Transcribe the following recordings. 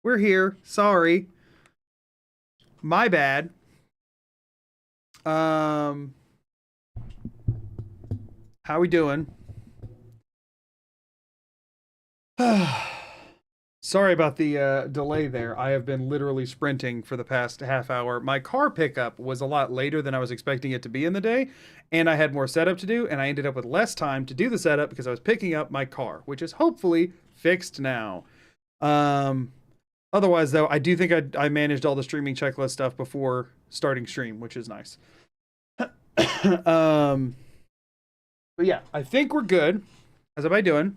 We're here. Sorry. My bad. How we doing? Sorry about the delay there. I have been literally sprinting for the past half hour. My car pickup was a lot later than I was expecting it to be in the day, and I had more setup to do, and I ended up with less time to do the setup because I was picking up my car, which is hopefully fixed now. Otherwise, though, I do think I managed all the streaming checklist stuff before starting stream, which is nice. But yeah, I think we're good. How's everybody doing?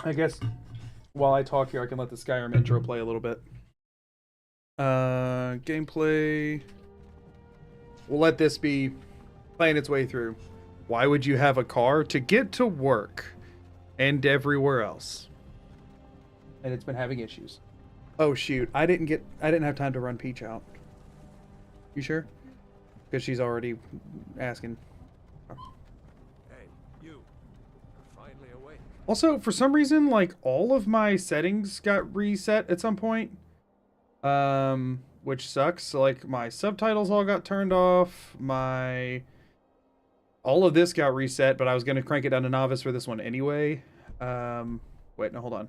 I guess while I talk here, I can let the Skyrim intro play a little bit. Gameplay. We'll let this be playing its way through. Why would you have a car? To get to work and everywhere else. And it's been having issues. Oh shoot, I didn't have time to run Peach out. You sure? Because she's already asking. Hey, you're finally awake. Also, for some reason, like, all of my settings got reset at some point. Which sucks. So, like, my subtitles all got turned off. All of this got reset, but I was going to crank it down to novice for this one anyway. Wait, no, hold on.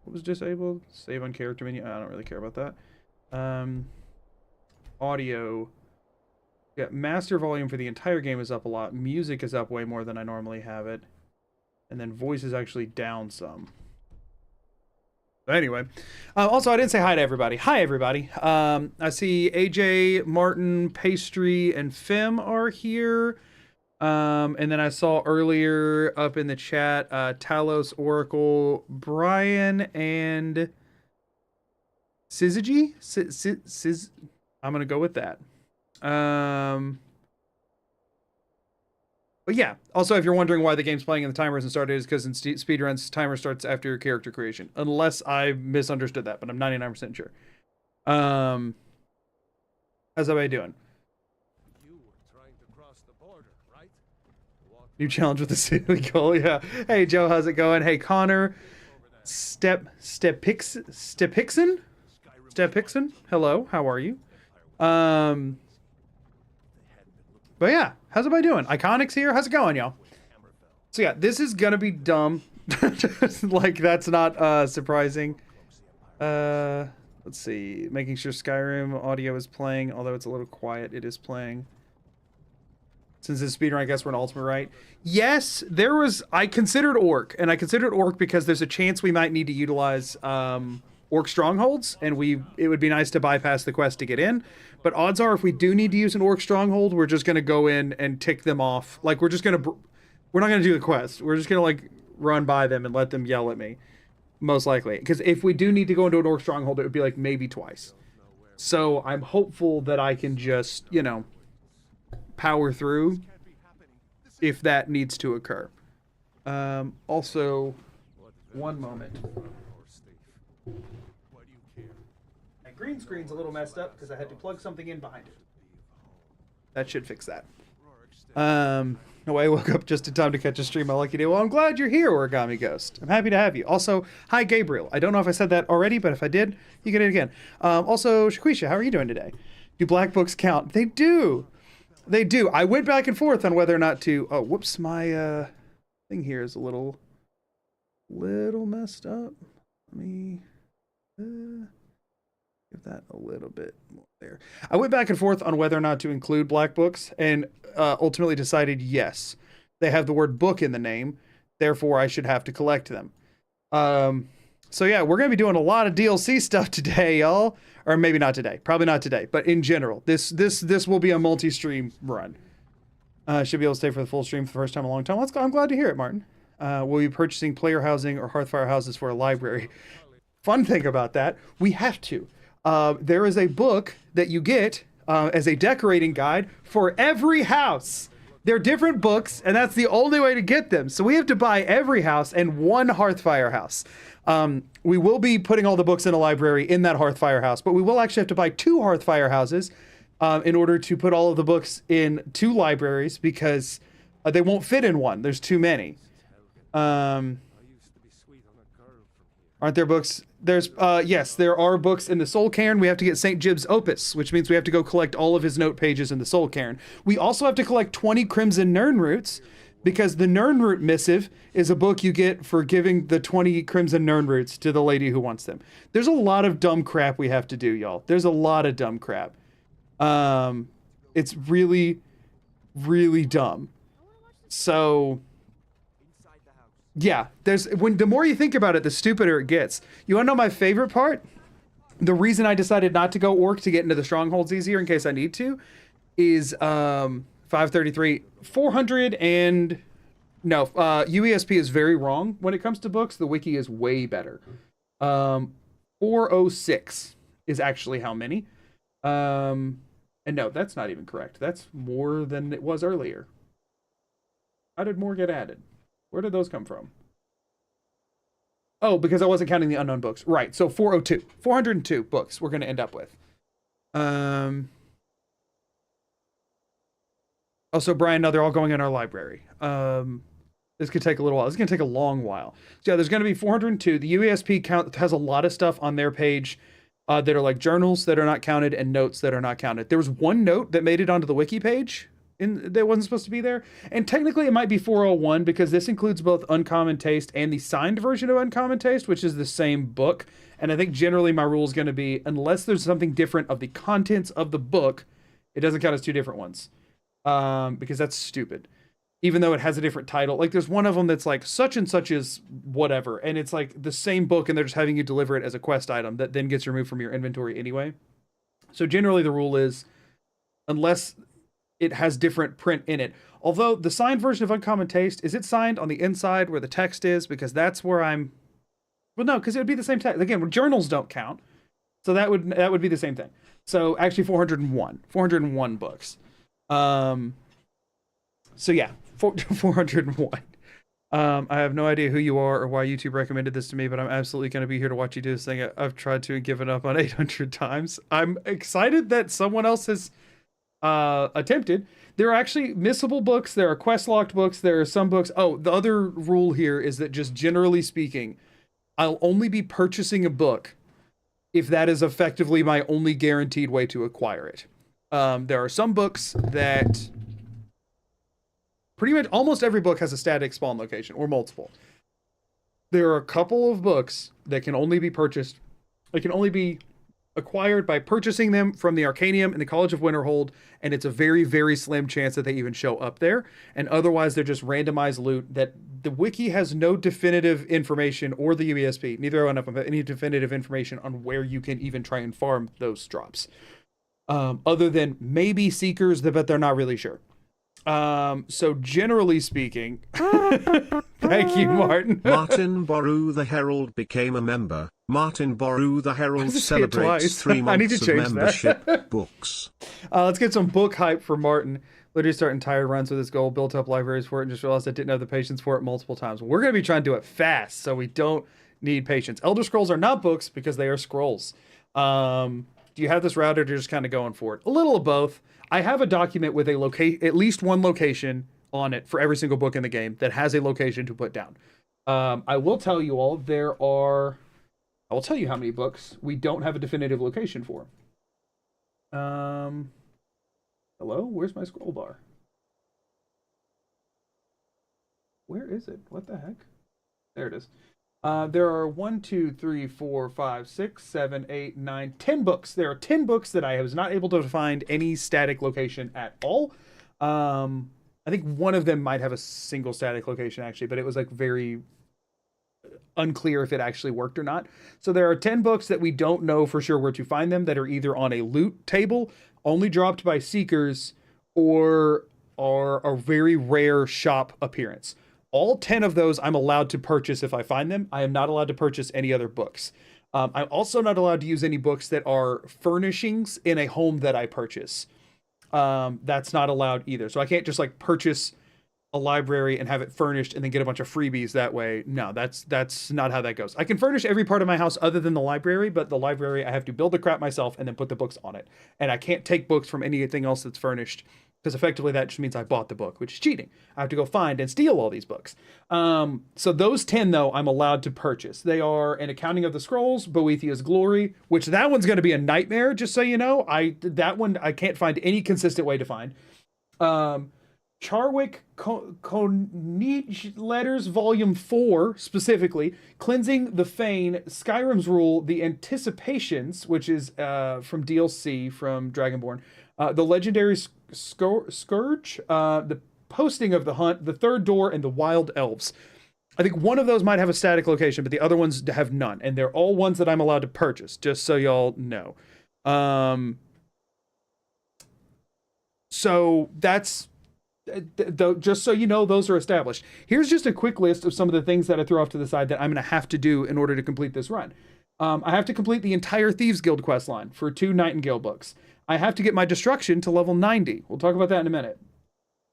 What was disabled? Save on character menu. I don't really care about that. Audio. Yeah, master volume for the entire game is up a lot. Music is up way more than I normally have it. And then voice is actually down some. But anyway. Also, I didn't say hi to everybody. Hi, everybody. I see AJ, Martin, Pastry, and Fem are here. And then I saw earlier up in the chat, Talos, Oracle, Brian, and Syzygy? I'm going to go with that. But yeah, also if you're wondering why the game's playing and the timer isn't started, is because in speedruns, timer starts after your character creation. Unless I misunderstood that, but I'm 99% sure. How's everybody doing? You were trying to cross the border, right? New challenge with the city goal, yeah. Hey Joe, how's it going? Hey Connor, Stepixon? Hello, how are you? But yeah, how's everybody doing? Iconic's here. How's it going, y'all? So yeah, this is gonna be dumb. Like, that's not surprising. Let's see. Making sure Skyrim audio is playing, although it's a little quiet. It is playing. Since it's speedrun, I guess we're in ultimate, right? Yes, there was. I considered Orc, and I considered Orc because there's a chance we might need to utilize Orc strongholds, and it would be nice to bypass the quest to get in. But odds are, if we do need to use an Orc stronghold, we're just gonna go in and tick them off. Like, we're not gonna do the quest. We're just gonna, like, run by them and let them yell at me, most likely. Because if we do need to go into an Orc stronghold, it would be like maybe twice. So I'm hopeful that I can just, you know, power through if that needs to occur. Also, one moment. My green screen's a little messed up because I had to plug something in behind it. That should fix that. No, I woke up just in time to catch a stream. I like you. Well, I'm glad you're here, Origami Ghost. I'm happy to have you. Also, hi Gabriel. I don't know if I said that already, but if I did, you get it again. Also, Shaquisha, how are you doing today? Do black books count? They do. They do. I went back and forth on whether or not to. Oh, whoops! My thing here is a little messed up. Let me give that a little bit more there. I went back and forth on whether or not to include black books, and ultimately decided yes. They have the word book in the name, therefore I should have to collect them. So yeah, we're gonna be doing a lot of DLC stuff today, y'all. Or maybe not today. Probably not today, but in general, this will be a multi-stream run. Should be able to stay for the full stream for the first time in a long time. Let's go. I'm glad to hear it, Martin. We'll be purchasing player housing or Hearthfire houses for a library. Fun thing about that, we have to. There is a book that you get as a decorating guide for every house. They're different books, and that's the only way to get them. So we have to buy every house and one Hearthfire house. We will be putting all the books in a library in that Hearthfire house, but we will actually have to buy 2 Hearthfire houses in order to put all of the books in 2 libraries because they won't fit in one. There's too many. Aren't there books? There's, yes, there are books in the Soul Cairn. We have to get St. Jib's Opus, which means we have to go collect all of his note pages in the Soul Cairn. We also have to collect 20 Crimson Nirn Roots, because the Nirn Root Missive is a book you get for giving the 20 Crimson Nirn Roots to the lady who wants them. There's a lot of dumb crap we have to do, y'all. There's a lot of dumb crap. It's really, really dumb. So... yeah, the more you think about it, the stupider it gets. You want to know my favorite part? The reason I decided not to go orc to get into the strongholds easier in case I need to is 533 400 and no, UESP is very wrong when it comes to books. The wiki is way better. 406 is actually how many. And no, that's not even correct. That's more than it was earlier. How did more get added? Where did those come from? Oh, because I wasn't counting the unknown books. Right, so 402. 402 books we're going to end up with. Also, Brian, no, they're all going in our library. This could take a little while. This is going to take a long while. So yeah, there's going to be 402. The UESP count has a lot of stuff on their page that are like journals that are not counted and notes that are not counted. There was one note that made it onto the wiki page that wasn't supposed to be there, and technically it might be 401 because this includes both Uncommon Taste and the signed version of Uncommon Taste, which is the same book. And I think generally my rule is going to be, unless there's something different of the contents of the book, it doesn't count as two different ones, because that's stupid. Even though it has a different title, like there's one of them that's like such and such is whatever, and it's like the same book, and they're just having you deliver it as a quest item that then gets removed from your inventory anyway. So generally the rule is, unless it has different print in it. Although the signed version of Uncommon Taste, is it signed on the inside where the text is? Because that's where I'm... well, no, because it would be the same text. Again, journals don't count. So that would be the same thing. So actually 401. 401 books. So yeah, 401. I have no idea who you are or why YouTube recommended this to me, but I'm absolutely going to be here to watch you do this thing I've tried to and given up on 800 times. I'm excited that someone else has... attempted. There are actually missable books, there are quest locked books, there are some books. Oh, the other rule here is that just generally speaking, I'll only be purchasing a book if that is effectively my only guaranteed way to acquire it. There are some books that pretty much almost every book has a static spawn location or multiple. There are a couple of books that can only be purchased. They can only be acquired by purchasing them from the Arcanium and the College of Winterhold, and it's a very, very slim chance that they even show up there. And otherwise, they're just randomized loot that the wiki has no definitive information, or the UESP, neither one of them have any definitive information on where you can even try and farm those drops. Other than maybe Seekers, but they're not really sure. So generally speaking, thank you, Martin. Martin Boru the Herald became a member. Martin Boru the Herald celebrates 3 months of membership. Books. Let's get some book hype for Martin. Literally starting tired runs with his goal, built up libraries for it, and just realized I didn't have the patience for it multiple times. We're going to be trying to do it fast, so we don't need patience. Elder Scrolls are not books because they are scrolls. Do you have this routed, or you're just kind of going for it? A little of both. I have a document with a at least one location on it for every single book in the game that has a location to put down. I will tell you all, I will tell you how many books we don't have a definitive location for. Hello? Where's my scroll bar? Where is it? What the heck? There it is. There are 1, 2, 3, 4, 5, 6, 7, 8, 9, 10 books. There are 10 books that I was not able to find any static location at all. I think one of them might have a single static location actually, but it was like very unclear if it actually worked or not. So there are 10 books that we don't know for sure where to find them, that are either on a loot table, only dropped by seekers, or are a very rare shop appearance. All 10 of those I'm allowed to purchase if I find them. I am not allowed to purchase any other books. I'm also not allowed to use any books that are furnishings in a home that I purchase. That's not allowed either. So I can't just like purchase a library and have it furnished and then get a bunch of freebies that way. No, that's not how that goes. I can furnish every part of my house other than the library, but the library I have to build the crap myself and then put the books on it. And I can't take books from anything else that's furnished because effectively that just means I bought the book, which is cheating. I have to go find and steal all these books. So those 10, though, I'm allowed to purchase. They are An Accounting of the Scrolls, Boethiah's Glory, which that one's going to be a nightmare, just so you know. That one I can't find any consistent way to find. Charwick Konij Letters Volume 4, specifically, Cleansing the Fane, Skyrim's Rule, The Anticipations, which is from DLC from Dragonborn, The Legendary Scourge, The Posting of the Hunt, The Third Door, and The Wild Elves. I think one of those might have a static location, but the other ones have none, and they're all ones that I'm allowed to purchase, just so y'all know. So that's... just so you know, those are established. Here's just a quick list of some of the things that I threw off to the side that I'm going to have to do in order to complete this run. I have to complete the entire Thieves Guild quest line for 2 Nightingale books. I have to get my Destruction to level 90. We'll talk about that in a minute.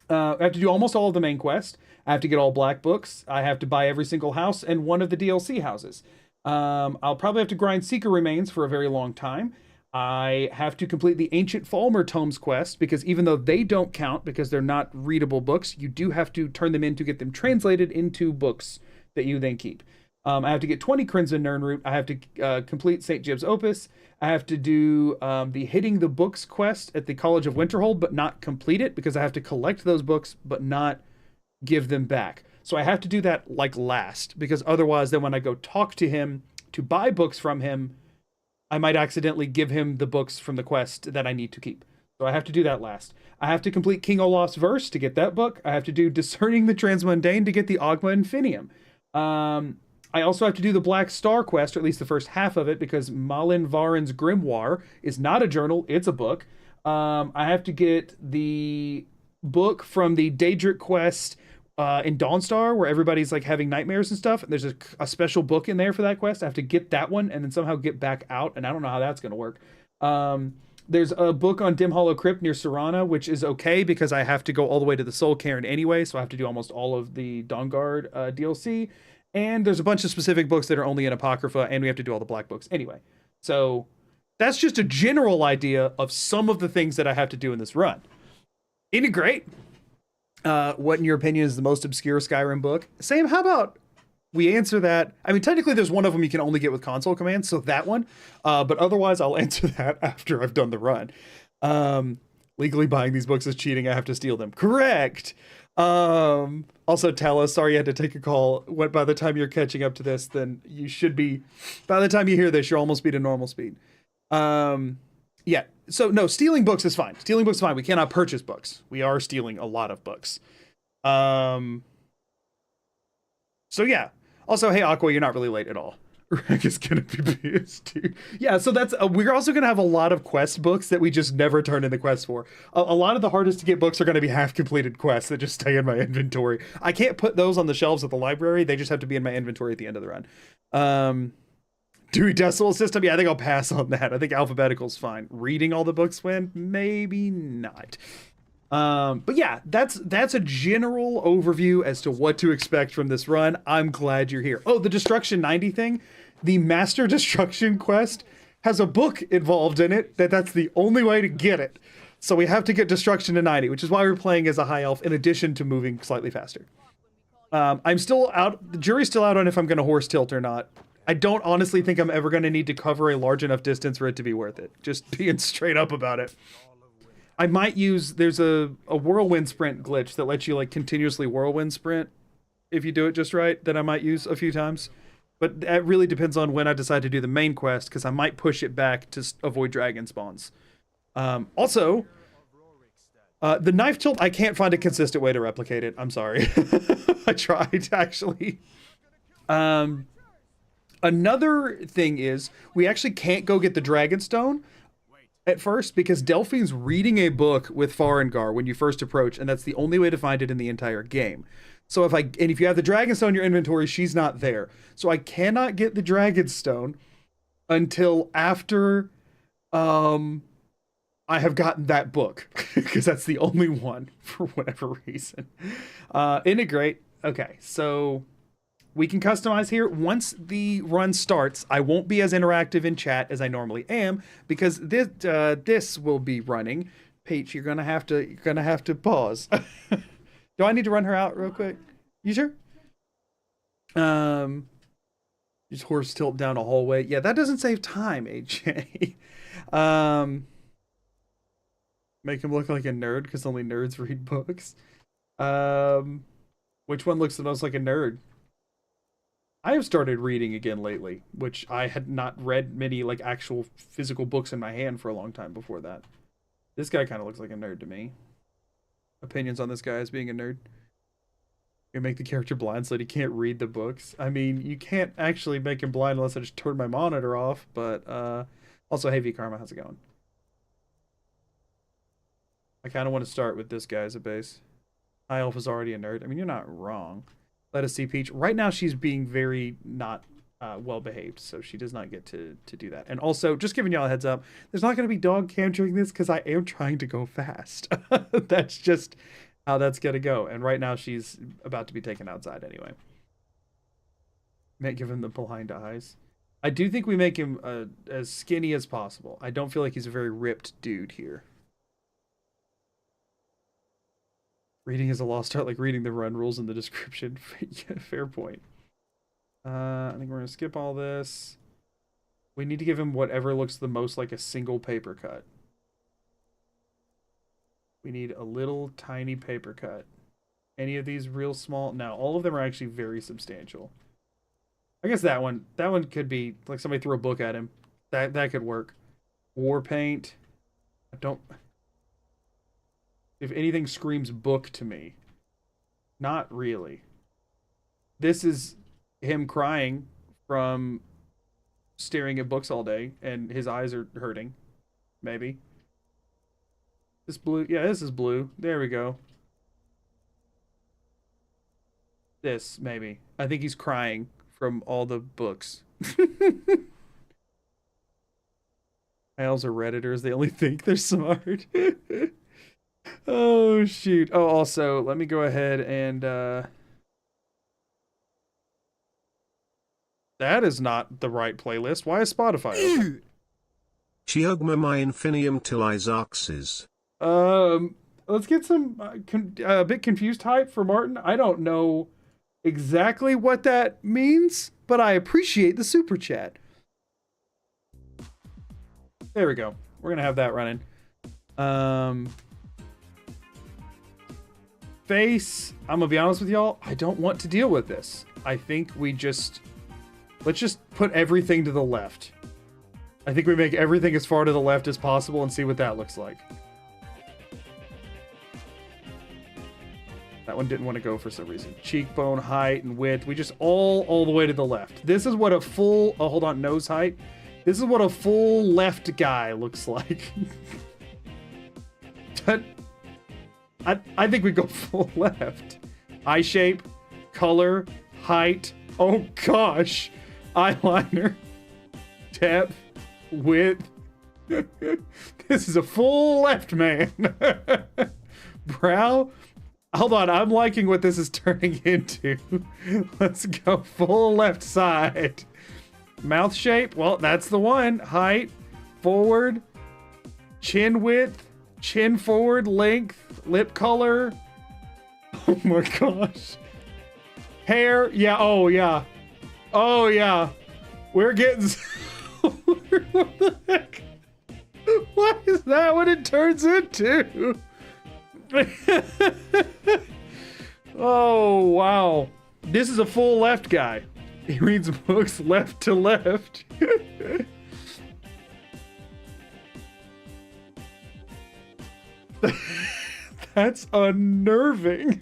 I have to do almost all of the main quest. I have to get all black books. I have to buy every single house and one of the DLC houses. I'll probably have to grind Seeker Remains for a very long time. I have to complete the Ancient Falmer Tomes quest, because even though they don't count because they're not readable books, you do have to turn them in to get them translated into books that you then keep. I have to get 20 Crimson Nirnroot. I have to complete St. Jib's Opus. I have to do the Hitting the Books quest at the College of Winterhold, but not complete it because I have to collect those books but not give them back. So I have to do that like last, because otherwise then when I go talk to him to buy books from him, I might accidentally give him the books from the quest that I need to keep. So I have to do that last. I have to complete King Olaf's Verse to get that book. I have to do Discerning the Transmundane to get the Ogma Infinium. I also have to do the Black Star quest, or at least the first half of it, because Malin Varen's Grimoire is not a journal, it's a book. I have to get the book from the Daedric quest in Dawnstar, where everybody's like having nightmares and stuff, and there's a special book in there for that quest. I have to get that one and then somehow get back out, and I don't know how that's going to work. There's a book on Dim Hollow Crypt near Serana, which is okay because I have to go all the way to the Soul Cairn anyway, so I have to do almost all of the Dawnguard DLC. And there's a bunch of specific books that are only in Apocrypha, and we have to do all the black books anyway. So that's just a general idea of some of the things that I have to do in this run. Isn't it great? What, in your opinion, is the most obscure Skyrim book? Sam, how about we answer that? I mean, technically, there's one of them you can only get with console commands, so that one. But otherwise, I'll answer that after I've done the run. Legally buying these books is cheating. I have to steal them. Correct. Also, Talos, sorry you had to take a call. By the time you're catching up to this, then you should be... By the time you hear this, you'll almost be to normal speed. Yeah. So, no, stealing books is fine. Stealing books is fine. We cannot purchase books. We are stealing a lot of books. So, yeah. Also, hey, Aqua, you're not really late at all. Reg is going to be pissed, too. Yeah, so that's... we're also going to have a lot of quest books that we just never turn in the quest for. A lot of the hardest to get books are going to be half-completed quests that just stay in my inventory. I can't put those on the shelves at the library. They just have to be in my inventory at the end of the run. Dewey Decimal System? Yeah, I think I'll pass on that. I think alphabetical's fine. Reading all the books when? Maybe not. But yeah, that's a general overview as to what to expect from this run. I'm glad you're here. Oh, the Destruction 90 thing. The Master Destruction quest has a book involved in it that's the only way to get it. So we have to get Destruction to 90, which is why we're playing as a high elf in addition to moving slightly faster. I'm still out. The jury's still out on if I'm going to horse tilt or not. I don't honestly think I'm ever going to need to cover a large enough distance for it to be worth it. Just being straight up about it. I might use, there's a whirlwind sprint glitch that lets you like continuously whirlwind sprint if you do it just right, that I might use a few times. But that really depends on when I decide to do the main quest, because I might push it back to avoid dragon spawns. Also, the knife tilt, I can't find a consistent way to replicate it. I'm sorry. I tried, actually. Another thing is, we actually can't go get the Dragonstone at first, because Delphine's reading a book with Farengar when you first approach, and that's the only way to find it in the entire game. So if you have the Dragonstone in your inventory, she's not there. So I cannot get the Dragonstone until after I have gotten that book, because that's the only one for whatever reason. Isn't it great? Okay, so we can customize here. Once the run starts, I won't be as interactive in chat as I normally am, because this will be running Peach, you're gonna have to pause. Do I need to run her out real quick? You sure? Just horse tilt down a hallway. Yeah, that doesn't save time, AJ. Make him look like a nerd because only nerds read books. Which one looks the most like a nerd? I have started reading again lately, which I had not read many like actual physical books in my hand for a long time before that. This guy kind of looks like a nerd to me. Opinions on this guy as being a nerd? You make the character blind so that he can't read the books. I mean, you can't actually make him blind unless I just turn my monitor off, but also, hey V Karma, how's it going? I kind of want to start with this guy as a base. High Elf is already a nerd. I mean, you're not wrong. Let us see Peach. Right now, she's being very not well behaved, so she does not get to do that. And also, just giving y'all a heads up, there's not going to be dog cam during this because I am trying to go fast. That's just how that's going to go. And right now, she's about to be taken outside anyway. Might give him the blind eyes. I do think we make him as skinny as possible. I don't feel like he's a very ripped dude here. Reading is a lost art, like reading the run rules in the description. Yeah, fair point. I think we're going to skip all this. We need to give him whatever looks the most like a single paper cut. We need a little tiny paper cut. Any of these real small? No, all of them are actually very substantial. I guess that one could be like somebody threw a book at him. That could work. War paint. I don't... If anything screams book to me. Not really. This is him crying from staring at books all day and his eyes are hurting. Maybe. This blue. Yeah, this is blue. There we go. This, maybe. I think he's crying from all the books. Owls are Redditors. They only think they're smart. Oh, shoot. Oh, also, let me go ahead and, that is not the right playlist. Why is Spotify open? Chiogma my infinium till Isaacses. Let's get some, a bit confused hype for Martin. I don't know exactly what that means, but I appreciate the super chat. There we go. We're gonna have that running. Face, I'm gonna be honest with y'all, I don't want to deal with this. I think we just, let's just put everything to the left. I think we make everything as far to the left as possible and see what that looks like. That one didn't want to go for some reason. Cheekbone height and width, we just all the way to the left. This is what a full, oh, hold on, nose height. This is what a full left guy looks like. I think we go full left. Eye shape, color, height. Oh gosh. Eyeliner. Depth. Width. This is a full left man. Brow. Hold on, I'm liking what this is turning into. Let's go full left side. Mouth shape. Well, that's the one. Height. Forward. Chin width. Chin forward, length, lip color. Oh my gosh. Hair, yeah, oh yeah. Oh yeah. We're getting... What the heck? What is that what it turns into? Oh, wow. This is a full left guy. He reads books left to left. That's unnerving.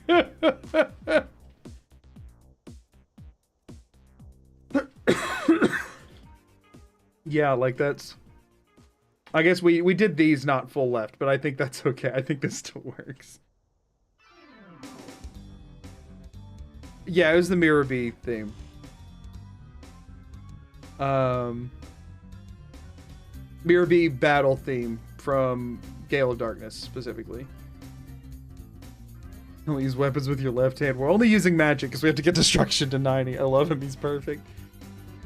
Yeah, like that's... I guess we did these not full left, but I think that's okay. I think this still works. Yeah, it was the Mirror Bee theme. Mirror Bee battle theme from Gale of Darkness, specifically. Only use weapons with your left hand. We're only using magic because we have to get destruction to 90. I love him. He's perfect.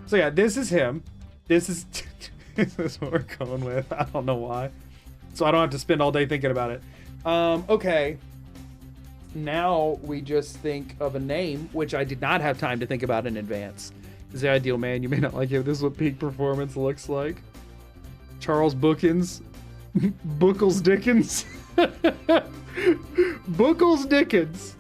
So yeah, this is him. This is... This is what we're going with. I don't know why. so I don't have to spend all day thinking about it. Okay. Now we just think of a name, which I did not have time to think about in advance. Is the ideal man. You may not like it. This is what peak performance looks like. Charles Bookins. Bookles Dickens. Bookles Dickens.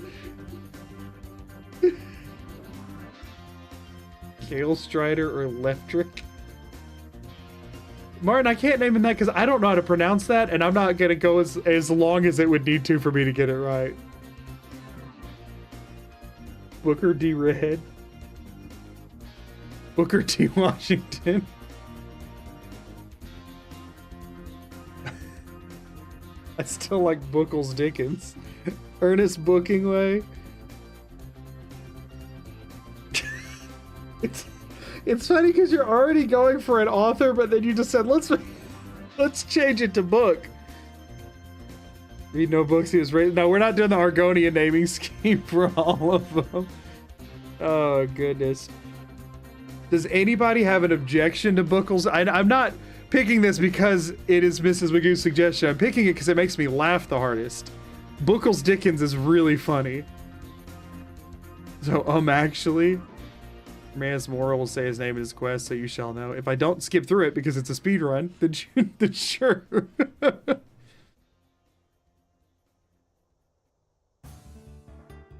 Gale Strider or Electric. Martin, I can't name him that because I don't know how to pronounce that, and I'm not going to go as long as it would need to for me to get it right. Booker D. Red. Booker T. Washington. I still like Bookles Dickens. Ernest Bookingway. It's funny because you're already going for an author, but then you just said, let's change it to book. Read no books he was raised. No, we're not doing the Argonian naming scheme for all of them. Oh, goodness. Does anybody have an objection to Bookles? I'm not picking this because it is Mrs. Magoo's suggestion. I'm picking it because it makes me laugh the hardest. Bookles Dickens is really funny. So, actually, Man's Moral will say his name in his quest, so you shall know. If I don't skip through it because it's a speed run, then sure.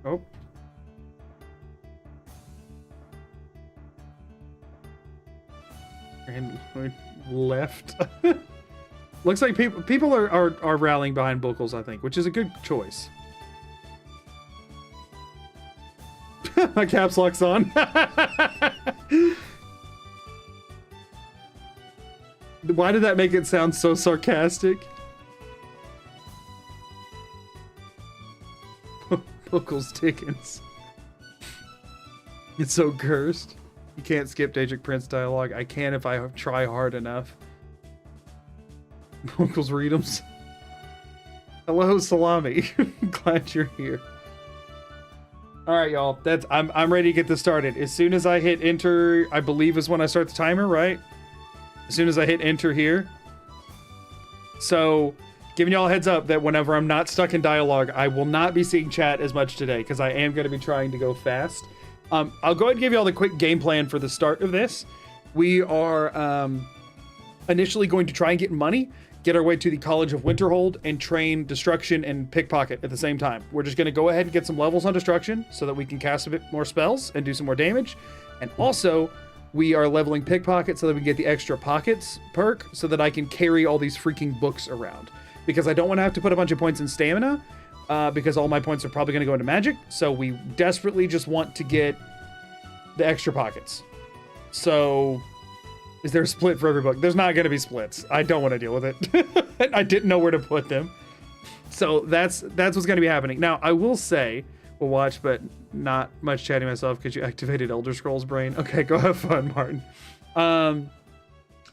Oh. And left. Looks like people are rallying behind Bookles, I think, which is a good choice. My caps lock's on. Why did that make it sound so sarcastic? Bookles Dickens. It's so cursed. You can't skip Daedric Prince dialogue. I can if I try hard enough. Bookles Readums. Hello, Salami. Glad you're here. All right, y'all. I'm ready to get this started. As soon as I hit enter, I believe is when I start the timer, right? As soon as I hit enter here. So, giving y'all a heads up that whenever I'm not stuck in dialogue, I will not be seeing chat as much today because I am going to be trying to go fast. I'll go ahead and give y'all the quick game plan for the start of this. We are initially going to try and get money, get our way to the College of Winterhold, and train Destruction and Pickpocket at the same time. We're just going to go ahead and get some levels on Destruction so that we can cast a bit more spells and do some more damage. And also, we are leveling Pickpocket so that we can get the extra pockets perk so that I can carry all these freaking books around. Because I don't want to have to put a bunch of points in stamina, because all my points are probably going to go into magic. So we desperately just want to get the extra pockets. So, is there a split for every book? There's not going to be splits. I don't want to deal with it. I didn't know where to put them. So that's what's going to be happening. Now, I will say, we'll watch, but not much chatting myself because you activated Elder Scrolls brain. Okay, go have fun, Martin.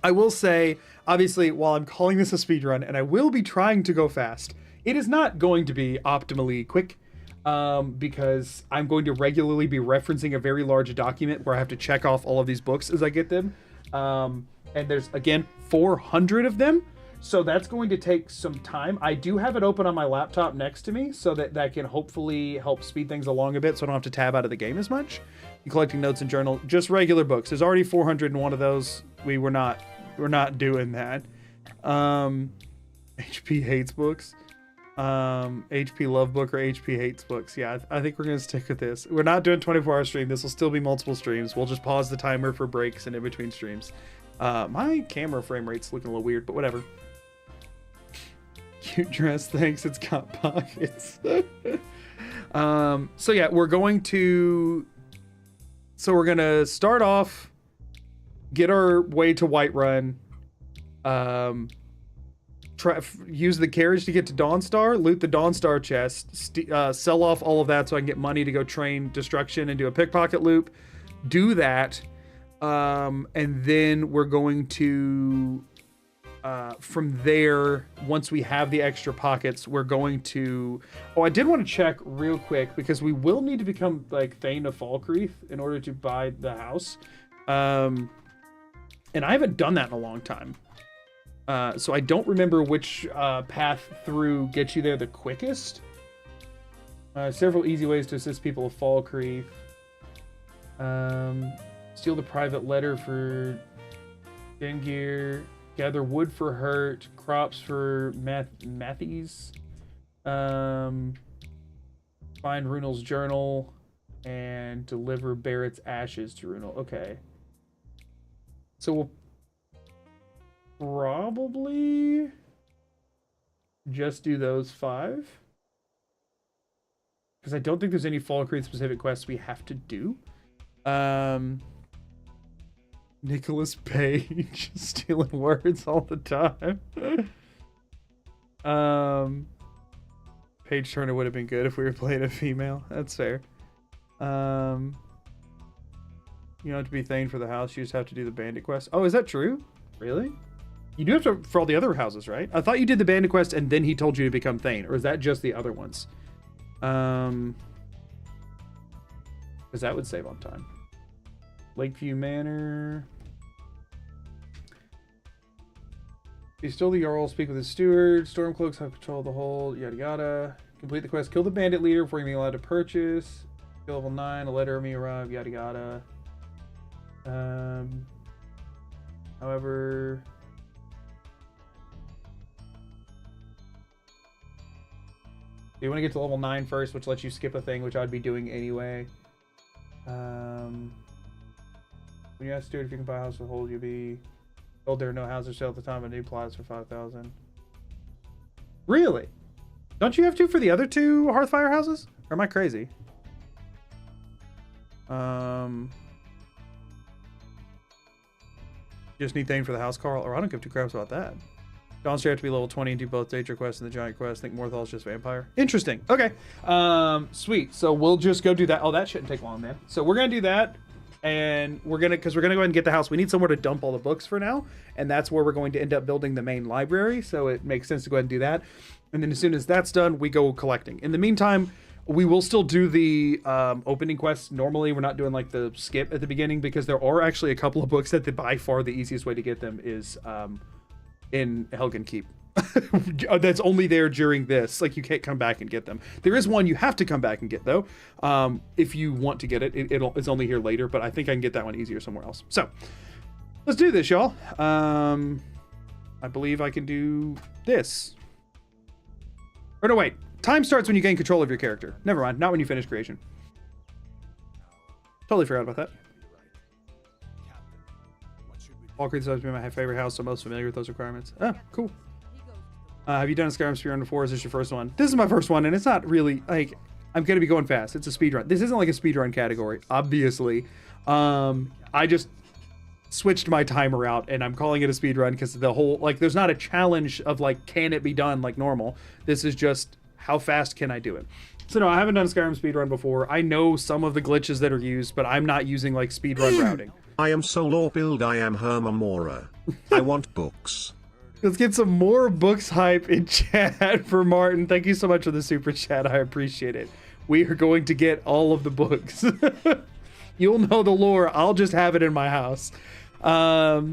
I will say, obviously, while I'm calling this a speedrun, and I will be trying to go fast, it is not going to be optimally quick, because I'm going to regularly be referencing a very large document where I have to check off all of these books as I get them. And there's, again, 400 of them, so that's going to take some time. I do have it open on my laptop next to me so that can hopefully help speed things along a bit so I don't have to tab out of the game as much. And collecting notes and journal, just regular books. There's already 401 of those. We're not doing that. HP hates books. HP love book or HP hates books. Yeah, I think we're gonna stick with this. We're not doing 24-hour stream. This will still be multiple streams. We'll just pause the timer for breaks and in between streams. My camera frame rate's looking a little weird, but whatever. Cute dress, thanks. It's got pockets. So yeah, we're gonna start off, get our way to Whiterun, use the carriage to get to Dawnstar, loot the Dawnstar chest, sell off all of that so I can get money to go train Destruction and do a pickpocket loop. Do that, and then we're going to, from there, once we have the extra pockets, we're going to... Oh, I did want to check real quick, because we will need to become, like, Thane of Falkreath in order to buy the house. And I haven't done that in a long time. So I don't remember which path through gets you there the quickest. Several easy ways to assist people with fall creep. Steal the private letter for Dengear. Gather wood for Hurt. Crops for Matthews. Find Runel's journal. And deliver Barrett's ashes to Runel. Okay. So we'll probably just do those 5. Because I don't think there's any Fall Creed specific quests we have to do. Nicholas Page stealing words all the time. Page Turner would have been good if we were playing a female. That's fair. You don't have to be Thane for the house. You just have to do the bandit quest. Oh, is that true? Really? You do have to for all the other houses, right? I thought you did the bandit quest and then he told you to become Thane. Or is that just the other ones? Because that would save on time. Lakeview Manor. Be still the Jarl, speak with his steward. Stormcloaks have control of the whole, yada yada. Complete the quest, kill the bandit leader before you're being allowed to purchase. Skill level 9, a letter of me arrive, yada yada. However... you want to get to level 9 first, which lets you skip a thing, which I'd be doing anyway. When you ask Stewart if you can buy a house with hold, you'll be told there are no houses for sale at the time, and new plots for 5,000. Really? Don't you have to for the other 2 Hearthfire houses? Or am I crazy? Just need Thane for the house, Carl. Or I don't give 2 craps about that. Dawn's have to be level 20 and do both Daedra quests and the Giant quest. I think Morthal's just vampire. Interesting. Okay. Sweet. So we'll just go do that. Oh, that shouldn't take long, man. So we're gonna do that, and we're gonna go ahead and get the house. We need somewhere to dump all the books for now, and that's where we're going to end up building the main library. So it makes sense to go ahead and do that. And then as soon as that's done, we go collecting. In the meantime, we will still do the opening quests. Normally, we're not doing like the skip at the beginning because there are actually a couple of books that by far the easiest way to get them is in Helgen Keep. That's only there during this. Like, you can't come back and get them. There is one you have to come back and get, though. If you want to get it. It's only here later, but I think I can get that one easier somewhere else. So, let's do this, y'all. I believe I can do this. Or no, wait. Time starts when you gain control of your character. Never mind. Not when you finish creation. Totally forgot about that. All Creed subs be my favorite house, so I'm most familiar with those requirements. Oh, cool. Have you done a Skyrim speedrun before? Is this your first one? This is my first one, and it's not really, like, I'm going to be going fast. It's a speedrun. This isn't like a speedrun category, obviously. I just switched my timer out, and I'm calling it a speedrun because the whole, like, there's not a challenge of, like, can it be done like normal? This is just, how fast can I do it? So no, I haven't done a Skyrim speedrun before. I know some of the glitches that are used, but I'm not using, like, speedrun routing. I am solo build, I am Hermamora. I want books. Let's get some more books hype in chat for Martin. Thank you so much for the super chat. I appreciate it. We are going to get all of the books. You'll know the lore. I'll just have it in my house. But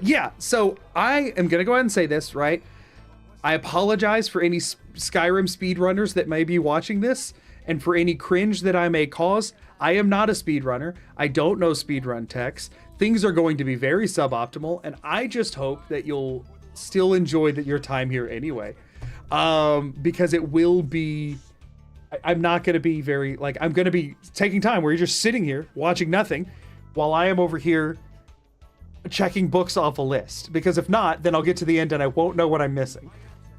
yeah, so I am going to go ahead and say this, right? I apologize for any Skyrim speedrunners that may be watching this, and for any cringe that I may cause. I am not a speedrunner. I don't know speedrun techs. Things are going to be very suboptimal, and I just hope that you'll still enjoy your time here anyway. Because it will be... I'm not going to be very... like, I'm going to be taking time where you're just sitting here watching nothing while I am over here checking books off a list. Because if not, then I'll get to the end and I won't know what I'm missing.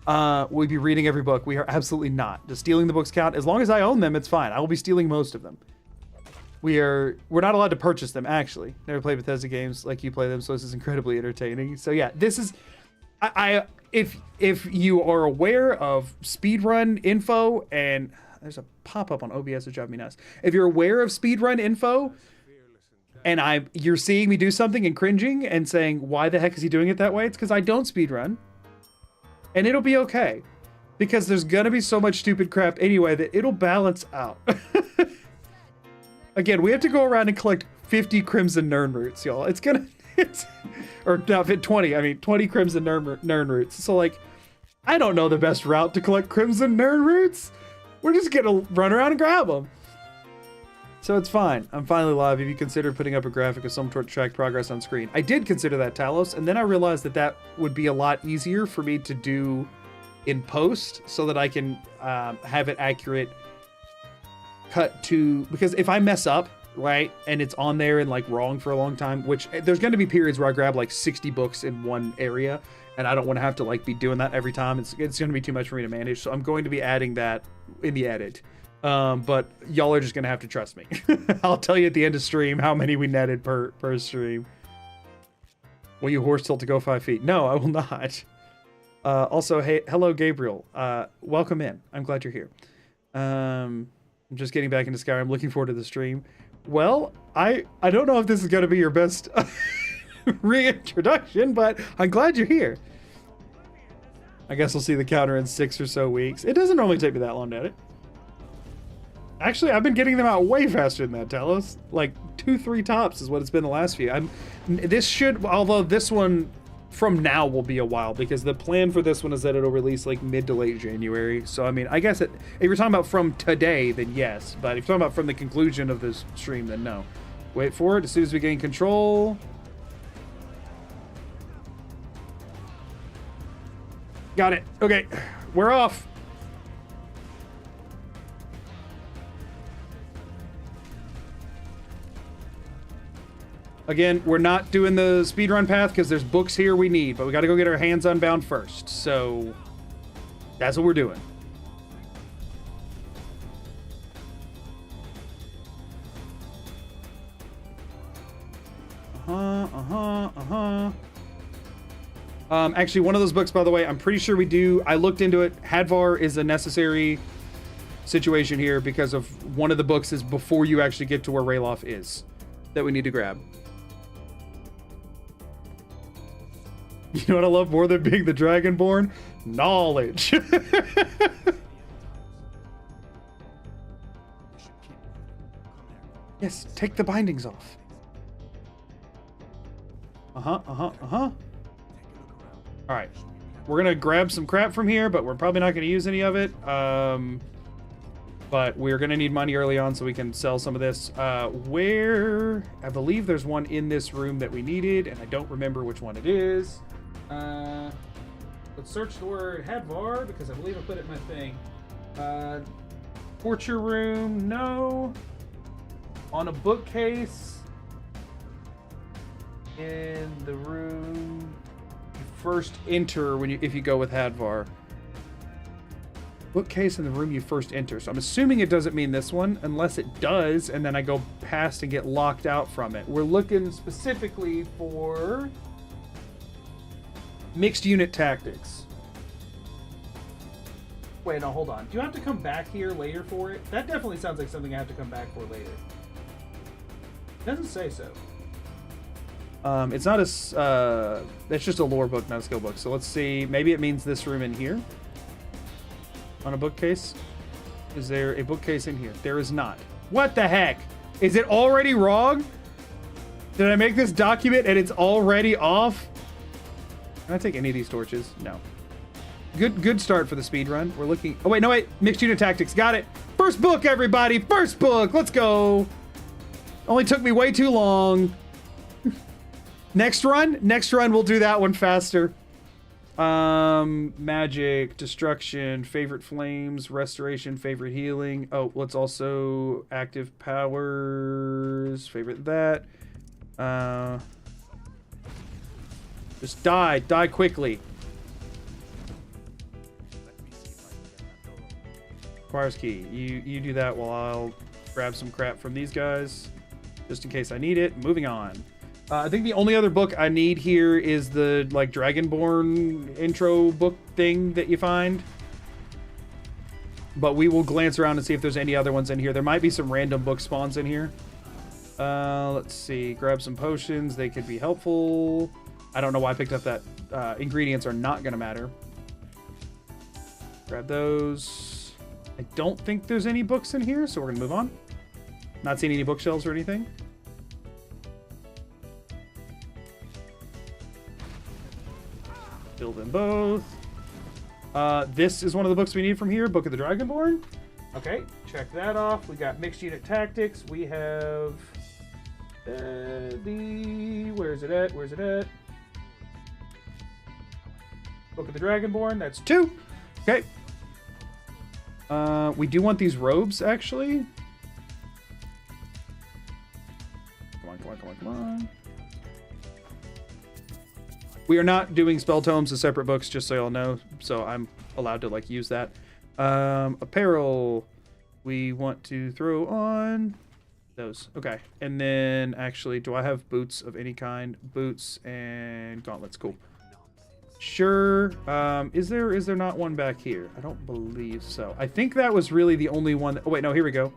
We'll be reading every book. We are absolutely not. Does stealing the books count? As long as I own them, it's fine. I will be stealing most of them. We're not allowed to purchase them, actually. Never played Bethesda games like you play them, so this is incredibly entertaining. So yeah, this is... If you are aware of speedrun info, and there's a pop-up on OBS that drives me nuts. If you're aware of speedrun info, and you're seeing me do something and cringing and saying, why the heck is he doing it that way? It's because I don't speedrun. And it'll be okay. Because there's gonna be so much stupid crap anyway that it'll balance out. Again, we have to go around and collect 50 Crimson Nirn roots, y'all. It's gonna Or no, 20. I mean, 20 Crimson Nern roots. So, like, I don't know the best route to collect Crimson Nern roots. We're just gonna run around and grab them. So it's fine. I'm finally live. Have you considered putting up a graphic of some sort to track progress on screen? I did consider that, Talos, and then I realized that that would be a lot easier for me to do in post so that I can have it accurate cut to, because if I mess up, right, and it's on there and like wrong for a long time, which there's going to be periods where I grab like 60 books in one area, and I don't want to have to like be doing that every time. It's going to be too much for me to manage, so I'm going to be adding that in the edit. But y'all are just gonna have to trust me. I'll tell you at the end of stream how many we netted per stream. Will you horse tilt to go 5 feet? No, I will not. Also, hey, hello Gabriel. Welcome in. I'm glad you're here. I'm just getting back into Skyrim. I'm looking forward to the stream. Well, I don't know if this is gonna be your best reintroduction, but I'm glad you're here. I guess we'll see the counter in 6 or so weeks. It doesn't normally take me that long to edit. Actually, I've been getting them out way faster than that, Talos. Like 2-3 tops is what it's been the last few. This should, although this one from now will be a while, because the plan for this one is that it'll release like mid to late January. So I mean, I guess if you're talking about from today, then yes. But if you're talking about from the conclusion of this stream, then no. Wait for it as soon as we gain control. Got it. Okay, we're off. Again, we're not doing the speedrun path because there's books here we need, but we got to go get our hands unbound first. So that's what we're doing. Actually, one of those books, by the way, I'm pretty sure we do. I looked into it. Hadvar is a necessary situation here because of one of the books is before you actually get to where Ralof is that we need to grab. You know what I love more than being the Dragonborn? Knowledge. Yes, take the bindings off. All right, we're gonna grab some crap from here, but we're probably not gonna use any of it. But we're gonna need money early on so we can sell some of this. Where I believe there's one in this room that we needed, and I don't remember which one it is. Let's search the word Hadvar because I believe I put it in my thing. Torture room, no. On a bookcase in the room you first enter if you go with Hadvar. Bookcase in the room you first enter. So I'm assuming it doesn't mean this one, unless it does, and then I go past and get locked out from it. We're looking specifically for mixed unit tactics. Wait, no, hold on. Do you have to come back here later for it? That definitely sounds like something I have to come back for later. It doesn't say so. It's not a, it's just a lore book, not a skill book. So let's see, maybe it means this room in here. On a bookcase. Is there a bookcase in here? There is not. What the heck? Is it already wrong? Did I make this document and it's already off? Can I take any of these torches? No. Good start for the speed run. We're looking. Oh wait, no wait. Mixed unit tactics. Got it. First book, everybody. First book. Let's go. Only took me way too long. Next run. Next run. We'll do that one faster. Magic, destruction, favorite flames, restoration, favorite healing. Oh, let's also active powers. Favorite that. Just die quickly. Requires key. You do that while I'll grab some crap from these guys, just in case I need it. Moving on. I think the only other book I need here is the like Dragonborn intro book thing that you find. But we will glance around and see if there's any other ones in here. There might be some random book spawns in here. Let's see. Grab some potions. They could be helpful. I don't know why I picked up that. Ingredients are not going to matter. Grab those. I don't think there's any books in here, so we're going to move on. Not seeing any bookshelves or anything. them both. This is one of the books we need from here, Book of the Dragonborn. Okay, check that off. We got mixed unit tactics. We have where's it at? Where's it at? Book of the Dragonborn. That's 2. Okay. We do want these robes, actually. Come on, come on, come on, come on. We are not doing spell tomes as separate books, just so y'all know. So I'm allowed to like use that. Apparel. We want to throw on those. Okay. And then actually, do I have boots of any kind? Boots and gauntlets. Cool. Sure. Is there not one back here? I don't believe so. I think that was really the only one. Oh wait, no, here we go.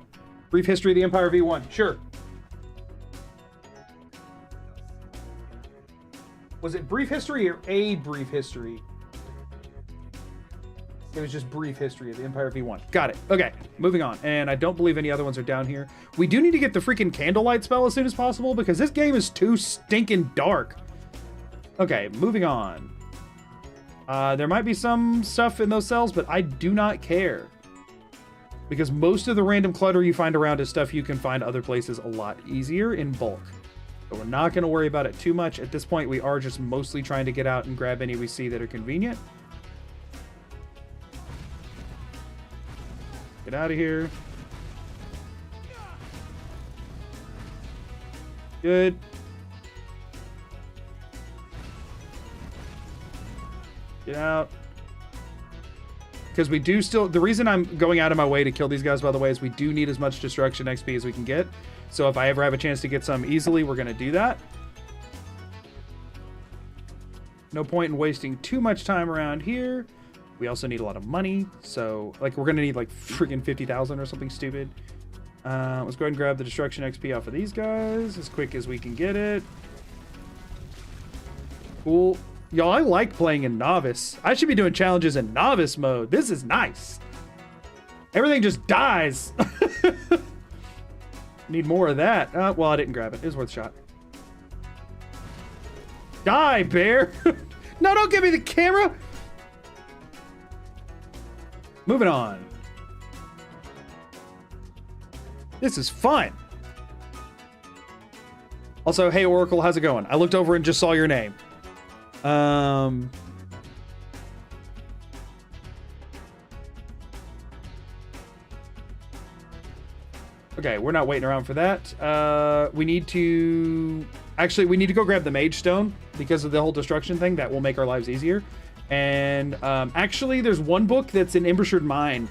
Brief History of the Empire V1. Sure. Was it Brief History or a Brief History? It was just Brief History of the Empire V1. Got it. Okay, moving on. And I don't believe any other ones are down here. We do need to get the freaking Candlelight spell as soon as possible because this game is too stinking dark. Okay, moving on. There might be some stuff in those cells, but I do not care. Because most of the random clutter you find around is stuff you can find other places a lot easier in bulk. So we're not going to worry about it too much. At this point, we are just mostly trying to get out and grab any we see that are convenient. Get out of here. Good. Get out. Because we do still... The reason I'm going out of my way to kill these guys, by the way, is we do need as much destruction XP as we can get. So if I ever have a chance to get some easily, we're going to do that. No point in wasting too much time around here. We also need a lot of money. So, like, we're going to need, like, freaking 50,000 or something stupid. Let's go ahead and grab the destruction XP off of these guys as quick as we can get it. Cool. Y'all, I like playing in Novice. I should be doing challenges in Novice mode. This is nice. Everything just dies. Need more of that. Well, I didn't grab it. It was worth a shot. Die, bear. No, don't give me the camera. Moving on. This is fun. Also, hey, Oracle, how's it going? I looked over and just saw your name. Okay, we're not waiting around for that. We need to... Actually, we need to go grab the Mage Stone because of the whole destruction thing. That will make our lives easier. And actually, there's one book that's in Embershired Mine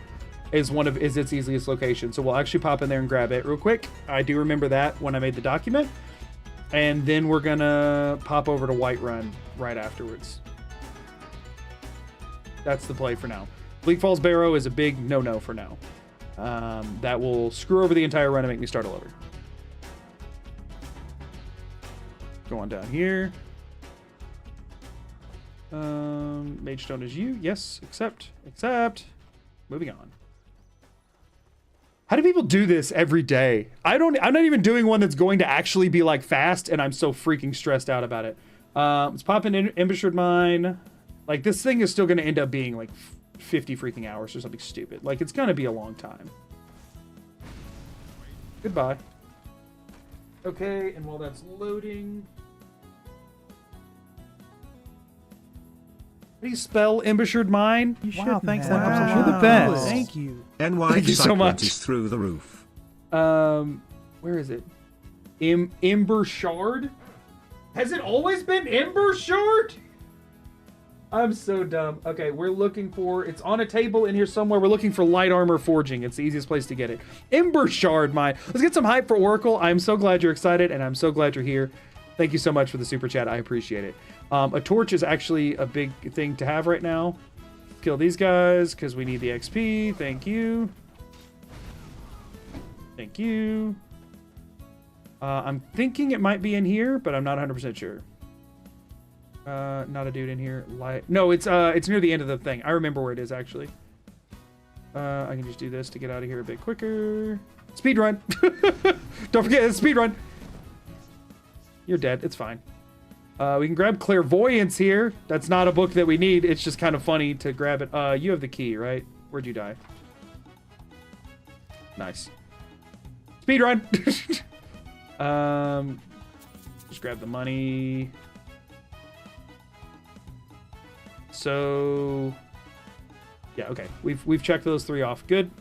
is its easiest location. So we'll actually pop in there and grab it real quick. I do remember that when I made the document. And then we're gonna pop over to Whiterun right afterwards. That's the play for now. Bleak Falls Barrow is a big no-no for now. That will screw over the entire run and make me start all over. Go on down here. Mage Stone is you. Yes, accept. Moving on. How do people do this every day? I'm not even doing one that's going to actually be like fast, and I'm so freaking stressed out about it. Let's pop in Embershired Mine. Like, this thing is still going to end up being like 50 freaking hours or something stupid. Like, it's going to be a long time. Goodbye. Okay, and while that's loading... How do you spell Embershired Mine? Wow, thanks. That helps a lot. You're the best. Thank you. NY Thank you so much. Is through the roof. Where is it? Embershard? Has it always been Embershard? I'm so dumb. Okay, we're looking for... It's on a table in here somewhere. We're looking for light armor forging. It's the easiest place to get it. Embershard Mine. Let's get some hype for Oracle. I'm so glad you're excited, and I'm so glad you're here. Thank you so much for the super chat. I appreciate it. A torch is actually a big thing to have right now. Kill these guys because we need the XP. Thank you. Thank you. I'm thinking it might be in here, but I'm not 100% sure. Not a dude in here. No, it's near the end of the thing. I remember where it is actually. I can just do this to get out of here a bit quicker. Speedrun. Don't forget, it's speedrun. You're dead. It's fine. We can grab Clairvoyance here. That's not a book that we need. It's just kind of funny to grab it. You have the key, right? Where'd you die? Nice. Speedrun! Just grab the money. So... yeah, okay. We've checked those 3 off. Good.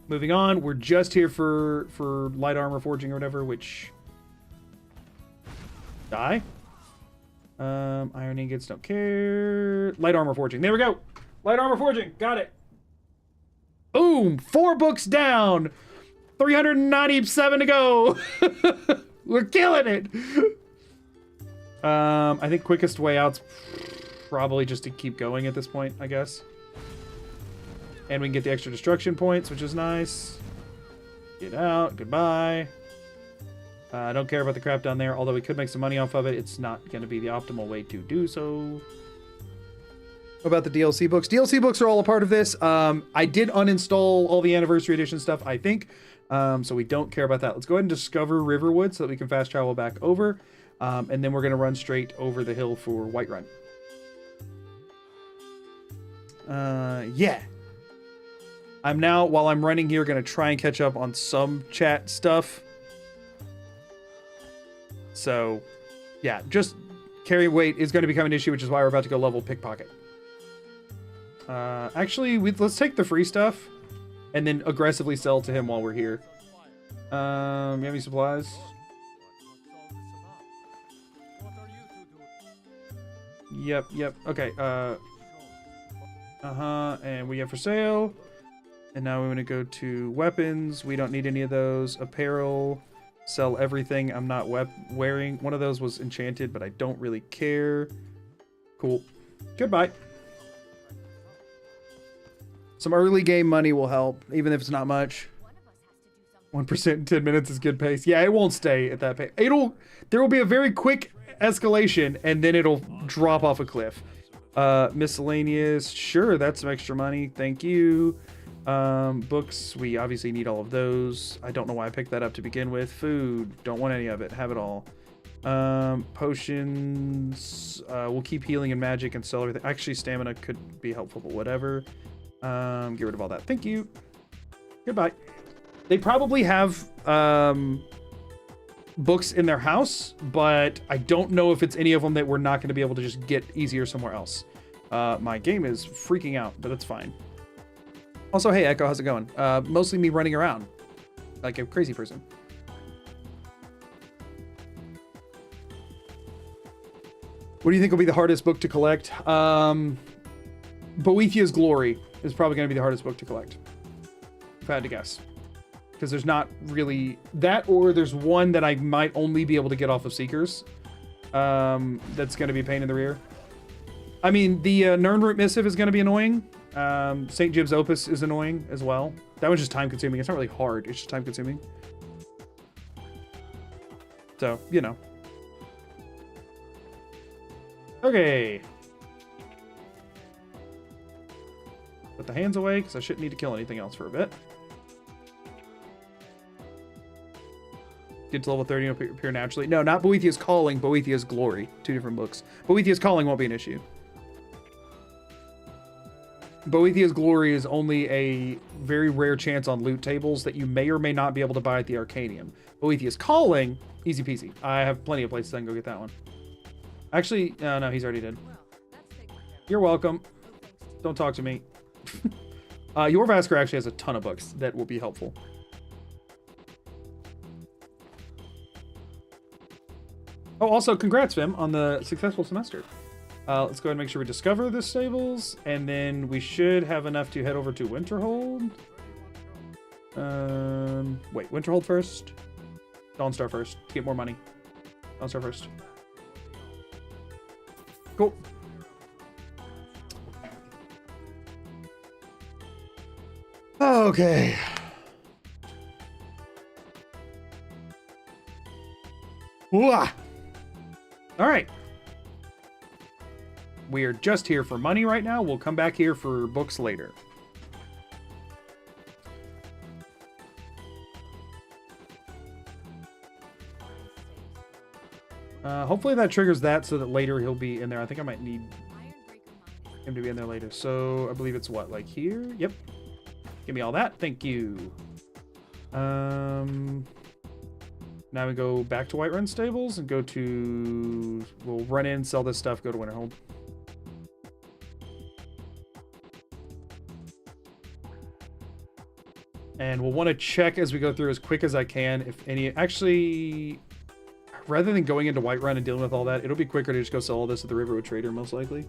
Moving on. We're just here for light armor forging or whatever, which... die. Iron ingots, don't care. Light armor forging. There we go. Light armor forging. Got it. Boom. 4 books down. 397 to go. We're killing it. I think quickest way out's probably just to keep going at this point, I guess. And we can get the extra destruction points, which is nice. Get out. Goodbye. I don't care about the crap down there, although we could make some money off of it. It's not going to be the optimal way to do so. About the DLC books. DLC books are all a part of this. I did uninstall all the Anniversary Edition stuff, I think. So we don't care about that. Let's go ahead and discover Riverwood so that we can fast travel back over. And then we're going to run straight over the hill for Whiterun. Yeah. I'm now, while I'm running here, going to try and catch up on some chat stuff. So, yeah, just carry weight is going to become an issue, which is why we're about to go level pickpocket. Actually, let's take the free stuff and then aggressively sell to him while we're here. You have any supplies? Yep. Okay. And we have for sale. And now we want to go to weapons. We don't need any of those. Apparel. Sell everything I'm not wearing. One of those was enchanted, but I don't really care. Cool. Goodbye. Some early game money will help, even if it's not much. 1% in 10 minutes is good pace. Yeah, it won't stay at that pace. There will be a very quick escalation, and then it'll drop off a cliff. Miscellaneous. Sure, that's some extra money. Thank you. Books, we obviously need all of those. I don't know why I picked that up to begin with. Food, don't want any of it. Have it all. Potions, we'll keep healing and magic and sell everything. Actually, stamina could be helpful, but whatever. Get rid of all that. Thank you. Goodbye. They probably have books in their house, but I don't know if it's any of them that we're not going to be able to just get easier somewhere else. My game is freaking out, but it's fine. Also, hey, Echo, how's it going? Mostly me running around like a crazy person. What do you think will be the hardest book to collect? Boethiah's Glory is probably going to be the hardest book to collect, if I had to guess. Because there's not really that, or there's one that I might only be able to get off of Seekers. That's going to be a pain in the rear. I mean, the Nirnroot Missive is going to be annoying. St. Jib's Opus is annoying as well. That one's just time consuming. It's not really hard. It's just time consuming. So, you know. Okay. Put the hands away because I shouldn't need to kill anything else for a bit. Get to level 30 and appear naturally. No, not Boethiah's Calling, Boethiah's Glory. 2 different books. Boethiah's Calling won't be an issue. Boethiah's Glory is only a very rare chance on loot tables that you may or may not be able to buy at the Arcanium. Boethiah's Calling, easy peasy. I have plenty of places I can go get that one. Actually, no, he's already dead. You're welcome. Don't talk to me. Yorvasker actually has a ton of books that will be helpful. Oh, also, congrats, Vim, on the successful semester. Let's go ahead and make sure we discover the stables, and then we should have enough to head over to Winterhold. Wait, Winterhold first? Dawnstar first, to get more money. Dawnstar first. Cool. Okay. All right. We are just here for money right now. We'll come back here for books later. Hopefully that triggers that so that later he'll be in there. I think I might need him to be in there later. So I believe it's what, like here? Yep. Give me all that. Thank you. Now we go back to Whiterun Stables and go to... We'll run in, sell this stuff, go to Winterhold. And we'll want to check as we go through as quick as I can if any... Actually, rather than going into Whiterun and dealing with all that, it'll be quicker to just go sell all this at the Riverwood Trader, most likely.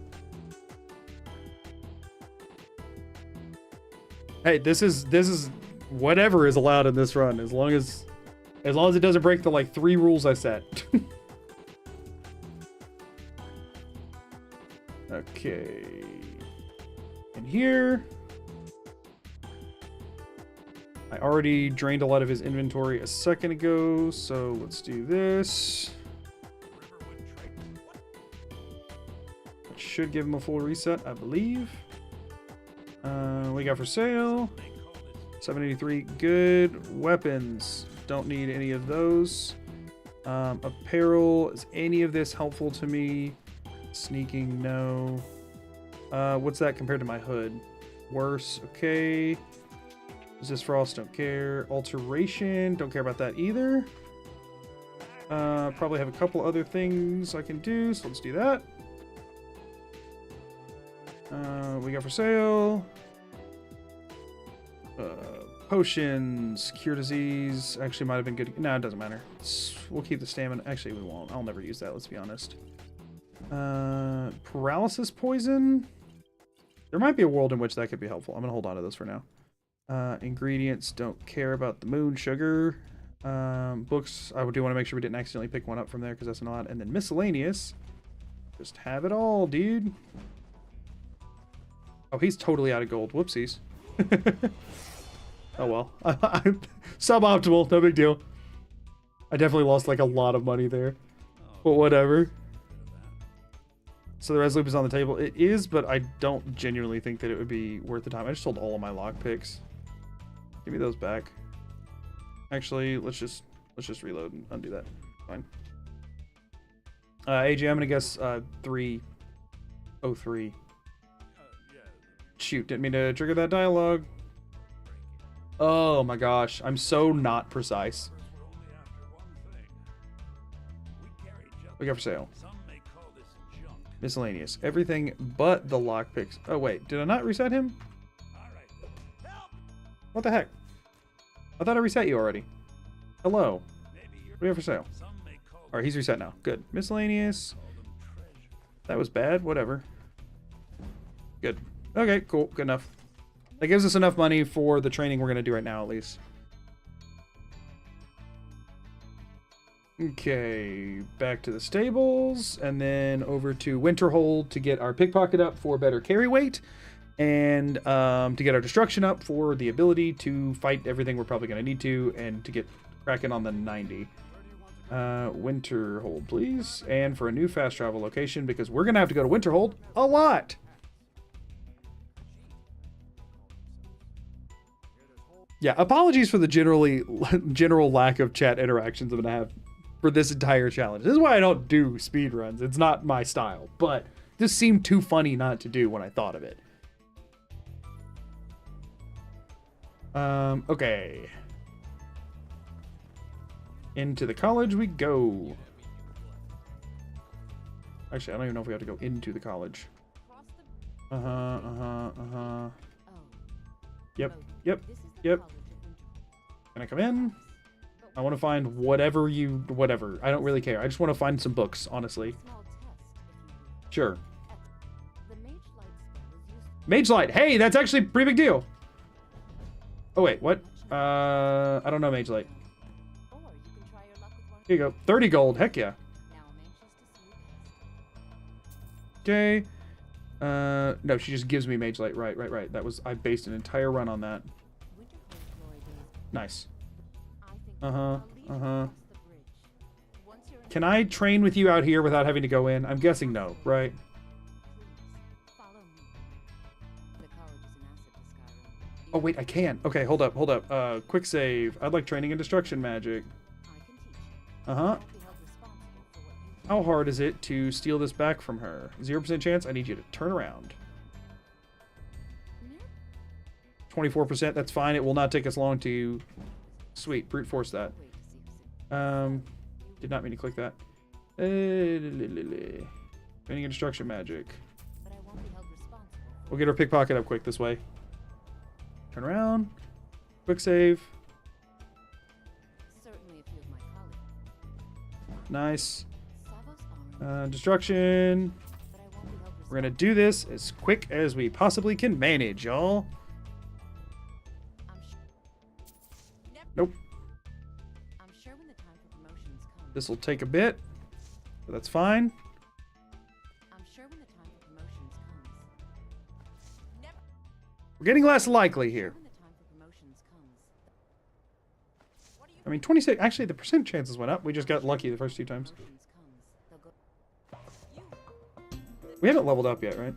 Hey, this is whatever is allowed in this run, as long as it doesn't break the like 3 rules I set. Okay. And here, I already drained a lot of his inventory a second ago, so let's do this. That should give him a full reset, I believe. We got for sale 783. Good. Weapons, don't need any of those. Apparel, is any of this helpful to me? Sneaking, no. What's that compared to my hood? Worse. Okay. Resist frost, don't care. Alteration, don't care about that either. Probably have a couple other things I can do, so let's do that. We got for sale. Potions, cure disease. Actually, might have been good. No, it doesn't matter. We'll keep the stamina. Actually, we won't. I'll never use that, let's be honest. Paralysis poison. There might be a world in which that could be helpful. I'm gonna hold on to this for now. Ingredients, don't care about the moon sugar. Books, I do want to make sure we didn't accidentally pick one up from there because that's a lot. And then miscellaneous, just have it all, dude. Oh, he's totally out of gold. Whoopsies. Oh well. I'm suboptimal, no big deal. I definitely lost like a lot of money there, but whatever. So the res loop is on the table. It is, but I don't genuinely think that it would be worth the time. I just sold all of my lockpicks. Give me those back. Actually, let's just reload and undo that. Fine. AJ, I'm gonna guess 303. Shoot, didn't mean to trigger that dialogue. Oh my gosh, I'm so not precise. We got for sale. Miscellaneous. Everything but the lockpicks. Oh wait, did I not reset him? What the heck? I thought I reset you already. Hello. What do we have for sale? Alright, he's reset now. Good. Miscellaneous. That was bad. Whatever. Good. Okay, cool. Good enough. That gives us enough money for the training we're going to do right now, at least. Okay, back to the stables, and then over to Winterhold to get our pickpocket up for better carry weight, and to get our destruction up for the ability to fight everything we're probably going to need to, and to get cracking on the 90. Winterhold, please, and for a new fast travel location, because we're going to have to go to Winterhold a lot. Yeah, apologies for the general lack of chat interactions I'm going to have for this entire challenge. This is why I don't do speedruns. It's not my style, but this seemed too funny not to do when I thought of it. Okay. Into the college we go. Actually, I don't even know if we have to go into the college. Yep. Can I come in? I want to find whatever. I don't really care. I just want to find some books, honestly. Sure. Mage Light. Hey, that's actually a pretty big deal. Oh, wait, what? I don't know Mage Light. Here you go. 30 gold. Heck yeah. Okay. No, she just gives me Mage Light. Right. I based an entire run on that. Nice. Can I train with you out here without having to go in? I'm guessing no, right? Oh wait, I can. Okay, hold up. Quick save. I'd like training in destruction magic. Oh, How hard is it to steal this back from her? 0% chance. I need you to turn around. 24%. That's fine. It will not take us long to... Sweet. Brute force that. Did not mean to click that. Training and destruction magic. We'll get our pickpocket up quick this way. Turn around. Quick save. Nice. Destruction. We're gonna do this as quick as we possibly can manage, y'all. Nope. This will take a bit, but that's fine. We're getting less likely here. I mean, 26. Actually, the percent chances went up. We just got lucky the first 2 times. We haven't leveled up yet, right?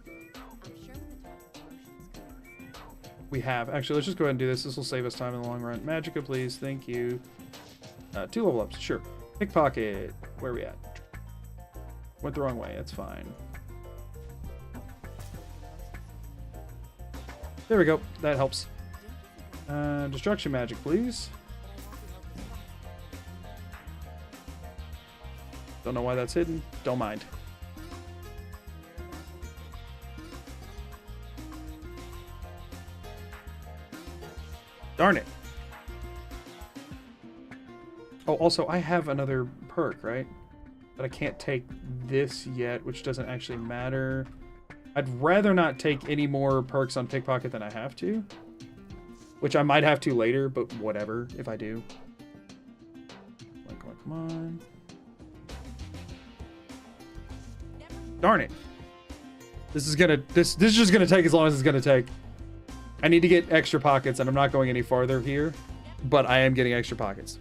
We have. Actually, let's just go ahead and do this. This will save us time in the long run. Magicka, please. Thank you. 2 level ups. Sure. Pickpocket. Where are we at? Went the wrong way. That's fine. There we go. That helps. Destruction magic, please. Don't know why that's hidden. Don't mind. Darn it. Oh, also, I have another perk, right? But I can't take this yet, which doesn't actually matter. I'd rather not take any more perks on pickpocket than I have to. Which I might have to later, but whatever, if I do. Come on. Darn it. This is just gonna take as long as it's gonna take. I need to get extra pockets, and I'm not going any farther here, but I am getting extra pockets.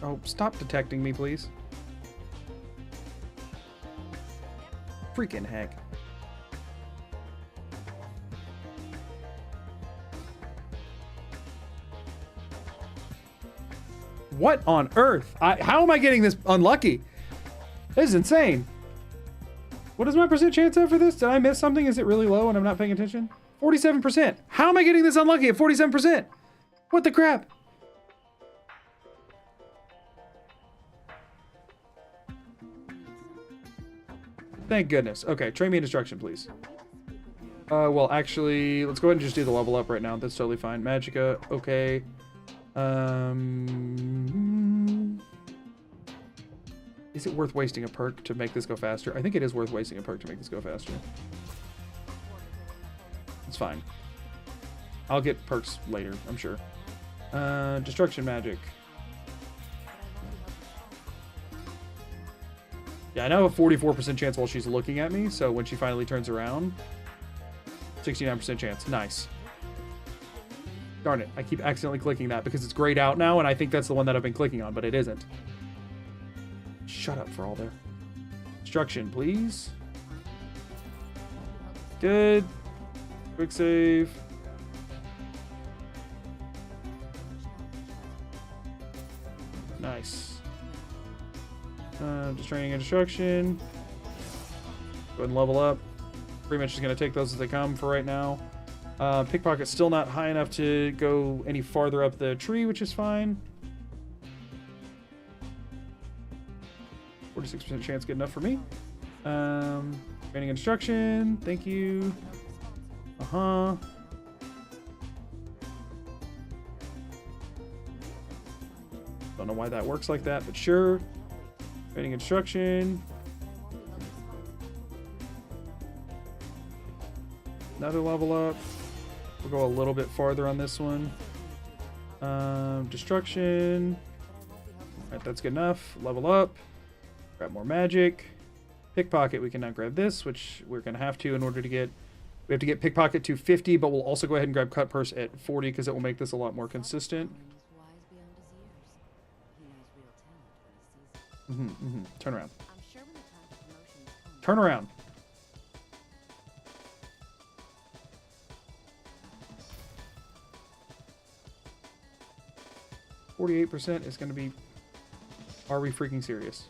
Oh, stop detecting me, please. Freaking heck. What on earth? How am I getting this unlucky? This is insane. What is my percent chance at for this? Did I miss something? Is it really low and I'm not paying attention? 47%. How am I getting this unlucky at 47%? What the crap? Thank goodness. Okay, train me in destruction, please. Well, actually, let's go ahead and just do the level up right now. That's totally fine. Magicka, okay. Is it worth wasting a perk to make this go faster? I think it is worth wasting a perk to make this go faster. It's fine. I'll get perks later, I'm sure. Destruction magic. Yeah, I now have a 44% chance while she's looking at me, so when she finally turns around, 69% chance. Nice. Darn it, I keep accidentally clicking that because it's grayed out now, and I think that's the one that I've been clicking on, but it isn't. Shut up for all there. Destruction, please. Good. Quick save. Nice. Just training and destruction. Go ahead and level up. Pretty much just going to take those as they come for right now. Pickpocket's still not high enough to go any farther up the tree, which is fine. 46% chance, good enough for me. Training and destruction. Thank you. Uh-huh. Don't know why that works like that, but sure. Training and destruction. Another level up. We'll go a little bit farther on this one. Destruction. Alright, that's good enough. Level up. Grab more magic. Pickpocket, we can now grab this, which we're going to have to in order to get... We have to get pickpocket to 50, but we'll also go ahead and grab cut purse at 40 because it will make this a lot more consistent. Turn around. Turn around. %, is going to be Are we freaking serious?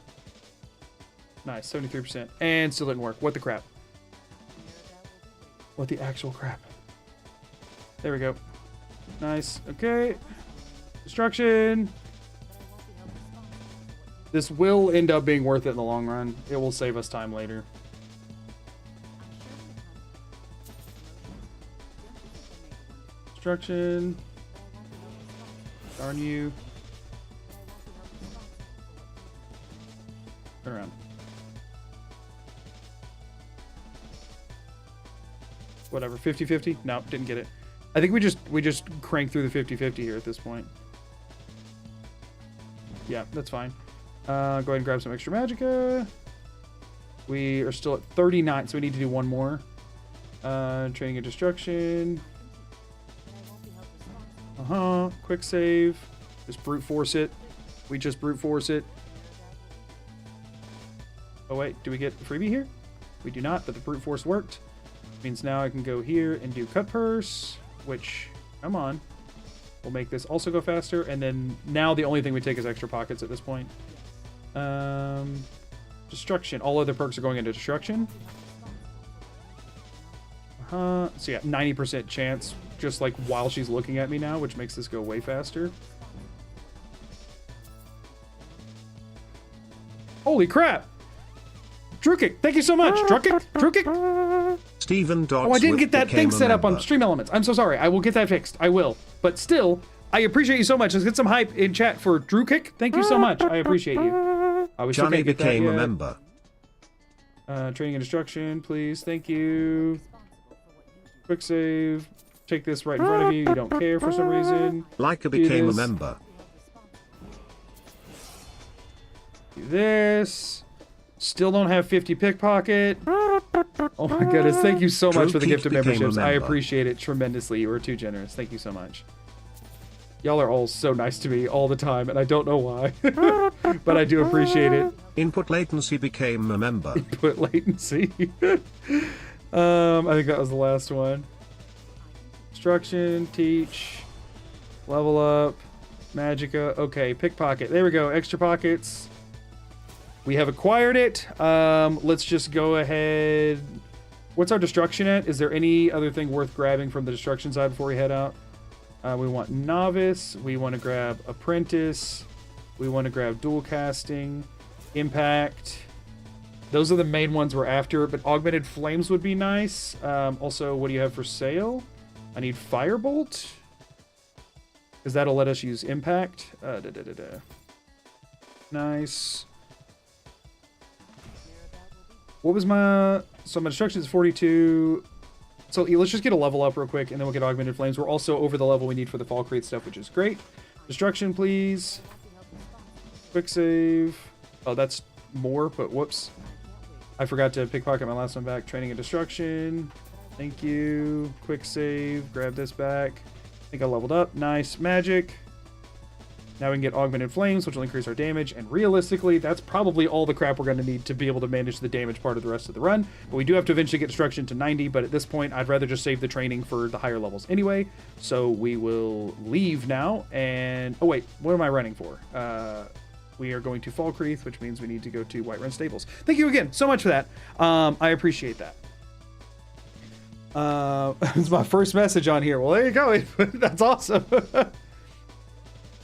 Nice, 73%. And still didn't work. What the crap? What the actual crap? There we go. Nice. Okay. Destruction. This will end up being worth it in the long run. It will save us time later. Destruction. Darn you. Turn around. Whatever, 50-50? No, didn't get it. I think we just crank through the 50-50 here at this point. Yeah, that's fine. Go ahead and grab some extra magicka. We are still at 39, so we need to do one more. Training and destruction. Quick save. Just brute force it. We just brute force it. Oh wait, do we get a freebie here? We do not, but the brute force worked. Means now I can go here and do cut purse, which, come on, will make this also go faster. And then now the only thing we take is extra pockets at this point. Destruction. All other perks are going into destruction. So yeah, 90% chance, just like while she's looking at me now, which makes this go way faster. Holy crap! Drukik, thank you so much. Drukik. Stephen Oh, I didn't get that thing set up on Stream Elements. I'm so sorry. I will get that fixed. I will. But still, I appreciate you so much. Let's get some hype in chat for Drukik. Thank you so much. I appreciate you. Johnny became a member. Training and destruction, please. Thank you. Quick save. Take this right in front of you. You don't care for some reason. Leica became a member. Do this. Still don't have 50 pickpocket. Oh my goodness. Thank you so much for the gift of memberships. I appreciate it tremendously. You are too generous. Thank you so much. Y'all are all so nice to me all the time, and I don't know why. But I do appreciate it. Input latency became a member. Input latency. I think that was the last one. Instruction, teach, level up, magicka. Okay, pickpocket. There we go. Extra pockets. We have acquired it. Let's just go ahead. What's our destruction at? Is there any other thing worth grabbing from the destruction side before we head out? We want novice. We want to grab apprentice. We want to grab dual casting, impact. Those are the main ones we're after, but augmented flames would be nice. Also, what do you have for sale? I need firebolt, because that'll let us use impact. Nice. What was my... So my destruction is 42. So let's just get a level up real quick, and then we'll get augmented flames. We're also over the level we need for the fall crate stuff, which is great. Destruction, please. Quick save. Oh, that's more, but whoops. I forgot to pickpocket my last one back. Training and destruction. Thank you. Quick save. Grab this back. I think I leveled up. Nice. Magic. Now we can get augmented flames, which will increase our damage, and realistically, that's probably all the crap we're going to need to be able to manage the damage part of the rest of the run. But we do have to eventually get destruction to 90, but at this point, I'd rather just save the training for the higher levels anyway. So we will leave now, and... Oh wait, what am I running for? We are going to Falkreath, which means we need to go to Whiterun Stables. Thank you again so much for that. I appreciate that. It's my first message on here. Well, there you go. That's awesome.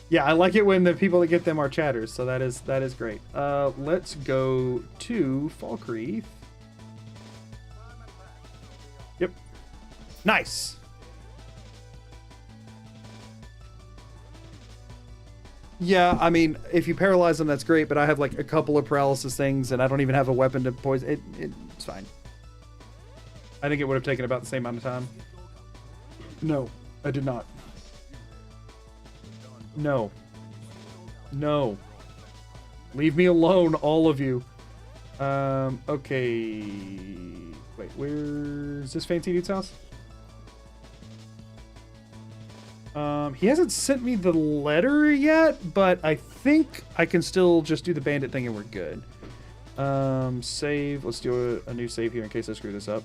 Yeah, I like it when the people that get them are chatters, so that is great. Let's go to Falkreath. Yep. Nice. Yeah, I mean, if you paralyze them, that's great, but I have like a couple of paralysis things, and I don't even have a weapon to poison. It's fine. I think it would have taken about the same amount of time. No, I did not. No. No. Leave me alone, all of you. Okay. Wait, where's this fancy dude's house? He hasn't sent me the letter yet, but I think I can still just do the bandit thing and we're good. Save. Let's do a new save here in case I screw this up.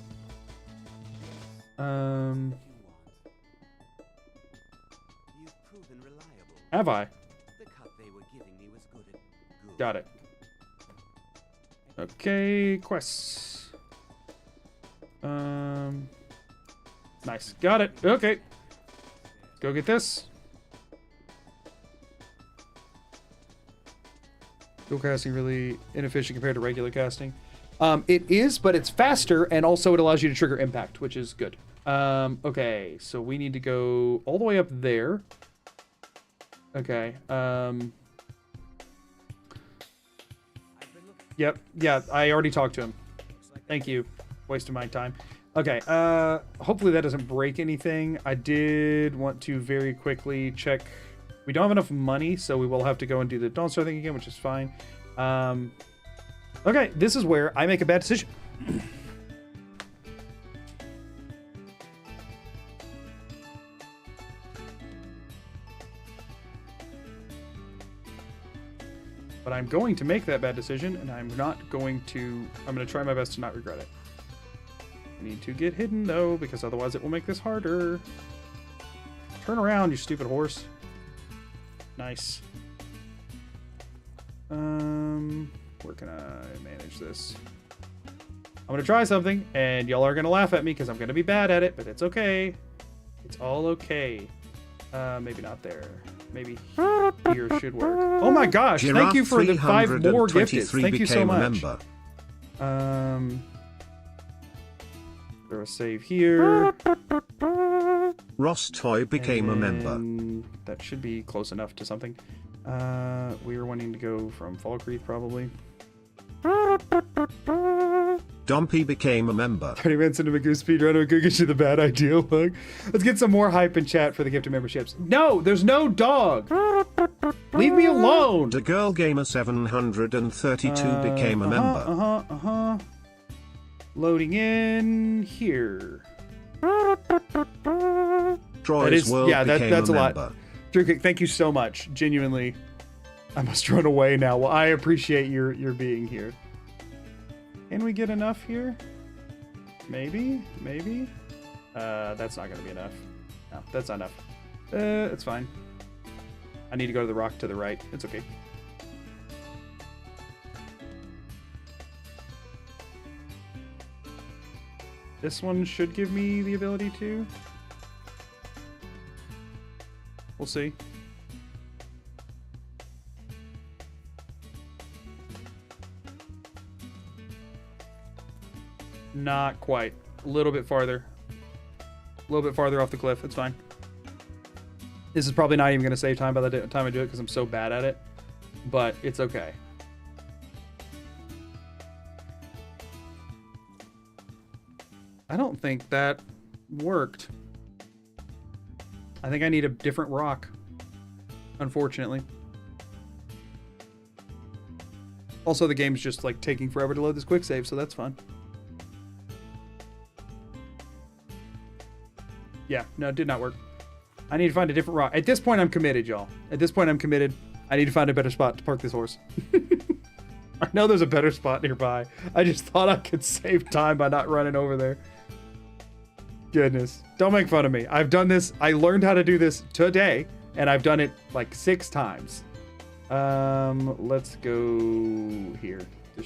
Have I? Got it. Okay, quests. Nice. Got it. Okay. Go get this. Dual casting really inefficient compared to regular casting. It is, but it's faster, and also it allows you to trigger impact, which is good. Okay, so we need to go all the way up there. Okay. Yep. Yeah, I already talked to him. Thank you. Wasting my time. Okay. Hopefully that doesn't break anything. I did want to very quickly check. We don't have enough money, so we will have to go and do the Dawn Star thing again, which is fine. Okay, this is where I make a bad decision. But I'm going to make that bad decision, and I'm going to try my best to not regret it. I need to get hidden, though, because otherwise it will make this harder. Turn around, you stupid horse. Nice. Where can I manage this? I'm going to try something, and y'all are going to laugh at me because I'm going to be bad at it, but it's okay. It's all okay. Maybe not there. Maybe here should work. Oh my gosh, Giraffe thank you for the 5 more gifted. Thank you so much. Throw a save here. Ross Toy became a member. That should be close enough to something. We were wanting to go from Falkreath, probably. Dumpy became a member. 30 minutes into Magoo speedrun, Magoo gives you the bad idea look. Let's get some more hype in chat for the gifted memberships. No, there's no dog. Leave me alone. The Girl Gamer 732 became a member. Loading in here. Troy's World that's a member. lot. Drukik, thank you so much. Genuinely, I must run away now. Well, I appreciate your being here. Can we get enough here? Maybe? That's not gonna be enough. No, that's not enough. It's fine. I need to go to the rock to the right. It's okay. This one should give me the ability to. We'll see. Not quite. A little bit farther. A little bit farther off the cliff. It's fine. This is probably not even going to save time by the time I do it because I'm so bad at it. But it's okay. I don't think that worked. I think I need a different rock. Unfortunately. Also, the game's just like taking forever to load this quick save, so that's fun. Yeah, no, it did not work. I need to find a different rock. At this point, I'm committed, y'all. At this point, I'm committed. I need to find a better spot to park this horse. I know there's a better spot nearby. I just thought I could save time by not running over there. Goodness. Don't make fun of me. I've done this. I learned how to do this today, and I've done it like 6 times. Let's go here. This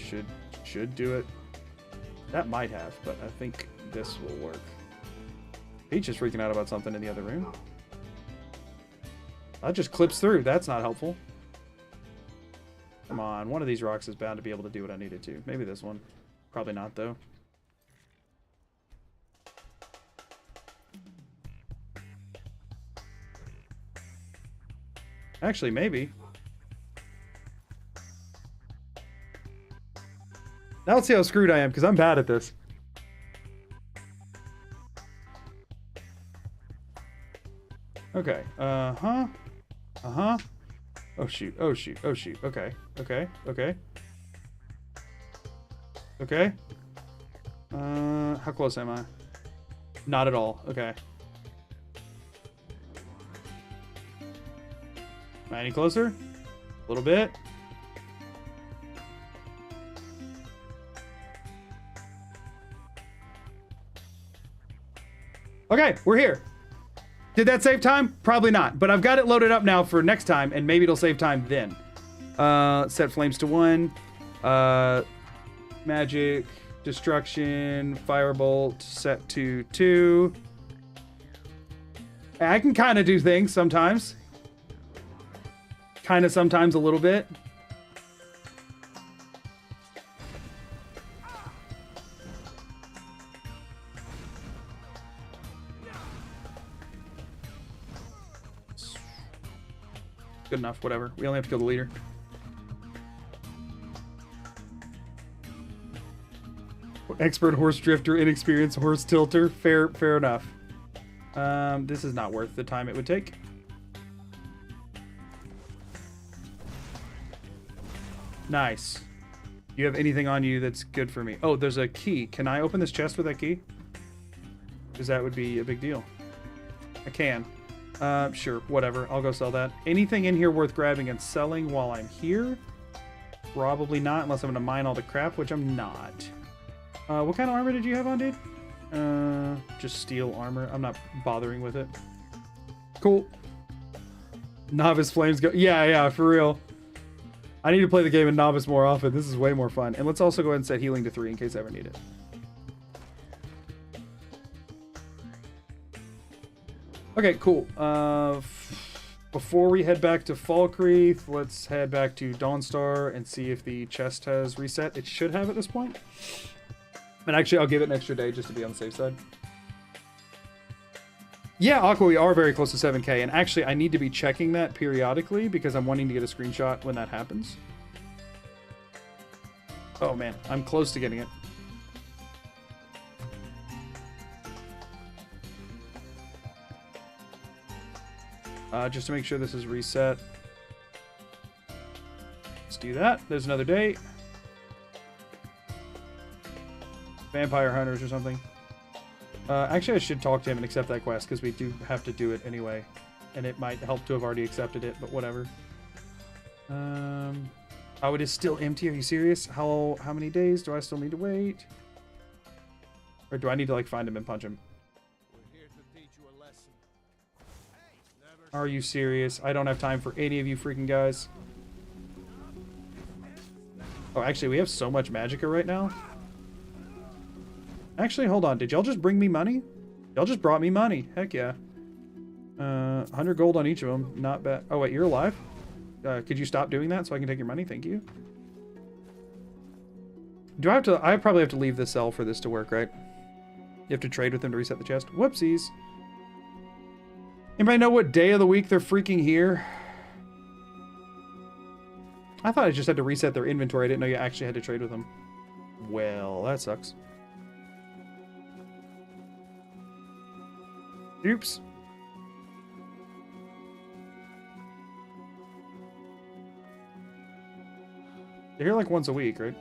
should do it. That might have, but I think this will work. Peach is freaking out about something in the other room. That just clips through. That's not helpful. Come on. One of these rocks is bound to be able to do what I needed to. Maybe this one. Probably not, though. Actually, maybe. Now let's see how screwed I am, because I'm bad at this. Okay. Uh-huh. Uh-huh. Oh, shoot. Oh, shoot. Oh, shoot. Okay. Okay. Okay. Okay. How close am I? Not at all. Okay. Am I any closer? A little bit. Okay, we're here. Did that save time? Probably not, but I've got it loaded up now for next time, and maybe it'll save time then. Set flames to 1. Magic, destruction, firebolt, set to 2. I can kind of do things sometimes. Kind of sometimes a little bit. Good enough, whatever. We only have to kill the leader. Expert horse drifter, inexperienced horse tilter. Fair enough. This is not worth the time it would take. Nice. Do you have anything on you that's good for me? Oh, there's a key. Can I open this chest with that key? Because that would be a big deal. I can. Sure, whatever. I'll go sell that. Anything in here worth grabbing and selling while I'm here? Probably not, unless I'm going to mine all the crap, which I'm not. What kind of armor did you have on, dude? Just steel armor. I'm not bothering with it. Cool. Novice flames go. Yeah, for real. I need to play the game in novice more often. This is way more fun. And let's also go ahead and set healing to 3 in case I ever need it. Okay, cool. Before we head back to Falkreath, let's head back to Dawnstar and see if the chest has reset. It should have at this point. And actually, I'll give it an extra day just to be on the safe side. Yeah, Aqua, we are very close to 7K. And actually, I need to be checking that periodically because I'm wanting to get a screenshot when that happens. Oh, man. I'm close to getting it. Just to make sure this is reset. Let's do that. There's another day. Vampire Hunters or something. Actually, I should talk to him and accept that quest because we do have to do it anyway. And it might help to have already accepted it, but whatever. Oh, it is still empty. Are you serious? How many days do I still need to wait? Or do I need to, like, find him and punch him? We're here to teach you a lesson. Are you serious? I don't have time for any of you freaking guys. Oh, actually, we have so much magicka right now. Actually, hold on. Did y'all just bring me money? Y'all just brought me money. Heck yeah. 100 gold on each of them. Not bad. Oh, wait, you're alive? Could you stop doing that so I can take your money? Thank you. Do I have to... I probably have to leave the cell for this to work, right? You have to trade with them to reset the chest. Whoopsies. Anybody know what day of the week they're freaking here? I thought I just had to reset their inventory. I didn't know you actually had to trade with them. Well, that sucks. Oops. They're here like once a week, right?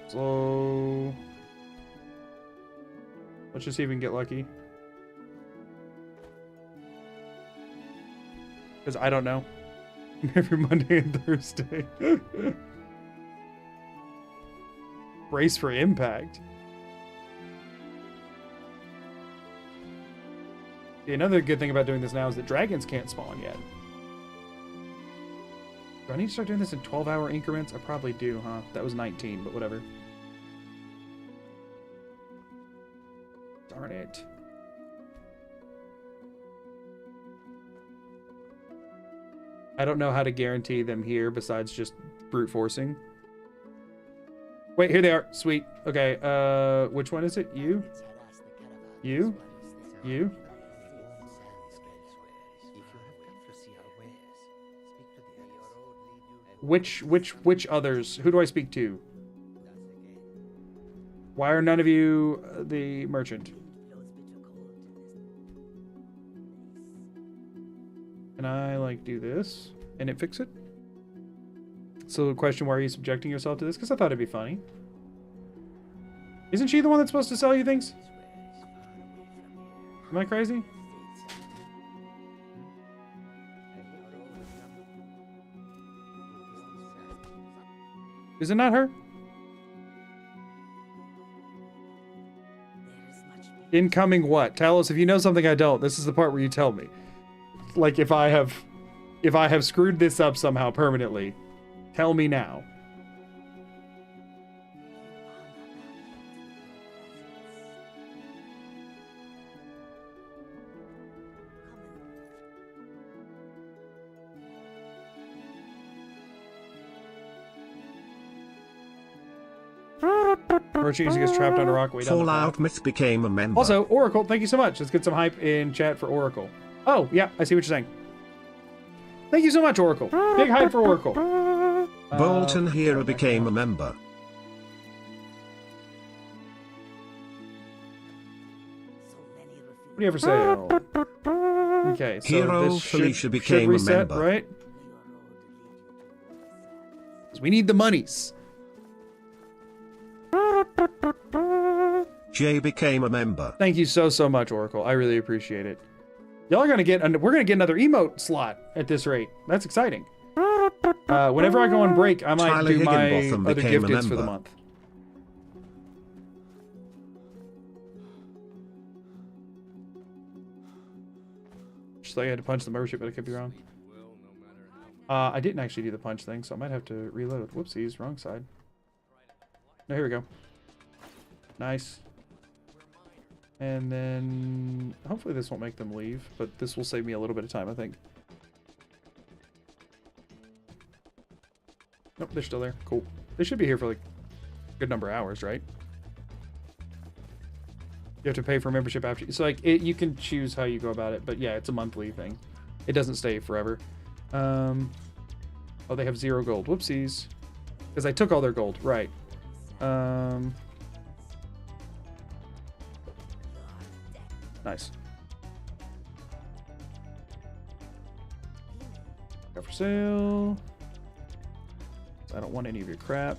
So... let's just see if we can get lucky. Because I don't know. Every Monday and Thursday. Brace for impact. See, another good thing about doing this now is that dragons can't spawn yet. Do I need to start doing this in 12-hour increments? I probably do, huh? That was 19, but whatever. Darn it. I don't know how to guarantee them here besides just brute forcing. Wait, here they are. Sweet. Okay, which one is it? You? You? You? Which others? Who do I speak to? Why are none of you the merchant? Can I, like, do this and it fix it? So the question, why are you subjecting yourself to this? Because I thought it'd be funny. Isn't she the one that's supposed to sell you things? Am I crazy? Is it not her? Incoming what? Tell us if you know something I don't. This is the part where you tell me. Like if I have if I have screwed this up somehow permanently, tell me now. Merchant gets trapped on a rock way down the Fallout Myth became a member. Also, Oracle, thank you so much. Let's get some hype in chat for Oracle. Oh, yeah, I see what you're saying. Thank you so much, Oracle. Big hype for Oracle. Bolton Hero became a member. What do you have for sale? Okay, so Hero this Felicia became reset, a member. Right? 'Cause we need the monies. Jay became a member. Thank you so much, Oracle. I really appreciate it. Y'all are gonna get, we're gonna get another emote slot at this rate. That's exciting. Whenever I go on break, I might Tyler do my Higginbotham other became a gifteds for the member. month. Just like I had to punch the membership, but I could be wrong. I didn't actually do the punch thing, so I might have to reload. Whoopsies, wrong side. No, here we go. Nice. And then hopefully this won't make them leave, but this will save me a little bit of time, I think. Nope, they're still there. Cool. They should be here for like a good number of hours, right? You have to pay for membership after. So like you can choose how you go about it, but yeah, it's a monthly thing. It doesn't stay forever. Oh, they have 0 gold. Whoopsies. Because I took all their gold. Right. Nice. Got for sale. I don't want any of your crap.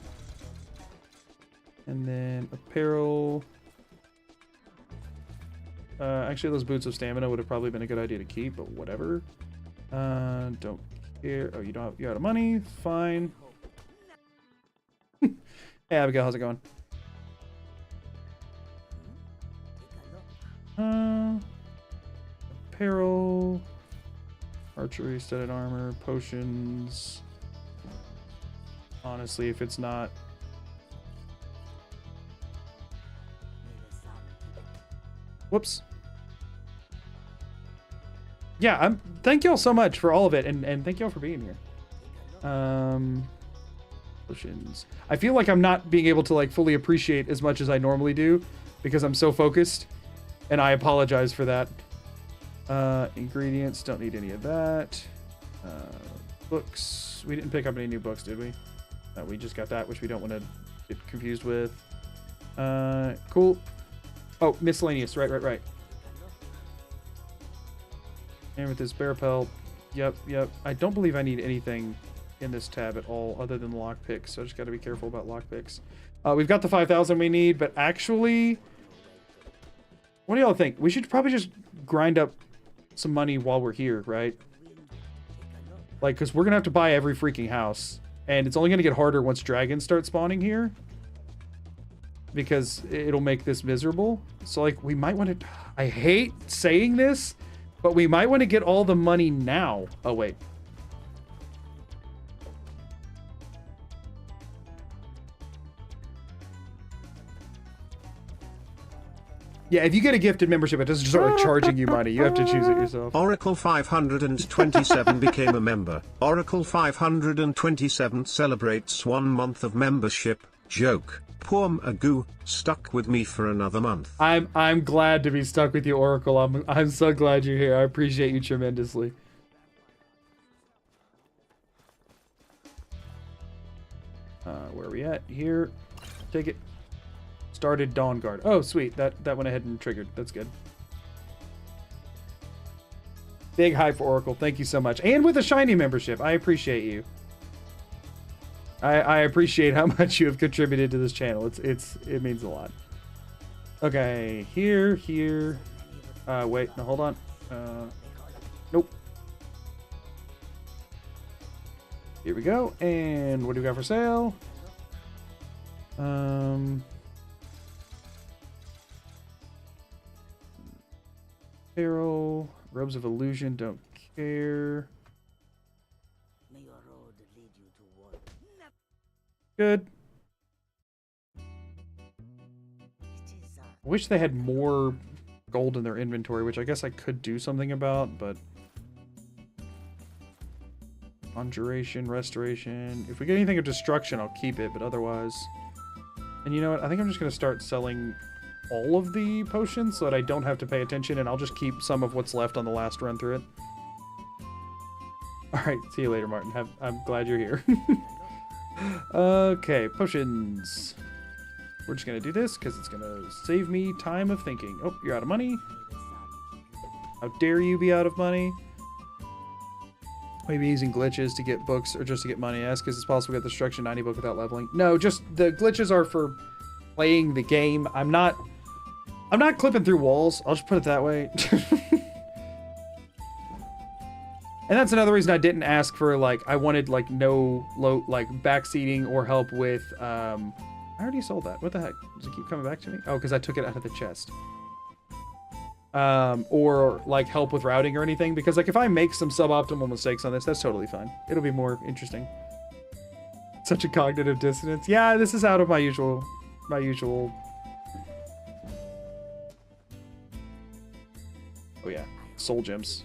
And then apparel. Actually, those boots of stamina would have probably been a good idea to keep, but whatever. Don't care. Oh, you don't have, you're out of money. Fine. Hey, Abigail, how's it going? Apparel, archery, studded armor, potions. Honestly, if it's not... Whoops. Yeah, thank y'all so much for all of it, and thank y'all for being here. Potions. I feel like I'm not being able to like fully appreciate as much as I normally do because I'm so focused, and I apologize for that. Ingredients, don't need any of that. Books, we didn't pick up any new books, did we? We just got that, which we don't want to get confused with. Cool. Oh, miscellaneous, right. And with this bear pelt, yep. I don't believe I need anything in this tab at all other than lockpicks, so I just got to be careful about lockpicks. We've got the 5,000 we need, but actually, what do y'all think? We should probably just grind up some money while we're here, right? Like, because we're gonna have to buy every freaking house, and it's only gonna get harder once dragons start spawning here, because it'll make this miserable. So like, we might want to, I hate saying this, but we might want to get all the money now. Oh wait, yeah, if you get a gifted membership, it doesn't just start like charging you money. You have to choose it yourself. Oracle 527 became a member. Oracle 527 celebrates 1 month of membership. Joke. Poor Magoo, stuck with me for another month. I'm glad to be stuck with you, Oracle. I'm so glad you're here. I appreciate you tremendously. Where are we at? Here. Take it. Started Dawn Guard. Oh, sweet. That went ahead and triggered. That's good. Big hype for Oracle. Thank you so much. And with a shiny membership. I appreciate you. I appreciate how much you have contributed to this channel. It means a lot. Okay, here. Wait, no, hold on. Nope. Here we go. And what do we got for sale? Apparel, robes of illusion, don't care. Good. Wish they had more gold in their inventory, which I guess I could do something about, but... Conjuration, restoration. If we get anything of destruction, I'll keep it, but otherwise... And you know what? I think I'm just going to start selling all of the potions so that I don't have to pay attention, and I'll just keep some of what's left on the last run through it. Alright, see you later, Martin. I'm glad you're here. Okay, potions. We're just going to do this because it's going to save me time of thinking. Oh, you're out of money. How dare you be out of money? Maybe using glitches to get books or just to get money. Ask because it's possible to get the Destruction 90 book without leveling. No, just the glitches are for playing the game. I'm not clipping through walls. I'll just put it that way. And that's another reason I didn't ask for, like, I wanted, like, no backseating or help with, I already sold that. What the heck? Does it keep coming back to me? Oh, because I took it out of the chest. Or, like, help with routing or anything. Because, like, if I make some suboptimal mistakes on this, that's totally fine. It'll be more interesting. Such a cognitive dissonance. Yeah, this is out of my usual... Oh, yeah. Soul gems.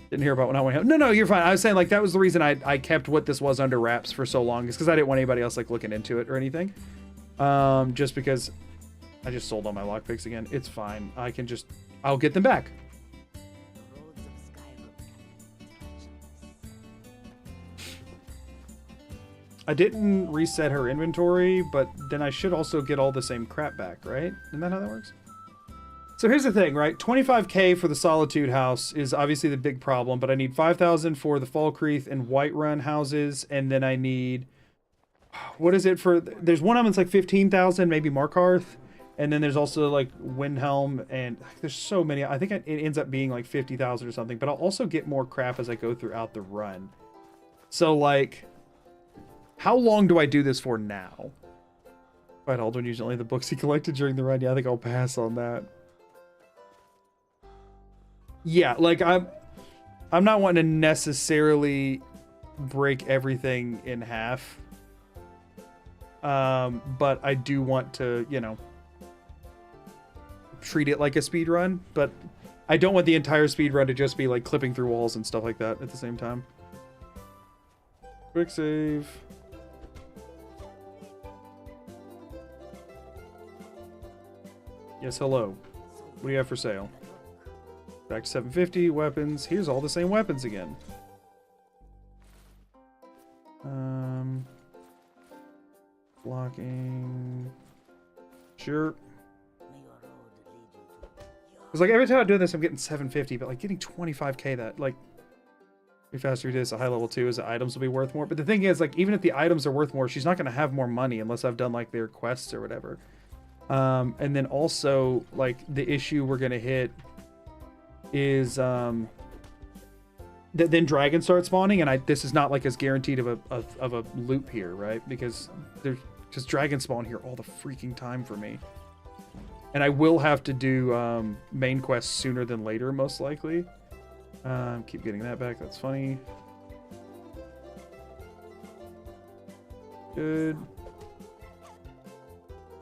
Didn't hear about when I went home. No, you're fine. I was saying, like, that was the reason I kept what this was under wraps for so long. Is because I didn't want anybody else, like, looking into it or anything. Just because I just sold all my lockpicks again. It's fine. I'll get them back. I didn't reset her inventory, but then I should also get all the same crap back, right? Isn't that how that works? So here's the thing, right? 25k for the Solitude house is obviously the big problem, but I need 5,000 for the Falkreath and Whiterun houses, and then I need... What is it for... There's one of them that's like 15,000, maybe Markarth, and then there's also like Windhelm, and there's so many. I think it ends up being like 50,000 or something, but I'll also get more crap as I go throughout the run. So like... How long do I do this for now? Right, Alduin used only the books he collected during the run. Yeah, I think I'll pass on that. Yeah, like I'm not wanting to necessarily break everything in half. But I do want to, you know, treat it like a speed run, but I don't want the entire speed run to just be like clipping through walls and stuff like that at the same time. Quick save. Yes, hello. What do you have for sale? Back to 750, weapons. Here's all the same weapons again. Blocking. Sure. Because like every time I do this, I'm getting 750, but like getting 25k that, like, be faster to this, a high level 2 is the items will be worth more. But the thing is, like, even if the items are worth more, she's not going to have more money unless I've done like their quests or whatever. And then also, like, the issue we're going to hit is then dragons start spawning, and this is not like as guaranteed of a loop here, right? Because dragons spawn here all the freaking time for me, and I will have to do main quests sooner than later, most likely. Keep getting that back. That's funny. Good.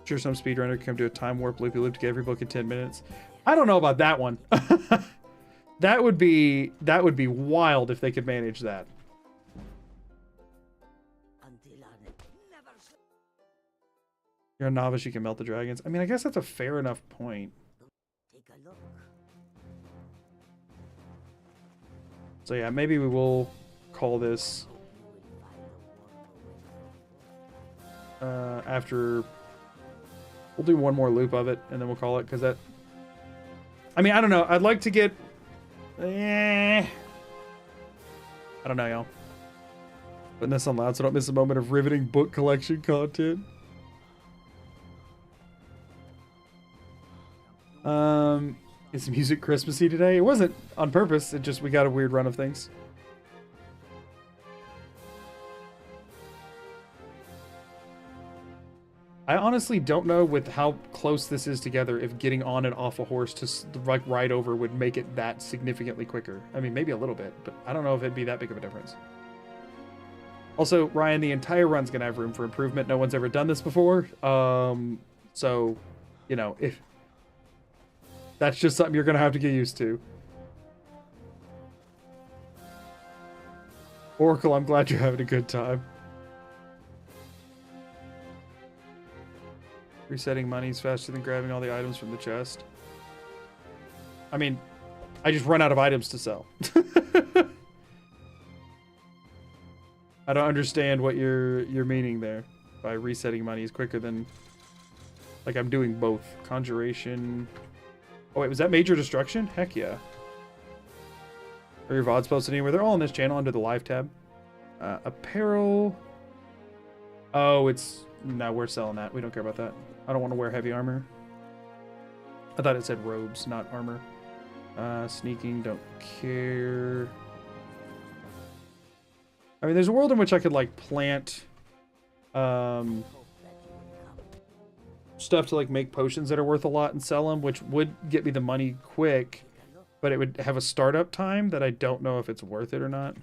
Sure, some speedrunner can come to a time warp loopy loop to get every book in 10 minutes. I don't know about that one. That would be wild if they could manage that. You're a novice, you can melt the dragons. I mean, I guess that's a fair enough point. So yeah, maybe we will call this after. We'll do one more loop of it, and then we'll call it, because that... I mean, I don't know. I'd like to get... I don't know, y'all. Putting this on loud so I don't miss a moment of riveting book collection content. Is the music Christmassy today? It wasn't on purpose. It just, we got a weird run of things. I honestly don't know with how close this is together if getting on and off a horse to like ride over would make it that significantly quicker. I mean, maybe a little bit, but I don't know if it'd be that big of a difference. Also, Ryan, the entire run's gonna have room for improvement. No one's ever done this before. So, you know, if that's just something you're gonna have to get used to. Oracle, I'm glad you're having a good time. Resetting money's faster than grabbing all the items from the chest. I mean, I just run out of items to sell. I don't understand what you're meaning there by resetting money is quicker than, like, I'm doing both. Conjuration. Oh wait, was that major destruction? Heck yeah. Are your VODs posted anywhere? They're all on this channel under the live tab. Apparel. Oh, it's... No, we're selling that. We don't care about that. I don't want to wear heavy armor. I thought it said robes, not armor. Sneaking, don't care. I mean, there's a world in which I could, like, plant stuff to, like, make potions that are worth a lot and sell them, which would get me the money quick, but it would have a startup time that I don't know if it's worth it or not.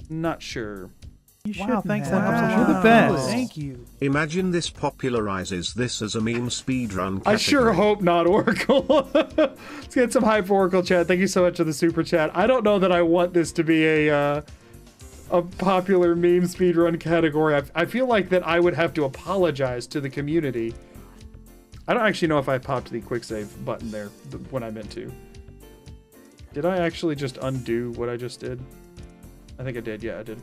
Not sure. Wow, thanks. You're the best. Thank you. Imagine this popularizes this as a meme speedrun category. I sure hope not, Oracle. Let's get some hype for Oracle chat. Thank you so much for the super chat. I don't know that I want this to be a popular meme speedrun category. I feel like that I would have to apologize to the community. I don't actually know if I popped the quick save button there when I meant to. Did I actually just undo what I just did? I think I did. Yeah, I did.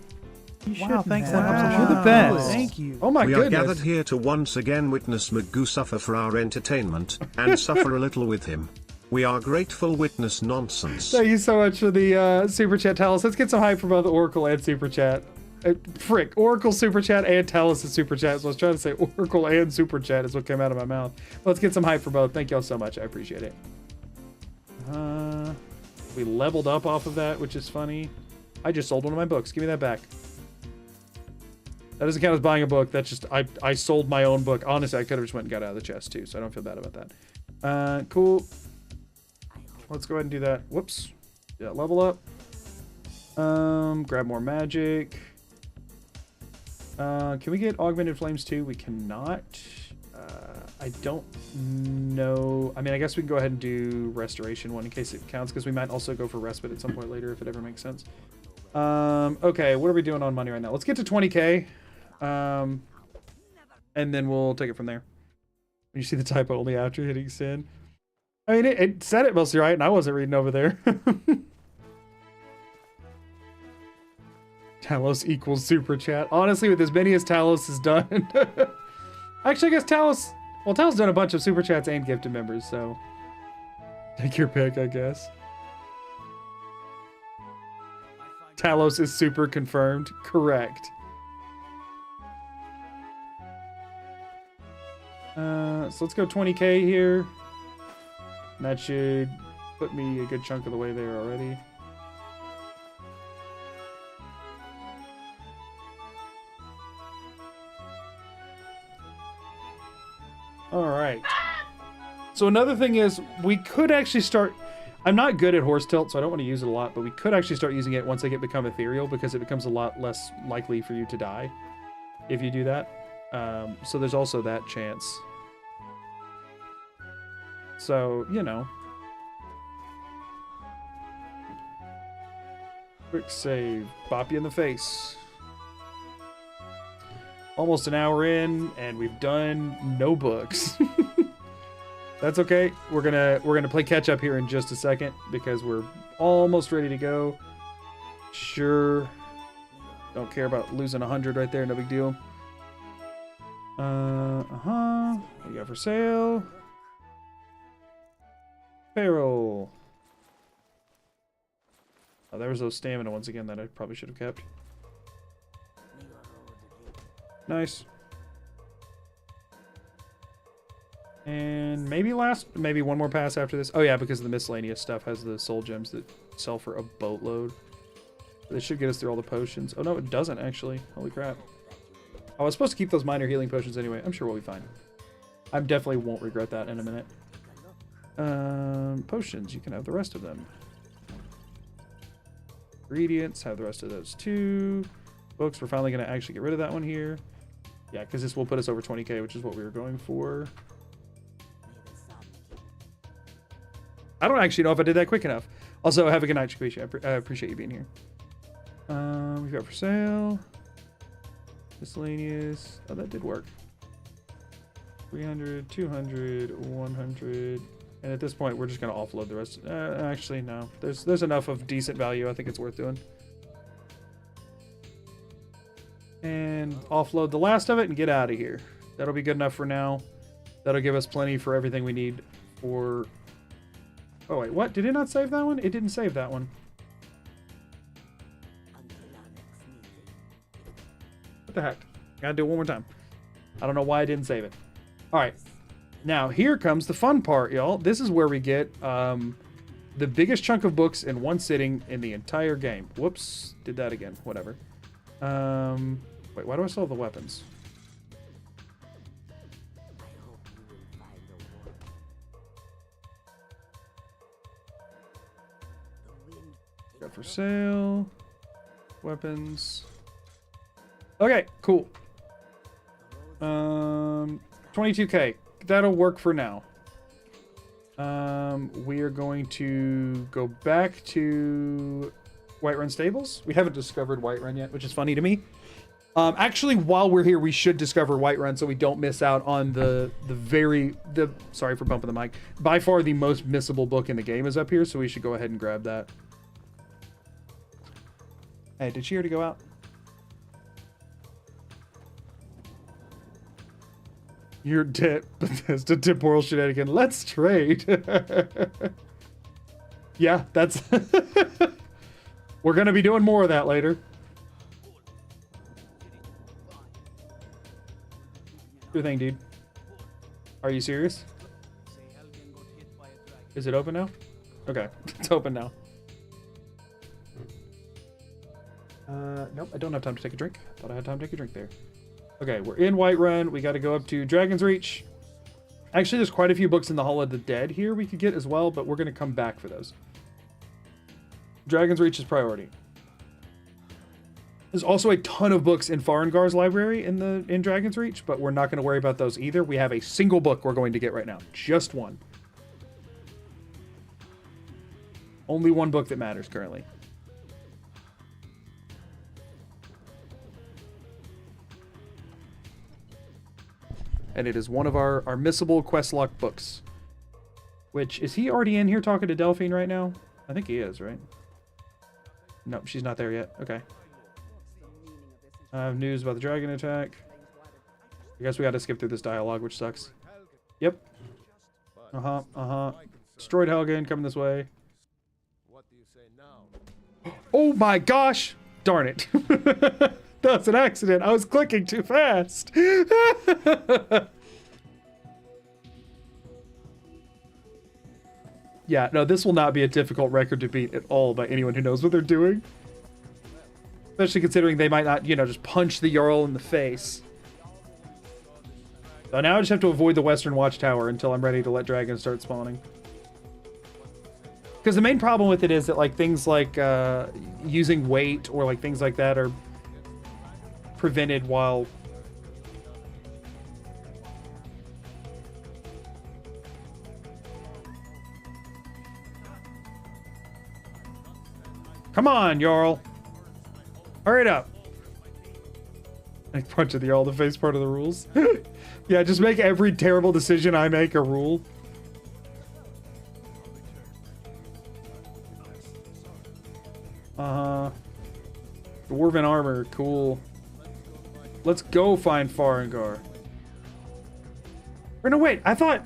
Wow, thanks. You're the best. Thank you. Oh my goodness. We are gathered here to once again witness Magoo suffer for our entertainment, and suffer a little with him. We are grateful witness nonsense. Thank you so much for the super chat, Talus. Let's get some hype for both Oracle and super chat. Frick, Oracle super chat and Talus' super chat. So I was trying to say Oracle and super chat is what came out of my mouth. Let's get some hype for both. Thank y'all so much. I appreciate it. We leveled up off of that, which is funny. I just sold one of my books. Give me that back. That doesn't count as buying a book. That's just, I sold my own book. Honestly, I could have just went and got it out of the chest too, so I don't feel bad about that. Cool. Let's go ahead and do that. Whoops. Yeah, level up. Grab more magic. Can we get augmented flames too? We cannot. I don't know. I mean, I guess we can go ahead and do restoration one in case it counts, because we might also go for respite at some point later if it ever makes sense. Okay, what are we doing on money right now? Let's get to 20k. And then we'll take it from there. You see the typo only after hitting send. I mean, it said it mostly right, and I wasn't reading over there. Talos equals super chat. Honestly, with as many as Talos has done. Actually, I guess Talos... Well, Talos done a bunch of super chats and gifted members, so... Take your pick, I guess. Talos is super confirmed. Correct. So let's go 20k here. That should put me a good chunk of the way there already. Alright. So another thing is, we could actually start... I'm not good at horse tilt, so I don't want to use it a lot, but we could actually start using it once they become ethereal, because it becomes a lot less likely for you to die if you do that. So there's also that chance. So, you know. Quick save. Bop you in the face. Almost an hour in, and we've done no books. That's okay. We're gonna play catch up here in just a second, because we're almost ready to go. Sure. Don't care about losing 100 right there. No big deal. What we got for sale? Payroll. Oh, there was those stamina ones again that I probably should have kept. Nice. And maybe one more pass after this. Oh yeah, because the miscellaneous stuff has the soul gems that sell for a boatload. This should get us through all the potions. Oh no, it doesn't actually. Holy crap. Oh, I was supposed to keep those minor healing potions anyway. I'm sure we'll be fine. I definitely won't regret that in a minute. Potions, you can have the rest of them. Ingredients, have the rest of those too. Books, we're finally going to actually get rid of that one here. Yeah, because this will put us over 20k, which is what we were going for. I don't actually know if I did that quick enough. Also, have a good night, Shaquisha. I appreciate you being here. We've got for sale. Miscellaneous. Oh, that did work. 300, 200, 100. And at this point, we're just going to offload the rest. Actually, no. There's enough of decent value. I think it's worth doing. And offload the last of it and get out of here. That'll be good enough for now. That'll give us plenty for everything we need for... Oh, wait, what? Did it not save that one? It didn't save that one. What the heck? Gotta do it one more time. I don't know why I didn't save it. All right. Now, here comes the fun part, y'all. This is where we get the biggest chunk of books in one sitting in the entire game. Whoops. Did that again. Whatever. Wait, why do I still have the weapons? Got for sale. Weapons. Okay, cool. 22k. That'll work for now. We are going to go back to Whiterun Stables. We haven't discovered Whiterun yet, which is funny to me. Actually, while we're here, we should discover Whiterun so we don't miss out on sorry for bumping the mic. By far the most missable book in the game is up here, so we should go ahead and grab that. Hey, did she already go out? You're dead. Bethesda temporal shenanigan. Let's trade. Yeah, that's... We're going to be doing more of that later. Good thing, dude. Are you serious? Is it open now? Okay, it's open now. Nope, I don't have time to take a drink. Thought I had time to take a drink there. Okay, we're in Whiterun. We got to go up to Dragon's Reach. Actually, there's quite a few books in the Hall of the Dead here we could get as well, but we're going to come back for those. Dragon's Reach is priority. There's also a ton of books in Farengar's library in Dragon's Reach, but we're not going to worry about those either. We have a single book we're going to get right now. Just one. Only one book that matters currently. And it is one of our missable questlock books. Which, is he already in here talking to Delphine right now? I think he is, right? Nope, she's not there yet. Okay. I have news about the dragon attack. I guess we got to skip through this dialogue, which sucks. Yep. Destroyed Helgen, coming this way. What do you say now? Oh my gosh! Darn it. That's an accident. I was clicking too fast. Yeah, no, this will not be a difficult record to beat at all by anyone who knows what they're doing. Especially considering they might not, just punch the Jarl in the face. So now I just have to avoid the Western Watchtower until I'm ready to let dragons start spawning. Because the main problem with it is that, things like using weight or, things like that are prevented while... Come on, Jarl. Hurry it up. I punch at the Jarl in the face, part of the rules. Yeah, just make every terrible decision I make a rule. Dwarven armor, cool. Let's go find Farengar. Or no, wait, I thought...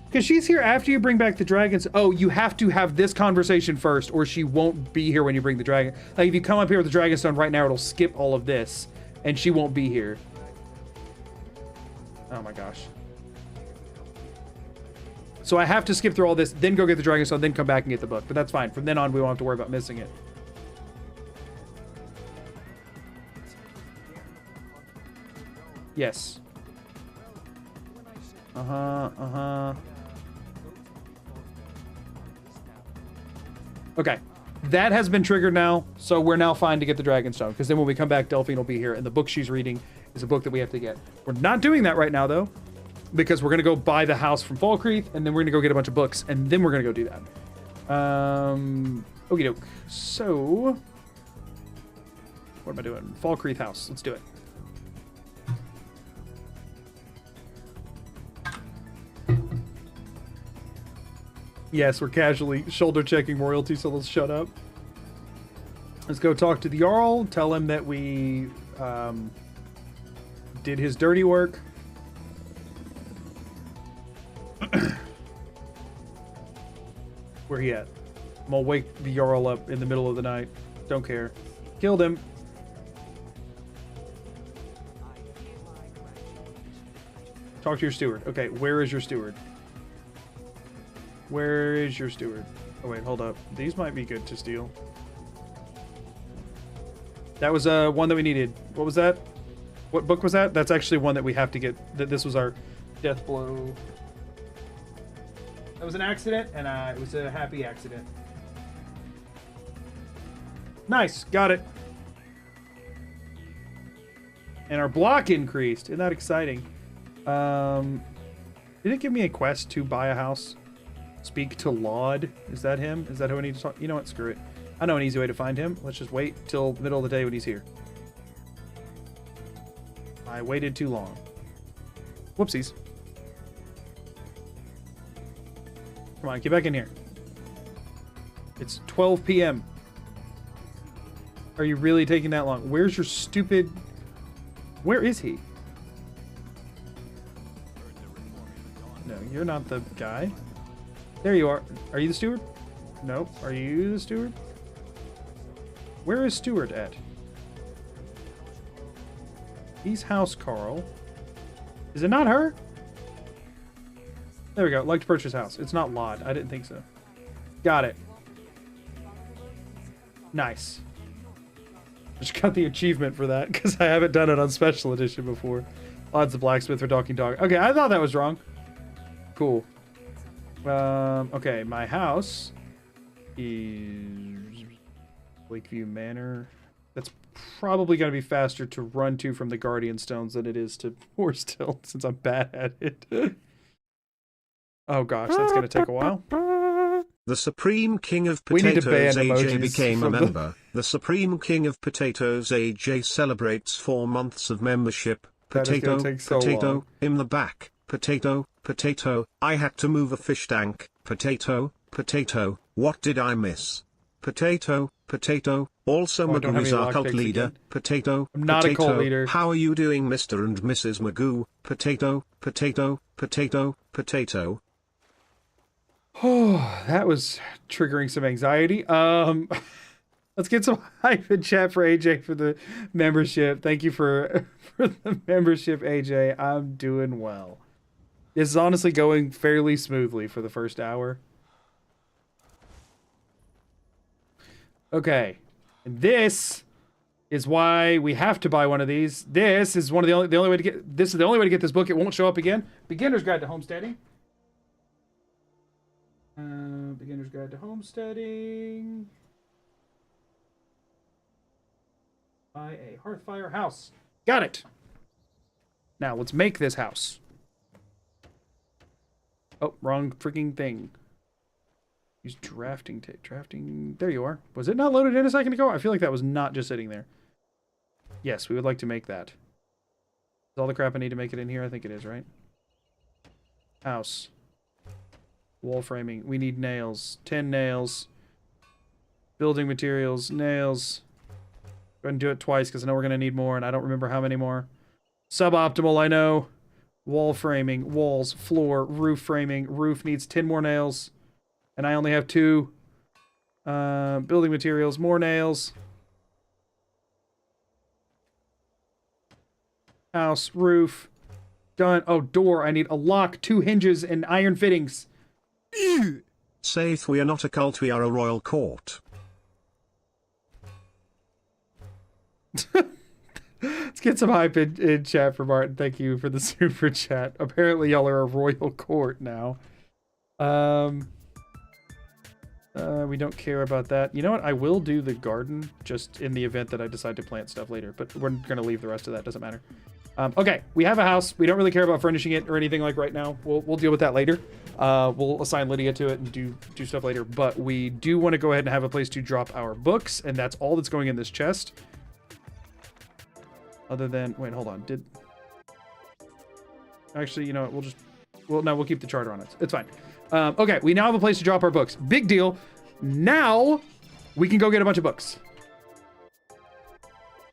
Because she's here after you bring back the dragons. Oh, you have to have this conversation first, or she won't be here when you bring the dragon. Like, if you come up here with the Dragonstone right now, it'll skip all of this, and she won't be here. Oh my gosh. So I have to skip through all this, then go get the Dragonstone, then come back and get the book. But that's fine. From then on, we won't have to worry about missing it. Yes. Okay. that has been triggered now, so we're now fine to get the Dragonstone, because then when we come back, Delphine will be here, and the book she's reading is a book that we have to get. We're not doing that right now, though, because we're going to go buy the house from Falkreath, and then we're going to go get a bunch of books, and then we're going to go do that. Okie doke. So, what am I doing? Falkreath house. Let's do it. Yes, we're casually shoulder checking royalty, so let's shut up. Let's go talk to the Jarl, tell him that we did his dirty work. Where he at? I'm gonna wake the Jarl up in the middle of the night. Don't care. Killed him. Talk to your steward. Okay, where is your steward? Where is your steward? Oh wait, hold up. These might be good to steal. That was one that we needed. What was that? What book was that? That's actually one that we have to get. This was our death blow. That was an accident, and it was a happy accident. Nice, got it. And our block increased. Isn't that exciting? Did it give me a quest to buy a house? Speak to Laud. Is that him? Is that who I need to talk? You know what? Screw it. I know an easy way to find him. Let's just wait till the middle of the day when he's here. I waited too long. Whoopsies. Come on, get back in here. It's 12 p.m. Are you really taking that long? Where's your stupid... Where is he? No, you're not the guy. There you are. Are you the steward? Nope. Are you the steward? Where is steward at? He's house Carl. Is it not her? There we go. Like to purchase house. It's not Laud. I didn't think so. Got it. Nice. Just got the achievement for that because I haven't done it on special edition before. Laud's the blacksmith for talking dog. Okay, I thought that was wrong. Cool. Okay, my house is Lakeview Manor. That's probably going to be faster to run to from the Guardian Stones than it is to Horstill, since I'm bad at it. Oh gosh, that's going to take a while. The Supreme King of Potatoes AJ became a from member. The Supreme King of Potatoes AJ celebrates 4 months of membership. That is gonna Potato, take so potato, long. in the back. Potato, potato, I had to move a fish tank. Potato, potato, what did I miss? Potato, potato, also Oh, I don't have Magoo is any our cult lockpicks leader. again. Potato, I'm not a potato, cult leader. how are you doing Mr. and Mrs. Magoo? Potato, potato, potato, potato. Oh, that was triggering some anxiety. Let's get some hype in chat for AJ for the membership. Thank you for the membership, AJ. I'm doing well. This is honestly going fairly smoothly for the first hour. Okay. And this is why we have to buy one of these. This is the only way to get this is the only way to get this book. It won't show up again. Beginner's Guide to Homesteading. Beginner's Guide to Homesteading. Buy a Hearthfire house. Got it. Now let's make this house. Oh, wrong freaking thing. Use drafting tape. Drafting. There you are. Was it not loaded in a second ago? I feel like that was not just sitting there. Yes, we would like to make that. Is all the crap I need to make it in here? I think it is, right? House. Wall framing. We need nails. 10 nails. Building materials. Nails. Go ahead and do it twice because I know we're going to need more and I don't remember how many more. Suboptimal, I know. Wall framing. Walls. Floor. Roof framing. Roof needs 10 more nails. And I only have 2. Building materials. More nails. House. Roof. Done. Oh, door. I need a lock, 2 hinges, and iron fittings. Saith we are not a cult, we are a royal court. Let's get some hype in chat for Martin. Thank you for the super chat. Apparently y'all are a royal court now. We don't care about that. You know what? I will do the garden just in the event that I decide to plant stuff later, but we're going to leave the rest of that. Doesn't matter. Okay, we have a house. We don't really care about furnishing it or anything like right now. We'll deal with that later. We'll assign Lydia to it and do stuff later, but we do want to go ahead and have a place to drop our books, and that's all that's going in this chest. Other than, wait, hold on. Actually, you know what? We'll keep the charter on it. It's fine. Okay, we now have a place to drop our books. Big deal. Now we can go get a bunch of books.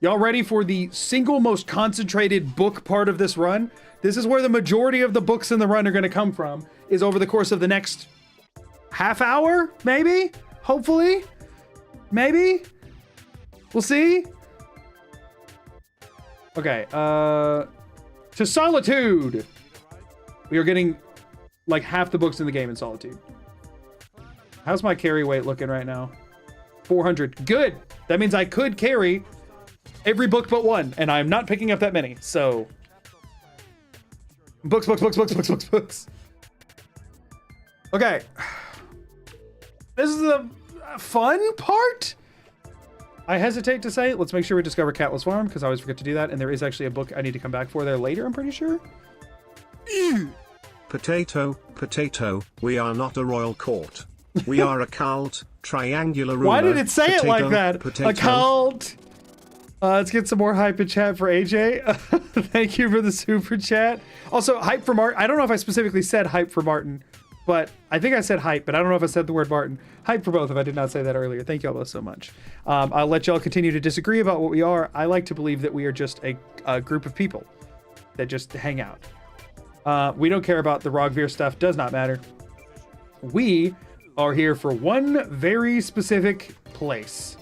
Y'all ready for the single most concentrated book part of this run? This is where the majority of the books in the run are going to come from, is over the course of the next half hour, maybe? Hopefully? Maybe? We'll see. Okay, to Solitude. We are getting like half the books in the game in Solitude. How's my carry weight looking right now? 400. Good. That means I could carry every book but one, and I'm not picking up that many, so... Books. Okay. This is the fun part? I hesitate to say. Let's make sure we discover Catless Farm, because I always forget to do that, and there is actually a book I need to come back for there later, I'm pretty sure. Potato, we are not a royal court. We are a cult, triangular ruler. Why did it say potato, it like that? Potato. A cult. Let's get some more hype in chat for AJ. Thank you for the super chat. Also, hype for Martin. I don't know if I specifically said hype for Martin, but I think I said hype, but I don't know if I said the word Martin. Hype for both if I did not say that earlier. Thank y'all both so much. I'll let y'all continue to disagree about what we are. I like to believe that we are just a group of people that just hang out. We don't care about the Rogvir stuff. Does not matter. We are here for one very specific place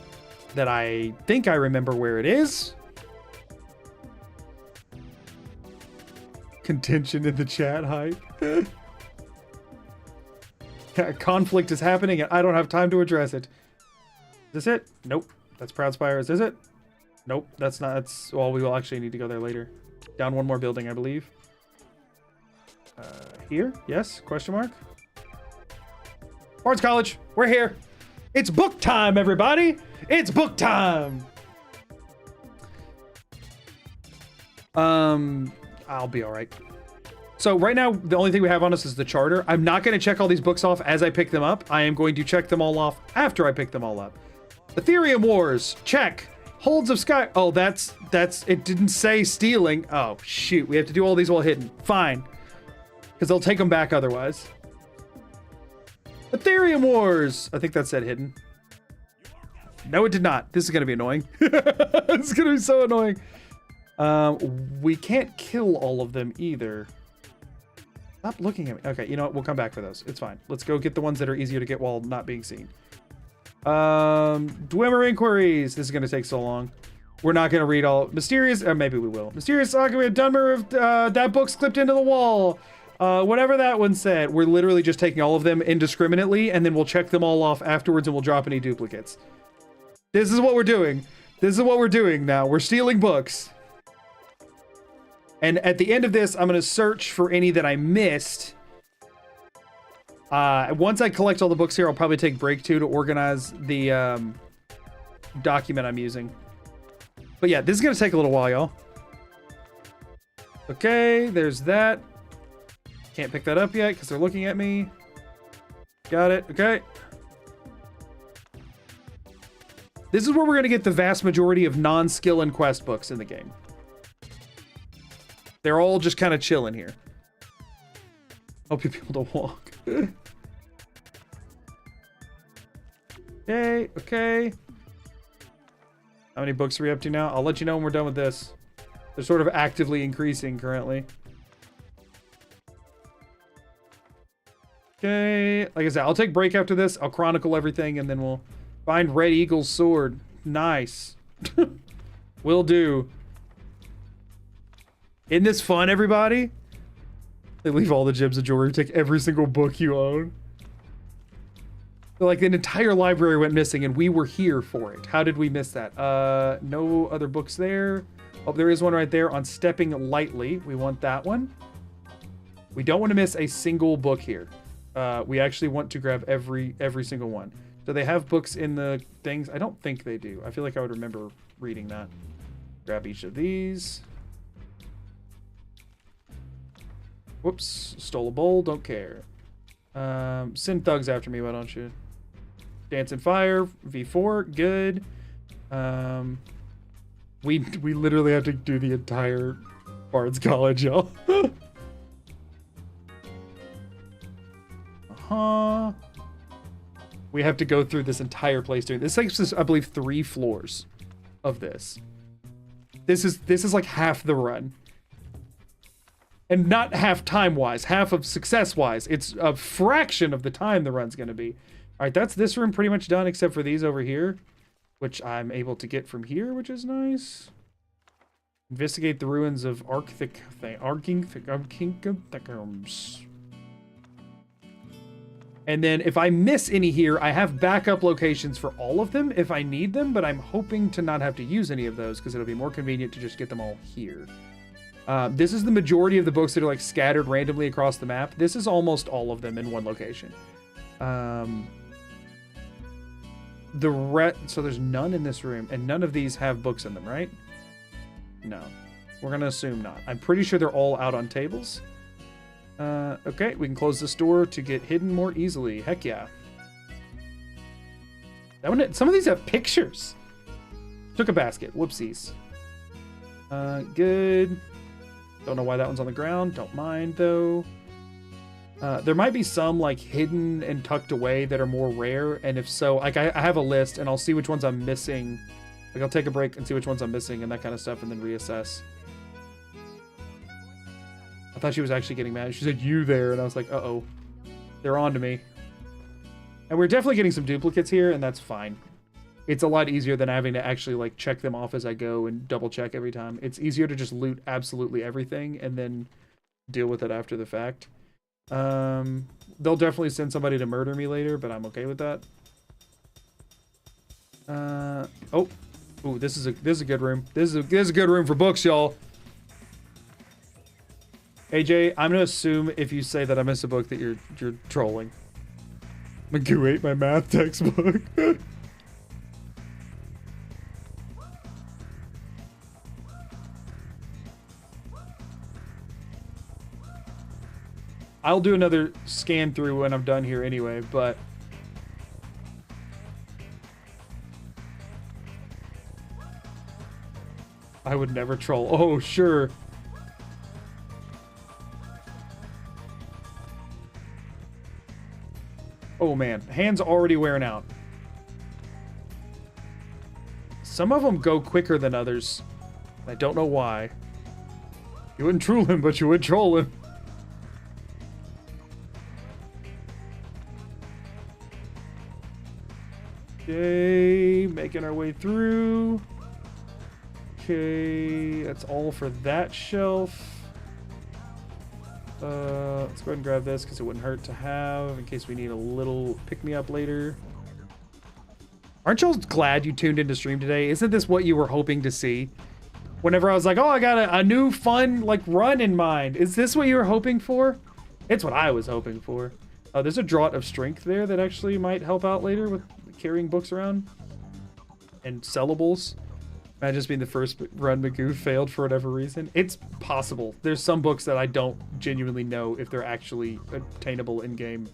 that I think I remember where it is. Contention in the chat, hype. Conflict is happening and I don't have time to address it. Is this it? Nope. That's Proudspire. Is this it? Nope. That's not. That's, well, we will actually need to go there later. Down one more building, I believe. Here? Yes? Question mark? Barnes College. We're here. It's book time, everybody. It's book time. I'll be all right. So right now, the only thing we have on us is the charter. I'm not going to check all these books off as I pick them up. I am going to check them all off after I pick them all up. Ethereum Wars. Check. Holds of Sky. Oh, that's, it didn't say stealing. Oh, shoot. We have to do all these while hidden. Fine. Because they'll take them back otherwise. Ethereum Wars. I think that said hidden. No, it did not. This is going to be annoying. This is going to be so annoying. We can't kill all of them either. Stop looking at me. Okay, you know what? We'll come back for those. It's fine. Let's go get the ones that are easier to get while not being seen. Dwemer Inquiries. This is going to take so long. We're not going to read all. Mysterious. Maybe we will. Mysterious Alchemy of Dunmer of that book's clipped into the wall. Whatever that one said. We're literally just taking all of them indiscriminately, and then we'll check them all off afterwards, and we'll drop any duplicates. This is what we're doing. This is what we're doing now. We're stealing books. And at the end of this, I'm going to search for any that I missed. Once I collect all the books here, I'll probably take break 2 to organize the document I'm using. But yeah, this is going to take a little while, y'all. Okay, there's that. Can't pick that up yet because they're looking at me. Got it. Okay. This is where we're going to get the vast majority of non-skill and quest books in the game. They're all just kind of chilling here. Help you be able to walk. Okay, okay. How many books are we up to now? I'll let you know when we're done with this. They're sort of actively increasing currently. Okay, like I said, I'll take break after this. I'll chronicle everything and then we'll find Red Eagle's sword. Nice. Will do. Isn't this fun, everybody? They leave all the gems of jewelry, take every single book you own. Like, an entire library went missing and we were here for it. How did we miss that? No other books there. Oh, there is one right there on Stepping Lightly. We want that one. We don't want to miss a single book here. We actually want to grab every single one. Do they have books in the things? I don't think they do. I feel like I would remember reading that. Grab each of these. Whoops, stole a bowl, don't care. Send thugs after me, why don't you? Dance and Fire, V4, good. We literally have to do the entire Bard's College, y'all. We have to go through this entire place doing this. Takes us, I believe, 3 floors of this. This is like half the run. And not half time-wise, half of success-wise. It's a fraction of the time the run's going to be. All right, that's this room pretty much done, except for these over here, which I'm able to get from here, which is nice. Investigate the ruins of And then if I miss any here, I have backup locations for all of them if I need them, but I'm hoping to not have to use any of those because it'll be more convenient to just get them all here. This is the majority of the books that are like scattered randomly across the map. This is almost all of them in one location. So there's none in this room, and none of these have books in them, right? No. We're gonna assume not. I'm pretty sure they're all out on tables. Okay, we can close this door to get hidden more easily. Heck yeah. That one, some of these have pictures. Took a basket. Whoopsies. Good. Don't know why that one's on the ground. Don't mind, though. There might be some, like, hidden and tucked away that are more rare, and if so, like, I have a list, and I'll see which ones I'm missing. Like, I'll take a break and see which ones I'm missing and that kind of stuff, and then reassess. I thought she was actually getting mad. She said, "You there," and I was like, uh-oh. They're on to me. And we're definitely getting some duplicates here, and that's fine. It's a lot easier than having to actually like check them off as I go and double check every time. It's easier to just loot absolutely everything and then deal with it after the fact. They'll definitely send somebody to murder me later, but I'm okay with that. Oh, ooh, this is a good room. This is a good room for books, y'all. AJ, I'm gonna assume if you say that I missed a book that you're trolling. Magoo ate my math textbook. I'll do another scan through when I'm done here anyway, but... I would never troll. Oh, sure. Oh, man. Hands already wearing out. Some of them go quicker than others. I don't know why. You wouldn't troll him, but you would troll him. Okay, making our way through. Okay, that's all for that shelf. Let's go ahead and grab this because it wouldn't hurt to have in case we need a little pick-me-up later. Aren't y'all glad you tuned into stream today? Isn't this what you were hoping to see? Whenever I was like, oh, I got a new fun like run in mind. Is this what you were hoping for? It's what I was hoping for. There's a draught of strength there that actually might help out later with carrying books around. And sellables. Imagine just being the first run Magoo failed for whatever reason. It's possible. There's some books that I don't genuinely know if they're actually attainable in-game.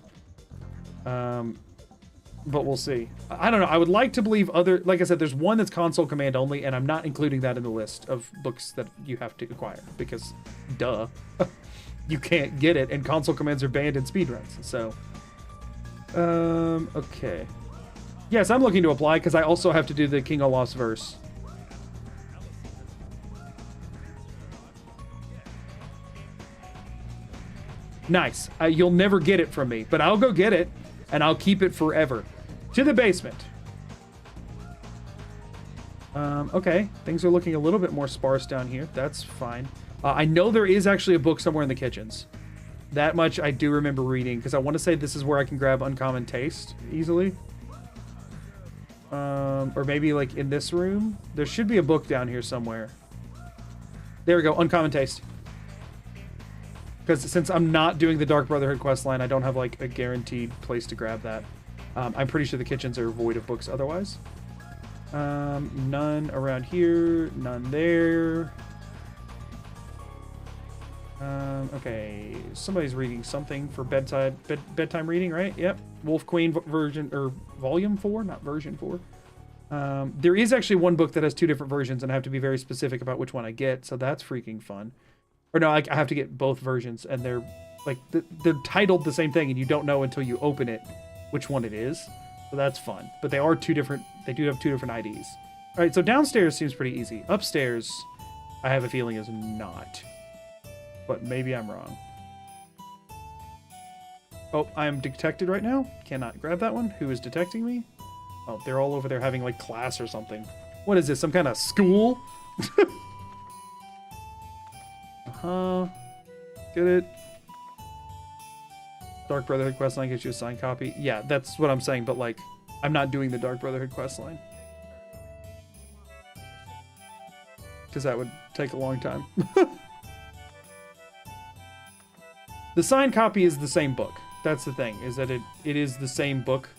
But we'll see. I don't know. I would like to believe other... Like I said, there's one that's console command only, and I'm not including that in the list of books that you have to acquire. Because, duh. You can't get it, and console commands are banned in speedruns. So, okay. Yes, I'm looking to apply, because I also have to do the King Olaf's verse. Nice. You'll never get it from me, but I'll go get it, and I'll keep it forever. To the basement. Okay. Things are looking a little bit more sparse down here. That's fine. I know there is actually a book somewhere in the kitchens. That much I do remember reading, because I want to say this is where I can grab Uncommon Taste easily. Or maybe, like, in this room. There should be a book down here somewhere. There we go. Uncommon Taste. Because since I'm not doing the Dark Brotherhood quest line, I don't have like a guaranteed place to grab that. I'm pretty sure the kitchens are void of books otherwise. None around here, none there. Okay, somebody's reading something for bedtime reading, right? Yep. Wolf Queen version, or volume 4, not version 4. There is actually one book that has 2 different versions, and I have to be very specific about which one I get, so that's freaking fun. Or no, I have to get both versions, and they're like they're titled the same thing, and you don't know until you open it which one it is. So that's fun. But they are 2 different. They do have 2 different IDs. All right, so downstairs seems pretty easy. Upstairs, I have a feeling is not. But maybe I'm wrong. Oh, I am detected right now. Cannot grab that one. Who is detecting me? Oh, they're all over there having like class or something. What is this? Some kind of school? Get it? Dark Brotherhood questline gets you a signed copy. Yeah, that's what I'm saying, but like, I'm not doing the Dark Brotherhood questline. Because that would take a long time. The signed copy is the same book. That's the thing, is that it is the same book.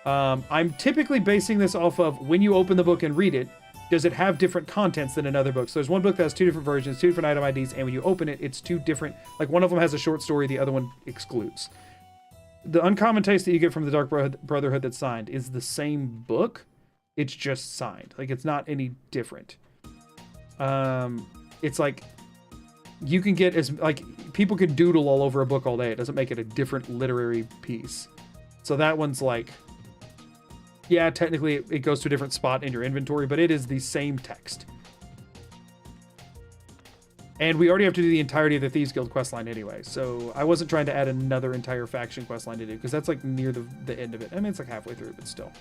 I'm typically basing this off of when you open the book and read it, does it have different contents than another book? So there's one book that has 2 different versions, 2 different item IDs, and when you open it, it's 2 different, like one of them has a short story, the other one excludes. The uncommon taste that you get from the Dark Brotherhood that's signed is the same book, it's just signed. Like, it's not any different. It's like, you can get as, like, people can doodle all over a book all day. It doesn't make it a different literary piece. So that one's like, yeah, technically it goes to a different spot in your inventory, but it is the same text. And we already have to do the entirety of the Thieves Guild questline anyway, so I wasn't trying to add another entire faction questline to do, because that's like near the end of it. I mean, it's like halfway through, but still.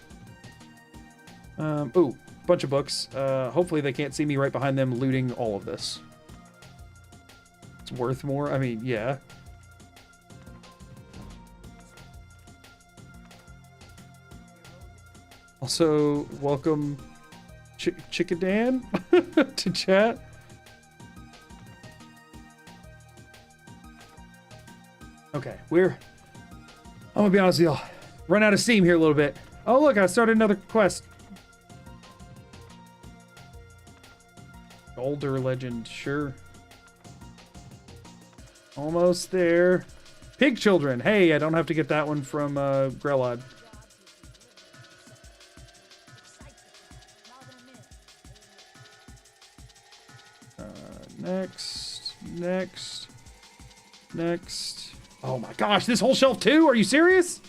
Ooh, bunch of books. Hopefully they can't see me right behind them looting all of this. It's worth more? I mean, yeah. Also, welcome Chickadan to chat. Okay, I'm gonna be honest with y'all. Run out of steam here a little bit. Oh, look, I started another quest. Older legend, sure. Almost there. Pig children. Hey, I don't have to get that one from Grelod. Next. Oh my gosh, this whole shelf too? Are you serious?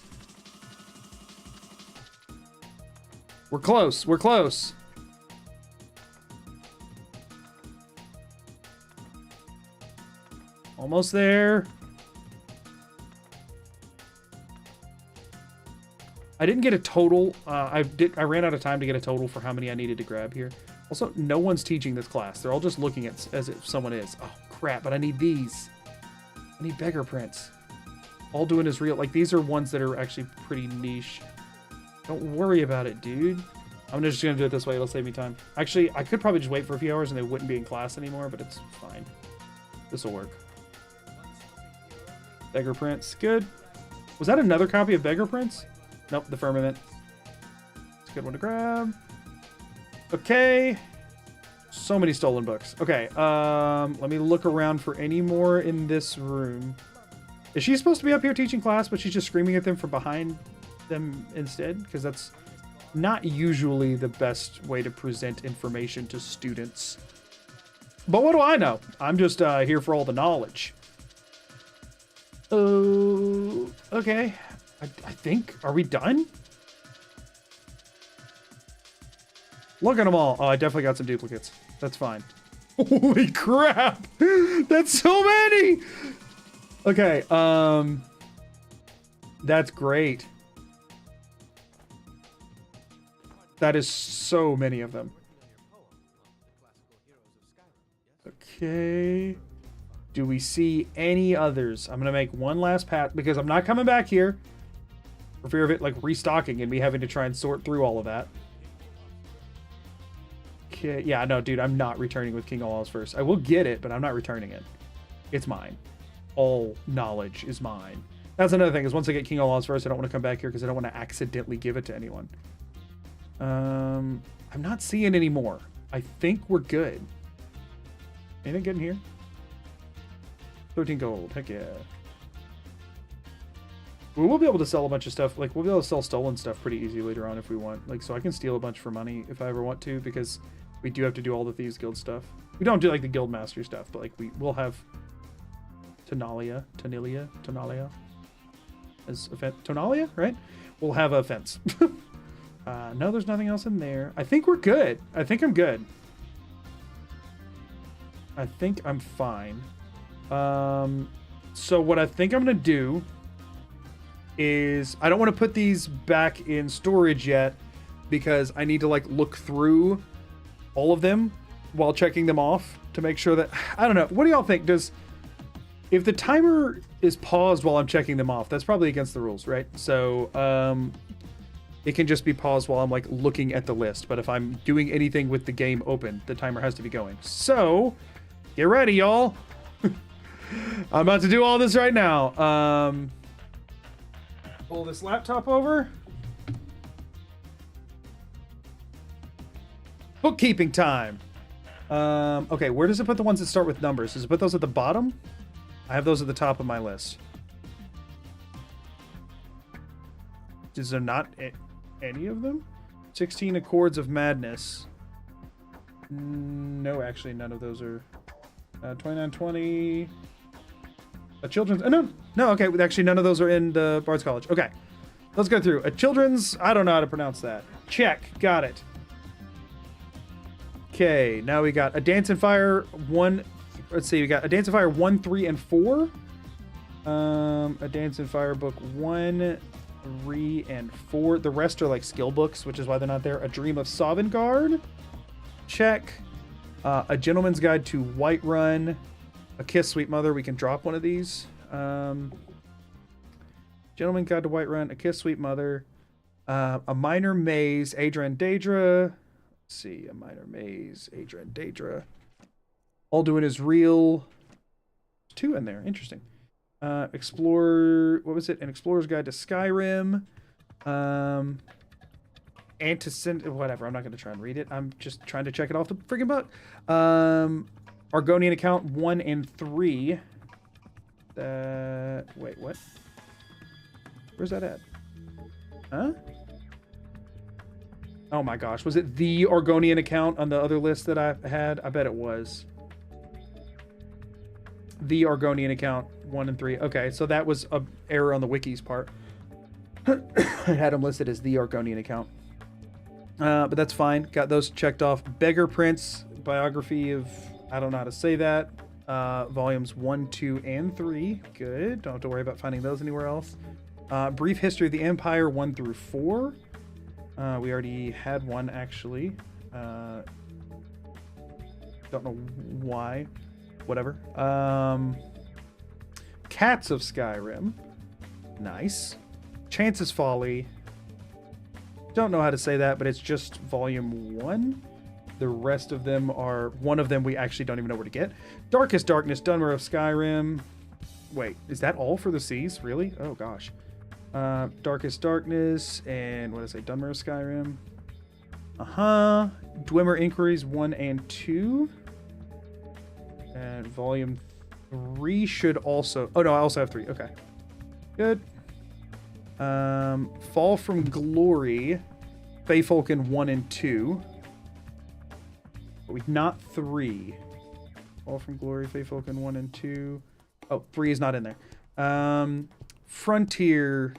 We're close. Almost there. I didn't get a total. I ran out of time to get a total for how many I needed to grab here. Also, no one's teaching this class. They're all just looking at as if someone is. Oh crap! But I need these. I need beggar prints. All doing is real. Like, these are ones that are actually pretty niche. Don't worry about it, dude. I'm just gonna do it this way. It'll save me time. Actually, I could probably just wait for a few hours and they wouldn't be in class anymore, but it's fine. This will work. Beggar prints. Good. Was that another copy of beggar prints? Nope, the firmament. It's a good one to grab. Okay. So many stolen books. Okay, let me look around for any more in this room. Is she supposed to be up here teaching class, but she's just screaming at them from behind them instead? Because that's not usually the best way to present information to students. But what do I know? I'm just here for all the knowledge. Oh, okay. I think, are we done? Look at them all. Oh, I definitely got some duplicates. That's fine. Holy crap! That's so many! Okay, that's great. That is so many of them. Okay. Do we see any others? I'm gonna make one last pass because I'm not coming back here for fear of it like restocking and me having to try and sort through all of that. Okay, yeah, no, dude, I'm not returning with King Olaus first. I will get it, but I'm not returning it. It's mine. all knowledge is mine. That's another thing, is once I get King of Laws first, I don't want to come back here because I don't want to accidentally give it to anyone. I'm not seeing any more. I think we're good. Anything good in here? 13 gold. Heck yeah. We will be able to sell a bunch of stuff. Like, we'll be able to sell stolen stuff pretty easy later on if we want. Like, so I can steal a bunch for money if I ever want to, because we do have to do all the Thieves Guild stuff. We don't do, like, the Guild Master stuff, but, like, we'll have Tonalia, as a fence. Tonalia, right? We'll have a fence. No, there's nothing else in there. I think we're good. I think I'm good. I think I'm fine. So what I think I'm going to do is, I don't want to put these back in storage yet because I need to like look through all of them while checking them off to make sure that, I don't know. What do y'all think? If the timer is paused while I'm checking them off, that's probably against the rules, right? So, it can just be paused while I'm like looking at the list. But if I'm doing anything with the game open, the timer has to be going. So, get ready, y'all. I'm about to do all this right now. Pull this laptop over. Bookkeeping time. Okay, where does it put the ones that start with numbers? Does it put those at the bottom? I have those at the top of my list. Is there not any of them? 16 Accords of Madness. No, actually, none of those are. 2920. A children's. No. Okay, actually, none of those are in the Bard's College. Okay, let's go through. A children's. I don't know how to pronounce that. Check. Got it. Okay, now we got a Dance and Fire 1. Let's see, we got a Dance and Fire 1, 3, and 4. A Dance and Fire book 1, 3, and 4. The rest are like skill books, which is why they're not there. A Dream of Sovngarde. Check. A Gentleman's Guide to Whiterun. A Kiss Sweet Mother. We can drop one of these. Gentleman's Guide to Whiterun. A Kiss Sweet Mother. A Minor Maze. Aedra and Daedra. Let's see. A Minor Maze. Aedra and Daedra. All Doing Is Real. 2 in there. Interesting. Explorer. What was it? An Explorer's Guide to Skyrim. Whatever. I'm not going to try and read it. I'm just trying to check it off the freaking book. Argonian Account 1 and 3. Wait, what? Where's that at? Huh? Oh my gosh. Was it the Argonian Account on the other list that I had? I bet it was. The Argonian Account 1 and 3. Okay, so that was an error on the wiki's part. It had them listed as the Argonian Account. But that's fine. Got those checked off. Beggar Prince, biography of, I don't know how to say that. Volumes 1, 2, and 3. Good. Don't have to worry about finding those anywhere else. Brief History of the Empire 1 through 4. We already had one, actually. Don't know why. Whatever. Cats of Skyrim. Nice. Chance's Folly. Don't know how to say that, but it's just volume 1. The rest of them are... One of them we actually don't even know where to get. Darkest Darkness, Dunmer of Skyrim. Wait, is that all for the Seas? Really? Oh, gosh. Darkest Darkness, and what did I say? Dunmer of Skyrim. Dwemer Inquiries 1 and 2. And volume 3 should also... Oh, no, I also have 3. Okay. Good. Fall from Glory, Feyfolken 1 and 2. But we've not 3. Fall from Glory, Feyfolken 1 and 2. Oh, 3 is not in there. Frontier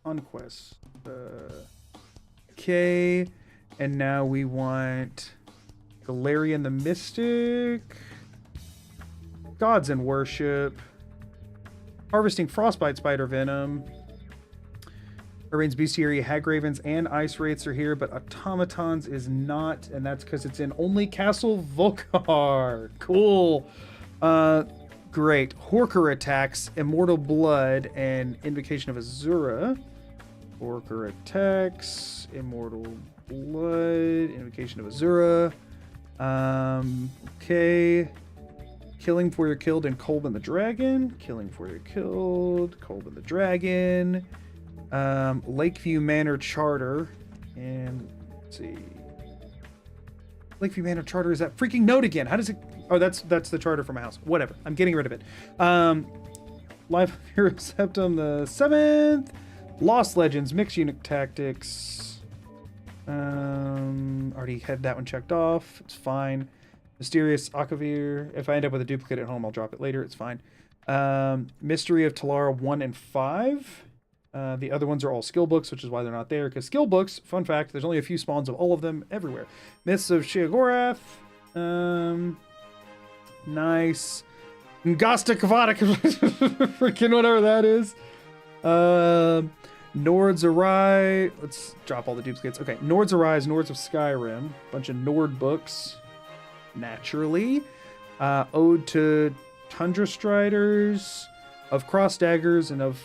Conquest. Okay. And now we want Galarian the Mystic. Gods in Worship. Harvesting Frostbite Spider Venom. Urbane's Bestiary, Hagravens, and Ice Wraiths are here, but Automatons is not, and that's because it's in only Castle Volcar. Cool. Great. Horker Attacks, Immortal Blood, and Invocation of Azura. Horker Attacks, Immortal Blood, Invocation of Azura. Okay. Killing Before You're Killed and Kolben the Dragon. Killing Before You're Killed, Kolben the Dragon. Lakeview Manor Charter. And let's see. Lakeview Manor Charter is that freaking note again. How does it... Oh, that's the charter from a house. Whatever. I'm getting rid of it. Life of Hero Septum the 7th. Lost Legends, Mixed Unit Tactics. Already had that one checked off. It's fine. Mysterious Akavir. If I end up with a duplicate at home, I'll drop it later. It's fine. Mystery of Talara 1 and 5. The other ones are all skill books, which is why they're not there. Because skill books, fun fact, there's only a few spawns of all of them everywhere. Myths of Sheogorath. Nice. Ngasta Kavadak. Freaking whatever that is. Nords Arise. Let's drop all the duplicates. Okay, Nords Arise, Nords of Skyrim. Bunch of Nord books. Naturally. Ode to Tundra Striders. Of Cross Daggers and of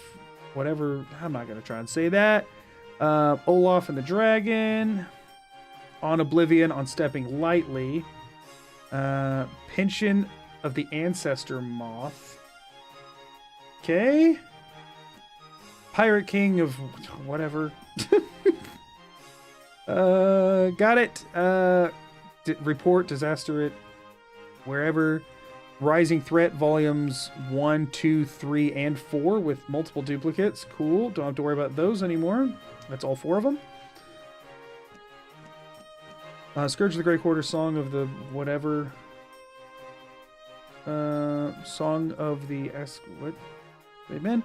whatever. I'm not going to try and say that. Olaf and the Dragon. On Oblivion, on Stepping Lightly. Pension of the Ancestor Moth. Okay. Pirate King of whatever. Got it. Report Disaster it wherever. Rising Threat volumes 1, 2, 3, and 4 with multiple duplicates. Cool. Don't have to worry about those anymore. That's all 4 of them. Scourge of the Grey Quarter, Song of the whatever. Song of the what? Amen.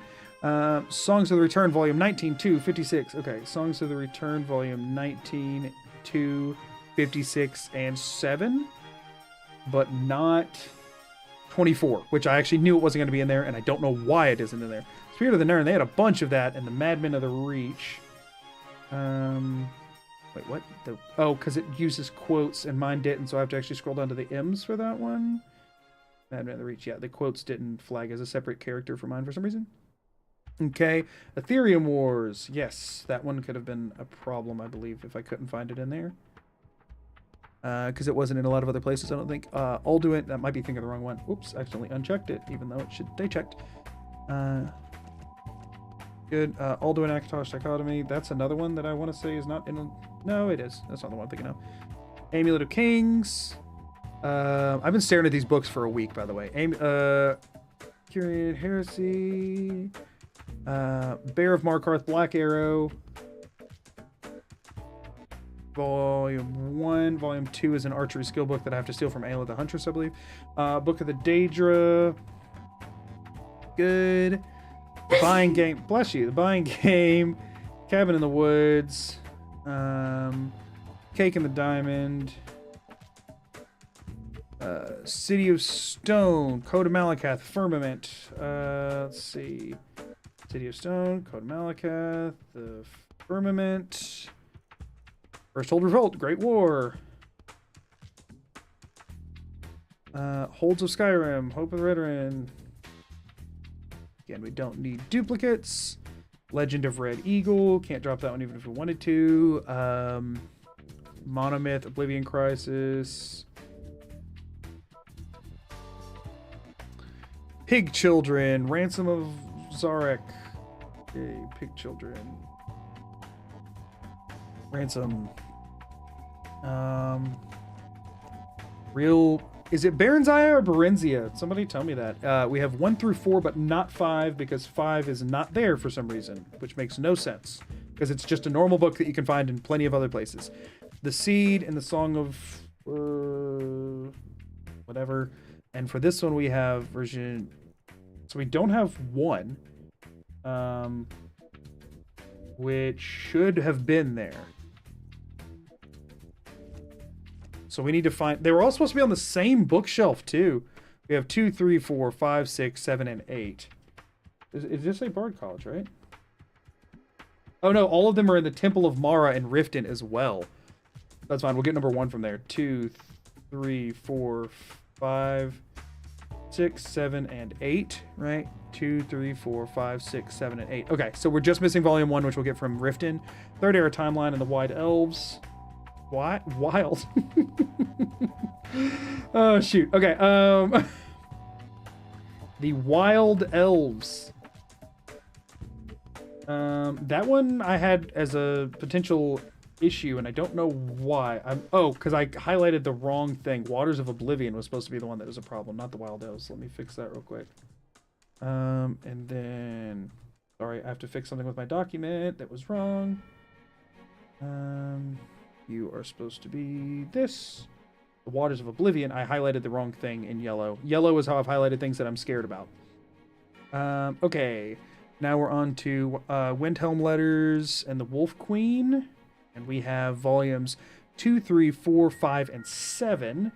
Songs of the Return, Volume 19, 2, 56. Okay, Songs of the Return, Volume 19, 2, 56, and 7. But not 24, which I actually knew it wasn't going to be in there, and I don't know why it isn't in there. Spirit of the Nern, they had a bunch of that, and the Madmen of the Reach. Wait, what? Because it uses quotes, and mine didn't, so I have to actually scroll down to the M's for that one. Madmen of the Reach, yeah, the quotes didn't flag as a separate character for mine for some reason. Okay, Ethereum Wars. Yes, that one could have been a problem, I believe, if I couldn't find it in there. Because it wasn't in a lot of other places, I don't think. Alduin, that might be thinking of the wrong one. Oops, accidentally unchecked it, even though it should stay checked. Good. Alduin Akatosh Dichotomy. That's another one that I want to say is not in a... No, it is. That's not the one I'm thinking of. Amulet of Kings. I've been staring at these books for a week, by the way. Curated Heresy. Bear of Markarth, Black Arrow. Volume 1. Volume 2 is an archery skill book that I have to steal from Ayla the Huntress, I believe. Book of the Daedra. Good. The Buying Game. Bless you. The Buying Game. Cabin in the Woods. Cake in the Diamond. City of Stone. Code of Malakath. Firmament. Let's see. City of Stone. Code of Malakath. The Firmament. First Hold Revolt. Great War. Holds of Skyrim. Hope of the Veteran. Again, we don't need duplicates. Legend of Red Eagle. Can't drop that one even if we wanted to. Monomyth. Oblivion Crisis. Pig Children. Ransom of Zarek. Okay, Pig Children. Ransom. Real... Is it Baronzia or Berenzia? Somebody tell me that. We have 1 through 4, but not 5, because 5 is not there for some reason, which makes no sense, because it's just a normal book that you can find in plenty of other places. The Seed and the Song of... whatever. And for this one, we have version... So we don't have 1. Which should have been there. So we need to find... They were all supposed to be on the same bookshelf, too. We have 2, 3, 4, 5, 6, 7, and 8. Is this a Bard College, right? Oh, no. All of them are in the Temple of Mara and Riften as well. That's fine. We'll get number 1 from there. 2, 3, 4, 5, 6, 7, and 8, right? 2, 3, 4, 5, 6, 7, and 8. Okay, so we're just missing Volume 1, which we'll get from Riften. Third Era Timeline and the Wide Elves. What? Wild. Oh, shoot. Okay, The Wild Elves. That one I had as a potential issue, and I don't know why. Because I highlighted the wrong thing. Waters of Oblivion was supposed to be the one that was a problem, not the Wild Elves. Let me fix that real quick. And then, sorry, I have to fix something with my document that was wrong. You are supposed to be this. The Waters of Oblivion. I highlighted the wrong thing in yellow. Yellow is how I've highlighted things that I'm scared about. Okay. Now we're on to Windhelm Letters and the Wolf Queen. And we have volumes 2, 3, 4, 5, and 7.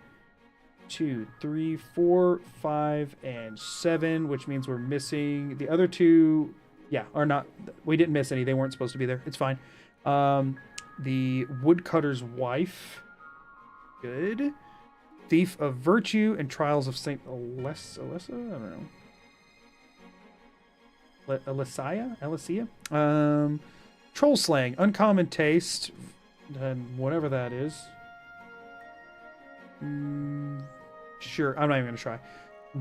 2, 3, 4, 5, and 7, which means we're missing the other two. Yeah, are not. We didn't miss any. They weren't supposed to be there. It's fine. The Woodcutter's Wife. Good. Thief of Virtue and Trials of Saint Alessa? I don't know. Alessia? Troll Slaying, Uncommon Taste, and whatever that is. Sure, I'm not even going to try.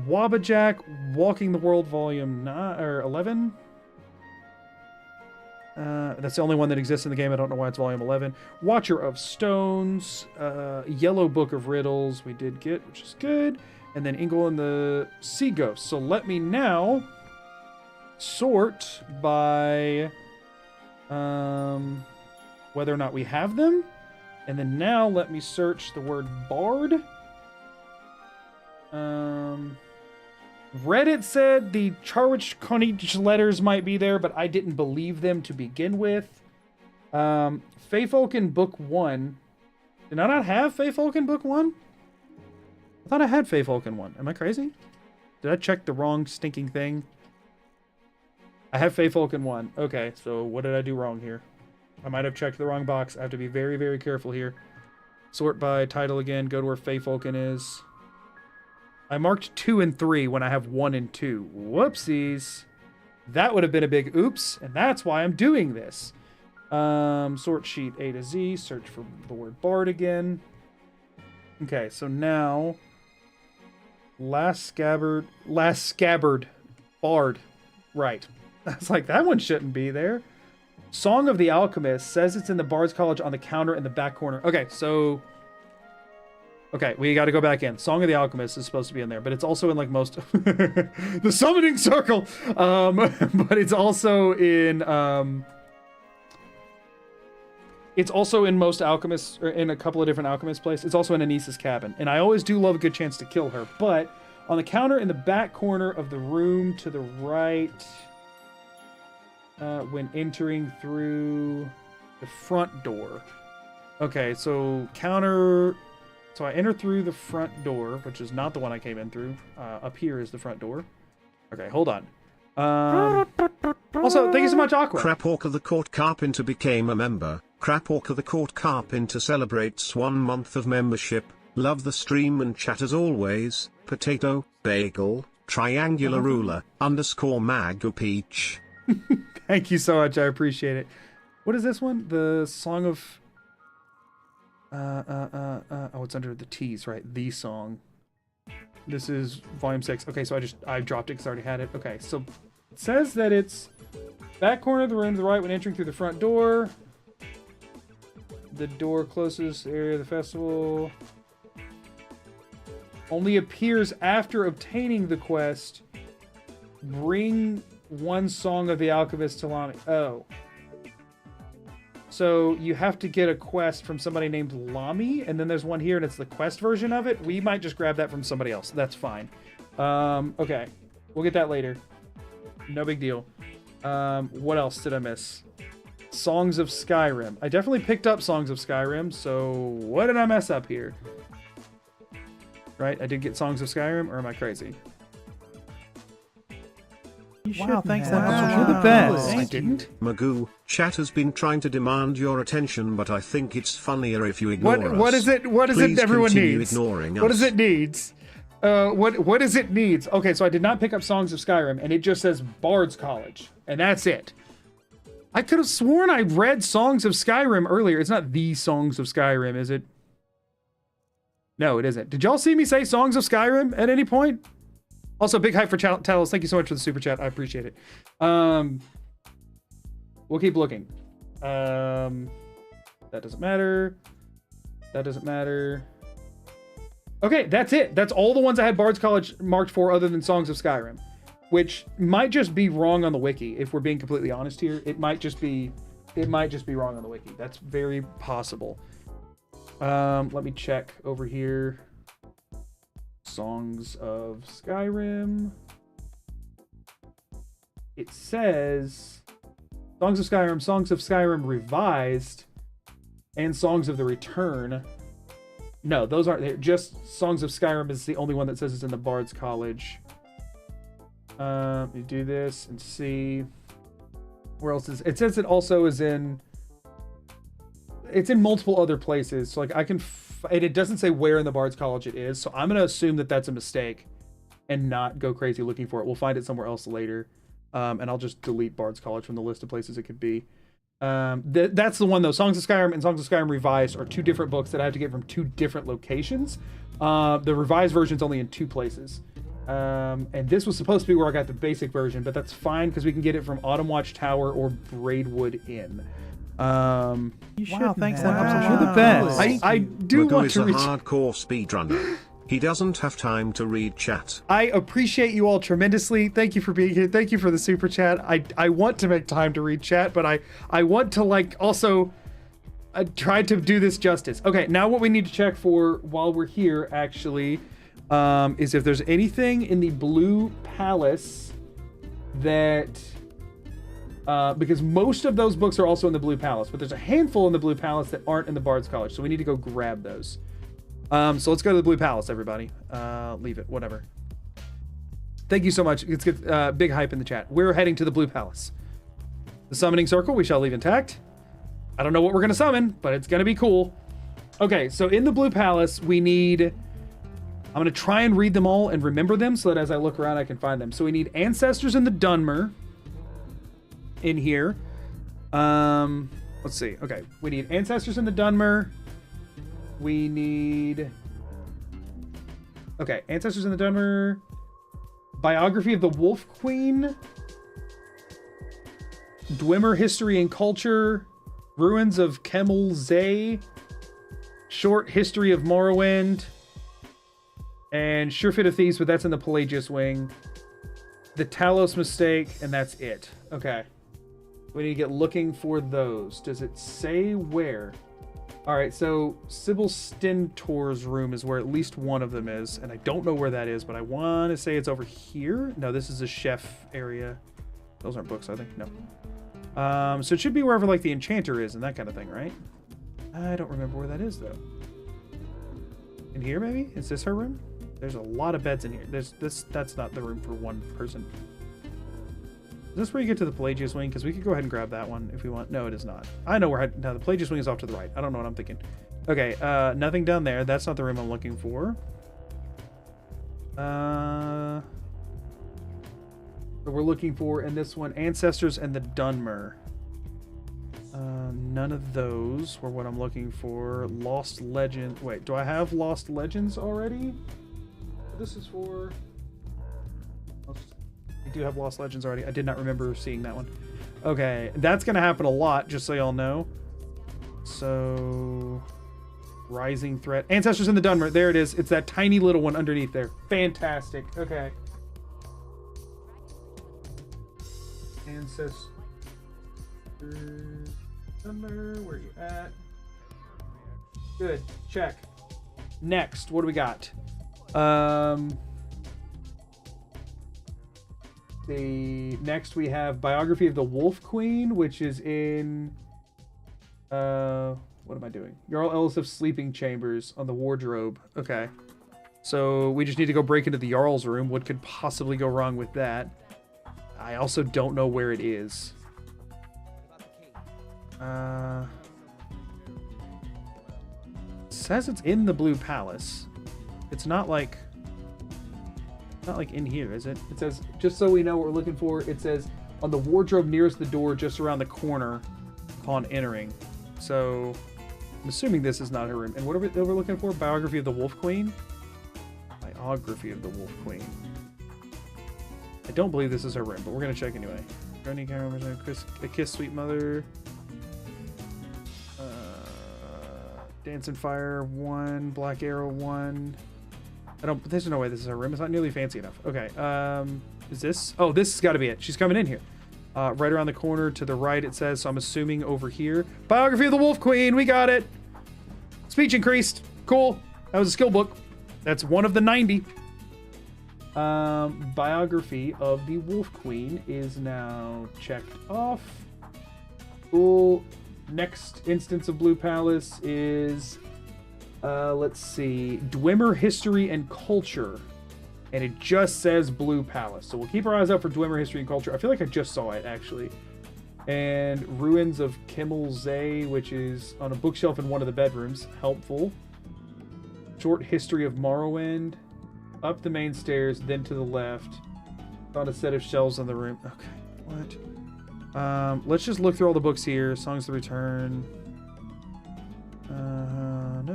Wabajack, Walking the World, Volume 9, or 11. That's the only one that exists in the game. I don't know why it's Volume 11. Watcher of Stones, Yellow Book of Riddles, we did get, which is good. And then Ingle and the Sea Ghost. So let me now sort by whether or not we have them. And then now let me search the word bard. Reddit said the Charwich Konich letters might be there, but I didn't believe them to begin with. Feyfolken Book 1. Did I not have Feyfolken Book 1? I thought I had Feyfolken 1. Am I crazy? Did I check the wrong stinking thing? I have Feyfolken 1. Okay, so what did I do wrong here? I might have checked the wrong box. I have to be very, very careful here. Sort by title again. Go to where Feyfolken is. I marked 2 and 3 when I have 1 and 2. Whoopsies. That would have been a big oops, and that's why I'm doing this. Sort sheet A to Z. Search for the word bard again. Okay, so now... Last Scabbard. Bard. Right. I was like, that one shouldn't be there. Song of the Alchemist says it's in the Bard's College on the counter in the back corner. Okay, so... Okay, we got to go back in. Song of the Alchemist is supposed to be in there, but it's also in like most... the Summoning Circle! But it's also in... It's also in most alchemists, or in a couple of different alchemist places. It's also in Anissa's cabin. And I always do love a good chance to kill her. But on the counter in the back corner of the room to the right... when entering through the front door. Okay, so counter... So I enter through the front door, which is not the one I came in through. Up here is the front door. Okay, hold on. Also, thank you so much, Aqua. Crapawker the Court Carpenter became a member. Crapawker the Court Carpenter celebrates 1 month of membership. Love the stream and chat as always. Potato, bagel, triangular ruler, _ Magu Peach. Thank you so much. I appreciate it. What is this one? The Song of... oh, it's under the T's, right? The Song. This is volume 6. Okay, so I dropped it because I already had it. Okay, so it says that it's back corner of the room to the right when entering through the front door. The door closest area of the festival. Only appears after obtaining the quest. Bring 1 Song of the Alchemist to Lani. Oh. So you have to get a quest from somebody named Lami, and then there's one here, and it's the quest version of it. We might just grab that from somebody else. That's fine. Okay. We'll get that later. No big deal. What else did I miss? Songs of Skyrim. I definitely picked up Songs of Skyrim, so what did I mess up here? Right? I did get Songs of Skyrim, or am I crazy? Wow, thanks that much. You're the best. I didn't. Magoo, chat has been trying to demand your attention, but I think it's funnier if you ignore us. What is it? What is Please it everyone continue needs? Ignoring What us. does it needs? What is it needs? Okay, so I did not pick up Songs of Skyrim, and it just says Bard's College, and that's it. I could have sworn I read Songs of Skyrim earlier. It's not the Songs of Skyrim, is it? No, it isn't. Did y'all see me say Songs of Skyrim at any point? Also, big hype for Talos. Thank you so much for the super chat. I appreciate it. We'll keep looking. That doesn't matter. That doesn't matter. Okay, that's it. That's all the ones I had Bard's College marked for other than Songs of Skyrim, which might just be wrong on the wiki. If we're being completely honest here, it might just be wrong on the wiki. That's very possible. Let me check over here. Songs of Skyrim. It says Songs of Skyrim Revised, and Songs of the Return. No, those aren't there. Just Songs of Skyrim is the only one that says it's in the Bard's College. Let me do this and see where else is. It says it also is in. It's in multiple other places. So like I can, and it doesn't say where in the Bard's College it is. So I'm gonna assume that that's a mistake, and not go crazy looking for it. We'll find it somewhere else later, and I'll just delete Bard's College from the list of places it could be. That's the one though. Songs of Skyrim and Songs of Skyrim Revised are two different books that I have to get from two different locations. The revised version's only in 2 places. And this was supposed to be where I got the basic version, but that's fine because we can get it from Autumn Watch Tower or Braidwood Inn. Wow, thanks. Wow. You're the best. I do Magoo want is to a reach. hardcore speedrunner. He doesn't have time to read chat. I appreciate you all tremendously. Thank you for being here. Thank you for the super chat. I want to make time to read chat, but I want to like also try to do this justice. Okay, now what we need to check for while we're here actually is if there's anything in the Blue Palace that because most of those books are also in the Blue Palace, but there's a handful in the Blue Palace that aren't in the Bard's College, so we need to go grab those. So let's go to the Blue Palace, everybody. Leave it, whatever. Thank you so much. Let's get big hype in the chat. We're heading to the Blue Palace. The summoning circle we shall leave intact. I don't know what we're gonna summon, but it's gonna be cool. Okay, so in the Blue Palace, we need... I'm gonna try and read them all and remember them so that as I look around, I can find them. So we need Ancestors in the Dunmer in here. Let's see. Okay, we need Ancestors in the Dunmer. We need... Okay, Ancestors in the Dunmer. Biography of the Wolf Queen. Dwemer History and Culture. Ruins of Kemel Zay. Short History of Morrowind. And Surefit of Thieves, but that's in the Pelagius wing. The Talos Mistake, and that's it. Okay. We need to get looking for those. Does it say where? Alright, so Sybil Stentor's room is where at least one of them is, and I don't know where that is, but I want to say it's over here. No, this is a chef area. Those aren't books, I think. No. So it should be wherever like the enchanter is and that kind of thing, right? I don't remember where that is though. In here, maybe? Is this her room? There's a lot of beds in here. That's not the room for one person. Is this where you get to the Pelagius wing? Because we could go ahead and grab that one if we want. No, it is not. I know where. No, the Pelagius wing is off to the right. I don't know what I'm thinking. Okay, nothing down there. That's not the room I'm looking for. But we're looking for in this one, Ancestors and the Dunmer. None of those were what I'm looking for. Lost Legend. Wait, do I have Lost Legends already? This is for... I do have Lost Legends already. I did not remember seeing that one. Okay, that's going to happen a lot, just so y'all know. So... Rising Threat. Ancestors in the Dunmer. There it is. It's that tiny little one underneath there. Fantastic. Okay. Ancestors... Dunmer, where you at? Good. Check. Next, what do we got? Next we have Biography of the Wolf Queen, which is in what am I doing? Jarl Elisif's sleeping chambers on the wardrobe. Okay. So we just need to go break into the Jarl's room. What could possibly go wrong with that? I also don't know where it is. It says it's in the Blue Palace. It's not like in here, is it? It says, just so we know what we're looking for, it says on the wardrobe nearest the door, just around the corner upon entering. So I'm assuming this is not her room. And what are we're looking for? Biography of the Wolf Queen? Biography of the Wolf Queen. I don't believe this is her room, but we're gonna check anyway. Johnny cameras, a kiss, sweet mother. Dancing Fire 1, Black Arrow 1. There's no way this is her room. It's not nearly fancy enough. Okay, is this? Oh, this has got to be it. She's coming in here. Right around the corner to the right, it says, so I'm assuming over here. Biography of the Wolf Queen, we got it. Speech increased. Cool. That was a skill book. That's one of the 90. Biography of the Wolf Queen is now checked off. Cool. Next instance of Blue Palace is, let's see, Dwemer History and Culture. And it just says Blue Palace. So we'll keep our eyes out for Dwemer History and Culture. I feel like I just saw it, actually. And Ruins of Kimmelzay, which is on a bookshelf in one of the bedrooms. Helpful. Short History of Morrowind. Up the main stairs, then to the left. On a set of shelves in the room. Okay, what? Let's just look through all the books here. Songs of the Return. No.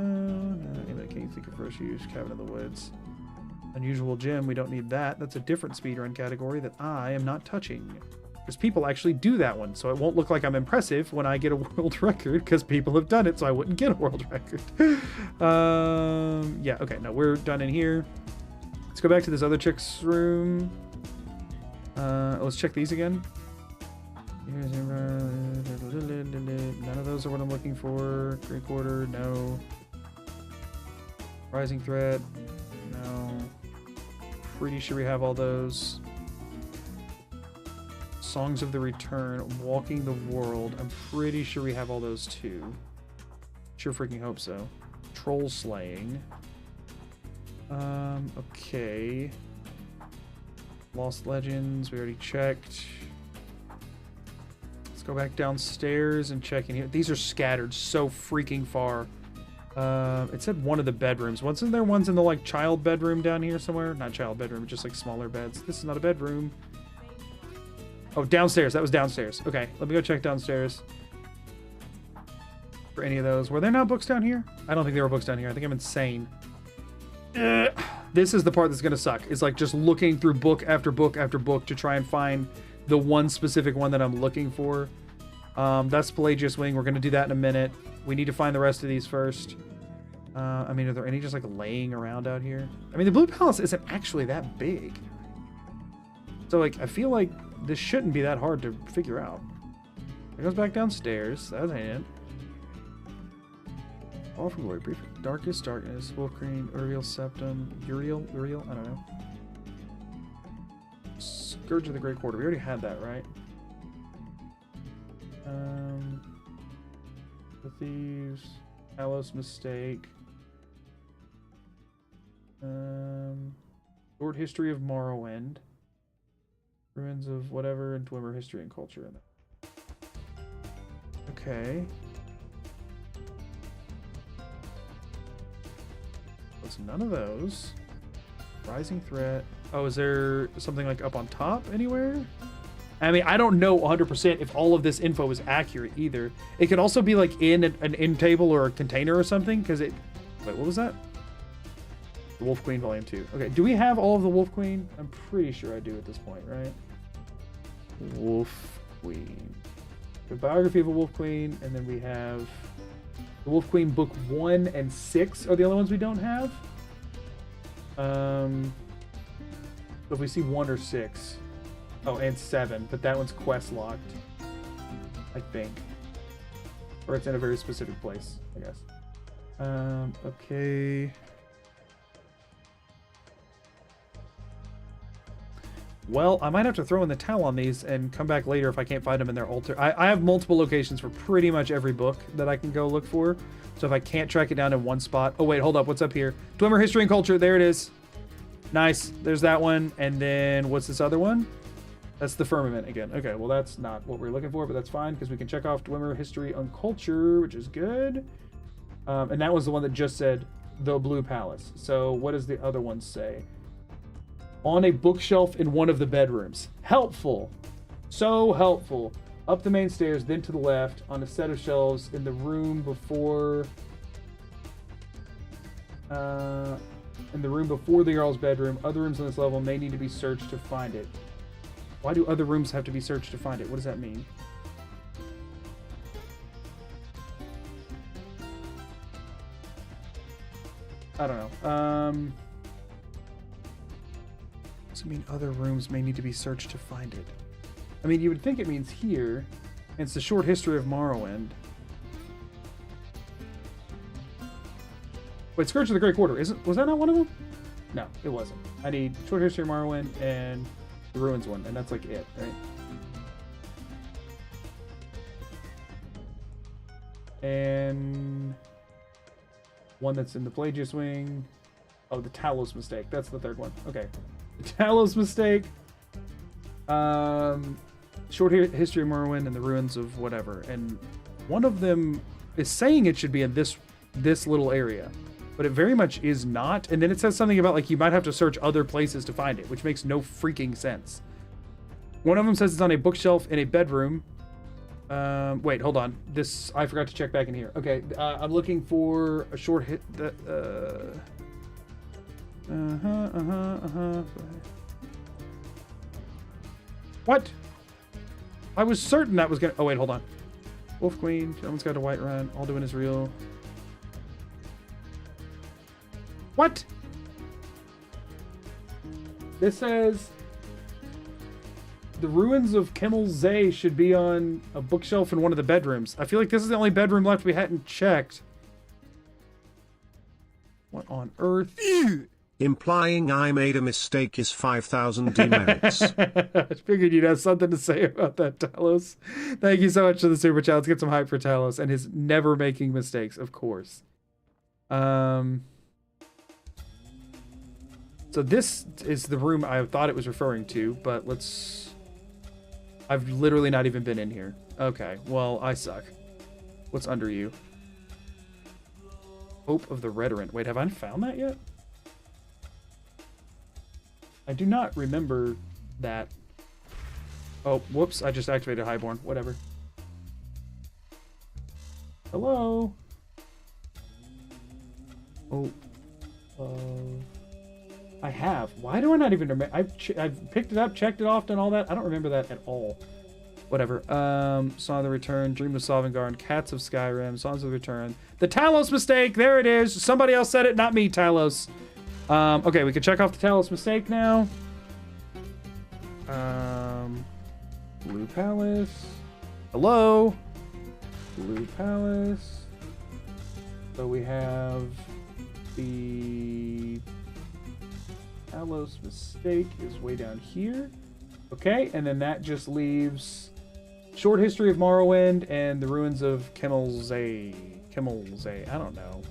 Anybody can't think of first use. Cabin in the Woods. Unusual Gem. We don't need that. That's a different speedrun category that I am not touching. Because people actually do that one, so it won't look like I'm impressive when I get a world record, because people have done it, so I wouldn't get a world record. Yeah, okay, no, we're done in here. Let's go back to this other chick's room. Let's check these again. None of those are what I'm looking for. Great Quarter, no. Rising Threat, no. Pretty sure we have all those. Songs of the Return, Walking the World. I'm pretty sure we have all those too. Sure freaking hope so. Troll Slaying. Okay. Lost Legends, we already checked. Let's go back downstairs and check in here. These are scattered so freaking far. It said one of the bedrooms. Wasn't there ones in the like child bedroom down here somewhere? Not child bedroom, just like smaller beds. This is not a bedroom. Oh, downstairs. That was downstairs. Okay, let me go check downstairs for any of those. Were there not books down here? I don't think there were books down here. I think I'm insane. This is the part that's gonna suck. It's like just looking through book after book after book to try and find the one specific one that I'm looking for. That's Pelagius Wing. We're gonna do that in a minute. We need to find the rest of these first. I mean, are there any just like laying around out here? I mean, the Blue Palace isn't actually that big. So like, I feel like this shouldn't be that hard to figure out. It goes back downstairs. That ain't it. All from Glory. Brief. Darkest Darkness. Wolf Green. Uriel Septum. Uriel? I don't know. Scourge of the Great Quarter. We already had that, right? The Thieves. Talos Mistake. Short History of Morrowind. Ruins of whatever, and Dwemer History and Culture. Okay. What's none of those? Rising Threat. Oh, is there something like up on top anywhere? I mean, I don't know 100% if all of this info is accurate either. It could also be like in an end table or a container or something, because it... Wait, what was that? The Wolf Queen Volume 2. Okay, do we have all of the Wolf Queen? I'm pretty sure I do at this point, right? Wolf Queen. The Biography of a Wolf Queen, and then we have the Wolf Queen Book 1 and 6 are the only ones we don't have. So if we see 1 or 6. Oh, and 7, but that one's quest locked, I think. Or it's in a very specific place, I guess. Okay. Well, I might have to throw in the towel on these and come back later if I can't find them in their altar. I have multiple locations for pretty much every book that I can go look for. So if I can't track it down in one spot... Oh, wait, hold up. What's up here? Dwemer History and Culture. There it is. Nice. There's that one. And then what's this other one? That's the Firmament again. Okay, well, that's not what we're looking for, but that's fine because we can check off Dwemer History and Culture, which is good. And that was the one that just said the Blue Palace. So what does the other one say? On a bookshelf in one of the bedrooms. Helpful. So helpful. Up the main stairs, then to the left, on a set of shelves in the room before... in the room before the Earl's bedroom. Other rooms on this level may need to be searched to find it. Why do other rooms have to be searched to find it? What does that mean? I don't know. Does it mean other rooms may need to be searched to find it? I mean, you would think it means here. And it's the short history of Morrowind. Wait, Scourge of the Great Quarter, was that not one of them? No, it wasn't. I need short history of Morrowind and the Ruins one, and that's like it, right? And one that's in the Pelagius Wing. Oh, the Talos Mistake. That's the third one. Okay. The Talos Mistake. Short history of Morrowind and the Ruins of whatever. And one of them is saying it should be in this little area, but it very much is not. And then it says something about like you might have to search other places to find it, which makes no freaking sense. One of them says it's on a bookshelf in a bedroom. Wait, hold on. I forgot to check back in here. Okay, I'm looking for a short hit. What? I was certain that was gonna. Oh wait, hold on. Wolf Queen. Gentleman's Guide to Whiterun. All Doing is Real. What? This says the Ruins of Kemmelzay should be on a bookshelf in one of the bedrooms. I feel like this is the only bedroom left we hadn't checked. What on earth? Implying I made a mistake is 5,000 demerits. I figured you'd have something to say about that, Talos. Thank you so much for the super chat. Let's get some hype for Talos and his never making mistakes, of course. So this is the room I thought it was referring to, but I've literally not even been in here. Okay, well, I suck. What's under you? Hope of the Retirant. Wait, have I found that yet? I do not remember that. Oh, whoops, I just activated Highborn. Whatever. Hello? Oh. I have. Why do I not even remember? I've picked it up, checked it off, done all that. I don't remember that at all. Whatever. Song of the Return, Dream of Sovngarde, Cats of Skyrim, Songs of the Return. The Talos Mistake! There it is! Somebody else said it, not me, Talos. Okay, we can check off the Talos Mistake now. Blue Palace. Hello? Blue Palace. So we have the Talos Mistake is way down here. Okay, and then that just leaves Short History of Morrowind and the Ruins of Kemmelzay. I don't know.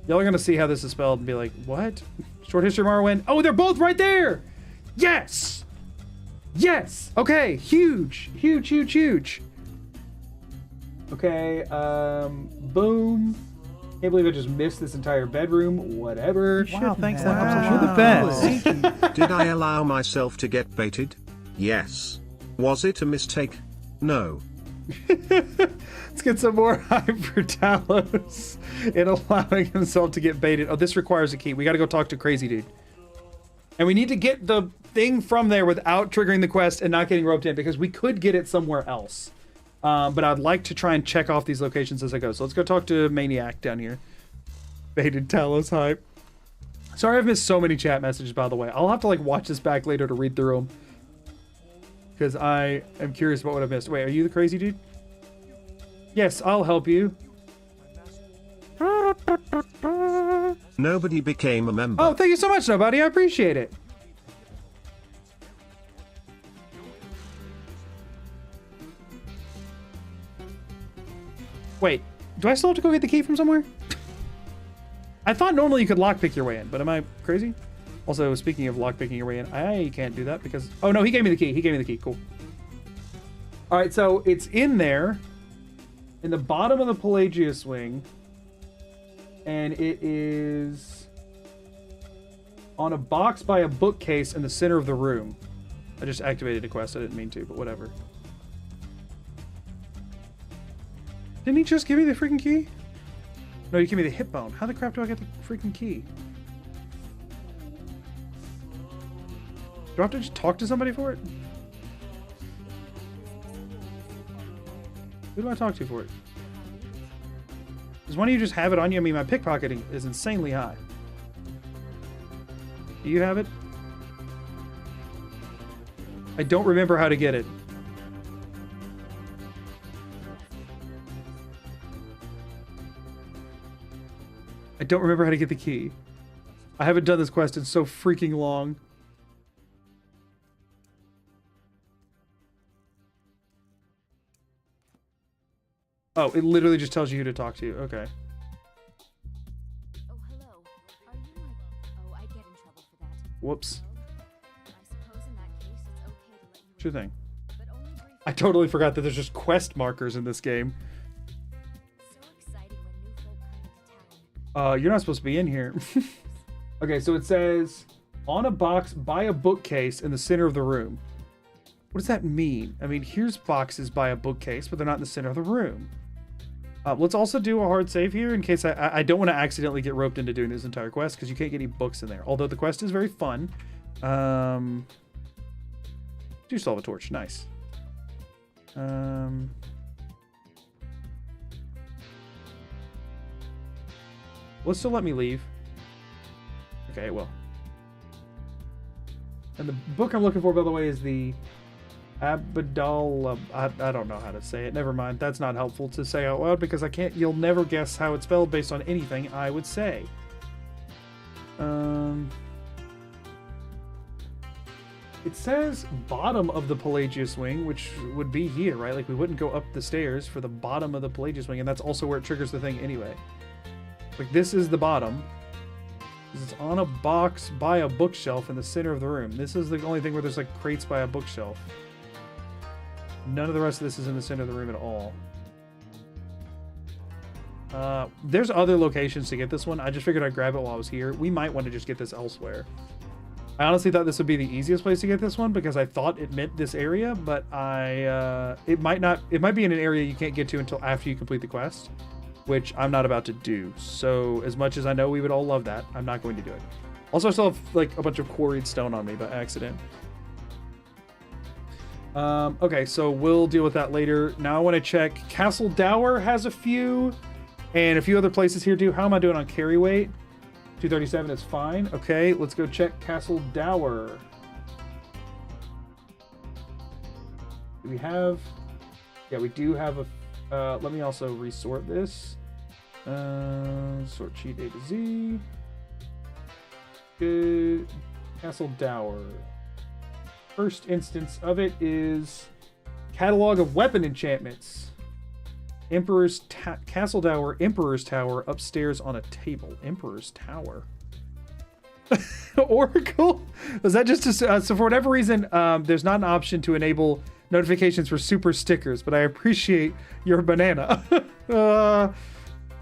Y'all are gonna see how this is spelled and be like, what? Short History of Morrowind. Oh, they're both right there! Yes! Yes! Okay, huge. Huge, huge, huge. Okay, boom. Can't believe I just missed this entire bedroom. Whatever. Wow, thanks. That helps. You're the best. Thank you. Did I allow myself to get baited? Yes. Was it a mistake? No. Let's get some more hype for Talos in allowing himself to get baited. Oh, this requires a key. We got to go talk to Crazy Dude. And we need to get the thing from there without triggering the quest and not getting roped in, because we could get it somewhere else. But I'd like to try and check off these locations as I go. So let's go talk to Maniac down here. Baited Talos hype. Sorry I've missed so many chat messages, by the way. I'll have to like watch this back later to read through them, because I am curious about what I've missed. Wait, are you the Crazy Dude? Yes, I'll help you. Nobody became a member. Oh, thank you so much, nobody. I appreciate it. Wait, do I still have to go get the key from somewhere? I thought normally you could lockpick your way in, but am I crazy? Also, speaking of lockpicking your way in, I can't do that because... Oh, no, he gave me the key. He gave me the key. Cool. All right, so it's in there, in the bottom of the Pelagius Wing, and it is on a box by a bookcase in the center of the room. I just activated a quest. I didn't mean to, but whatever. Didn't he just give me the freaking key? No, you give me the hip bone. How the crap do I get the freaking key? Do I have to just talk to somebody for it? Who do I talk to for it? Does one of you just have it on you? I mean, my pickpocketing is insanely high. Do you have it? I don't remember how to get it. I don't remember how to get the key. I haven't done this quest in so freaking long. Oh, it literally just tells you who to talk to. Okay. Oh, hello. Are you like... Oh, I'd get in trouble for that. Whoops. I suppose in that case it's okay to let you... Sure thing. But only briefly. I totally forgot that there's just quest markers in this game. So exciting when new folk come into town. You're not supposed to be in here. Okay, so it says, on a box by a bookcase in the center of the room. What does that mean? I mean, here's boxes by a bookcase, but they're not in the center of the room. Let's also do a hard save here in case I don't want to accidentally get roped into doing this entire quest because you can't get any books in there. Although the quest is very fun. Do still have a torch. Nice. Will it still let me leave? Okay, it will. And the book I'm looking for, by the way, is the Abadal. I don't know how to say it. Never mind. That's not helpful to say out loud because I can't. You'll never guess how it's spelled based on anything I would say. It says bottom of the Pelagius wing, which would be here, right? Like we wouldn't go up the stairs for the bottom of the Pelagius wing, and that's also where it triggers the thing anyway. Like this is the bottom. It's on a box by a bookshelf in the center of the room. This is the only thing where there's like crates by a bookshelf. None of the rest of this is in the center of the room at all. There's other locations to get this one. I just figured I'd grab it while I was here. We might want to just get this elsewhere. I honestly thought this would be the easiest place to get this one because I thought it meant this area, but it might not. It might be in an area you can't get to until after you complete the quest, which I'm not about to do. So as much as I know we would all love that, I'm not going to do it. Also, I still have like a bunch of quarried stone on me by accident. Okay, so we'll deal with that later. Now I want to check. Castle Dower has a few, and a few other places here too. How am I doing on carry weight? 237 is fine. Okay, let's go check Castle Dower. Do we have... Yeah, we do have a... let me also resort this. Sort sheet A to Z. Good. Castle Dower. First instance of it is Catalog of Weapon Enchantments. Castle Dower, Emperor's Tower, upstairs on a table. Emperor's Tower. Oracle? Was that just so for whatever reason, there's not an option to enable notifications for super stickers, but I appreciate your banana. Don't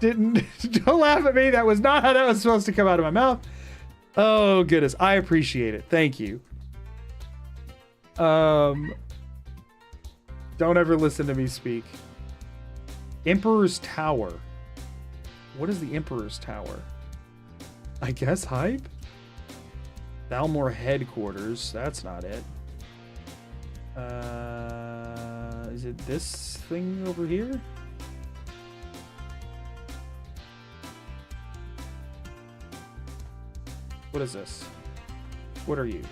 laugh at me. That was not how that was supposed to come out of my mouth. Oh, goodness. I appreciate it. Thank you. Don't ever listen to me speak. Emperor's Tower. What is the Emperor's Tower? I guess hype? Thalmor Headquarters. That's not it. Is it this thing over here? What is this? What are you?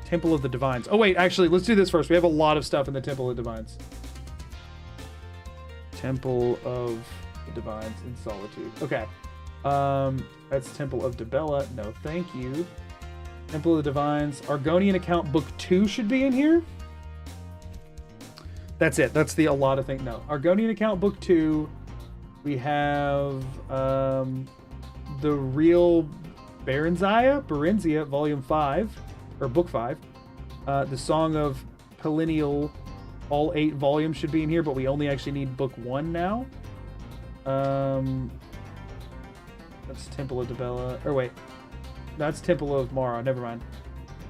Temple of the Divines. Oh wait, actually, let's do this first. We have a lot of stuff in the Temple of the Divines. Temple of the Divines in Solitude. Okay. That's Temple of Dibella. No, thank you. Temple of the Divines. Argonian Account Book 2 should be in here. That's it. That's the a lot of things. No. Argonian Account Book 2. We have the real Berenzia, Volume 5. Or Book 5. The Song of Perennial, all 8 volumes should be in here, but we only actually need Book 1 now. That's Temple of Dibella. Or wait. That's Temple of Mara. Never mind.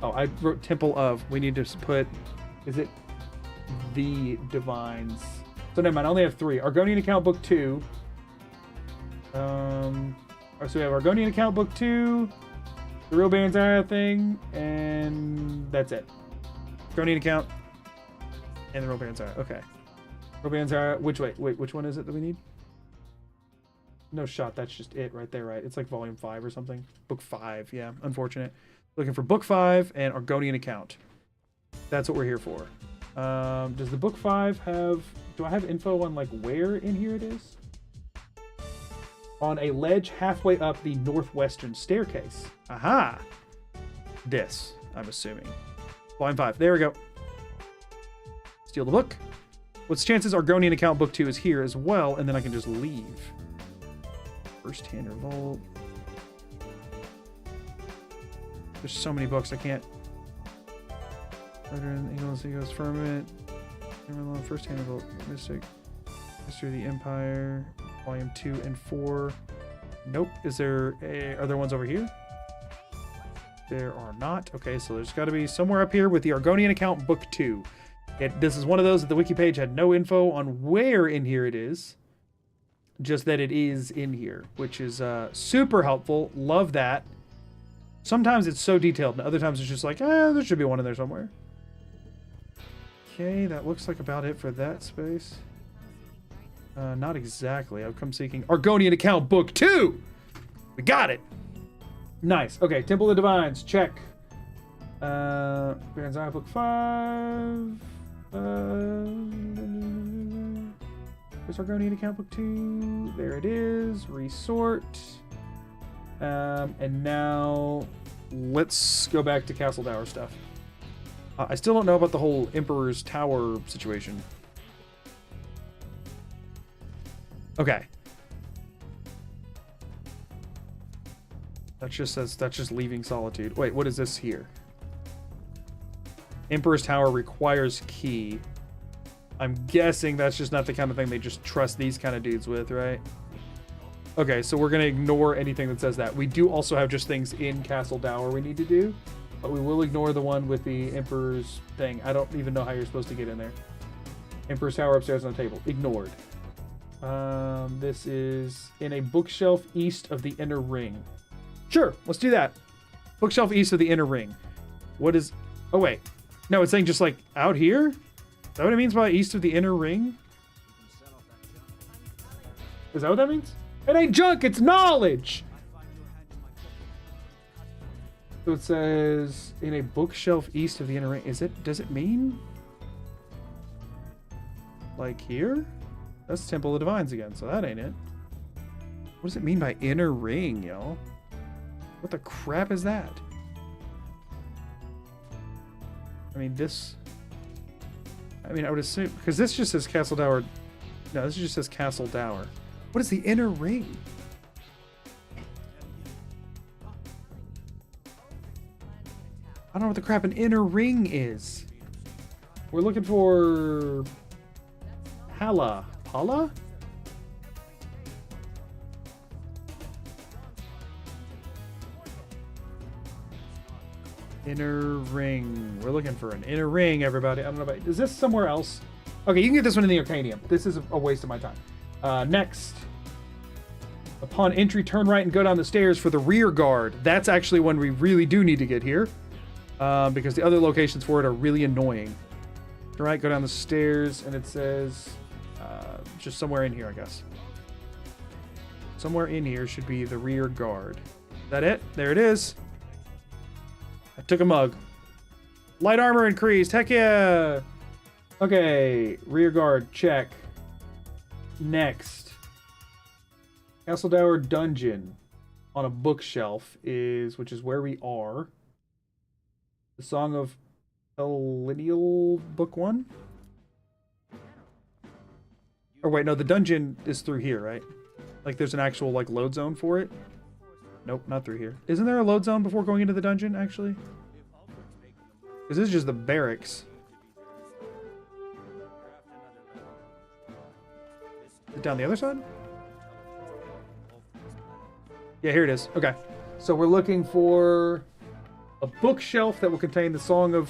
Oh, I wrote Temple of. We need to put... Is it the Divines? So never mind. I only have 3. Argonian Account Book 2. So we have Argonian Account Book 2. The real Banzai thing, and that's it. Argonian Account and the real Banzai. Okay. Which way? Wait, which one is it that we need? No shot. That's just it right there, right? It's like volume 5 or something. Book 5. Yeah, unfortunate. Looking for book 5 and Argonian account. That's what we're here for. Does the book 5 have... Do I have info on like where in here it is? On a ledge halfway up the northwestern staircase. Aha! This, I'm assuming. Volume 5. There we go. Steal the book. What's the chances Argonian account book 2 is here as well, and then I can just leave. First-hand revolt. There's so many books I can't. Eagles, Firmament. First-hand revolt. Mystic. History of the Empire. Volume 2 and 4. Nope. Are there ones over here? There are not. Okay, so there's got to be somewhere up here with the Argonian account book 2. This is one of those that the wiki page had no info on where in here it is. Just that it is in here, which is super helpful. Love that. Sometimes it's so detailed, and other times it's just like, there should be one in there somewhere. Okay, that looks like about it for that space. Not exactly. I've come seeking Argonian account book 2. We got it. Nice. Okay, Temple of the Divines. Check. Baron's Eye book 5. Where's Argonian account book 2? There it is. Resort. And now let's go back to Castle Tower stuff. I still don't know about the whole Emperor's Tower situation. Okay. That just says, that's just leaving Solitude. Wait, what is this here? Emperor's Tower requires key. I'm guessing that's just not the kind of thing they just trust these kind of dudes with, right? Okay, so we're going to ignore anything that says that. We do also have just things in Castle Tower we need to do, but we will ignore the one with the Emperor's thing. I don't even know how you're supposed to get in there. Emperor's Tower upstairs on the table. Ignored. This is in a bookshelf east of the inner ring. Sure, let's do that. Bookshelf east of the inner ring. What is... Oh, wait. No, it's saying just like out here? Is that what it means by east of the inner ring? Is that what that means? It ain't junk, it's knowledge! So it says in a bookshelf east of the inner ring. Does it mean like here? That's Temple of Divines again, so that ain't it. What does it mean by inner ring, y'all? What the crap is that? I mean, I would assume, because this just says Castle Tower. No, this just says Castle Tower. What is the inner ring? I don't know what the crap an inner ring is. We're looking for Hala. Hala? Inner ring. We're looking for an inner ring, everybody. I don't know about... Is this somewhere else? Okay, you can get this one in the Arcanium. This is a waste of my time. Next. Upon entry, turn right and go down the stairs for the rear guard. That's actually one we really do need to get here. Because the other locations for it are really annoying. Turn right, go down the stairs, and it says... just somewhere in here, I guess. Somewhere in here should be the rear guard. Is that it? There it is. I took a mug. Light armor increased. Heck yeah. Okay. Rear guard. Check. Next. Castle Tower Dungeon on a bookshelf which is where we are. The Song of Elenial Book 1? Or wait, no, the dungeon is through here, right? Like there's an actual like load zone for it? Nope, not through here. Isn't there a load zone before going into the dungeon, actually? Because this is just the barracks. Is it down the other side? Yeah, here it is. Okay. So we're looking for a bookshelf that will contain the Song of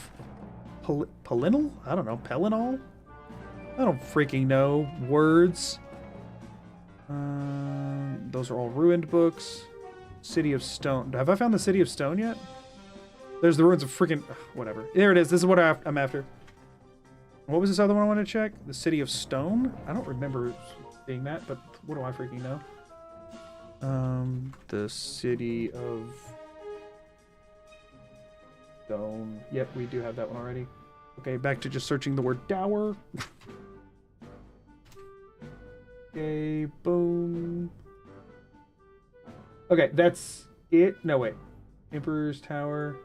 Pelinal? I don't know. Pelinal? I don't freaking know. Words. Those are all ruined books. City of Stone. Have I found the City of Stone yet? There's the ruins of freaking... whatever. There it is. This is what I'm after. What was this other one I wanted to check? The City of Stone? I don't remember seeing that, but what do I freaking know? The City of Stone. Yep, we do have that one already. Okay, back to just searching the word dower. Okay, boom. Okay, that's it. No, wait. Emperor's Tower.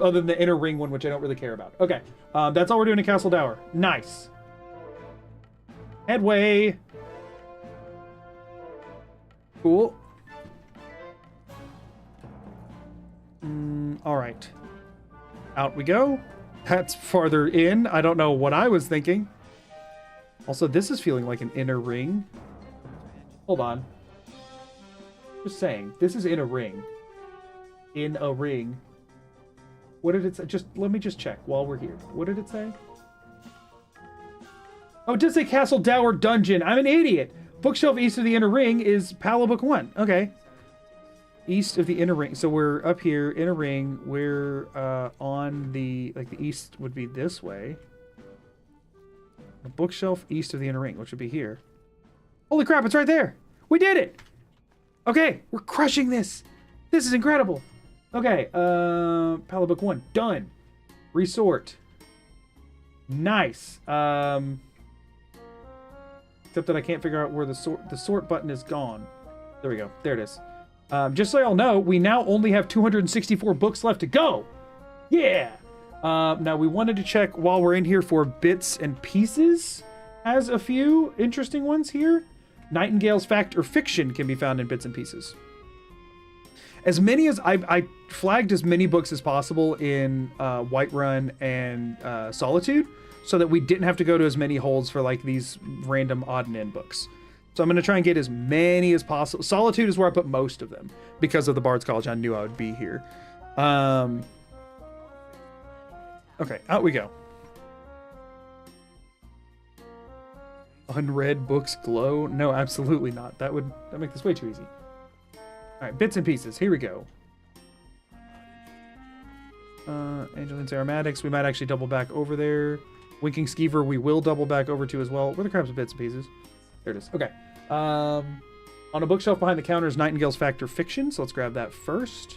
Other than the inner ring one, which I don't really care about. Okay, that's all we're doing in Castle Dower. Nice. Headway. Cool. All right. Out we go. That's farther in. I don't know what I was thinking. Also, this is feeling like an inner ring. Hold on. Just saying. This is in a ring. In a ring. What did it say? Let me just check while we're here. What did it say? Oh, it did say Castle Dower Dungeon. I'm an idiot. Bookshelf east of the inner ring is Palo Book 1. Okay. East of the inner ring. So we're up here, inner ring. We're on the, like, the east would be this way. A bookshelf east of the inner ring, which would be here. Holy crap, it's right there. We did it. Okay, we're crushing this. This is incredible. Okay, Palo Book 1, done. Resort. Nice. Except that I can't figure out where the sort button is gone. There we go. There it is. Just so y'all know, we now only have 264 books left to go. Yeah. Now we wanted to check while we're in here for bits and pieces. Has a few interesting ones here. Nightingale's Fact or Fiction can be found in bits and pieces. As many as I flagged as many books as possible in Whiterun and Solitude, so that we didn't have to go to as many holes for like these random odd and end books. So I'm going to try and get as many as possible. Solitude is where I put most of them because of the Bard's College. I knew I would be here. Okay, out we go. Unread books glow? No, absolutely not. That make this way too easy. All right, bits and pieces. Here we go. Angelin's Aromatics. We might actually double back over there. Winking Skeever, we will double back over to as well. Where the crap's bits and pieces? There it is. Okay. On a bookshelf behind the counter is Nightingale's Fact or Fiction, so let's grab that first.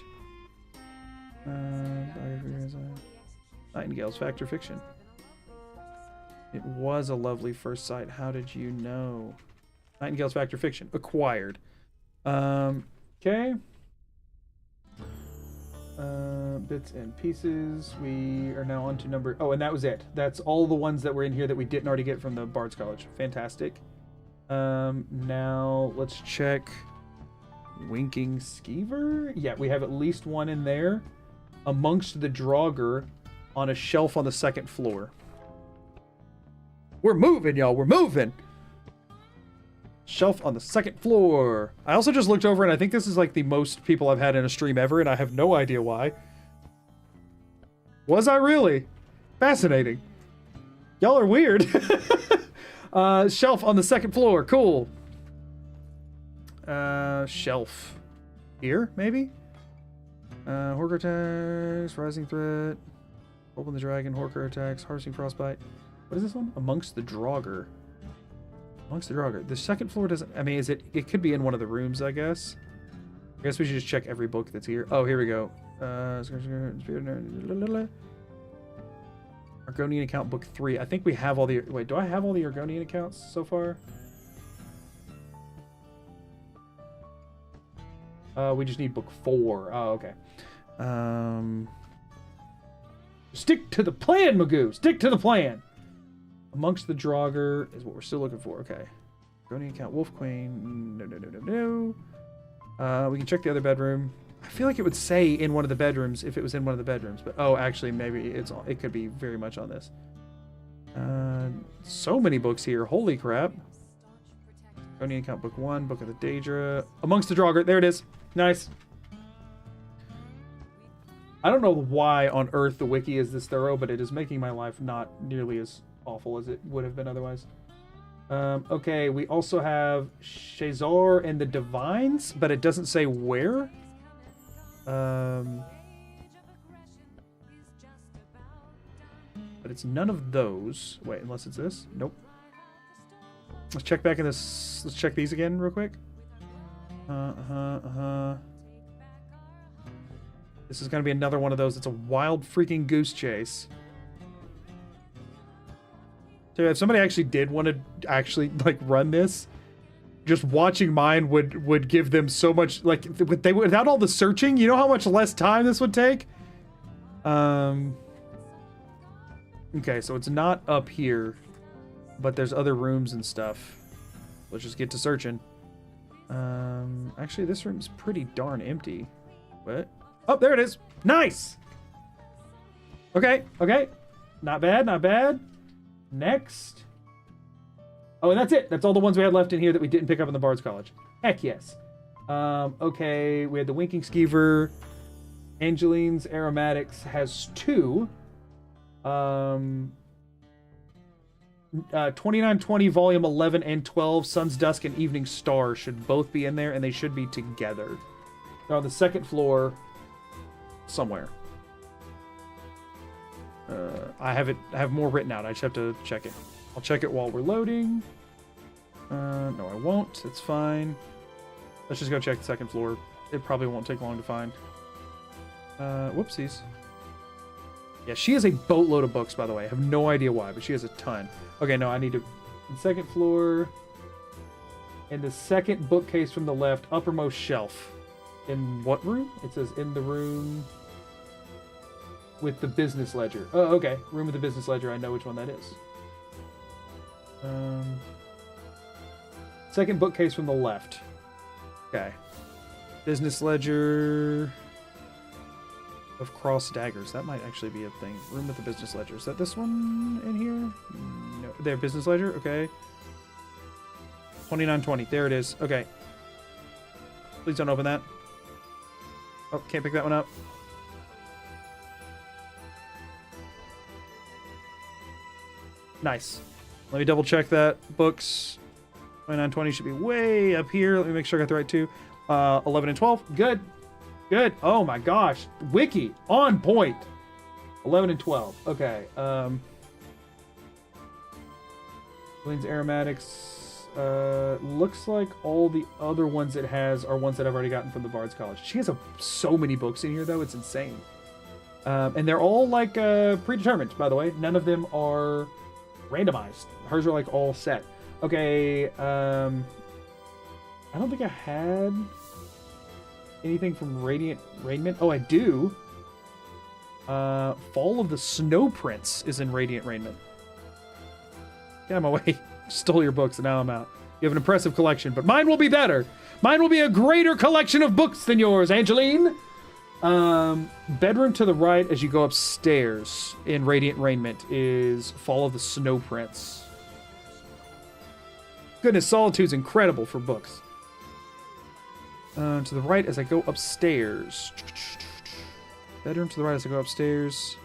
Nightingale's Fact or Fiction. It was a lovely first sight. How did you know? Nightingale's Fact or Fiction. Acquired. Okay. Bits and pieces. We are now on to number... Oh, and that was it. That's all the ones that were in here that we didn't already get from the Bard's College. Fantastic. Now let's check Winking Skeever. Yeah, we have at least one in there amongst the Draugr on a shelf on the second floor. We're moving, y'all. We're moving. Shelf on the second floor. I also just looked over and I think this is like the most people I've had in a stream ever, and I have no idea why. Was I really? Fascinating. Y'all are weird. Shelf on the second floor. Cool. Shelf. Here, maybe? Horker attacks, rising threat. Open the dragon, Horker attacks, harvesting frostbite. What is this one? Amongst the Draugr. Amongst the Draugr. The second floor doesn't... I mean, it could be in one of the rooms, I guess. I guess we should just check every book that's here. Oh, here we go. Argonian account book 3. I think we have all the... Wait, do I have all the Argonian accounts so far? We just need book 4. Oh, okay. Stick to the plan, Magoo! Stick to the plan! Amongst the Draugr is what we're still looking for. Okay. Argonian account Wolf Queen. No. We can check the other bedroom. I feel like it would say in one of the bedrooms if it was in one of the bedrooms, but oh, actually, maybe it could be very much on this. So many books here. Holy crap. Argonian account book 1, Book of the Daedra. Amongst the Draugr. There it is. Nice. I don't know why on earth the wiki is this thorough, but it is making my life not nearly as awful as it would have been otherwise. Okay, we also have Shazar and the Divines, but it doesn't say where. But it's none of those. Wait, unless it's this? Nope. Let's check back in this. Let's check these again real quick. This is going to be another one of those. It's a wild freaking goose chase. So if somebody actually did want to actually like run this, just watching mine would give them so much, like they without all the searching, you know how much less time this would take? Okay, so it's not up here, but there's other rooms and stuff. Let's just get to searching. Actually this room's pretty darn empty. What? Oh, there it is. Nice. Okay. Not bad, not bad. Next. Oh, and that's it. That's all the ones we had left in here that we didn't pick up in the Bard's College. Heck yes. Okay, we had the Winking Skeever. Angeline's Aromatics has 2. 2920 Volume 11 and 12, Sun's Dusk and Evening Star should both be in there, and they should be together. They're on the second floor somewhere. I have more written out. I just have to check it. I'll check it while we're loading. No, I won't. It's fine. Let's just go check the second floor. It probably won't take long to find. Whoopsies. Yeah, she has a boatload of books, by the way. I have no idea why, but she has a ton. Okay, no, I need to... Second floor. In the second bookcase from the left, uppermost shelf. In what room? It says in the room with the business ledger. Oh, okay. Room with the business ledger. I know which one that is. Second bookcase from the left. Okay. Business ledger of cross daggers. That might actually be a thing. Room with the business ledger. Is that this one in here? No. There, business ledger. Okay. 2920. There it is. Okay. Please don't open that. Oh, can't pick that one up. Nice. Let me double check that. Books. 2920 should be way up here. Let me make sure I got the right 2. 11 and 12. Good. Good. Oh my gosh. Wiki. On point. 11 and 12. Okay. Blaine's Aromatics. Looks like all the other ones it has are ones that I've already gotten from the Bard's College. She has so many books in here, though. It's insane. And they're all, like, predetermined, by the way. None of them are randomized. Hers are, like, all set. Okay, I don't think I had anything from Radiant Raiment. Oh, I do. Fall of the Snow Prince is in Radiant Raiment. Get out of my way. Stole your books, and now I'm out. You have an impressive collection, but mine will be better. Mine will be a greater collection of books than yours, Angeline. Bedroom to the right as you go upstairs in Radiant Raiment is Fall of the Snow Prince. Goodness, Solitude's incredible for books. To the right as I go upstairs. Bedroom to the right as I go upstairs.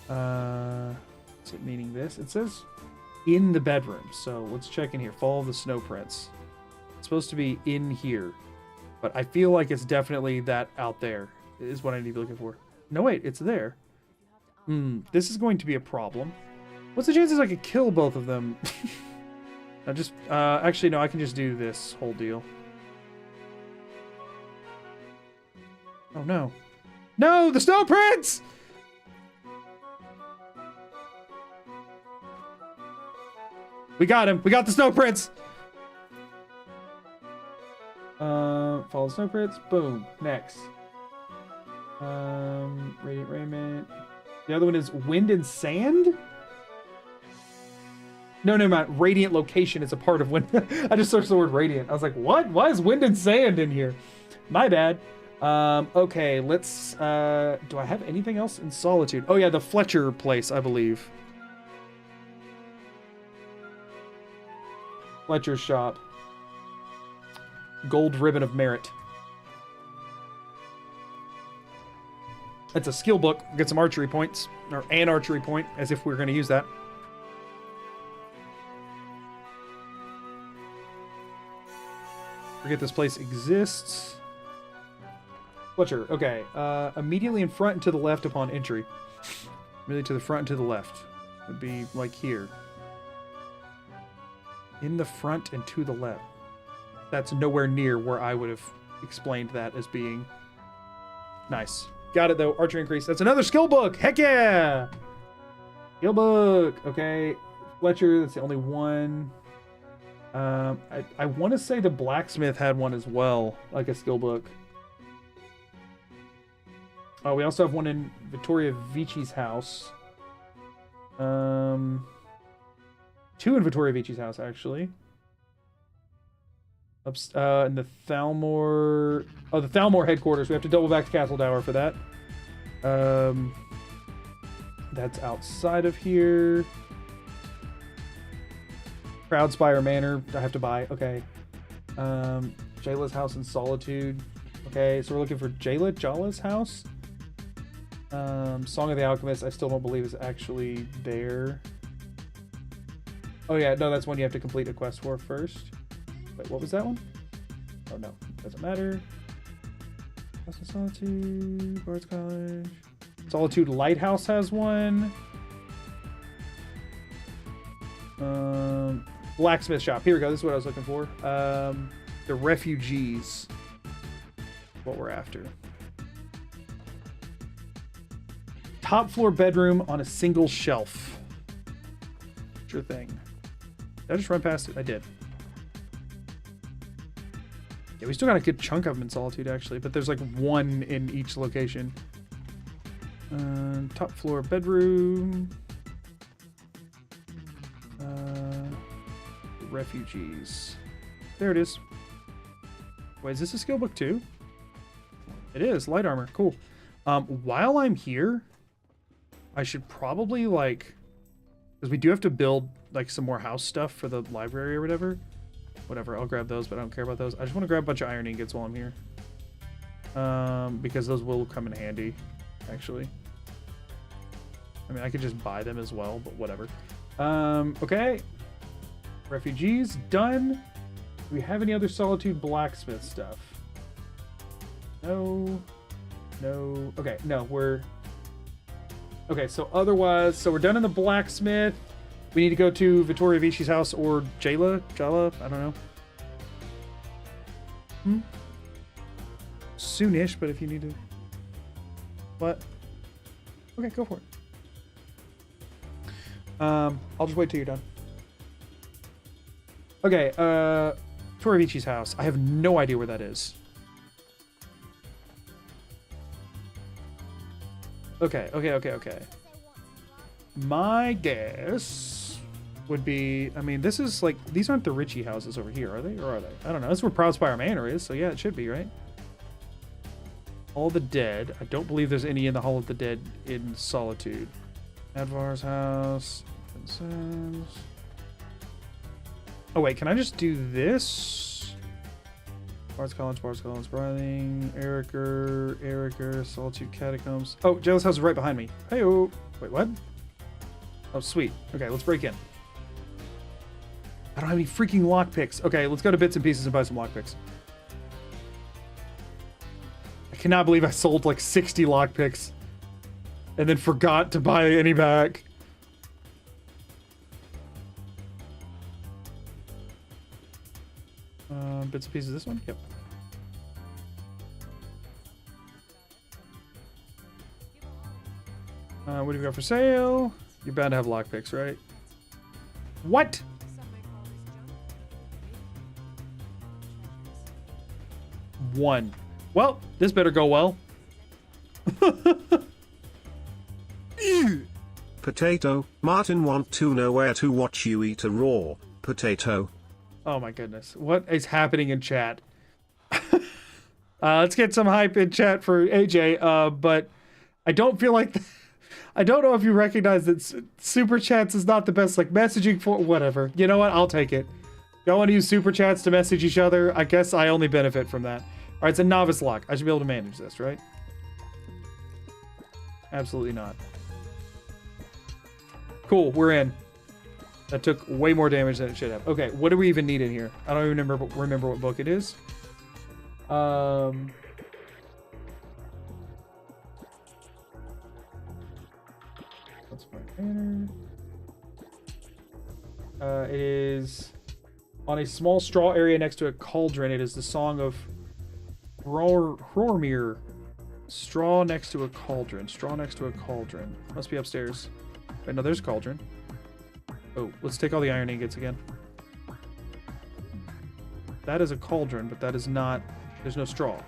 Is it meaning this? It says in the bedroom. So let's check in here. Fall of the Snow Prince. It's supposed to be in here. But I feel like it's definitely that out there is what I need to be looking for. No, wait, it's there. This is going to be a problem. What's the chances I could kill both of them? I just, actually, no, I can just do this whole deal. Oh, no. No, the Snow Prince! We got him. We got the Snow Prince! Follow the Snow Prince. Boom. Next. Radiant Raiment. The other one is Wind and Sand? No, never mind. Radiant Location is a part of Wind. I just searched the word Radiant. I was like, what? Why is Wind and Sand in here? My bad. Okay, let's... do I have anything else in Solitude? Oh, yeah, the Fletcher place, I believe. Fletcher's shop. Gold Ribbon of Merit. That's a skill book. Get some archery points. Or an archery point, as if we were going to use that. Forget this place exists. Fletcher, okay. Immediately in front and to the left upon entry. Really to the front and to the left. Would be like here. In the front and to the left. That's nowhere near where I would have explained that as being. Nice. Got it though. Archery increase. That's another skill book. Heck yeah! Skill book. Okay. Fletcher, that's the only one. I want to say the blacksmith had one as well, like a skill book. Oh, we also have one in Vittoria Vici's house. 2 in Vittoria Vici's house, actually. In the Thalmor... Oh, the Thalmor headquarters. We have to double back to Castle Tower for that. That's outside of here. Proudspire Manor, I have to buy. Okay. Jayla's house in Solitude. Okay, so we're looking for Jayla's house. Song of the Alchemist, I still don't believe is actually there. Oh yeah, no, that's one you have to complete a quest for first. Wait, what was that one? Oh no, doesn't matter. House of Solitude, Bard's College. Solitude Lighthouse has one. Blacksmith shop. Here we go. This is what I was looking for. The refugees. What we're after. Top floor bedroom on a single shelf. Sure thing. Did I just run past it? I did. Yeah, we still got a good chunk of them in Solitude, actually, but there's like one in each location. Top floor bedroom. Refugees. There it is. Wait, is this a skill book too? It is. Light armor. Cool. While I'm here, I should probably like... Because we do have to build like some more house stuff for the library or whatever. Whatever, I'll grab those, but I don't care about those. I just want to grab a bunch of iron ingots while I'm here. Because those will come in handy, actually. I mean, I could just buy them as well, but whatever. Okay. Refugees, done. Do we have any other Solitude blacksmith stuff? No. No. Okay, no, we're... Okay, so otherwise, so we're done in the blacksmith. We need to go to Vittoria Vici's house or Jayla, I don't know. Soonish, but if you need to... What? Okay, go for it. I'll just wait till you're done. Okay, Vittoria Vici's house. I have no idea where that is. Okay. My guess would be, I mean, this is like, these aren't the Ritchie houses over here, are they? Or are they? I don't know. That's where Proudspire Manor is, so yeah, it should be, right? All the Dead. I don't believe there's any in the Hall of the Dead in Solitude. Advar's house. Concerns. Oh, wait, can I just do this? Bard's College, Brithing, Eriker, Solitude Catacombs. Oh, Jayla's house is right behind me. Hey-oh. Wait, what? Oh, sweet. Okay, let's break in. I don't have any freaking lockpicks. Okay, let's go to Bits and Pieces and buy some lockpicks. I cannot believe I sold like 60 lockpicks and then forgot to buy any back. Bits and Pieces, this one? Yep. What do we got for sale? You're bound to have lockpicks, right? What? One. Well, this better go well. Potato. Martin want to know where to watch you eat a raw potato. Oh my goodness. What is happening in chat? Let's get some hype in chat for AJ, but I don't feel like... I don't know if you recognize that Super Chats is not the best, like, messaging for... Whatever. You know what? I'll take it. Y'all want to use Super Chats to message each other? I guess I only benefit from that. Alright, it's a novice lock. I should be able to manage this, right? Absolutely not. Cool, we're in. That took way more damage than it should have. Okay, what do we even need in here? I don't even remember what book it is. It is on a small straw area next to a cauldron. It is the song of Hrormir. Straw next to a cauldron. Straw next to a cauldron. Must be upstairs. Wait, no, there's a cauldron. Oh, let's take all the iron ingots again. That is a cauldron, but that is not... There's no straw.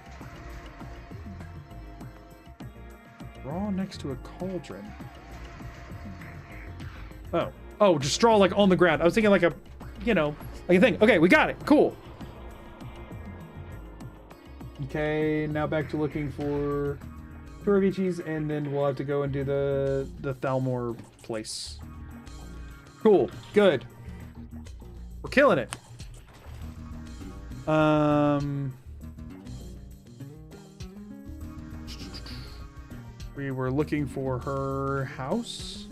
Straw next to a cauldron. Oh. Oh, just straw like on the ground. I was thinking like a, you know, like a thing. Okay, we got it. Cool. Okay, now back to looking for Turavichis, and then we'll have to go and do the Thalmor place. Cool. Good. We're killing it. We were looking for her house.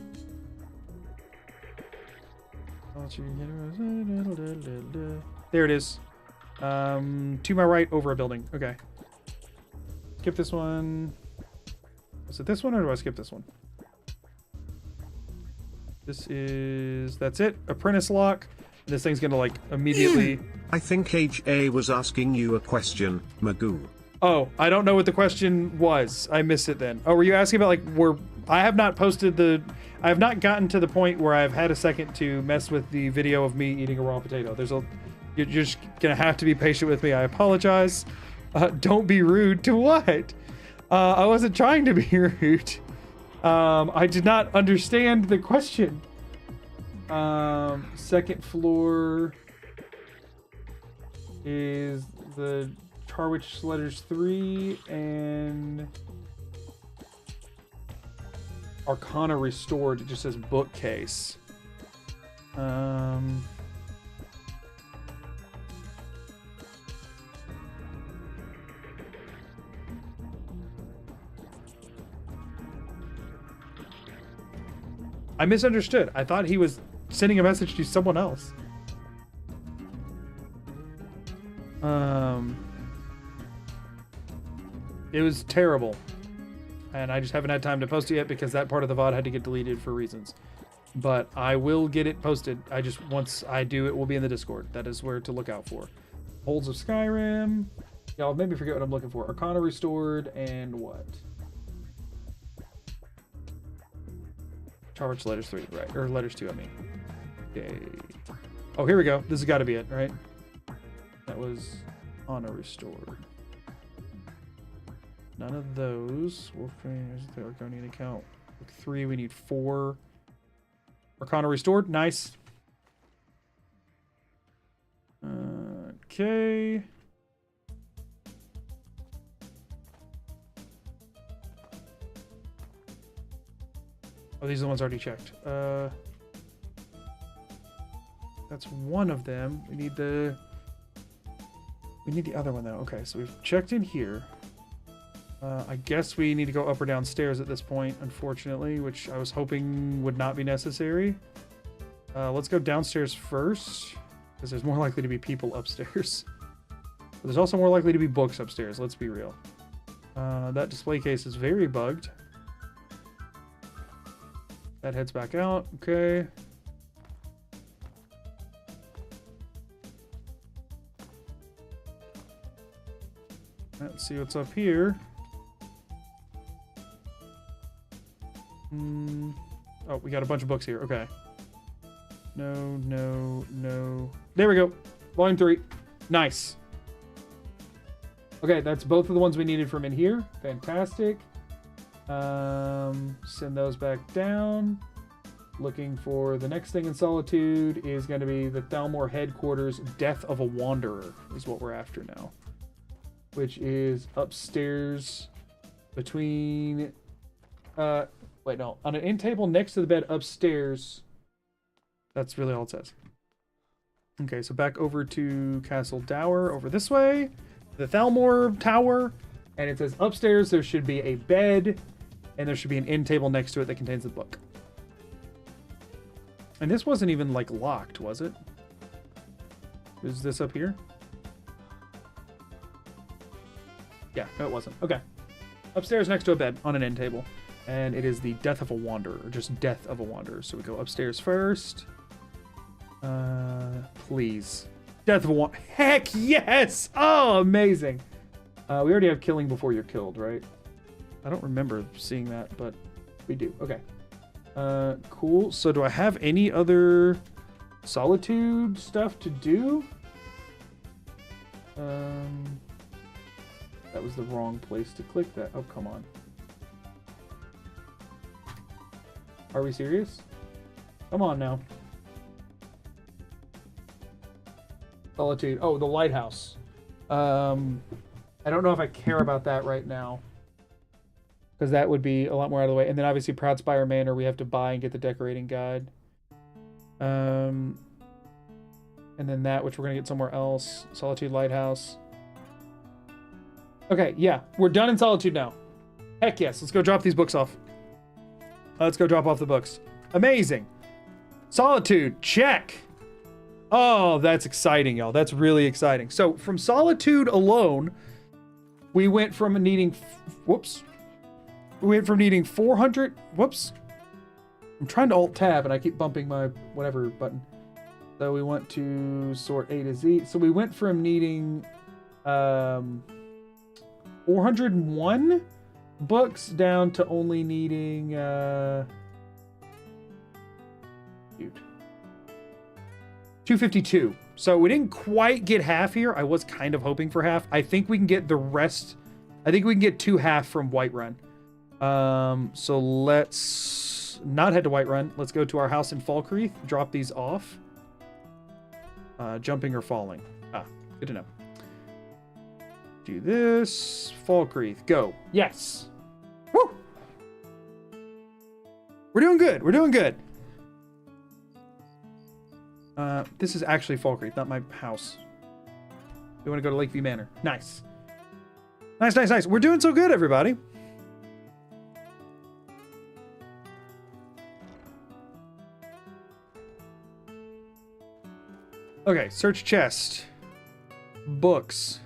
There it is. To my right, over a building. Okay. Skip this one. Is it this one, or do I skip this one? This is... That's it. Apprentice lock. This thing's gonna, like, immediately... I think HA was asking you a question, Magoo. Oh, I don't know what the question was. I missed it then. Oh, were you asking about, like, I have not posted the... I have not gotten to the point where I've had a second to mess with the video of me eating a raw potato. You're just gonna have to be patient with me. I apologize. Don't be rude. To what? I wasn't trying to be rude. I did not understand the question. Second floor is the Charwich Letters 3 and Arcana Restored. It just says bookcase. I misunderstood. I thought he was sending a message to someone else. It was terrible. And I just haven't had time to post it yet because that part of the VOD had to get deleted for reasons. But I will get it posted. Once I do, it will be in the Discord. That is where to look out for. Holds of Skyrim. Y'all maybe forget what I'm looking for. Arcana Restored and what? Charge Letters 3, right? Or Letters 2, I mean. Okay. Oh, here we go. This has got to be it, right? That was Arcana Restored. None of those. Wolfbane, the Argonian account. 3, we need 4. Arcana Restored, nice. Okay. Oh, these are the ones already checked. That's one of them. We need the other one though. Okay, so we've checked in here. I guess we need to go up or downstairs at this point, unfortunately, which I was hoping would not be necessary. Let's go downstairs first, because there's more likely to be people upstairs. But there's also more likely to be books upstairs, let's be real. That display case is very bugged. That heads back out, okay. Let's see what's up here. Oh, we got a bunch of books here. Okay. No. There we go. Volume 3. Nice. Okay, that's both of the ones we needed from in here. Fantastic. Send those back down. Looking for the next thing in Solitude is going to be the Thalmor headquarters. Death of a Wanderer is what we're after now. Which is upstairs between... wait, no. On an end table next to the bed upstairs. That's really all it says. Okay, so back over to Castle Dower over this way. The Thalmor Tower. And it says upstairs there should be a bed. And there should be an end table next to it that contains the book. And this wasn't even, like, locked, was it? Is this up here? Yeah, no, it wasn't. Okay. Upstairs next to a bed on an end table. And it is the Death of a Wanderer, or just Death of a Wanderer. So we go upstairs first. Please. Death of a Wanderer. Heck yes! Oh, amazing. We already have Killing Before You're Killed, right? I don't remember seeing that, but we do. Okay. Cool. So do I have any other Solitude stuff to do? That was the wrong place to click that. Oh, come on. Are we serious? Come on now. Solitude. Oh, the lighthouse. I don't know if I care about that right now, because that would be a lot more out of the way. And then obviously Proudspire Manor we have to buy and get the decorating guide. And then that, which we're gonna get somewhere else. Solitude Lighthouse. Okay, yeah, we're done in Solitude now. Heck yes, let's go drop these books off. Let's go drop off the books. Amazing. Solitude, check. Oh, that's exciting, y'all. That's really exciting. So from Solitude alone, we went from needing, we went from needing 400, I'm trying to Alt-Tab and I keep bumping my whatever button. So we want to sort A to Z. So we went from needing 401 books down to only needing 252. So we didn't quite get half here. I was kind of hoping for half. I think we can get the rest. I think we can get 2 half from Whiterun. So let's not head to Whiterun. Let's go to our house in Falkreath. Drop these off. Jumping or falling. Ah, good to know. Do this. Falkreath. Go. Yes. Woo! We're doing good. We're doing good. This is actually Falkreath, not my house. We want to go to Lakeview Manor. Nice. Nice, nice, nice. We're doing so good, everybody. Okay, search chest. Books.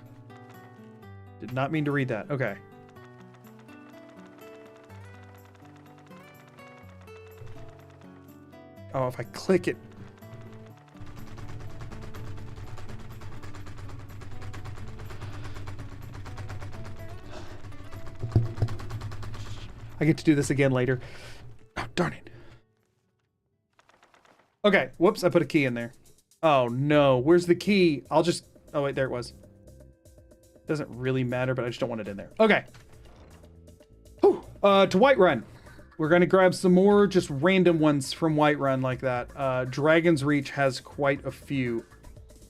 Did not mean to read that. Okay. Oh, if I click it. I get to do this again later. Oh, darn it. Okay, whoops, I put a key in there. Oh no, where's the key? I'll just, oh wait, there it was. Doesn't really matter, but I just don't want it in there. Okay. Whew. To Whiterun. We're gonna grab some more just random ones from Whiterun like that. Dragon's Reach has quite a few.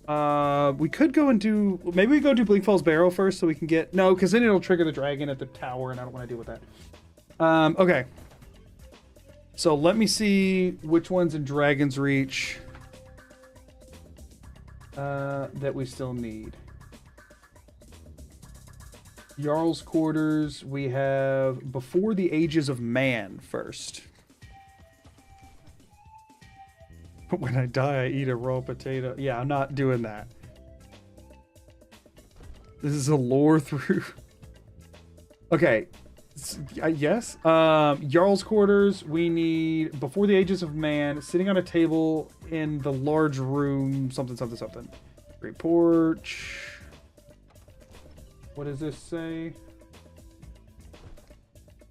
We could go and do, maybe we go do Bleak Falls Barrow first so we can get, no, because then it'll trigger the dragon at the tower and I don't want to deal with that. Okay. So let me see which one's in Dragon's Reach that we still need. Jarl's Quarters, we have Before the Ages of Man first. When I die, I eat a raw potato. Yeah, I'm not doing that. This is a lore through. Okay. Yes. Jarl's Quarters, we need Before the Ages of Man, sitting on a table in the large room, something, something, something. Great Porch. What does this say?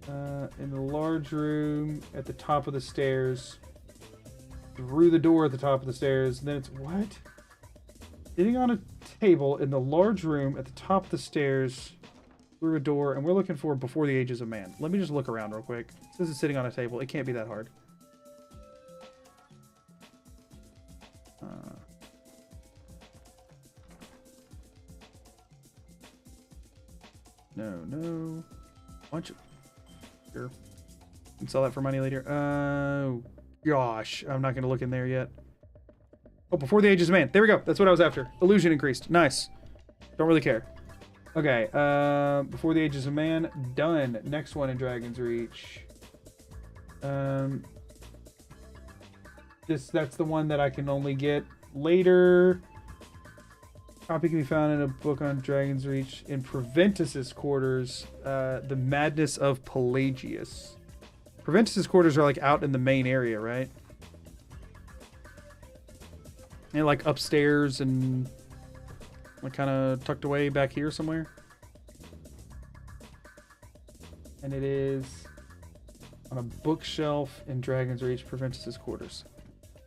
In the large room at the top of the stairs. Through the door at the top of the stairs. And then it's what? Sitting on a table in the large room at the top of the stairs. Through a door. And we're looking for Before the Ages of Man. Let me just look around real quick. This is sitting on a table. It can't be that hard. No. Bunch of... Sure. Can sell that for money later. Oh, gosh. I'm not going to look in there yet. Oh, Before the Ages of Man. There we go. That's what I was after. Illusion increased. Nice. Don't really care. Okay. Before the Ages of Man. Done. Next one in Dragon's Reach. That's the one that I can only get later. Copy can be found in a book on Dragon's Reach in Proventus's quarters. The Madness of Pelagius. Preventus's quarters are like out in the main area, right? And like upstairs and like kind of tucked away back here somewhere. And it is on a bookshelf in Dragon's Reach, Preventus's quarters.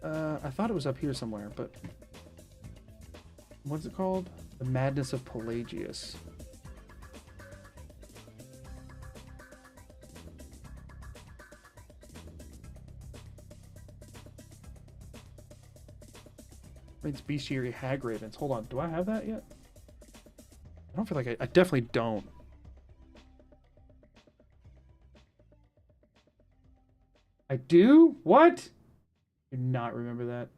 I thought it was up here somewhere, but what's it called? The Madness of Pelagius. It's Bestiary Hag Ravens. Hold on, do I have that yet? I don't feel like I definitely don't. I do? What? I do not remember that.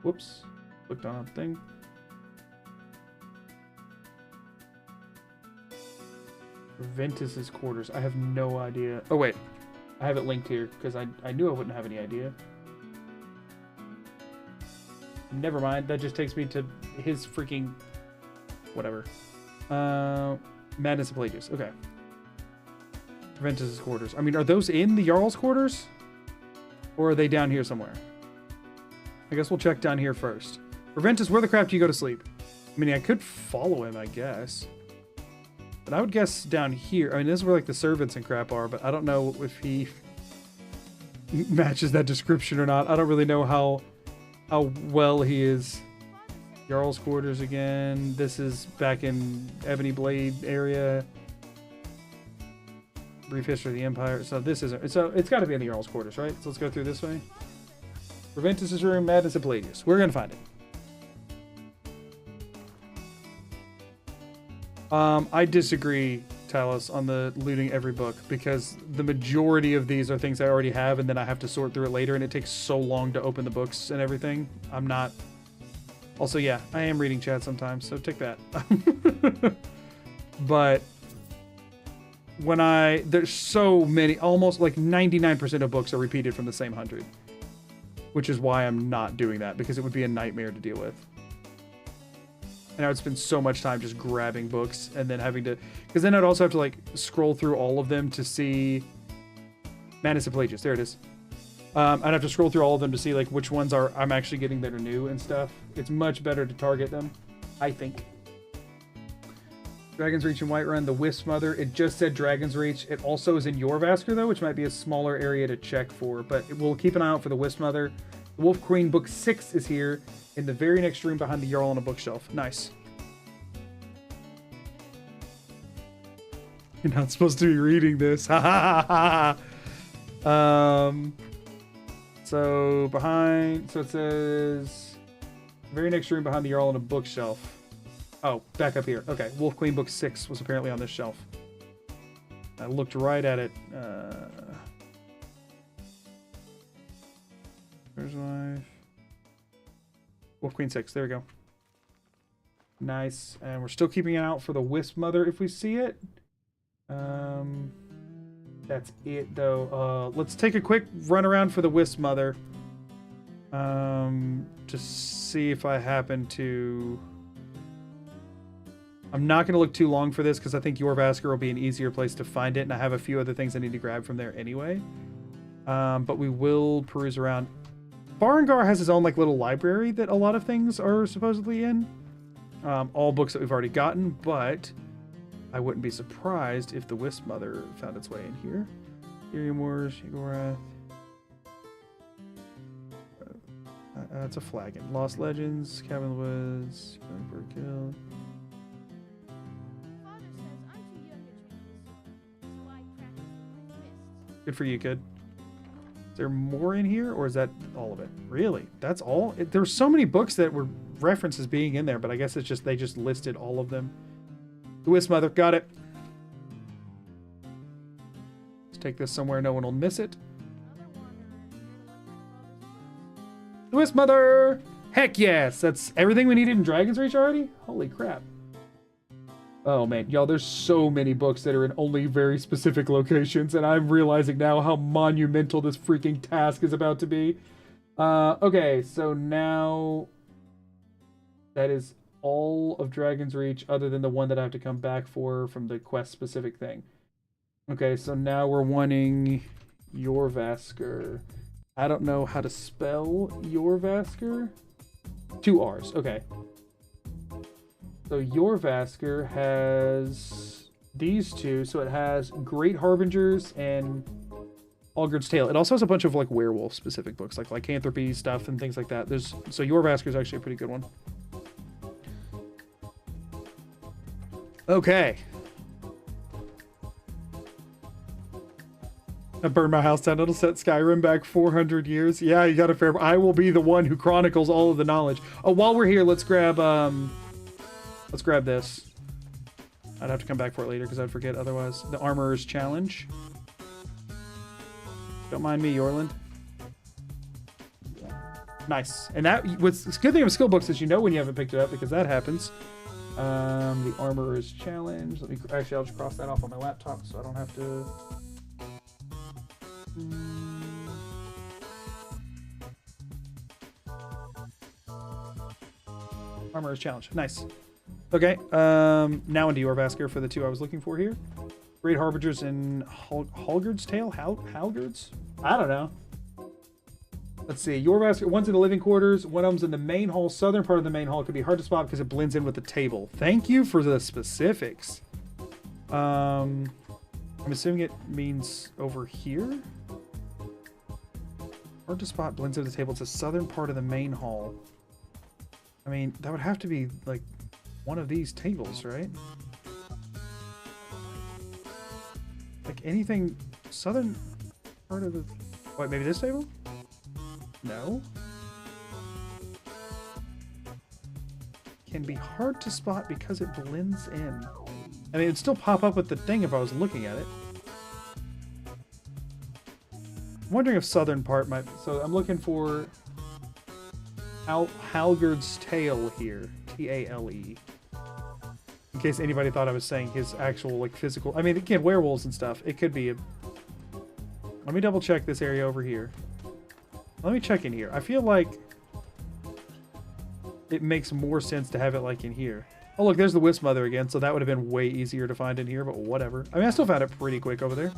Whoops. Clicked on a thing. Ventus's quarters. I have no idea. Oh, wait. I have it linked here because I knew I wouldn't have any idea. Never mind. That just takes me to his freaking... whatever. Madness of Pelagius. Okay. Ventus's quarters. I mean, are those in the Jarl's quarters? Or are they down here somewhere? I guess we'll check down here first. Ventus, where the crap do you go to sleep? I mean, I could follow him, I guess. But I would guess down here. I mean, this is where like the servants and crap are, but I don't know if he matches that description or not. I don't really know how well he is. Jarl's quarters again. This is back in Ebony Blade area. Brief history of the Empire. So this isn't. So it's got to be in the Jarl's quarters, right? So let's go through this way. Preventus's room, Madness of Pelagius. We're gonna find it. I disagree, Talos, on the looting every book, because the majority of these are things I already have, and then I have to sort through it later, and it takes so long to open the books and everything. I'm not... Also, yeah, I am reading chat sometimes, so take that. But when there's so many, almost like 99% of books are repeated from the same 100, which is why I'm not doing that, because it would be a nightmare to deal with. And I would spend so much time just grabbing books and then having to... Because then I'd also have to, like, scroll through all of them to see... Madness of Pelagius. There it is. I'd have to scroll through all of them to see, like, which ones I'm actually getting that are new and stuff. It's much better to target them, I think. Dragon's Reach and Whiterun, the Wisp Mother. It just said Dragon's Reach. It also is in Jorvaskr, though, which might be a smaller area to check for. But we'll keep an eye out for the Wisp Mother. The Wolf Queen Book 6 is here. In the very next room behind the Jarl on a bookshelf. Nice. You're not supposed to be reading this. Ha ha ha ha. So behind, so it says very next room behind the Jarl on a bookshelf. Oh, back up here. Okay, Wolf Queen Book 6 was apparently on this shelf. I looked right at it. Where's my... Wolf Queen 6, there we go. Nice. And we're still keeping it out for the Wisp Mother if we see it. That's it though. Let's take a quick run around for the Wisp Mother. To see if I happen to... I'm not going to look too long for this because I think Jorvaskr will be an easier place to find it, and I have a few other things I need to grab from there anyway. But we will peruse around. Farengar has his own like little library that a lot of things are supposedly in. All books that we've already gotten, but I wouldn't be surprised if the Wisp Mother found its way in here. Ethereum Wars, Yiggorath. It's a flagon. Lost Legends, Cabin in the Woods, Bird Kill. Good for you, kid. Is there more in here, or is that all of it? Really? That's all? There's so many books that were references being in there, but I guess it's just they just listed all of them. The Wisp Mother, got it. Let's take this somewhere no one will miss it. The Wisp Mother! Heck yes! That's everything we needed in Dragon's Reach already? Holy crap. Oh man, y'all, there's so many books that are in only very specific locations, and I'm realizing now how monumental this freaking task is about to be. Okay, so now that is all of Dragon's Reach other than the one that I have to come back for from the quest specific thing. Okay, so now we're wanting Jorvaskr. I don't know how to spell Jorvaskr. 2 R's, okay. So Jorvaskr has these two, so it has Great Harbingers and Algerd's Tale. It also has a bunch of like werewolf specific books, like lycanthropy stuff and things like that. So Jorvaskr is actually a pretty good one. Okay. I burned my house down. It'll set Skyrim back 400 years. Yeah, you got a fair. I will be the one who chronicles all of the knowledge. Oh, while we're here, let's grab this. I'd have to come back for it later because I'd forget otherwise. The Armorer's Challenge. Don't mind me, Yorland. Nice. And that what's the good thing of skill books is you know when you haven't picked it up because that happens. The Armorer's Challenge. Let me actually I'll just cross that off on my laptop so I don't have to. Armorer's Challenge. Nice. Okay. Now into Jorvaskr for the 2 I was looking for here. Great Harbingers and Halgerd's Tale? Halgerd's? I don't know. Let's see. Jorvaskr, one's in the living quarters. One of them's in the main hall. Southern part of the main hall. It could be hard to spot because it blends in with the table. Thank you for the specifics. I'm assuming it means over here. Hard to spot, blends into the table. It's the southern part of the main hall. I mean, that would have to be like one of these tables, right? Like anything southern part of the... What, maybe this table? No. Can be hard to spot because it blends in. I mean, it'd still pop up with the thing if I was looking at it. I'm wondering if southern part might... So I'm looking for Halgerd's Tale here. T-A-L-E. In case anybody thought I was saying his actual, like, physical... I mean, again, werewolves and stuff. It could be a... Let me double check this area over here. Let me check in here. I feel like it makes more sense to have it, like, in here. Oh, look, there's the Wisp Mother again, so that would have been way easier to find in here, but whatever. I mean, I still found it pretty quick over there.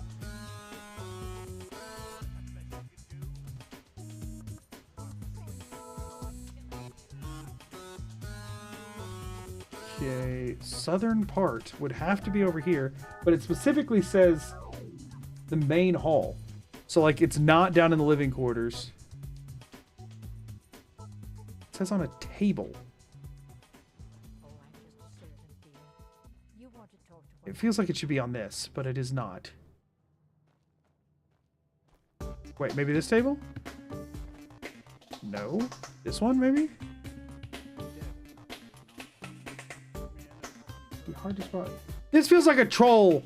Okay, southern part would have to be over here, but it specifically says the main hall. So, like, it's not down in the living quarters. It says on a table. It feels like it should be on this, but it is not. Wait, maybe this table? No. This one, maybe? Be hard to spot. This feels like a troll!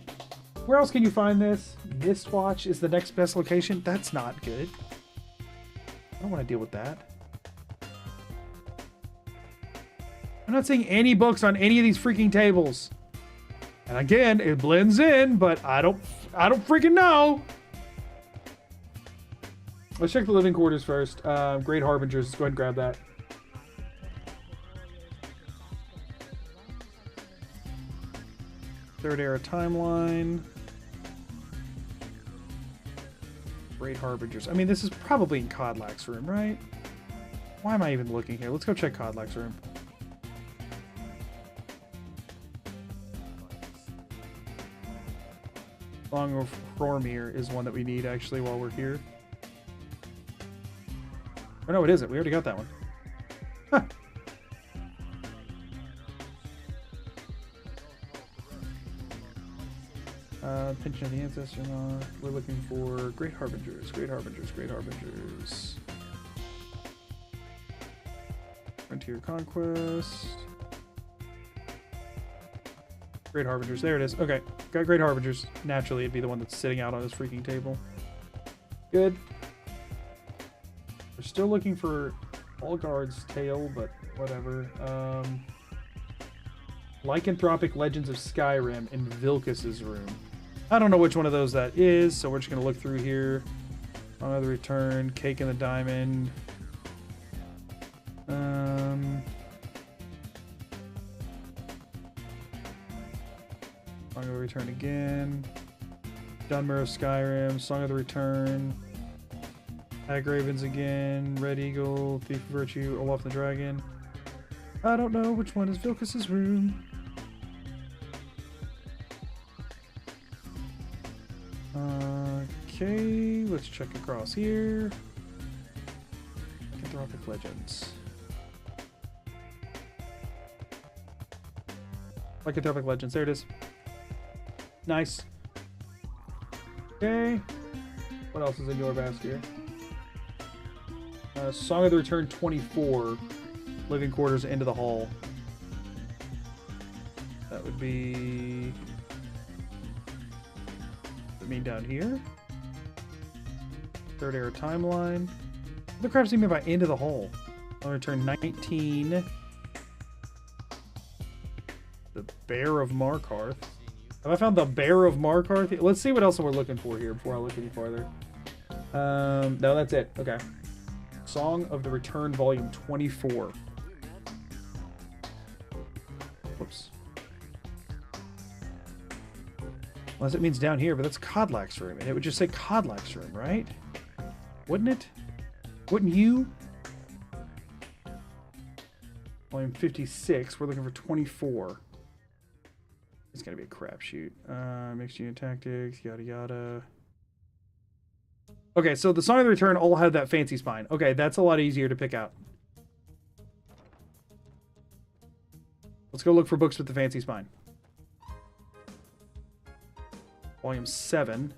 Where else can you find this? Mistwatch is the next best location? That's not good. I don't want to deal with that. I'm not seeing any books on any of these freaking tables. And again, it blends in, but I don't freaking know. Let's check the living quarters first. Great Harbingers. Let's go ahead and grab that. Third era timeline. Great Harbingers. I mean, this is probably in Codlack's room, right? Why am I even looking here? Let's go check Codlack's room. Song of Hrormir is one that we need, actually, while we're here. Or no, it isn't. We already got that one. Huh. Pension of the Ancestor. We're looking for Great Harbingers. Great Harbingers. Great Harbingers. Frontier Conquest. Great Harbingers. There it is. Okay. Got Great Harbingers. Naturally, it'd be the one that's sitting out on this freaking table. Good. We're still looking for Algard's Tale, but whatever. Lycanthropic Legends of Skyrim in Vilkas's room. I don't know which one of those that is, so we're just going to look through here. Song of the Return, Cake in the Diamond. Song of the Return again. Dunmer of Skyrim. Song of the Return. Hag Ravens again. Red Eagle. Thief of Virtue. Olaf the Dragon. I don't know which one is Vilkas's room. Okay, let's check across here. Lycanthropic Legends. Lycanthropic Legends, there it is. Nice. Okay. What else is in your basket here? Song of the Return 24. Living Quarters, End of the Hall. That would be... I mean down here? Third Era Timeline. What the crap does he mean by End of the Hall? I'll return 19. The Bear of Markarth. Have I found the Bear of Markarth? Let's see what else we're looking for here before I look any farther. No, that's it. Okay. Song of the Return, Volume 24. Whoops. Unless it means down here, but that's Codlack's room. And it would just say Codlack's room, right? Wouldn't it? Wouldn't you? Volume 56. We're looking for 24. It's gonna be a crapshoot. Mixed unit tactics, yada yada. Okay, so the Song of the Return all had that fancy spine. Okay, that's a lot easier to pick out. Let's go look for books with the fancy spine. Volume 7.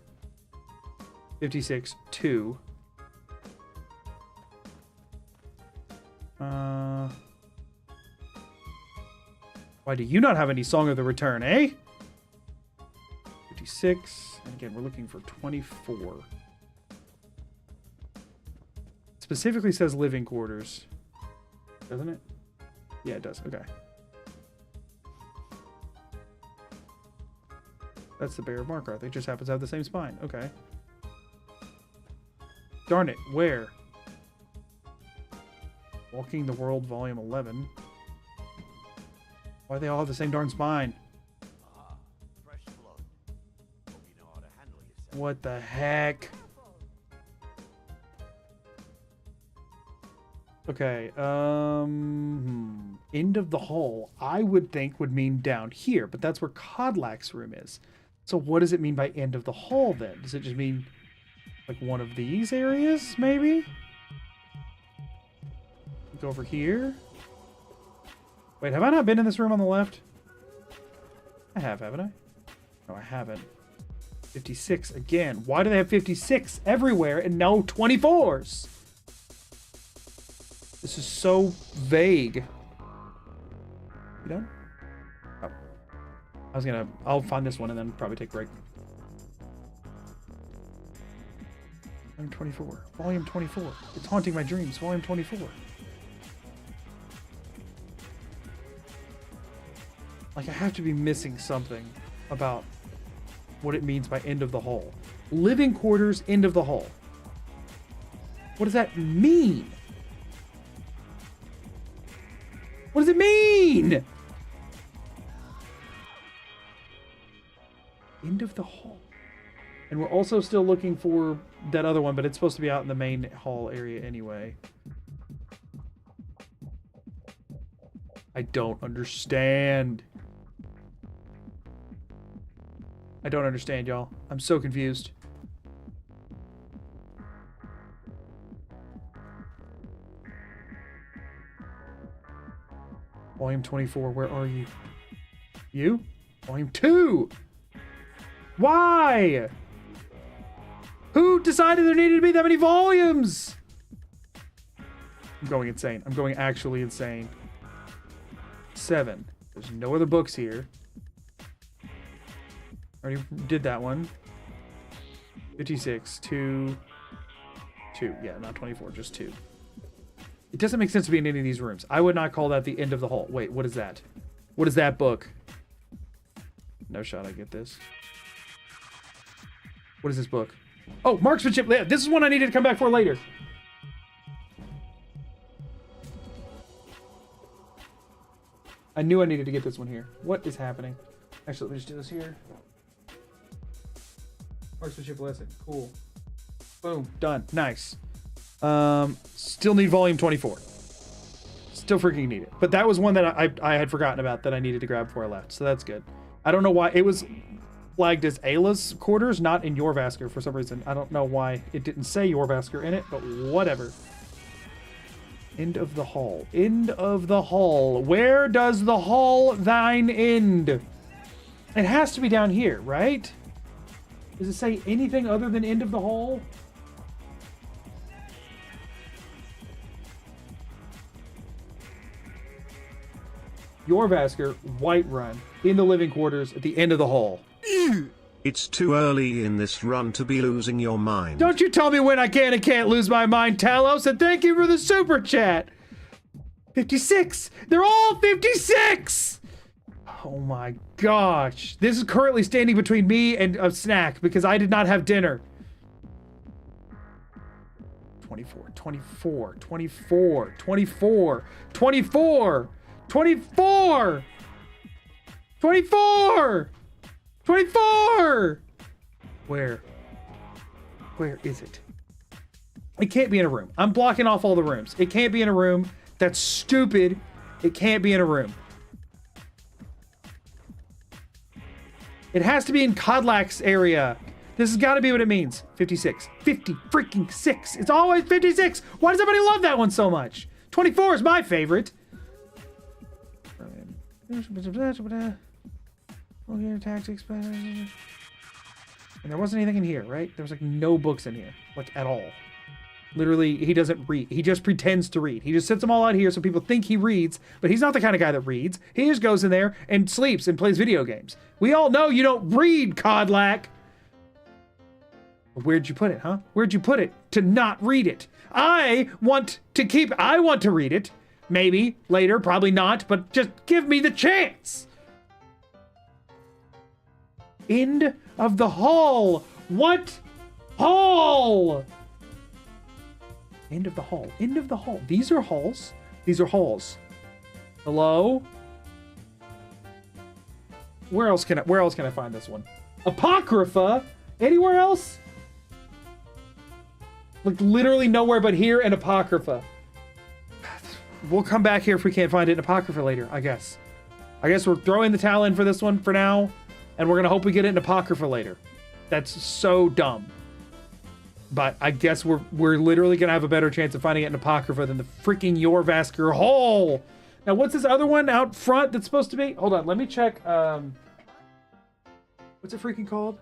56, 2. Why do you not have any Song of the Return, eh? 56. And again, we're looking for 24. Specifically says living quarters. Doesn't it? Yeah, it does. Okay. That's the Bear of Markarth. It just happens to have the same spine. Okay. Darn it. Where? Walking the World, Volume 11. Why do they all have the same darn spine? What the heck? Okay, End of the Hall, I would think would mean down here, but that's where Codlack's room is. So what does it mean by End of the Hall then? Does it just mean like one of these areas, maybe? Go over here. Wait, have I not been in this room on the left? I have, haven't I? No, I haven't. 56 again. Why do they have 56 everywhere and no 24s? This is so vague. You done? Oh. I'll find this one and then probably take a break. Volume 24. Volume 24. It's haunting my dreams. Volume 24. Like, I have to be missing something about what it means by End of the Hall. Living quarters, End of the Hall. What does that mean? What does it mean? End of the Hall. And we're also still looking for that other one, but it's supposed to be out in the main hall area anyway. I don't understand. I don't understand, y'all. I'm so confused. Volume 24, where are you? You? Volume 2! Why? Who decided there needed to be that many volumes? I'm going insane. I'm going actually insane. 7. There's no other books here. Already did that one. 56, 2. Yeah, not 24, just 2. It doesn't make sense to be in any of these rooms. I would not call that the End of the Hall. Wait, what is that? What is that book? No shot I get this. What is this book? Oh, marksmanship. Yeah, this is one I needed to come back for later. I knew I needed to get this one here. What is happening? Actually, let me just do this here. Marksmanship lesson. Cool. Boom. Done. Nice. Still need volume 24. Still freaking need it. But that was one that I had forgotten about that I needed to grab before I left. So that's good. I don't know why. It was flagged as Ayla's quarters, not in Yorvasker for some reason. I don't know why it didn't say Yorvasker in it, but whatever. End of the hall. End of the hall. Where does the hall thine end? It has to be down here, right? Does it say anything other than end of the hall? Yorvasker, Whiterun, in the living quarters at the end of the hall. It's too early in this run to be losing your mind. Don't you tell me when I can and can't lose my mind, Talos, and thank you for the super chat. 56! They're all 56! Oh my gosh. This is currently standing between me and a snack because I did not have dinner. 24, 24, 24, 24, 24, 24, 24, 24! Where is it? It can't be in a room. I'm blocking off all the rooms. It can't be in a room. That's stupid. It can't be in a room. It has to be in Kodlak's area. This has got to be what it means. 56. 50 freaking 6. It's always 56. Why does everybody love that one so much? 24 is my favorite. Tactics. And there wasn't anything in here, right? There was like no books in here, like at all. Literally, he doesn't read. He just pretends to read. He just sits them all out here so people think he reads, but he's not the kind of guy that reads. He just goes in there and sleeps and plays video games. We all know you don't read, Kodlak. Where'd you put it, huh? Where'd you put it to not read it? I want to read it. Maybe later, probably not, but just give me the chance. End of the hall. What hall? End of the hall. End of the hall. These are halls. These are halls. Hello? Where else can I find this one? Apocrypha? Anywhere else? Like literally nowhere but here and Apocrypha. We'll come back here if we can't find it in Apocrypha later, I guess. I guess we're throwing the towel in for this one for now, and we're gonna hope we get it in Apocrypha later. That's so dumb. But I guess we're literally gonna have a better chance of finding it in Apocrypha than the freaking Yorvasker hole. Now, what's this other one out front that's supposed to be? Hold on, let me check. What's it freaking called?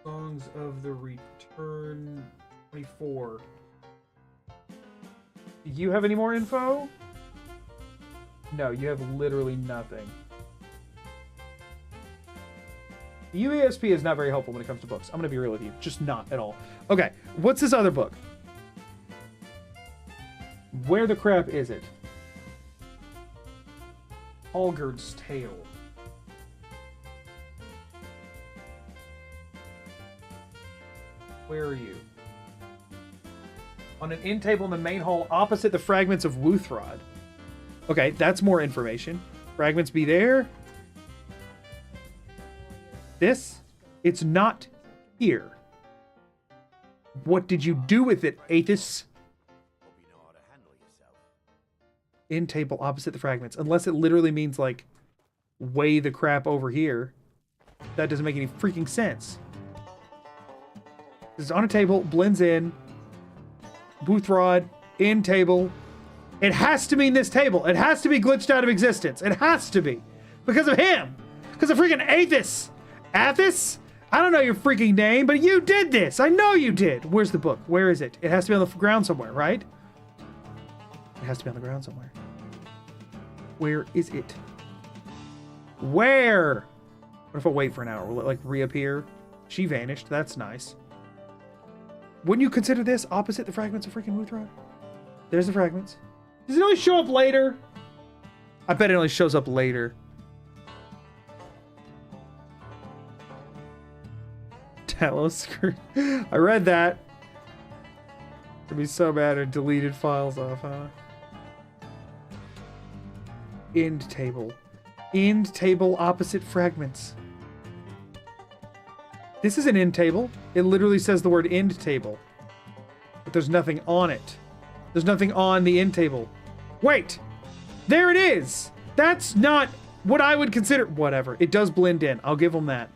Songs of the Return 24. Do you have any more info? No, you have literally nothing. UASP is not very helpful when it comes to books. I'm gonna be real with you. Just not at all. Okay, what's this other book? Where the crap is it? Hallgerd's Tale. Where are you? On an end table in the main hall opposite the fragments of Wuthrod. Okay, that's more information. Fragments be there. This? It's not here. What did you do with it, Aethys? End table opposite the fragments. Unless it literally means, like, way the crap over here. That doesn't make any freaking sense. This is on a table, blends in. Wuthrod, end table. It has to mean this table. It has to be glitched out of existence. It has to be. Because of him. Because of freaking Aethys. Athos? I don't know your freaking name, but you did this. I know you did. Where's the book? Where is it? It has to be on the ground somewhere, right? It has to be on the ground somewhere. Where is it? Where? What if I wait for an hour? Will it, like, reappear? She vanished. That's nice. Wouldn't you consider this opposite the fragments of freaking Wuthrod? There's the fragments. Does it only show up later? I bet it only shows up later. Talos. I read that. It'd be so bad and deleted files off, huh? End table. End table opposite fragments. This is an end table. It literally says the word end table. But there's nothing on it. There's nothing on the end table. Wait! There it is! That's not what I would consider... Whatever. It does blend in. I'll give them that.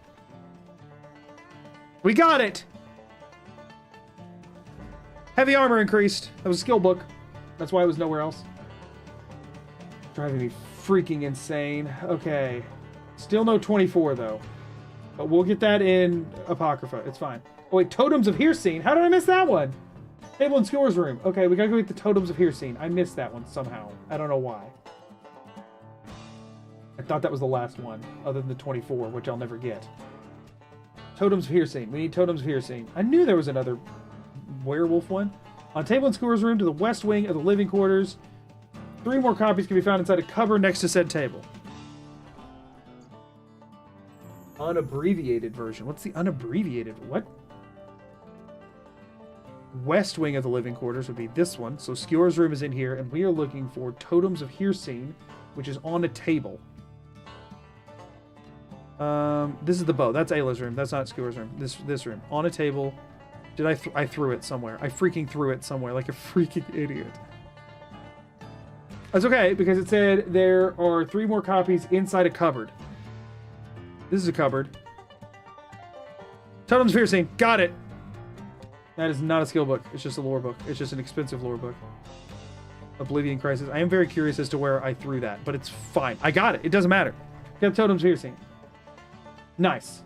We got it! Heavy armor increased. That was a skill book. That's why it was nowhere else. Driving me freaking insane. Okay. Still no 24, though. But we'll get that in Apocrypha. It's fine. Oh, wait. Totems of Hearseen. How did I miss that one? Table and Skiller's Room. Okay, we gotta go get the Totems of Hearseen. I missed that one somehow. I don't know why. I thought that was the last one, other than the 24, which I'll never get. Totems of Hearseen. We need Totems of Hearseen. I knew there was another werewolf one. On Table and Skiller's Room to the west wing of the living quarters. 3 more copies can be found inside a cupboard next to said table. Unabbreviated version. What's the unabbreviated? What? West wing of the living quarters would be this one. So Skewer's room is in here, and we are looking for Totems of Hearseen, which is on a table. This is the bow. That's Ayla's room. That's not Skewer's room. This room. On a table. Did I threw it somewhere. I freaking threw it somewhere like a freaking idiot. That's okay, because it said there are 3 more copies inside a cupboard. This is a cupboard. Totems of Hearseen. Got it. That is not a skill book. It's just a lore book. It's just an expensive lore book. Oblivion Crisis. I am very curious as to where I threw that, but it's fine. I got it. It doesn't matter. Got Totems of Hearseen. Nice.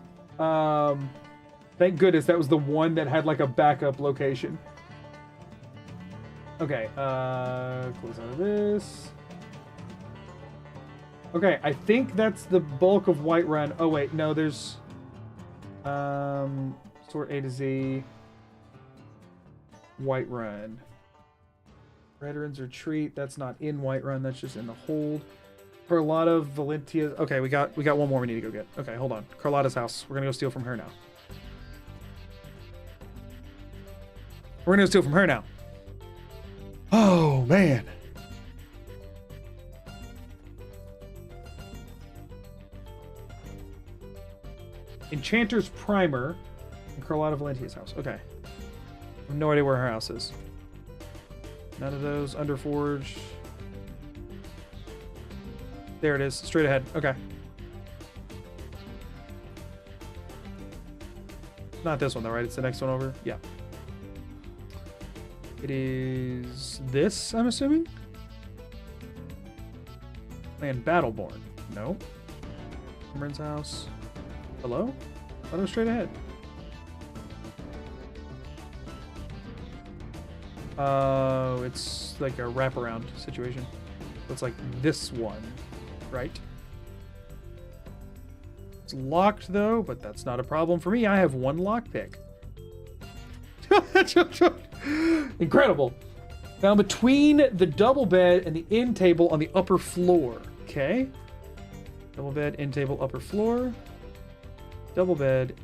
Thank goodness that was the one that had like a backup location. Okay, close out of this. Okay, I think that's the bulk of Whiterun. Oh wait, no, there's sort A to Z. Whiterun. Veterans Retreat. That's not in Whiterun. That's just in the hold. Carlotta Valentia. Okay, we got one more we need to go get. Okay, hold on. Carlotta's house. We're gonna go steal from her now. We're gonna go steal from her now. Oh man. Enchanter's Primer in Carlotta Valentia's house. Okay. I have no idea where her house is. None of those. Underforge. There it is. Straight ahead. Okay. Not this one though, right? It's the next one over? Yeah. It is this, I'm assuming? And Battleborn. No. Cameron's house. Hello? I thought it was straight ahead. Oh, it's like a wraparound situation. It's like this one, right? It's locked though, but that's not a problem for me. I have 1 lockpick. Incredible. Found between the double bed and the end table on the upper floor. Okay. Double bed, end table, upper floor. Double bed,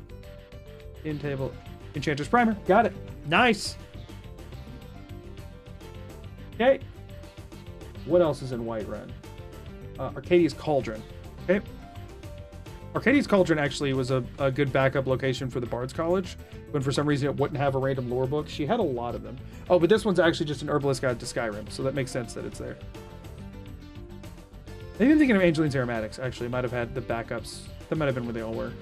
end table, Enchanter's Primer. Got it. Nice. Okay. What else is in Whiterun? Arcadia's Cauldron. Okay. Arcadia's Cauldron actually was a good backup location for the Bard's College, when for some reason it wouldn't have a random lore book. She had a lot of them. Oh, but this one's actually just an Herbalist Guide to Skyrim, so that makes sense that it's there. I'm even thinking of Angeline's Aromatics, actually. Might have had the backups. That might have been where they all were.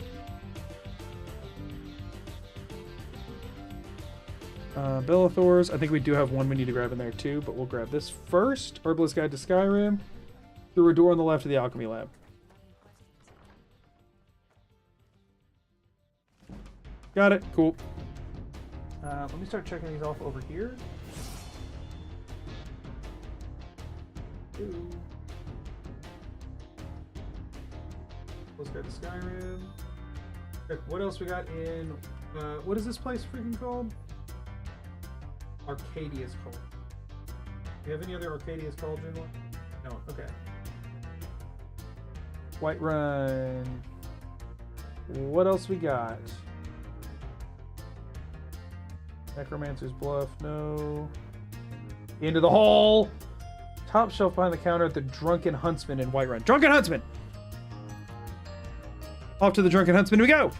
Bellathor's. I think we do have one we need to grab in there too, but we'll grab this first. Herbalist Guide to Skyrim. Through a door on the left of the Alchemy Lab. Got it. Cool. Let me start checking these off over here. Let's go to Skyrim. Okay, what else we got in... what is this place freaking called? Arcadia's Cauldron. Do you have any other Arcadia's Cauldron one? No. Okay. Whiterun. What else we got? Necromancer's Bluff, no. Into the hall! Top shelf behind the counter at the Drunken Huntsman in Whiterun. Drunken Huntsman! Off to the Drunken Huntsman we go!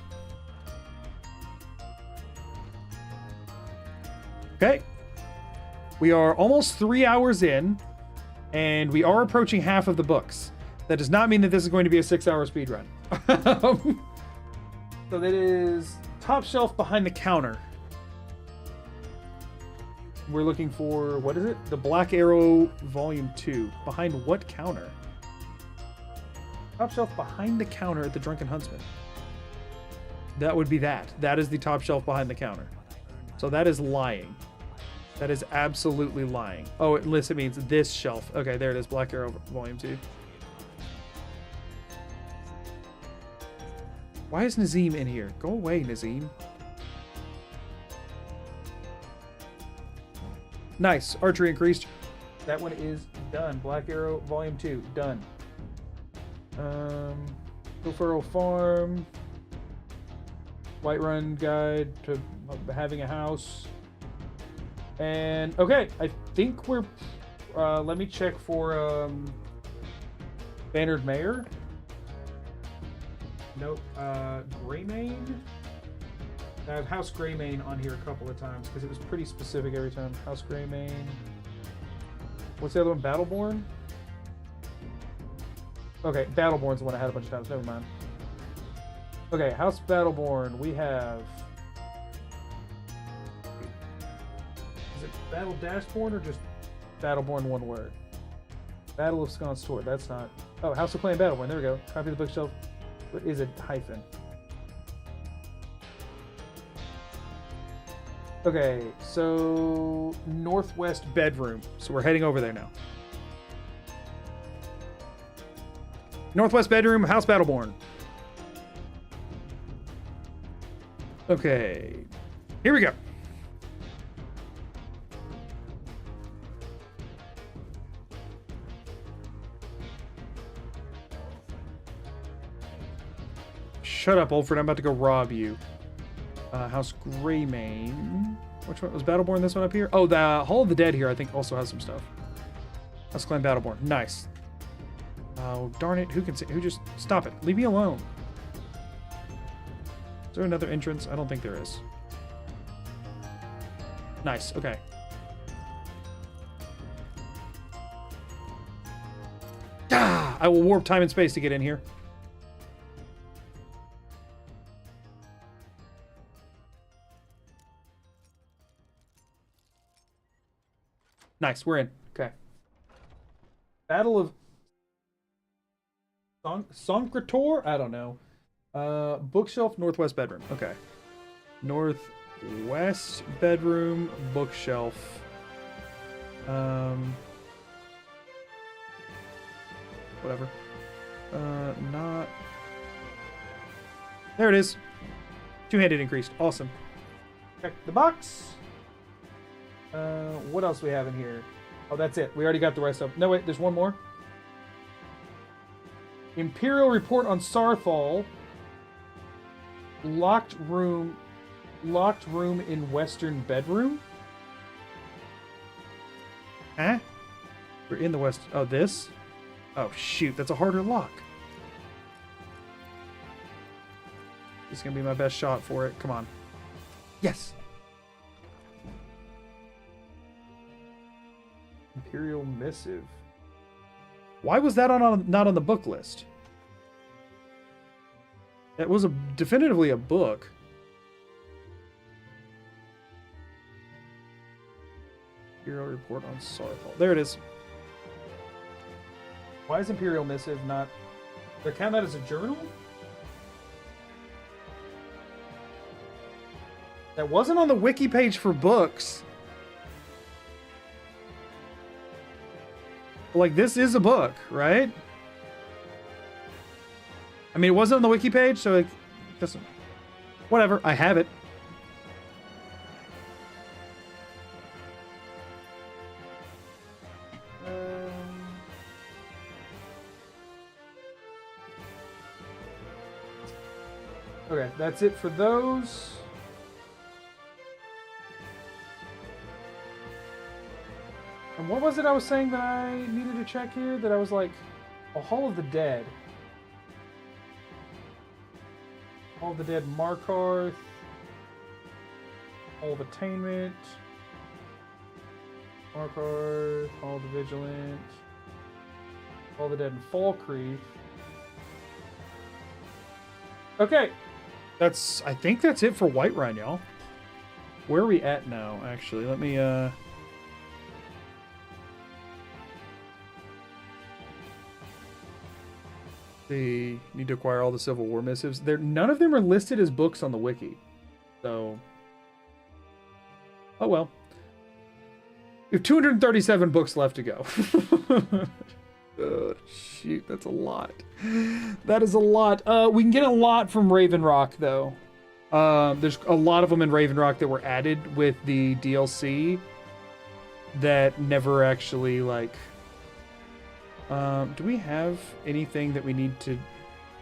Okay. We are almost 3 hours in, and we are approaching half of the books. That does not mean that this is going to be a 6-hour speedrun. So that is top shelf behind the counter. We're looking for, what is it? The Black Arrow Volume 2. Behind what counter? Top shelf behind the counter at the Drunken Huntsman. That would be that. That is the top shelf behind the counter. So that is lying. That is absolutely lying. Oh, unless it means this shelf. Okay, there it is. Black Arrow Volume 2. Why is Nazim in here? Go away, Nazim. Nice. Archery increased. That one is done. Black Arrow Volume 2. Done. Philfaro Farm. Whiterun Guide to Having a House. And, okay. I think we're... let me check for Bannered Mayor. Nope. Greymane. I have House Greymane on here a couple of times because it was pretty specific every time. House Greymane. What's the other one? Battleborn? Okay, Battleborn's the one I had a bunch of times. Never mind. Okay, House Battleborn. We have... Is it Battle Dashborn or just Battleborn one word? Battle of Sconce Tor. That's not... Oh, House of Clan Battleborn. There we go. Copy the bookshelf. What is it? Hyphen. Okay, so northwest bedroom. So we're heading over there now. Northwest bedroom, House Battleborn. Okay, here we go. Shut up, Olfred. I'm about to go rob you. House Greymane. Which one was Battleborn? This one up here? Oh, the Hall of the Dead here, I think, also has some stuff. House Clan Battleborn. Nice. Oh, darn it. Who can say? Who just... Stop it. Leave me alone. Is there another entrance? I don't think there is. Nice. Okay. Ah! I will warp time and space to get in here. Nice, we're in. Okay. Battle of Sonkrator? I don't know. Bookshelf, northwest bedroom. Okay. Northwest bedroom, bookshelf. Whatever. Not... There it is. Two-handed increased. Awesome. Check the box. What else we have in here? Oh, that's it. We already got the rest of... No, wait, there's one more. Imperial report on Sarthal. Locked room in western bedroom? Huh? We're in the west... Oh, this? Oh, shoot. That's a harder lock. This is going to be my best shot for it. Come on. Yes! Imperial Missive. Why was that not on the book list? That was definitively a book. Imperial report on Sarthal. There it is. Why is Imperial Missive not... They're counting that as a journal? That wasn't on the wiki page for books. Like, this is a book, right? I mean, it wasn't on the wiki page, so it doesn't... Whatever, I have it. Okay, that's it for those. And what was it I was saying that I needed to check here? That I was like, a Hall of the Dead. Hall of the Dead Markarth. Hall of Attainment. Markarth. Hall of the Vigilant. Hall of the Dead and Falkreath. Okay. I think that's it for Whiterun, y'all. Where are we at now, actually? Let me, see. Need to acquire all the Civil War missives. None of them are listed as books on the wiki. So... oh well. We have 237 books left to go. Shoot, that's a lot. That is a lot. We can get a lot from Raven Rock, though. There's a lot of them in Raven Rock that were added with the DLC that never actually, like... do we have anything that we need to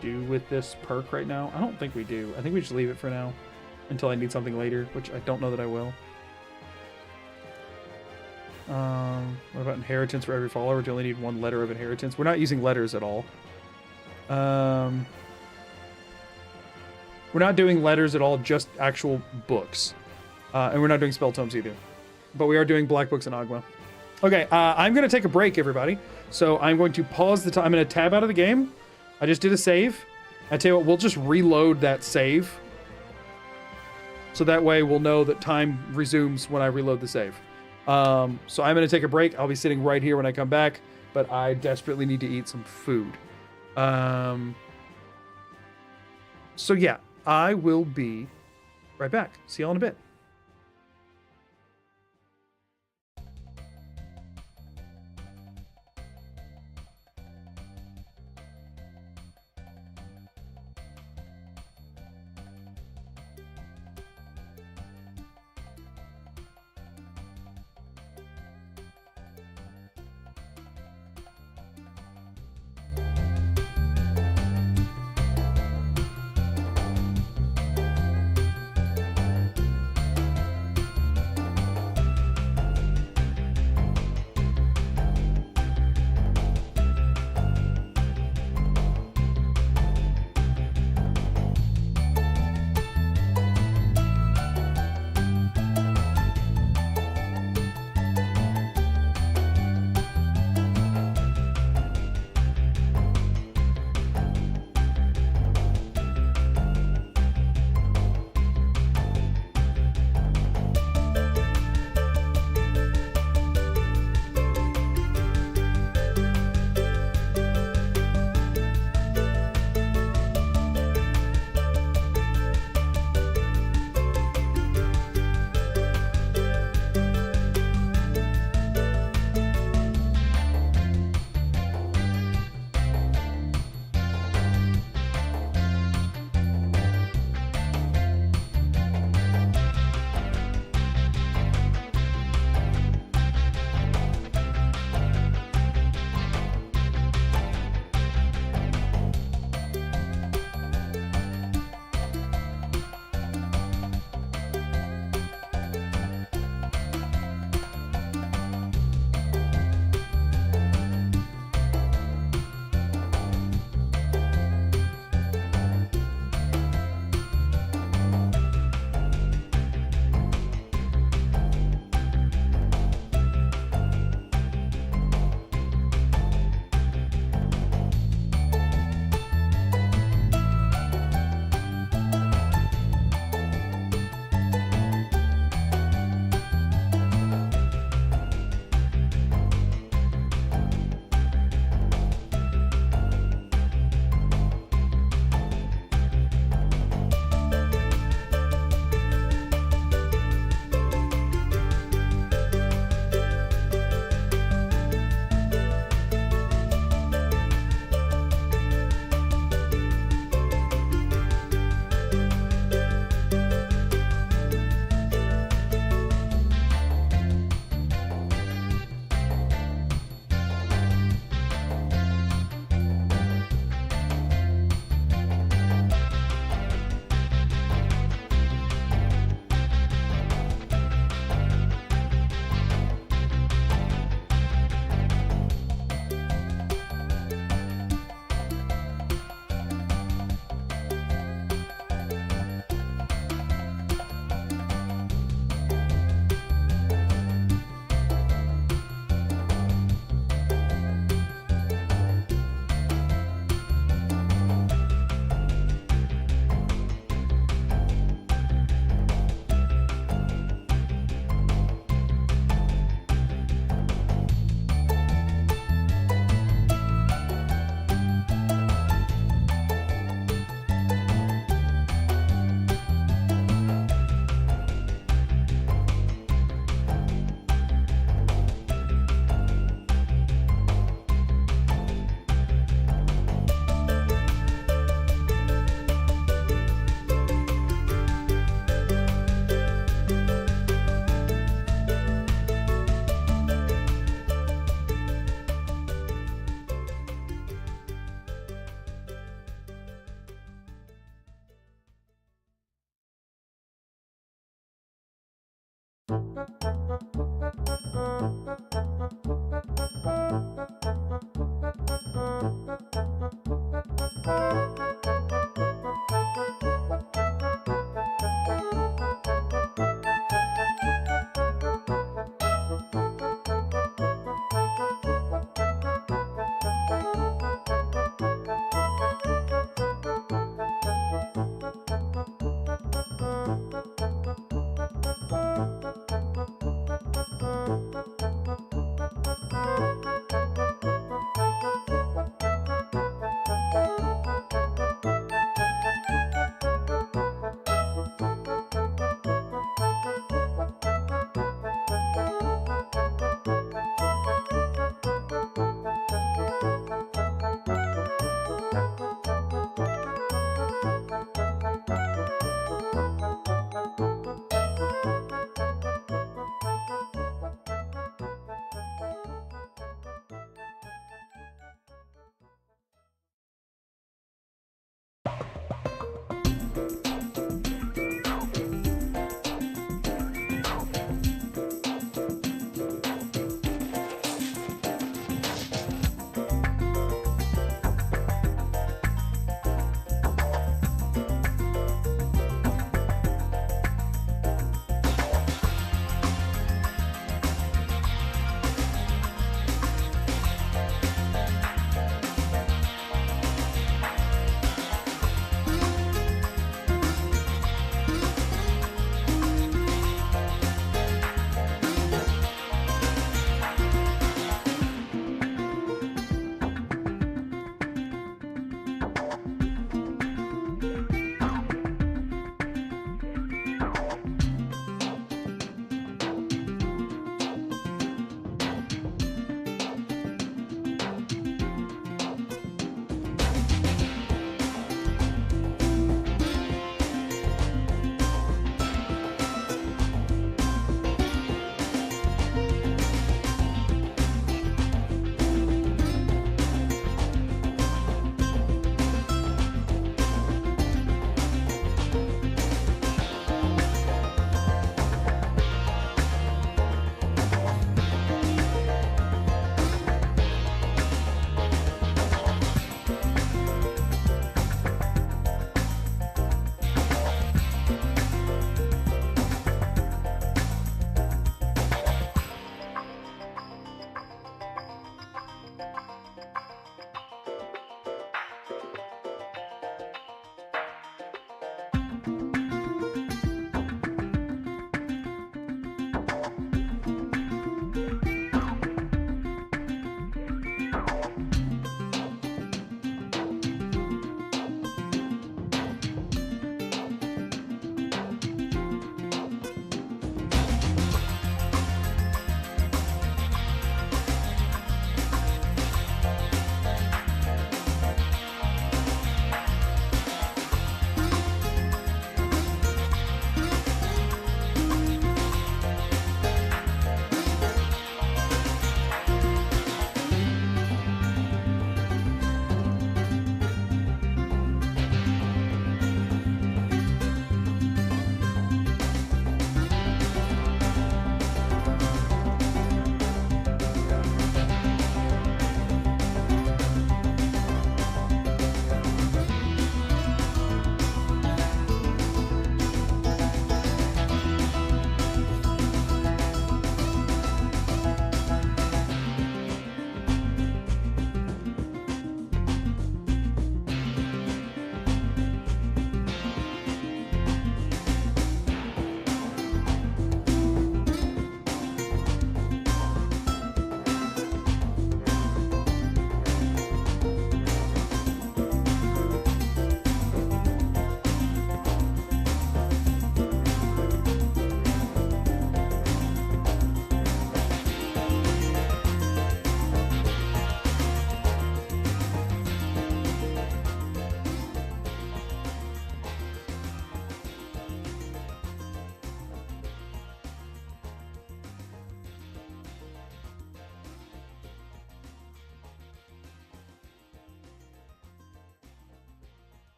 do with this perk right now? I don't think we do. I think we just leave it for now until I need something later, which I don't know that I will. What about inheritance for every follower? Do you only need one letter of inheritance? We're not using letters at all. We're not doing letters at all, just actual books. And we're not doing spell tomes either. But we are doing black books and Agma. Okay, I'm going to take a break, everybody. So I'm going to pause the time. I'm going to tab out of the game. I just did a save. I tell you what, we'll just reload that save. So that way we'll know that time resumes when I reload the save. So I'm going to take a break. I'll be sitting right here when I come back, but I desperately need to eat some food. So yeah, I will be right back. See y'all in a bit.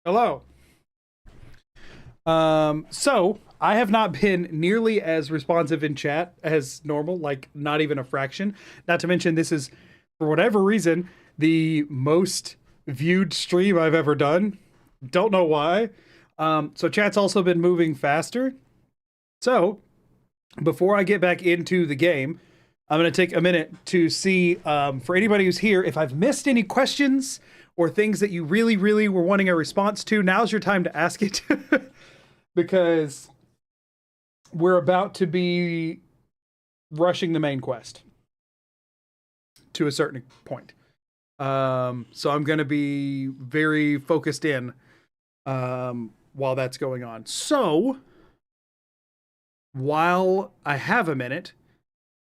Hello. So I have not been nearly as responsive in chat as normal, like not even a fraction. Not to mention, this is, for whatever reason, the most viewed stream I've ever done. Don't know why. So chat's also been moving faster. So before I get back into the game, I'm going to take a minute to see, for anybody who's here, if I've missed any questions or things that you really, really were wanting a response to. Now's your time to ask it. Because we're about to be rushing the main quest to a certain point. So I'm going to be very focused in while that's going on. So while I have a minute,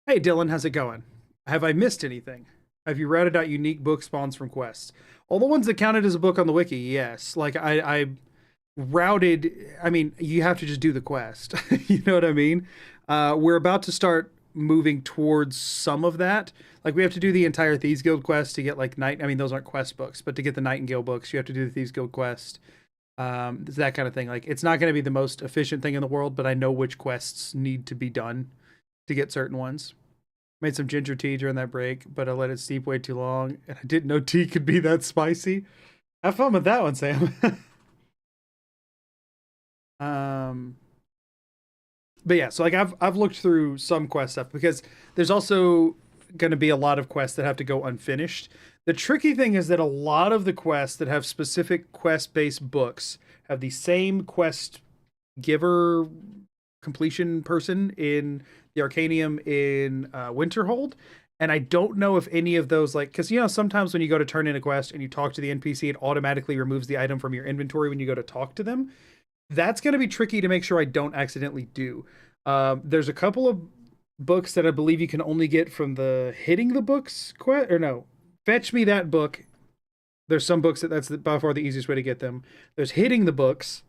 hey Dylan, how's it going? Have I missed anything? Have you routed out unique book spawns from quests? All the ones that counted as a book on the wiki, yes. Like I routed, I mean, you have to just do the quest. You know what I mean? We're about to start moving towards some of that. Like we have to do the entire Thieves Guild quest to get like I mean, those aren't quest books, but to get the Nightingale books, you have to do the Thieves Guild quest. That kind of thing. Like it's not going to be the most efficient thing in the world, but I know which quests need to be done to get certain ones. Made some ginger tea during that break, but I let it steep way too long, and I didn't know tea could be that spicy. Have fun with that one, Sam. But yeah, so like I've looked through some quest stuff because there's also going to be a lot of quests that have to go unfinished. The tricky thing is that a lot of the quests that have specific quest-based books have the same quest giver completion person in the Arcanium in Winterhold. And I don't know if any of those, like, because, you know, sometimes when you go to turn in a quest and you talk to the NPC, it automatically removes the item from your inventory when you go to talk to them. That's going to be tricky to make sure I don't accidentally do. There's a couple of books that I believe you can only get from the hitting the books quest, or no, fetch me that book. There's some books that's by far the easiest way to get them. There's hitting the books.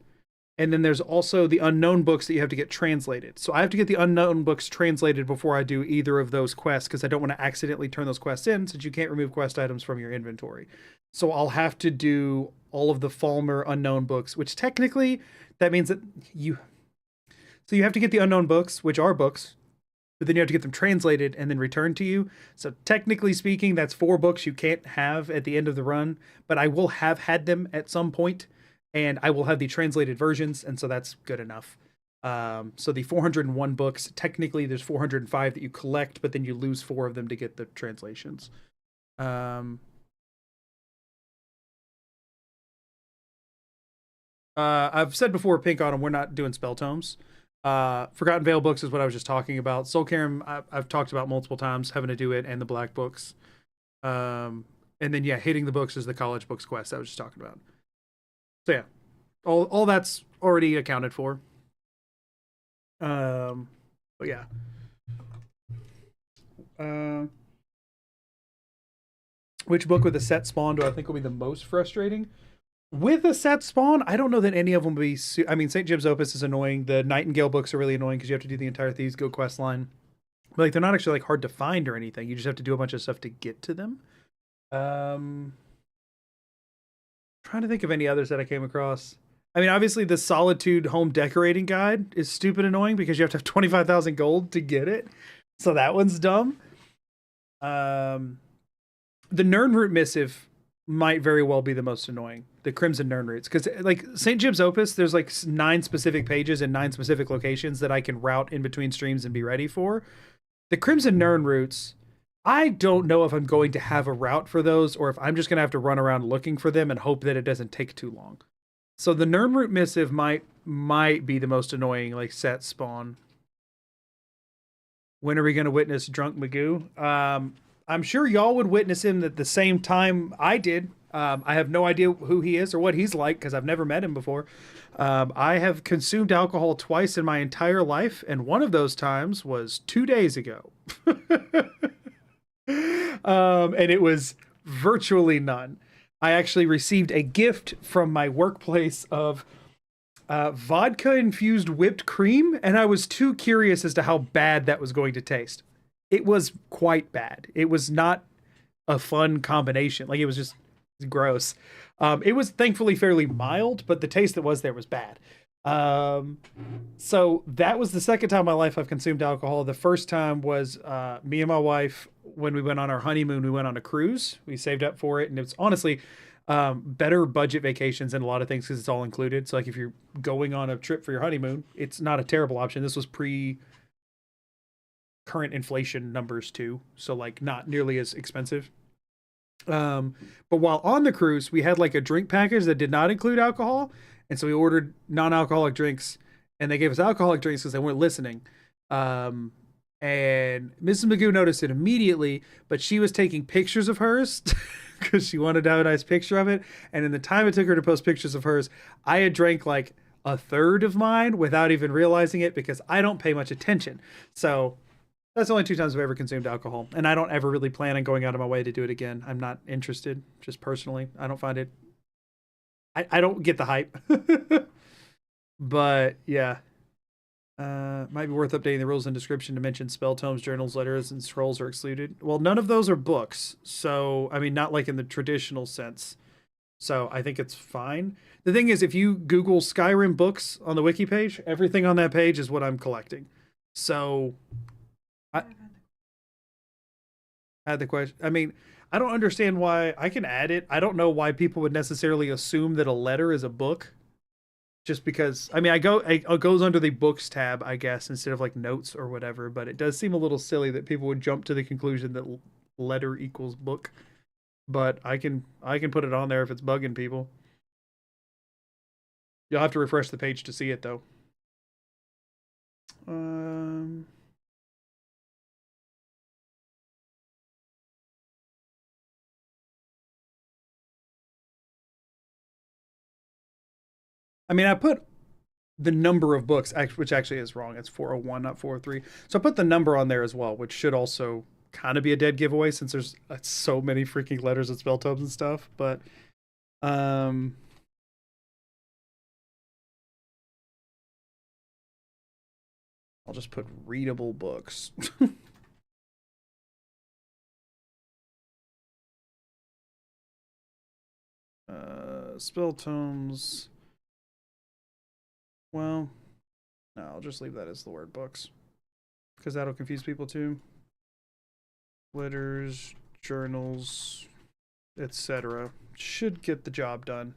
And then there's also the unknown books that you have to get translated. So I have to get the unknown books translated before I do either of those quests because I don't want to accidentally turn those quests in since you can't remove quest items from your inventory. So I'll have to do all of the Falmer unknown books, which technically that means that you have to get the unknown books, which are books, but then you have to get them translated and then returned to you. So technically speaking, that's 4 books you can't have at the end of the run, but I will have had them at some point. And I will have the translated versions, and so that's good enough. So the 401 books, technically there's 405 that you collect, but then you lose 4 of them to get the translations. I've said before, Pink Autumn, we're not doing spell tomes. Forgotten Vale books is what I was just talking about. Soul Cairn, I've talked about multiple times, having to do it, and the black books. And then, yeah, hitting the books is the college books quest I was just talking about. So yeah, all that's already accounted for. But yeah. Which book with a set spawn do I think will be the most frustrating? With a set spawn, I don't know that any of them will be... I mean, St. Jib's Opus is annoying. The Nightingale books are really annoying because you have to do the entire Thieves Guild quest line. But like, they're not actually like hard to find or anything. You just have to do a bunch of stuff to get to them. Trying to think of any others that I came across. I mean, obviously the Solitude home decorating guide is stupid annoying because you have to have 25,000 gold to get it. So that one's dumb. The Nirnroot missive might very well be the most annoying. The Crimson Nirnroots. Because like St. Jib's Opus, there's like 9 specific pages and 9 specific locations that I can route in between streams and be ready for. The Crimson Nirnroots, I don't know if I'm going to have a route for those or if I'm just going to have to run around looking for them and hope that it doesn't take too long. So the Nirnroot missive might be the most annoying, like, set spawn. When are we going to witness Drunk Magoo? I'm sure y'all would witness him at the same time I did. I have no idea who he is or what he's like because I've never met him before. I have consumed alcohol twice in my entire life, and one of those times was 2 days ago. And it was virtually none. I actually received a gift from my workplace of vodka-infused whipped cream, and I was too curious as to how bad that was going to taste. It was quite bad. It was not a fun combination. Like, it was gross. It was thankfully fairly mild, but the taste that was there was bad. So that was the second time in my life I've consumed alcohol. The first time was me and my wife, when we went on our honeymoon, we went on a cruise. We saved up for it, and it was honestly better budget vacations than a lot of things because it's all included. So like if you're going on a trip for your honeymoon, it's not a terrible option. This was pre current inflation numbers too, so like not nearly as expensive. But while on the cruise, we had like a drink package that did not include alcohol, and so we ordered non-alcoholic drinks, and they gave us alcoholic drinks because they weren't listening. And Mrs. Magoo noticed it immediately, but she was taking pictures of hers because she wanted to have a nice picture of it. And in the time it took her to post pictures of hers, I had drank like a third of mine without even realizing it because I don't pay much attention. So that's the only 2 times I've ever consumed alcohol. And I don't ever really plan on going out of my way to do it again. I'm not interested, just personally. I don't find it... I don't get the hype. But, yeah. Might be worth updating the rules and description to mention spell tomes, journals, letters, and scrolls are excluded. Well, none of those are books. So, I mean, not like in the traditional sense. So, I think it's fine. The thing is, if you Google Skyrim books on the wiki page, everything on that page is what I'm collecting. So... I had the question. I mean, I don't understand why I can add it. I don't know why people would necessarily assume that a letter is a book. Just because, I mean, it goes under the books tab, I guess, instead of like notes or whatever. But it does seem a little silly that people would jump to the conclusion that letter equals book. But I can put it on there if it's bugging people. You'll have to refresh the page to see it though. I mean, I put the number of books, which actually is wrong. It's 401, not 403. So I put the number on there as well, which should also kind of be a dead giveaway since there's so many freaking letters and spell tomes and stuff. But I'll just put readable books. Spell tomes. Well, no, I'll just leave that as the word books because that'll confuse people too. Letters, journals, etc. should get the job done.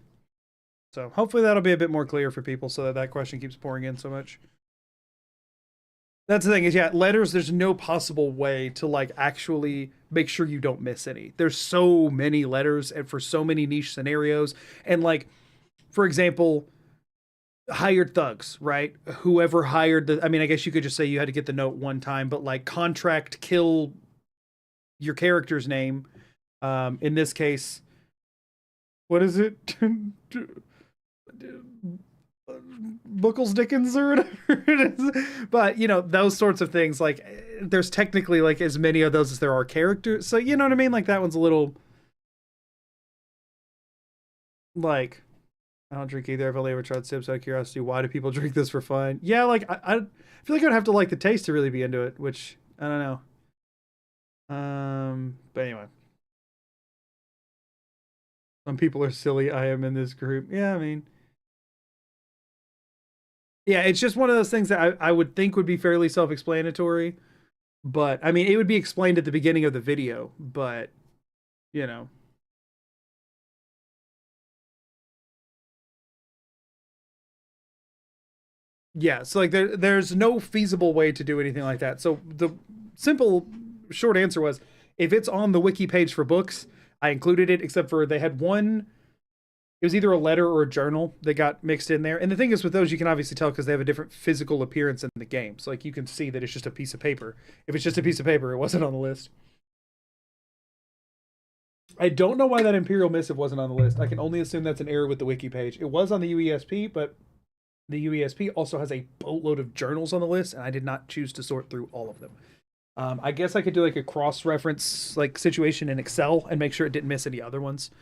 So hopefully that'll be a bit more clear for people so that that question keeps pouring in so much. That's the thing is, yeah, letters, there's no possible way to like actually make sure you don't miss any. There's so many letters and for so many niche scenarios. And like, for example, hired thugs, right? Whoever hired I mean, I guess you could just say you had to get the note one time, but like contract kill your character's name. In this case, what is it? Buckles Dickens or whatever it is. But, you know, those sorts of things, like, there's technically like as many of those as there are characters. So, you know what I mean? Like, that one's a little like, I don't drink either. I've only ever tried sips out of curiosity. Why do people drink this for fun? Yeah, like I feel like I'd have to like the taste to really be into it, which I don't know. But anyway, some people are silly. I am in this group. Yeah, I mean, yeah, it's just one of those things that I would think would be fairly self-explanatory, but I mean, it would be explained at the beginning of the video, but you know. Yeah, so like there's no feasible way to do anything like that. So the simple short answer was, if it's on the wiki page for books, I included it, except for they had one, it was either a letter or a journal that got mixed in there. And the thing is with those, you can obviously tell because they have a different physical appearance in the game. So like you can see that it's just a piece of paper. If it's just a piece of paper, it wasn't on the list. I don't know why that Imperial Missive wasn't on the list. I can only assume that's an error with the wiki page. It was on the UESP, but the UESP also has a boatload of journals on the list, and I did not choose to sort through all of them. I guess I could do like a cross-reference like situation in Excel and make sure it didn't miss any other ones.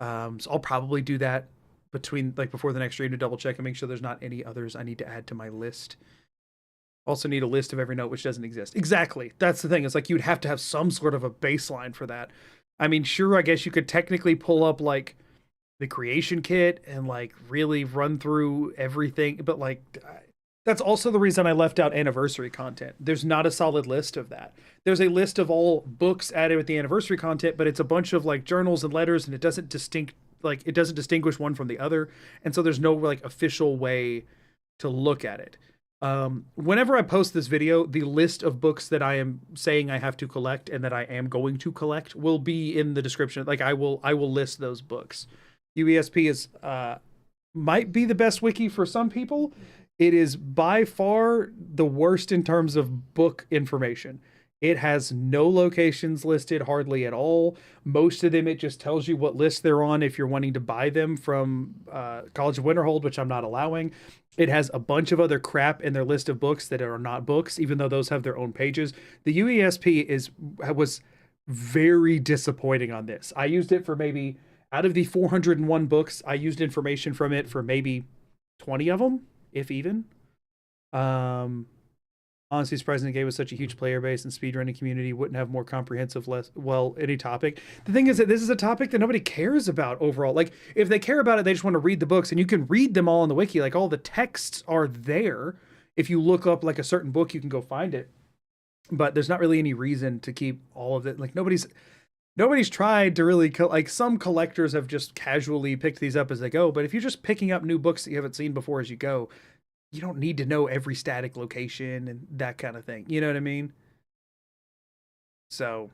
So I'll probably do that before the next stream to double check and make sure there's not any others I need to add to my list. Also need a list of every note which doesn't exist. Exactly. That's the thing. It's like you'd have to have some sort of a baseline for that. I mean, sure, I guess you could technically pull up like the creation kit and like really run through everything, but like that's also the reason I left out anniversary content. There's not a solid list of that. There's a list of all books added with the anniversary content, but it's a bunch of like journals and letters, and it doesn't distinguish one from the other, and so there's no like official way to look at it. Whenever I post this video, the list of books that I am saying I have to collect and that I am going to collect will be in the description. Like I will list those books. UESP is might be the best wiki for some people. It is by far the worst in terms of book information. It has no locations listed hardly at all. Most of them, it just tells you what list they're on if you're wanting to buy them from College of Winterhold, which I'm not allowing. It has a bunch of other crap in their list of books that are not books, even though those have their own pages. The UESP was very disappointing on this. I used it for maybe, out of the 401 books, I used information from it for maybe 20 of them, if even. Honestly, surprising the game with such a huge player base and speedrunning community wouldn't have more comprehensive, any topic. The thing is that this is a topic that nobody cares about overall. Like, if they care about it, they just want to read the books, and you can read them all on the wiki. Like, all the texts are there. If you look up, like, a certain book, you can go find it. But there's not really any reason to keep all of it. Like, nobody's tried to really, like, some collectors have just casually picked these up as they go. But if you're just picking up new books that you haven't seen before as you go, you don't need to know every static location and that kind of thing. You know what I mean? So,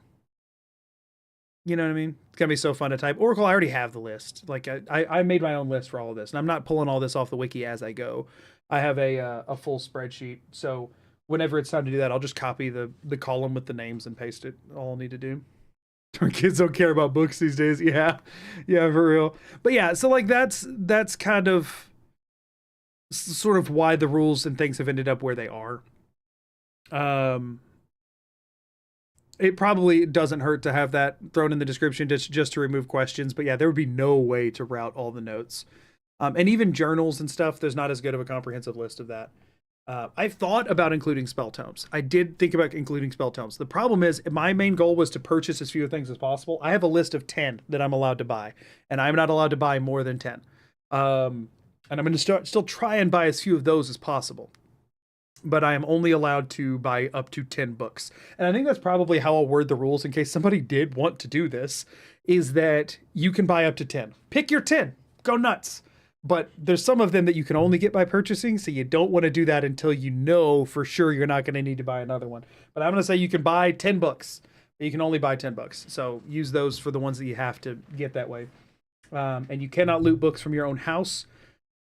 you know what I mean? It's going to be so fun to type. Oracle, I already have the list. Like, I made my own list for all of this, and I'm not pulling all this off the wiki as I go. I have a full spreadsheet. So whenever it's time to do that, I'll just copy the column with the names and paste it. All I'll need to do. Our kids don't care about books these days. Yeah, for real. But yeah, so like that's kind of sort of why the rules and things have ended up where they are. It probably doesn't hurt to have that thrown in the description just to remove questions, but yeah, there would be no way to route all the notes. And even journals and stuff, there's not as good of a comprehensive list of that. I've thought about including spell tomes. I did think about including spell tomes. The problem is my main goal was to purchase as few things as possible. I have a list of 10 that I'm allowed to buy, and I'm not allowed to buy more than 10. And I'm going to still try and buy as few of those as possible. But I am only allowed to buy up to 10 books. And I think that's probably how I'll word the rules in case somebody did want to do this, is that you can buy up to 10. Pick your 10. Go nuts. But there's some of them that you can only get by purchasing, so you don't want to do that until you know for sure you're not going to need to buy another one. But I'm going to say you can buy 10 books. But you can only buy 10 books. So use those for the ones that you have to get that way. And you cannot loot books from your own house.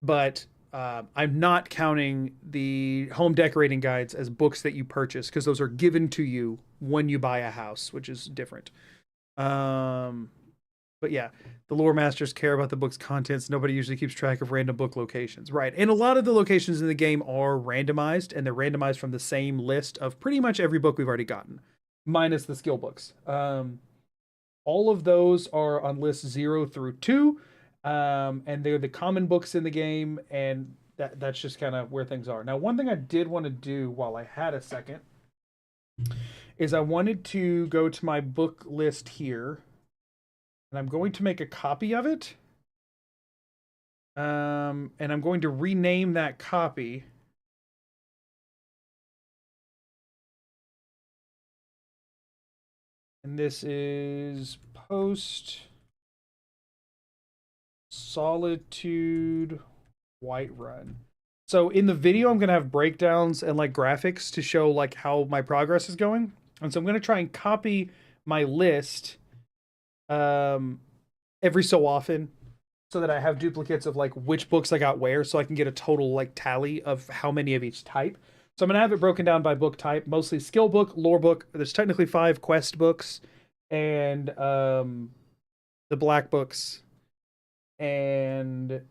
But I'm not counting the home decorating guides as books that you purchase, because those are given to you when you buy a house, which is different. But yeah, the lore masters care about the book's contents. Nobody usually keeps track of random book locations. Right. And a lot of the locations in the game are randomized, and they're randomized from the same list of pretty much every book we've already gotten, minus the skill books. All of those are on lists 0 through 2. And they're the common books in the game, and that's just kind of where things are. Now, one thing I did want to do while I had a second is I wanted to go to my book list here, and I'm going to make a copy of it. And I'm going to rename that copy. And this is Post Solitude Whiterun. So in the video, I'm going to have breakdowns and like graphics to show like how my progress is going. And so I'm going to try and copy my list every so often so that I have duplicates of like which books I got where, so I can get a total like tally of how many of each type. So I'm going to have it broken down by book type, mostly skill book, lore book. There's technically 5 quest books, and the black books, and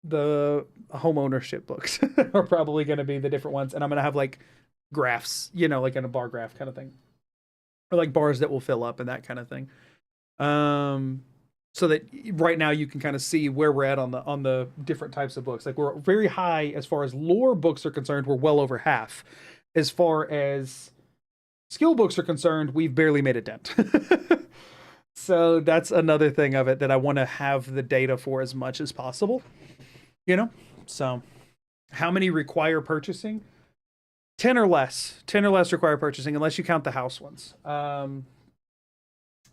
the home ownership books are probably going to be the different ones. And I'm going to have like graphs, you know, like in a bar graph kind of thing, or like bars that will fill up and that kind of thing. So that right now you can kind of see where we're at on the different types of books. Like, we're very high as far as lore books are concerned. We're well over half. As far as skill books are concerned, we've barely made a dent. So that's another thing of it that I want to have the data for as much as possible, you know? So how many require purchasing? 10 or less. 10 or less require purchasing, unless you count the house ones.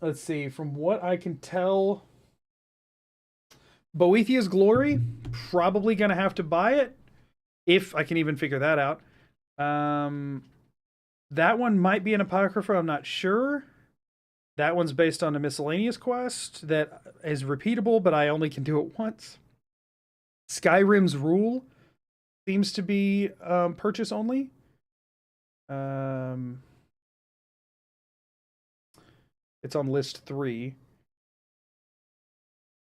Let's see. From what I can tell, Boethiah's Glory, probably going to have to buy it, if I can even figure that out. That one might be an Apocrypha, I'm not sure. That one's based on a miscellaneous quest that is repeatable, but I only can do it once. Skyrim's Rule seems to be purchase only. It's on list 3.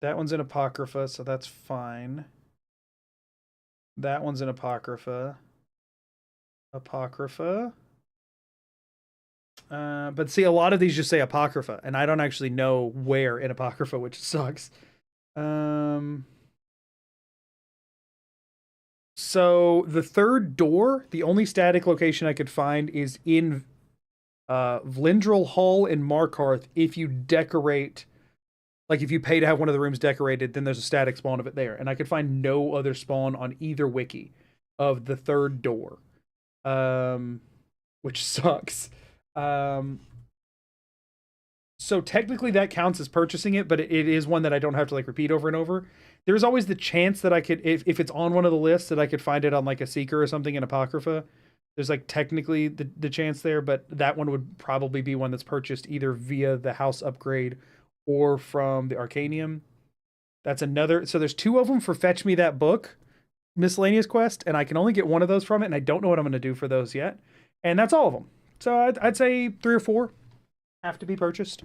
That one's an Apocrypha, so that's fine. That one's an Apocrypha. Apocrypha. But see, a lot of these just say Apocrypha, and I don't actually know where in Apocrypha, which sucks. So the third door, the only static location I could find is in Vlindrel Hall in Markarth. If you decorate, like if you pay to have one of the rooms decorated, then there's a static spawn of it there. And I could find no other spawn on either wiki of the third door, which sucks. So technically that counts as purchasing it, but it is one that I don't have to like repeat over and over. There's always the chance that I could, if it's on one of the lists, that I could find it on like a Seeker or something in Apocrypha. There's like technically the chance there, but that one would probably be one that's purchased either via the house upgrade or from the Arcanium. That's another, so there's 2 of them for Fetch Me That Book, miscellaneous quest, and I can only get one of those from it, and I don't know what I'm going to do for those yet. And that's all of them. So I'd say 3 or 4 have to be purchased.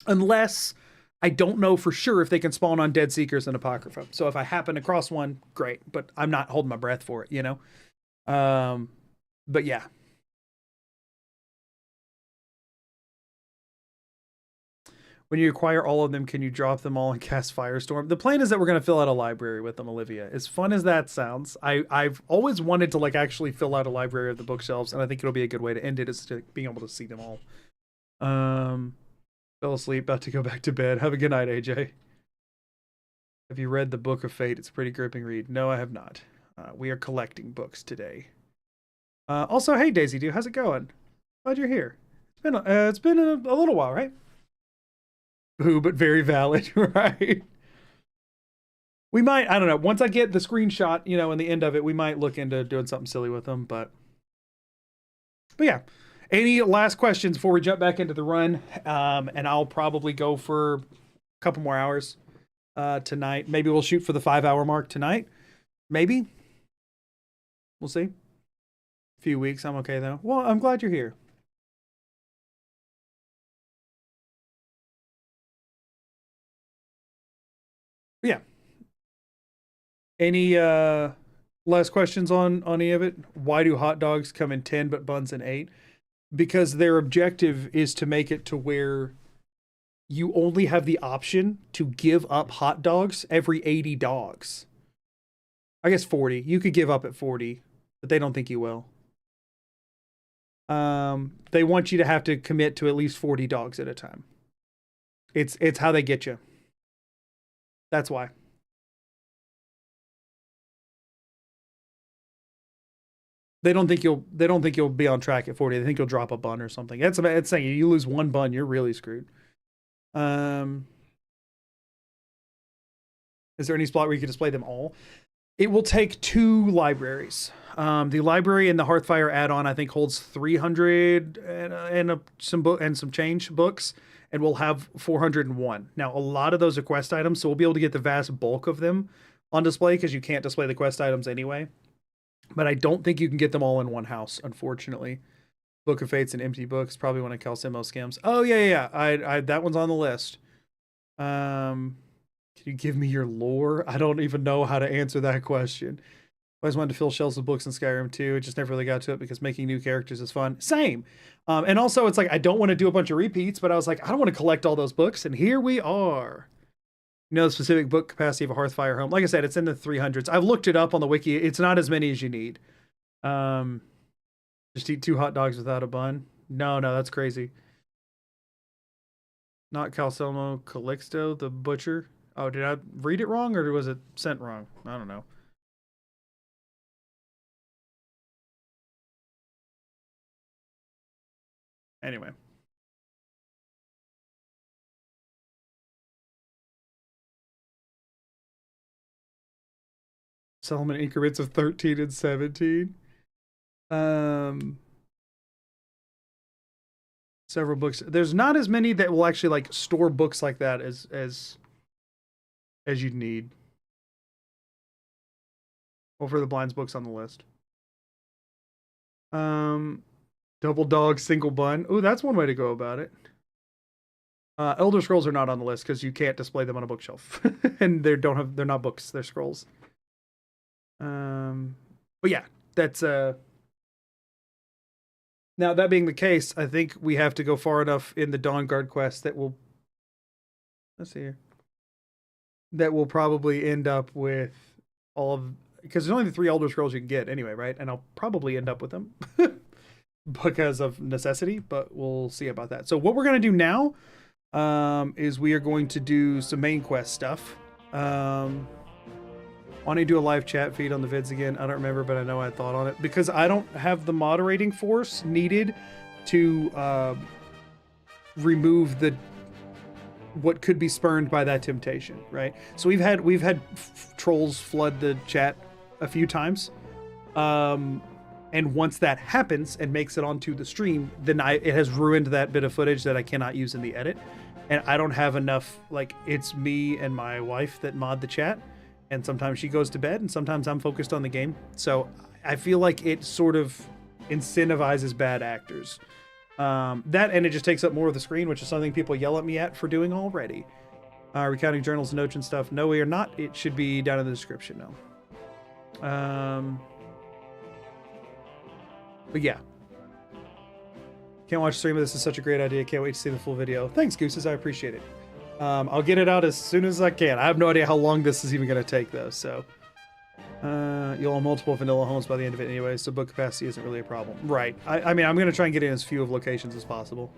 Unless I don't know for sure if they can spawn on Dead Seekers and Apocrypha. So if I happen across one, great. But I'm not holding my breath for it, you know? But yeah. When you acquire all of them, can you drop them all and cast Firestorm? The plan is that we're going to fill out a library with them, Olivia. As fun as that sounds, I've always wanted to like actually fill out a library of the bookshelves, and I think it'll be a good way to end it, is to being able to see them all. Fell asleep, about to go back to bed. Have a good night, AJ. Have you read the Book of Fate? It's a pretty gripping read. No, I have not. We are collecting books today. Also, hey Daisy Doo, how's it going? Glad you're here. It's been a little while, right? Ooh, but very valid, right? We might, I don't know, once I get the screenshot, you know, in the end of it, we might look into doing something silly with them, but yeah. Any last questions before we jump back into the run? And I'll probably go for a couple more hours tonight. Maybe we'll shoot for the 5-hour mark tonight. Maybe. We'll see. A few weeks, I'm okay though. Well, I'm glad you're here. Yeah. Any last questions on any of it? Why do hot dogs come in 10 but buns in 8? Because their objective is to make it to where you only have the option to give up hot dogs every 80 dogs. I guess 40. You could give up at 40, but they don't think you will. They want you to have to commit to at least 40 dogs at a time. It's how they get you. That's why. They don't think you'll be on track at 40. They think you'll drop a bun or something. It's saying you lose one bun, you're really screwed. Is there any spot where you can display them all? It will take 2 libraries. The library in the Hearthfire add-on, I think, holds 300 and some change books, and we'll have 401. Now, a lot of those are quest items, so we'll be able to get the vast bulk of them on display because you can't display the quest items anyway. But I don't think you can get them all in one house, unfortunately. Book of Fate's an empty book. It's probably one of Calcimo skims. Oh, yeah. I that one's on the list. Can you give me your lore? I don't even know how to answer that question. I always wanted to fill shelves with books in Skyrim too. It just never really got to it because making new characters is fun. Same. And also it's like, I don't want to do a bunch of repeats, but I was like, I don't want to collect all those books. And here we are. You know, the specific book capacity of a Hearthfire home. Like I said, it's in the 300s. I've looked it up on the wiki. It's not as many as you need. Just eat 2 hot dogs without a bun. No, that's crazy. Not Calcelmo Calixto, the butcher. Oh, did I read it wrong or was it sent wrong? I don't know. Anyway. Sell them in increments of 13 and 17. Several books. There's not as many that will actually like store books like that as you'd need. Over the blinds books on the list. Double dog, single bun. Oh, that's one way to go about it. Elder Scrolls are not on the list because you can't display them on a bookshelf, and they're not books, they're scrolls. But yeah, that's now that being the case, I think we have to go far enough in the Dawnguard quest that will, let's see here, that will probably end up with all of, because there's only the 3 Elder Scrolls you can get anyway, right? And I'll probably end up with them because of necessity, but we'll see about that. So what we're going to do now is we are going to do some main quest stuff. Want to do a live chat feed on the vids again? I don't remember, but I know I thought on it because I don't have the moderating force needed to remove the what could be spurned by that temptation, right? So we've had trolls flood the chat a few times, and once that happens and makes it onto the stream, then it has ruined that bit of footage that I cannot use in the edit, and I don't have enough. Like, it's me and my wife that mod the chat. And sometimes she goes to bed and sometimes I'm focused on the game. So I feel like it sort of incentivizes bad actors. That, and it just takes up more of the screen, which is something people yell at me at for doing already. Recounting journals, notes, and stuff. No, we are not. It should be down in the description now. But yeah. Can't watch stream, but this is such a great idea. Can't wait to see the full video. Thanks, Gooses. I appreciate it. I'll get it out as soon as I can. I have no idea how long this is even going to take, though, so. You'll have multiple vanilla homes by the end of it anyway, so book capacity isn't really a problem. Right. I mean, I'm going to try and get in as few of locations as possible.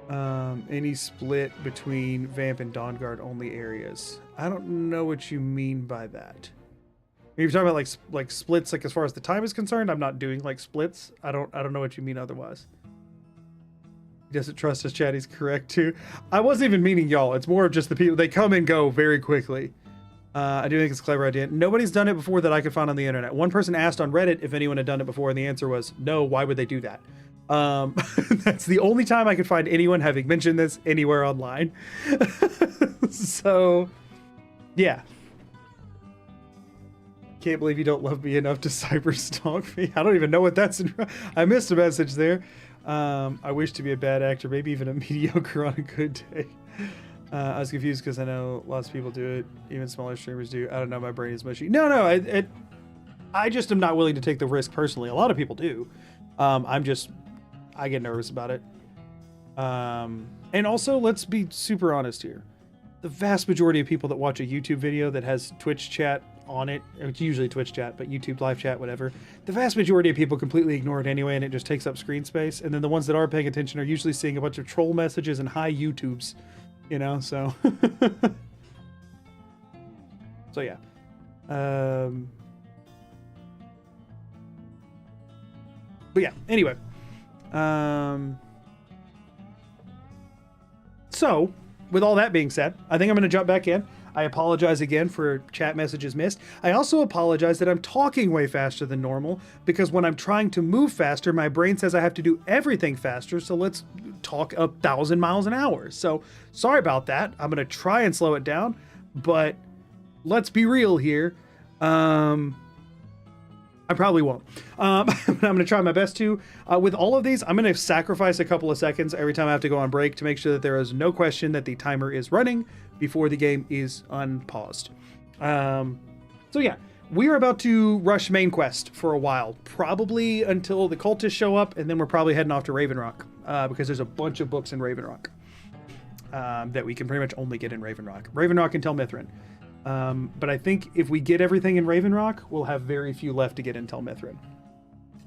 Any split between Vamp and Dawnguard only areas? I don't know what you mean by that. Are you talking about like splits, like as far as the time is concerned? I'm not doing like splits. I don't know what you mean otherwise. He doesn't trust his chat. He's correct too. I wasn't even meaning y'all. It's more of just the people. They come and go very quickly. I do think it's a clever idea. Nobody's done it before that I could find on the internet. One person asked on Reddit if anyone had done it before, and the answer was no. Why would they do that? That's the only time I could find anyone having mentioned this anywhere online. So, yeah. Can't believe you don't love me enough to cyber stalk me. I don't even know what that's. I missed a message there. I wish to be a bad actor, maybe even a mediocre on a good day. I was confused because I know lots of people do it, even smaller streamers do. I don't know, my brain is mushy. No, I just am not willing to take the risk personally. A lot of people do. I get nervous about it. And also, let's be super honest here. The vast majority of people that watch a YouTube video that has Twitch chat on it, it's usually Twitch chat, but YouTube live chat, whatever, the vast majority of people completely ignore it anyway, and it just takes up screen space. And then the ones that are paying attention are usually seeing a bunch of troll messages and high YouTubes, you know, so. So yeah. But yeah, anyway. So, with all that being said, I think I'm going to jump back in. I apologize again for chat messages missed. I also apologize that I'm talking way faster than normal, because when I'm trying to move faster, my brain says I have to do everything faster, so let's talk 1,000 miles an hour. So, sorry about that. I'm going to try and slow it down, but let's be real here. I probably won't. I'm going to try my best to. With all of these, I'm going to sacrifice a couple of seconds every time I have to go on break to make sure that there is no question that the timer is running before the game is unpaused. So yeah, we are about to rush main quest for a while, probably until the cultists show up, and then we're probably heading off to Raven Rock, because there's a bunch of books in Raven Rock that we can pretty much only get in Raven Rock. Raven Rock and Tel Mithryn. But I think if we get everything in Raven Rock, we'll have very few left to get in Tel Mithryn.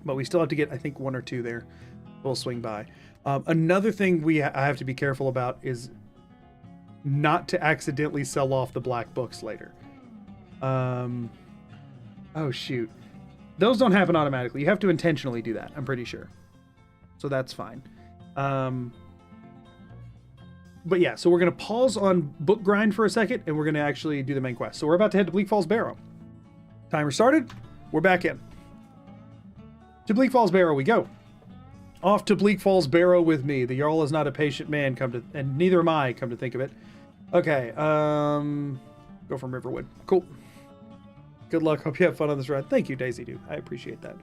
But we still have to get, I think, 1 or 2 there. We'll swing by. Another thing I have to be careful about is not to accidentally sell off the black books later. Oh shoot. Those don't happen automatically. You have to intentionally do that, I'm pretty sure. So that's fine. But yeah, so we're going to pause on book grind for a second, and we're going to actually do the main quest. So we're about to head to Bleak Falls Barrow. Timer started. We're back in. To Bleak Falls Barrow we go. Off to Bleak Falls Barrow with me. The Jarl is not a patient man, and neither am I, come to think of it. Okay, go from Riverwood. Cool. Good luck. Hope you have fun on this ride. Thank you, Daisy Dude. I appreciate that.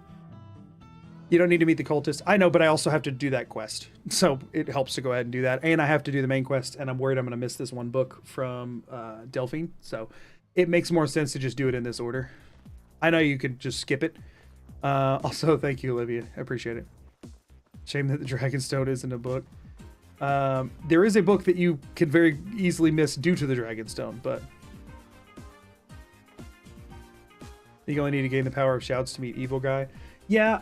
You don't need to meet the cultist. I know, but I also have to do that quest. So it helps to go ahead and do that. And I have to do the main quest, and I'm worried I'm going to miss this one book from Delphine. So it makes more sense to just do it in this order. I know you could just skip it. Also, thank you, Olivia. I appreciate it. Shame that the Dragonstone isn't a book. There is a book that you can very easily miss due to the Dragonstone, but you only need to gain the power of shouts to meet Evil Guy. Yeah,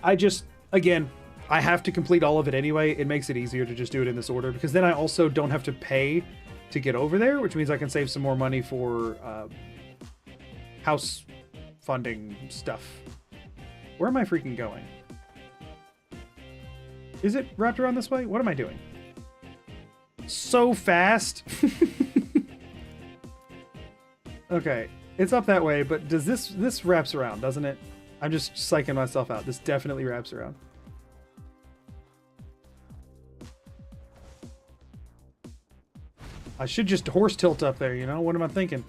again, I have to complete all of it anyway. It makes it easier to just do it in this order, because then I also don't have to pay to get over there, which means I can save some more money for house funding stuff. Where am I freaking going? Is it wrapped around this way? What am I doing? So fast. Okay, it's up that way, but does this wraps around, doesn't it? I'm just psyching myself out. This definitely wraps around. I should just horse tilt up there, you know? What am I thinking?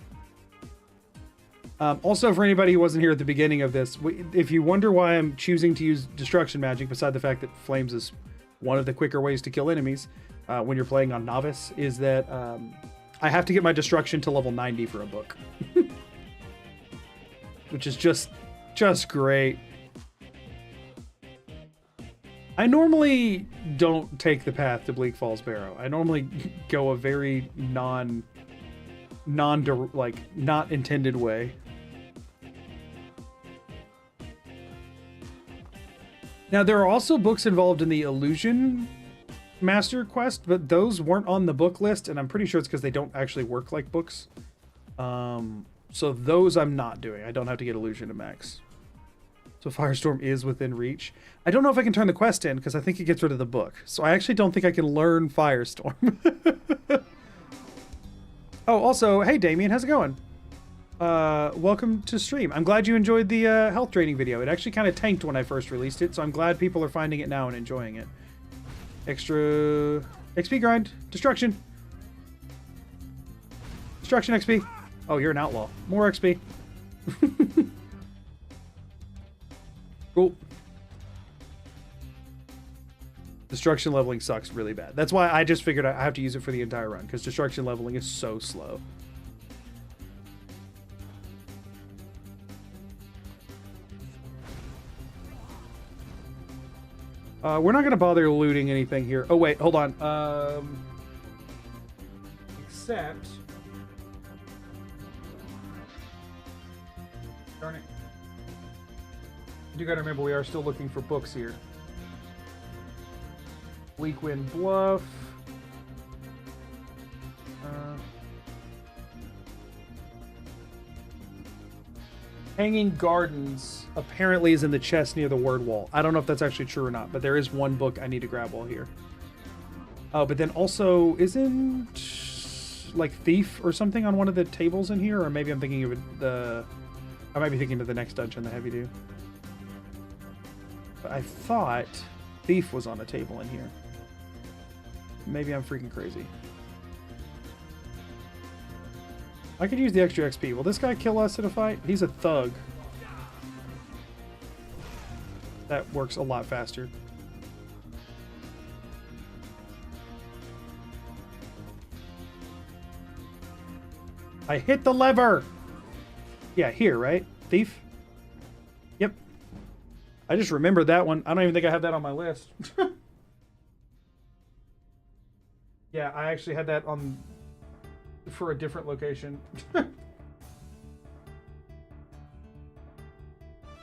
Also, for anybody who wasn't here at the beginning of this, if you wonder why I'm choosing to use destruction magic, beside the fact that flames is one of the quicker ways to kill enemies when you're playing on novice, is that I have to get my destruction to level 90 for a book. Which is just great. I normally don't take the path to Bleak Falls Barrow. I normally go a very not intended way. Now, there are also books involved in the Illusion Master quest, but those weren't on the book list, and I'm pretty sure it's because they don't actually work like books. So those I'm not doing. I don't have to get Illusion to max. So Firestorm is within reach. I don't know if I can turn the quest in, because I think it gets rid of the book. So I actually don't think I can learn Firestorm. Oh, also, hey Damien, how's it going? Welcome to stream. I'm glad you enjoyed the health training video. It actually kind of tanked when I first released it, so I'm glad people are finding it now and enjoying it. Extra XP grind. Destruction. Destruction XP. Oh, you're an outlaw. More XP. Cool. Destruction leveling sucks really bad. That's why I just figured I have to use it for the entire run, because destruction leveling is so slow. We're not going to bother looting anything here. Oh, wait, hold on. Except... Darn it. You gotta remember, we are still looking for books here. Weak Wind Bluff. Hanging Gardens apparently is in the chest near the word wall. I don't know if that's actually true or not, but there is one book I need to grab while here. Oh, but then also, isn't like Thief or something on one of the tables in here? Or maybe I'm thinking of I might be thinking of the next dungeon, the Heavy Do. But I thought Thief was on a table in here. Maybe I'm freaking crazy. I could use the extra XP. Will this guy kill us in a fight? He's a thug. That works a lot faster. I hit the lever! Yeah, here, right? Thief? Yep. I just remembered that one. I don't even think I have that on my list. Yeah, I actually had that on... for a different location.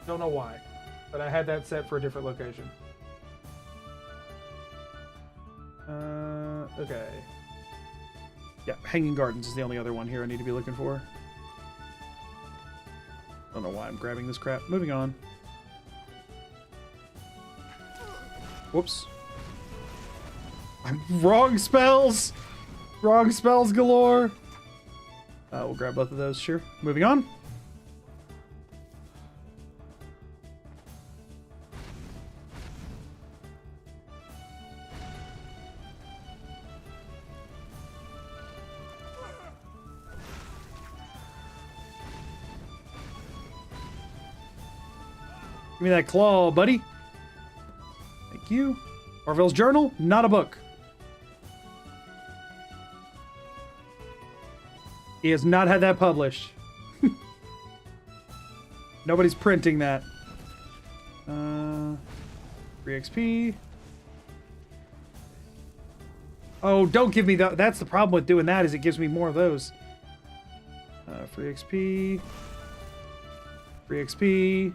Don't know why, but I had that set for a different location. Okay. Yeah, Hanging Gardens is the only other one here I need to be looking for. I don't know why I'm grabbing this crap. Moving on. Whoops. I'm wrong spells! Wrong spells galore! We'll grab both of those, sure. Moving on. Give me that claw, buddy. Thank you. Orville's Journal, not a book. He has not had that published. Nobody's printing that. Free XP. Oh, don't give me that. That's the problem with doing that, is it gives me more of those. Free XP. Free XP.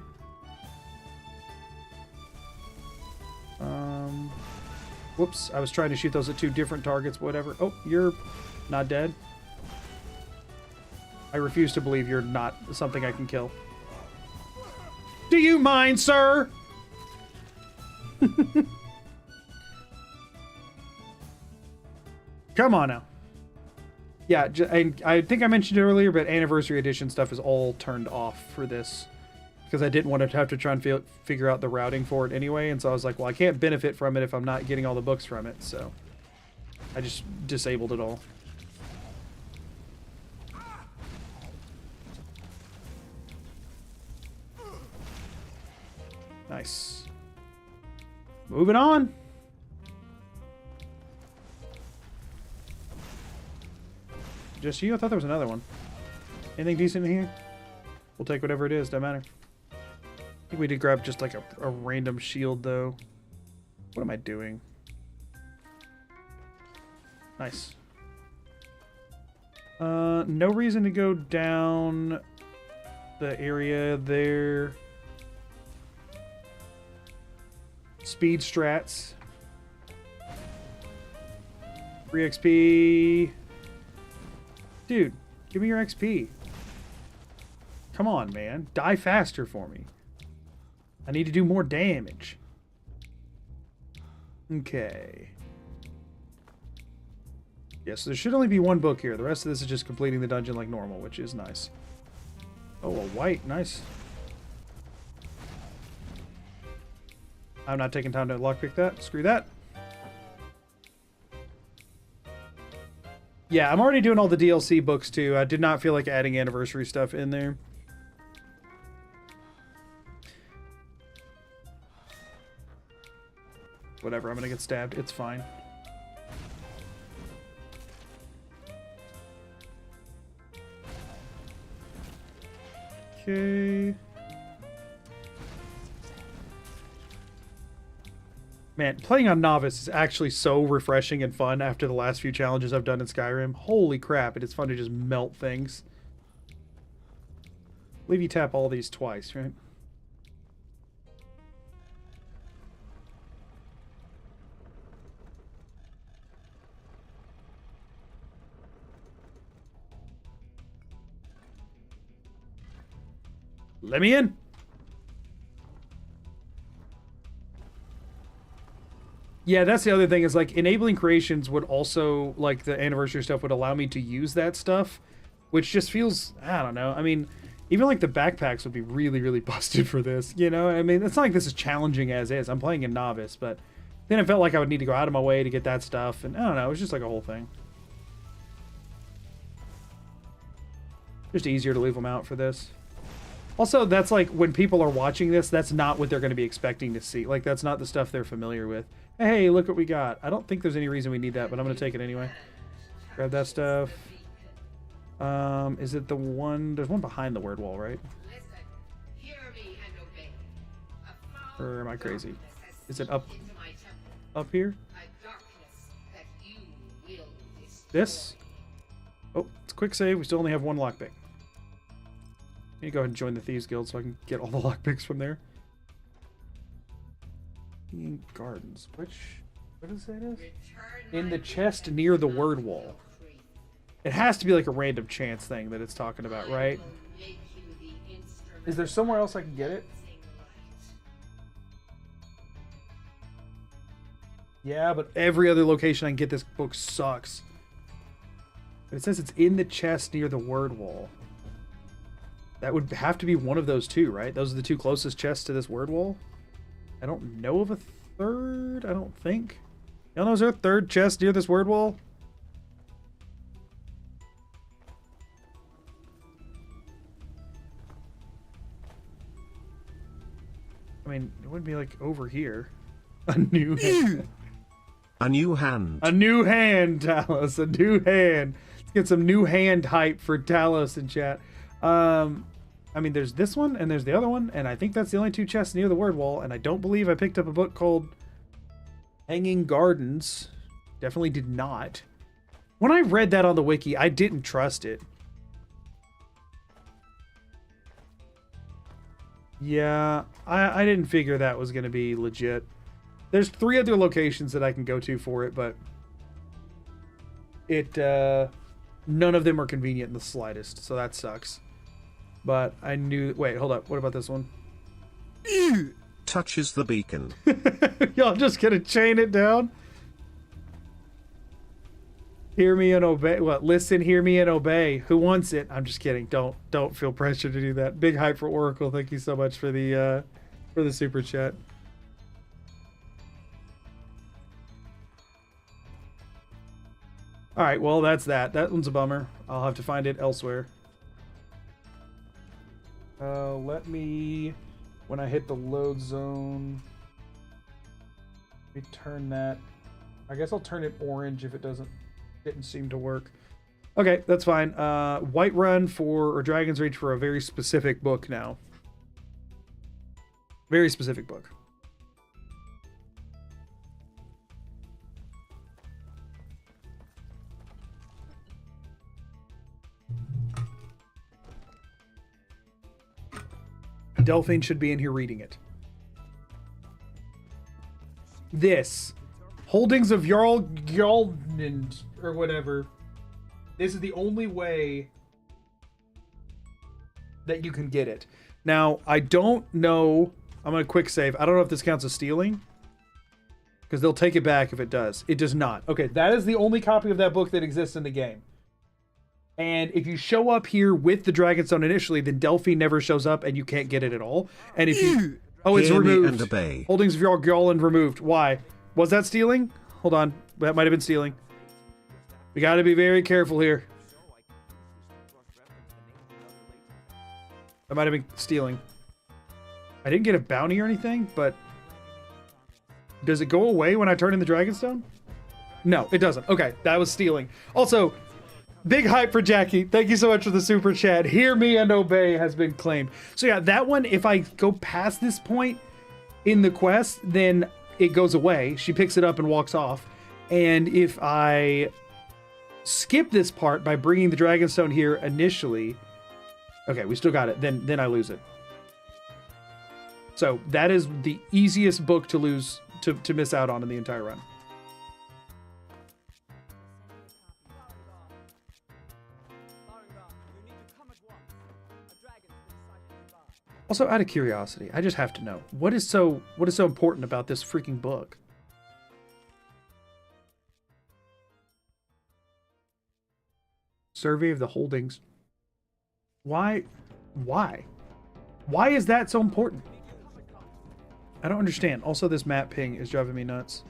Whoops, I was trying to shoot those at two different targets, whatever. Oh, you're not dead. I refuse to believe you're not something I can kill. Do you mind, sir? Come on now. Yeah, and I think I mentioned it earlier, but Anniversary Edition stuff is all turned off for this. Because I didn't want to have to try and figure out the routing for it anyway, and so I was like, well, I can't benefit from it if I'm not getting all the books from it, so I just disabled it all. Nice. Moving on. Just you? I thought there was another one. Anything decent in here? We'll take whatever it is, doesn't matter. I think we did grab just like a random shield, though. What am I doing? Nice. No reason to go down the area there. Speed strats. Free XP. Dude, give me your XP. Come on, man. Die faster for me. I need to do more damage. Okay. Yes, there should only be one book here. The rest of this is just completing the dungeon like normal, which is nice. Oh, a white. Nice. I'm not taking time to lockpick that. Screw that. Yeah, I'm already doing all the DLC books too. I did not feel like adding anniversary stuff in there. Whatever, I'm gonna get stabbed. It's fine. Okay. Man, playing on Novice is actually so refreshing and fun after the last few challenges I've done in Skyrim. Holy crap, it is fun to just melt things. I believe you tap all these twice, right? Let me in. Yeah, that's the other thing, is like enabling creations would also, like the anniversary stuff would allow me to use that stuff, which just feels, I don't know. I mean, even like the backpacks would be really, really busted for this, you know? I mean, it's not like this is challenging as is. I'm playing in Novice, but then it felt like I would need to go out of my way to get that stuff, and I don't know, it was just like a whole thing. Just easier to leave them out for this. Also, that's like, when people are watching this, that's not what they're going to be expecting to see. Like, that's not the stuff they're familiar with. Hey, look what we got. I don't think there's any reason we need that, but I'm going to take it anyway. Grab that stuff. Is it the one... There's one behind the word wall, right? Or am I crazy? Is it up here? This? Oh, it's a quick save. We still only have one lockpick. I need to go ahead and join the Thieves Guild so I can get all the lockpicks from there. Gardens. Which... What does it say it is? In the chest near the word wall. It has to be like a random chance thing that it's talking about, right? Is there somewhere else I can get it? Yeah, but every other location I can get this book sucks. But it says it's in the chest near the word wall. That would have to be one of those two, right? Those are the two closest chests to this word wall. I don't know of a third, I don't think. Y'all know, is there a third chest near this word wall? I mean, it wouldn't be like over here. A new hand. A new hand. A new hand, Talos. A new hand. Let's get some new hand hype for Talos in chat. I mean, there's this one and there's the other one, and I think that's the only two chests near the word wall, and I don't believe I picked up a book called Hanging Gardens. Definitely did not. When I read that on the wiki, I didn't trust it. Yeah, I didn't figure that was going to be legit. There's 3 other locations that I can go to for it, but none of them are convenient in the slightest, so that sucks. But I knew... Wait, hold up. What about this one? Touches the beacon. Y'all just gonna chain it down? Hear me and obey. What? Listen, hear me and obey. Who wants it? I'm just kidding. Don't feel pressure to do that. Big hype for Oracle. Thank you so much for the super chat. All right, well, that's that. That one's a bummer. I'll have to find it elsewhere. Let me, when I hit the load zone, let me turn that. I guess I'll turn it orange if it didn't seem to work. Okay, that's fine. Whiterun or Dragon's Reach for a very specific book now. Very specific book. Delphine should be in here reading it. This. Holdings of Jarl Gjalland, or whatever. This is the only way that you can get it. Now, I don't know. I'm going to quick save. I don't know if this counts as stealing. Because they'll take it back if it does. It does not. Okay, that is the only copy of that book that exists in the game. And if you show up here with the Dragonstone initially, then Delphi never shows up and you can't get it at all. And if you... Oh, it's removed. Holdings of Jarl Gjalland removed. Why? Was that stealing? Hold on. That might have been stealing. We got to be very careful here. That might have been stealing. I didn't get a bounty or anything, but... Does it go away when I turn in the Dragonstone? No, it doesn't. Okay, that was stealing. Also... Big hype for Jackie. Thank you so much for the super chat. Hear me and obey has been claimed. So yeah, that one, if I go past this point in the quest, then it goes away. She picks it up and walks off. And if I skip this part by bringing the Dragonstone here initially... Okay, we still got it. Then I lose it. So that is the easiest book to lose, to miss out on in the entire run. Also, out of curiosity, I just have to know, what is so important about this freaking book? Survey of the holdings. Why? Why? Why is that so important? I don't understand. Also, this map ping is driving me nuts.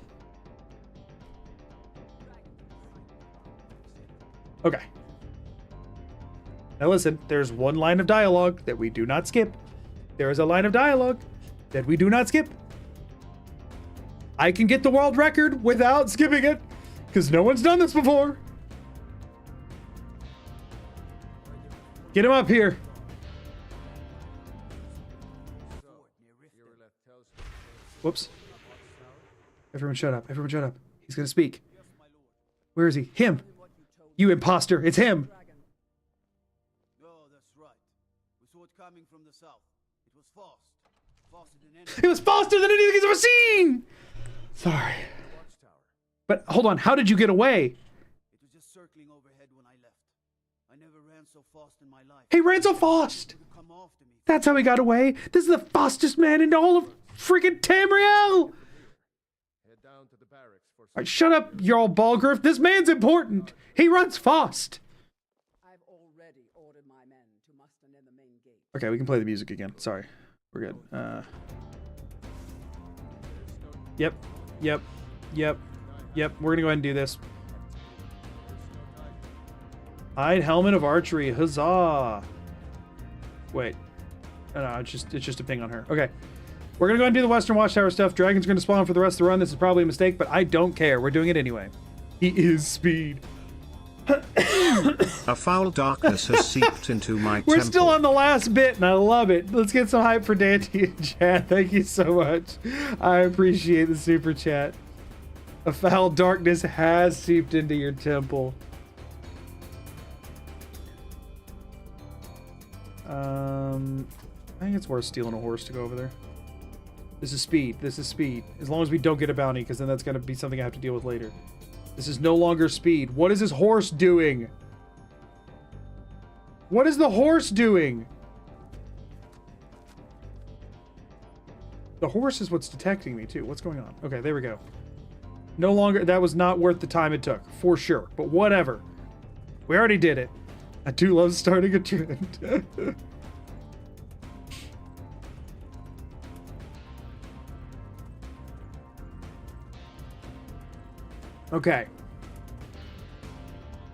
Okay. Now listen, there's one line of dialogue that we do not skip. There is a line of dialogue that we do not skip. I can get the world record without skipping it, because no one's done this before. Get him up here. Whoops. Everyone shut up. Everyone shut up. He's going to speak. Where is he? Him. You imposter. It's him. Oh, that's right. We saw it coming from the south. It was fast. Faster than any... It was faster than anything he's ever seen! Sorry. Watchtower. But hold on, how did you get away? It was just circling overhead when I left. I never ran so fast in my life. He ran so fast! It would come after me. That's how he got away. This is the fastest man in all of freaking Tamriel! Head down to the barracks for Alright, shut up, Jarl Balgriff. This man's important. He runs fast. I've already ordered my men to muster near the main gate. Okay, we can play the music again. Sorry. We're good. Yep. We're gonna go ahead and do this. Hide helmet of archery. Huzzah. Wait. No, it's just a ping on her. Okay. We're gonna go ahead and do the Western Watchtower stuff. Dragon's gonna spawn for the rest of the run. This is probably a mistake, but I don't care. We're doing it anyway. He is speed. A foul darkness has seeped into my temple. We're still on the last bit, and I love it. Let's get some hype for Dante in chat. Thank you so much. I appreciate the super chat. A foul darkness has seeped into your temple. I think it's worth stealing a horse to go over there. This is speed. This is speed. As long as we don't get a bounty, because then that's going to be something I have to deal with later. This is no longer speed. What is this horse doing? What is the horse doing? The horse is what's detecting me, too. What's going on? Okay, there we go. No longer... That was not worth the time it took, for sure. But whatever. We already did it. I do love starting a trend. Okay.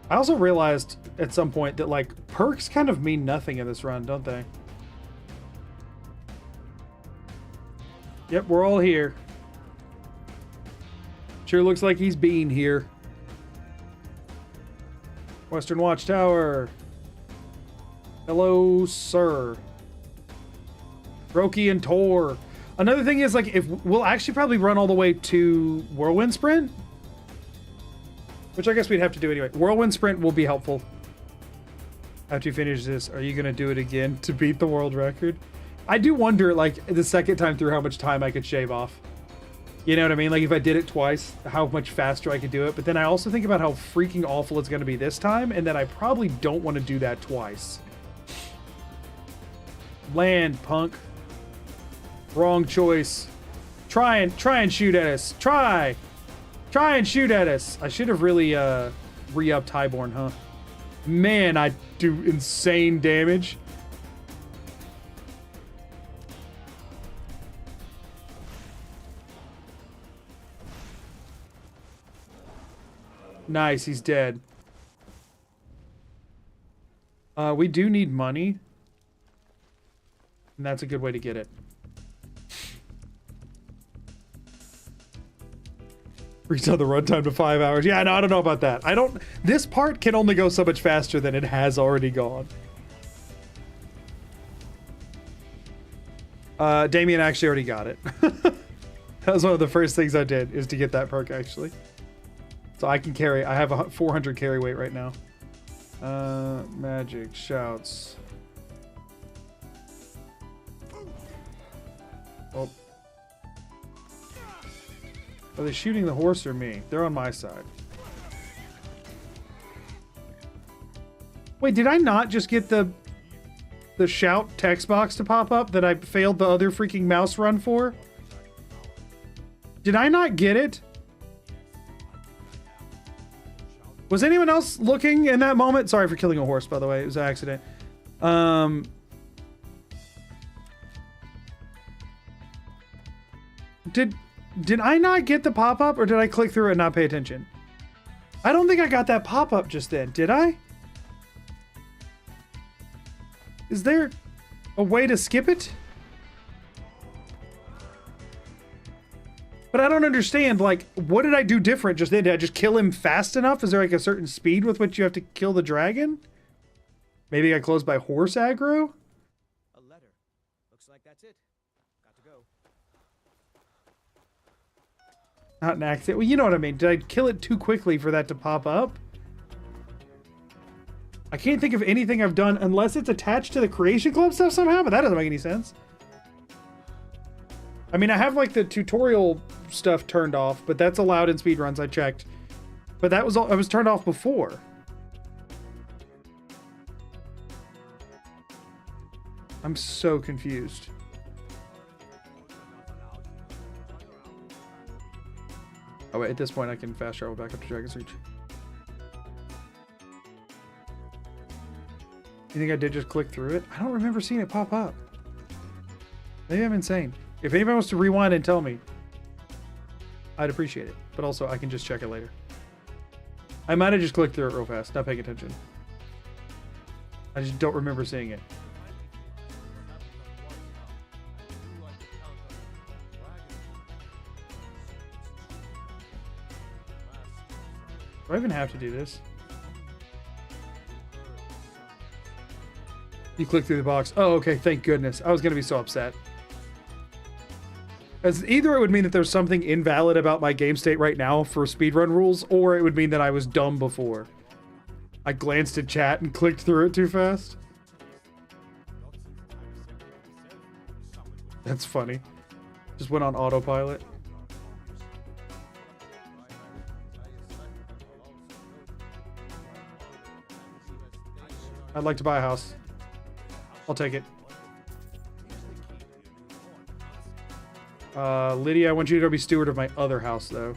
I also realized at some point that, like, perks kind of mean nothing in this run, don't they? Yep, we're all here. Sure looks like he's been here. Western Watchtower. Hello, sir. Roki and Tor. Another thing is, like, if we'll actually probably run all the way to Whirlwind Sprint. Which I guess we'd have to do anyway. Whirlwind Sprint will be helpful. After you finish this, are you going to do it again to beat the world record? I do wonder, like, the second time through how much time I could shave off. You know what I mean? Like, if I did it twice, how much faster I could do it. But then I also think about how freaking awful it's going to be this time, and that I probably don't want to do that twice. Land, punk. Wrong choice. Try and shoot at us. Try and shoot at us. I should have really re-upped Highborn, huh? Man, I do insane damage. Nice, he's dead. We do need money. And that's a good way to get it. Reset the runtime to 5 hours. Yeah, no, I don't know about that. This part can only go so much faster than it has already gone. Damien actually already got it. That was one of the first things I did, is to get that perk, actually. So I can carry, I have a 400 carry weight right now. Magic, shouts. Oh. Are they shooting the horse or me? They're on my side. Wait, did I not just get the shout text box to pop up that I failed the other freaking mouse run for? Did I not get it? Was anyone else looking in that moment? Sorry for killing a horse, by the way. It was an accident. Did I not get the pop-up, or did I click through it and not pay attention? I don't think I got that pop-up just then, did I? Is there a way to skip it? But I don't understand, like, what did I do different just then? Did I just kill him fast enough? Is there, like, a certain speed with which you have to kill the dragon? Maybe I got closed by horse aggro? A letter. Looks like that's it. Got to go. Not an accident. Well, you know what I mean. Did I kill it too quickly for that to pop up? I can't think of anything I've done unless it's attached to the Creation Club stuff somehow, but that doesn't make any sense. I mean, I have, like, the tutorial stuff turned off, but that's allowed in speedruns. I checked. But that was all. I was turned off before. I'm so confused. Oh wait, at this point I can fast travel back up to Dragon's Reach. You think I did just click through it? I don't remember seeing it pop up. Maybe I'm insane. If anybody wants to rewind and tell me, I'd appreciate it. But also, I can just check it later. I might have just clicked through it real fast, not paying attention. I just don't remember seeing it. Do I even have to do this? You click through the box. Oh, okay, thank goodness. I was going to be so upset. As either it would mean that there's something invalid about my game state right now for speedrun rules, or it would mean that I was dumb before. I glanced at chat and clicked through it too fast. That's funny. Just went on autopilot. I'd like to buy a house. I'll take it. Lydia, I want you to go be steward of my other house, though.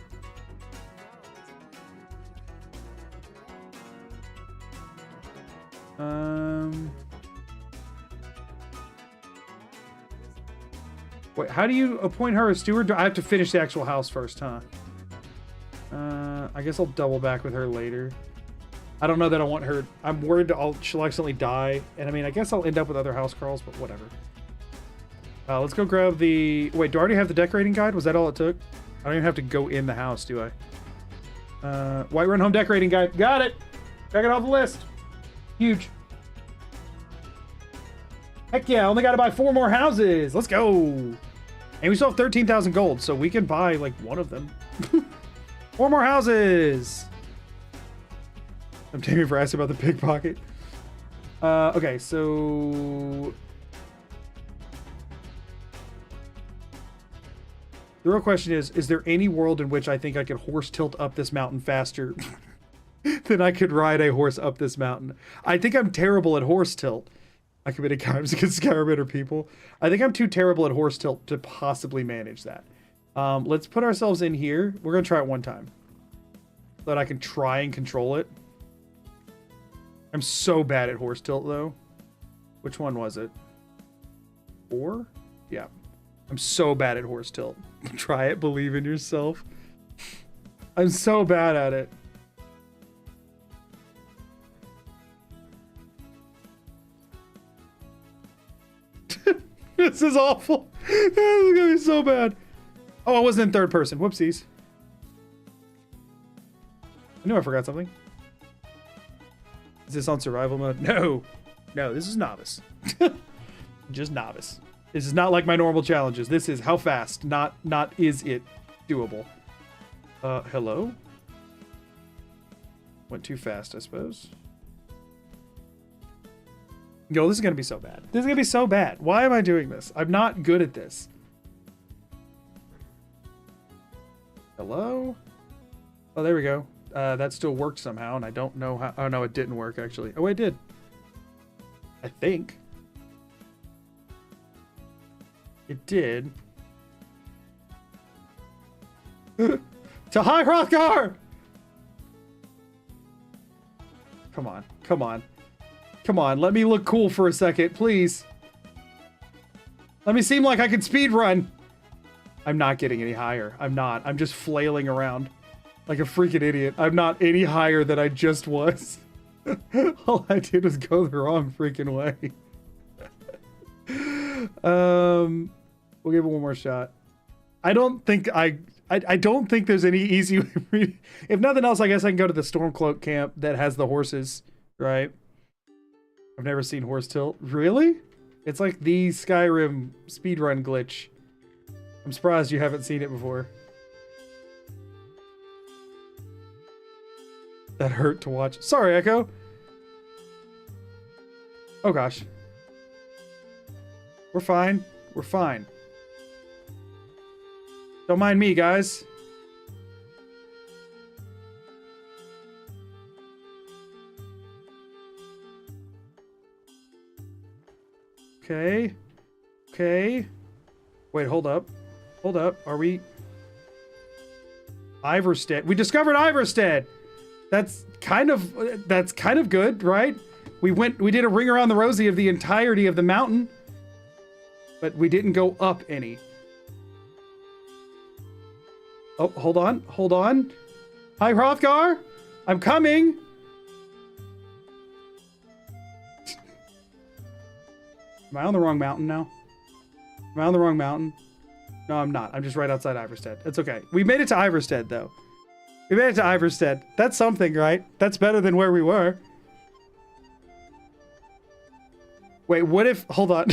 Wait, how do you appoint her as steward? I have to finish the actual house first, huh? I guess I'll double back with her later. I don't know that I want her. I'm worried she'll accidentally die. And I mean, I guess I'll end up with other house crawls, but whatever. Let's go grab the... Wait, do I already have the decorating guide? Was that all it took? I don't even have to go in the house, do I? Whiterun Home Decorating Guide. Got it! Check it off the list. Huge. Heck yeah, I only gotta buy 4 more houses. Let's go. And we still have 13,000 gold, so we can buy, like, one of them. 4 more houses. I'm taking for asking about the pickpocket. Okay, so... The real question is there any world in which I think I could horse tilt up this mountain faster than I could ride a horse up this mountain? I think I'm terrible at horse tilt. I committed crimes against Skyrim people. I think I'm too terrible at horse tilt to possibly manage that. Let's put ourselves in here. We're going to try it one time. So that I can try and control it. I'm so bad at horse tilt, though. Which one was it? 4? Yeah. I'm so bad at horse tilt. Try it, believe in yourself. I'm so bad at it. This is awful. This is gonna be so bad. Oh, I wasn't in third person. Whoopsies. I knew I forgot something. Is this on survival mode? No. No, this is novice. Just novice. This is not like my normal challenges. This is how fast, not is it doable. Hello? Went too fast, I suppose. Yo, this is gonna be so bad. This is gonna be so bad. Why am I doing this? I'm not good at this. Hello? Oh, there we go. That still worked somehow, and I don't know how. Oh, no, it didn't work, actually. Oh, it did. I think. It did. To High Hrothgar! Come on. Come on. Come on. Let me look cool for a second, please. Let me seem like I can speedrun. I'm not getting any higher. I'm not. I'm just flailing around like a freaking idiot. I'm not any higher than I just was. All I did was go the wrong freaking way. We'll give it one more shot. I don't think there's any easy way. If nothing else, I guess I can go to the Stormcloak camp that has the horses, right? I've never seen horse tilt. Really? It's like the Skyrim speedrun glitch. I'm surprised you haven't seen it before. That hurt to watch. Sorry, Echo. Oh gosh. We're fine. We're fine. Don't mind me, guys. Okay. Okay. Wait, hold up. Hold up. Are we... Iverstead. We discovered Iverstead. That's kind of good, right? We did a ring around the rosy of the entirety of the mountain, but we didn't go up any. Oh, hold on. Hold on. Hi, Hrothgar. I'm coming. Am I on the wrong mountain now? Am I on the wrong mountain? No, I'm not. I'm just right outside Iverstead. It's okay. We made it to Iverstead, though. We made it to Iverstead. That's something, right? That's better than where we were. Wait, what if... Hold on.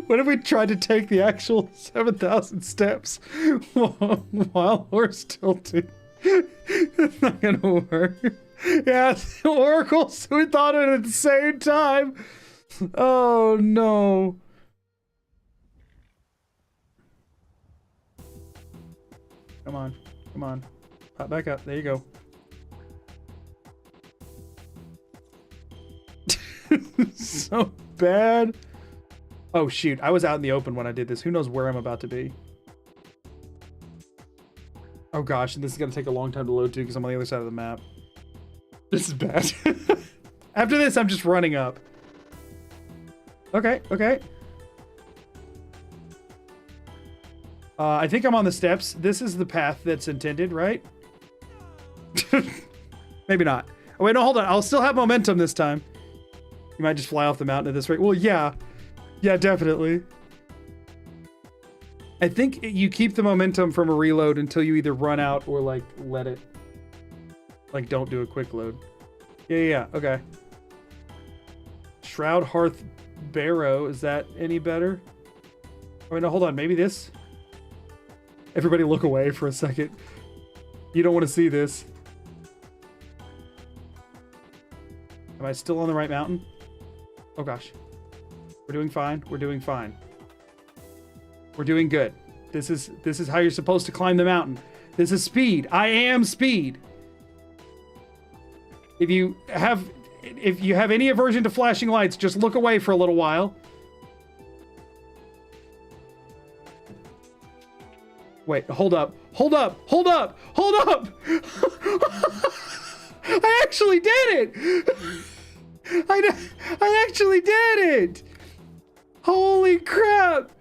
What if we tried to take the actual 7,000 steps while we're tilted? It's not gonna work. Yeah, oracles. We thought it at the same time. Oh, no. Come on. Come on. Pop back up. There you go. So bad. Oh, shoot. I was out in the open when I did this. Who knows where I'm about to be? Oh, gosh. And this is going to take a long time to load, too, because I'm on the other side of the map. This is bad. After this, I'm just running up. Okay. Okay. I think I'm on the steps. This is the path that's intended, right? Maybe not. Oh, wait, no, hold on. I'll still have momentum this time. You might just fly off the mountain at this rate. Well, yeah. Yeah, definitely. I think you keep the momentum from a reload until you either run out or, like, let it. Like, don't do a quick load. Yeah, okay. Shroud Hearth Barrow. Is that any better? Oh, wait, no, hold on. Maybe this? Everybody look away for a second. You don't want to see this. Am I still on the right mountain? Oh gosh. We're doing fine. We're doing fine. We're doing good. This is how you're supposed to climb the mountain. This is speed. I am speed. If you have any aversion to flashing lights, just look away for a little while. Wait, hold up. Hold up. Hold up. Hold up. I actually did it. I actually did it. Holy crap.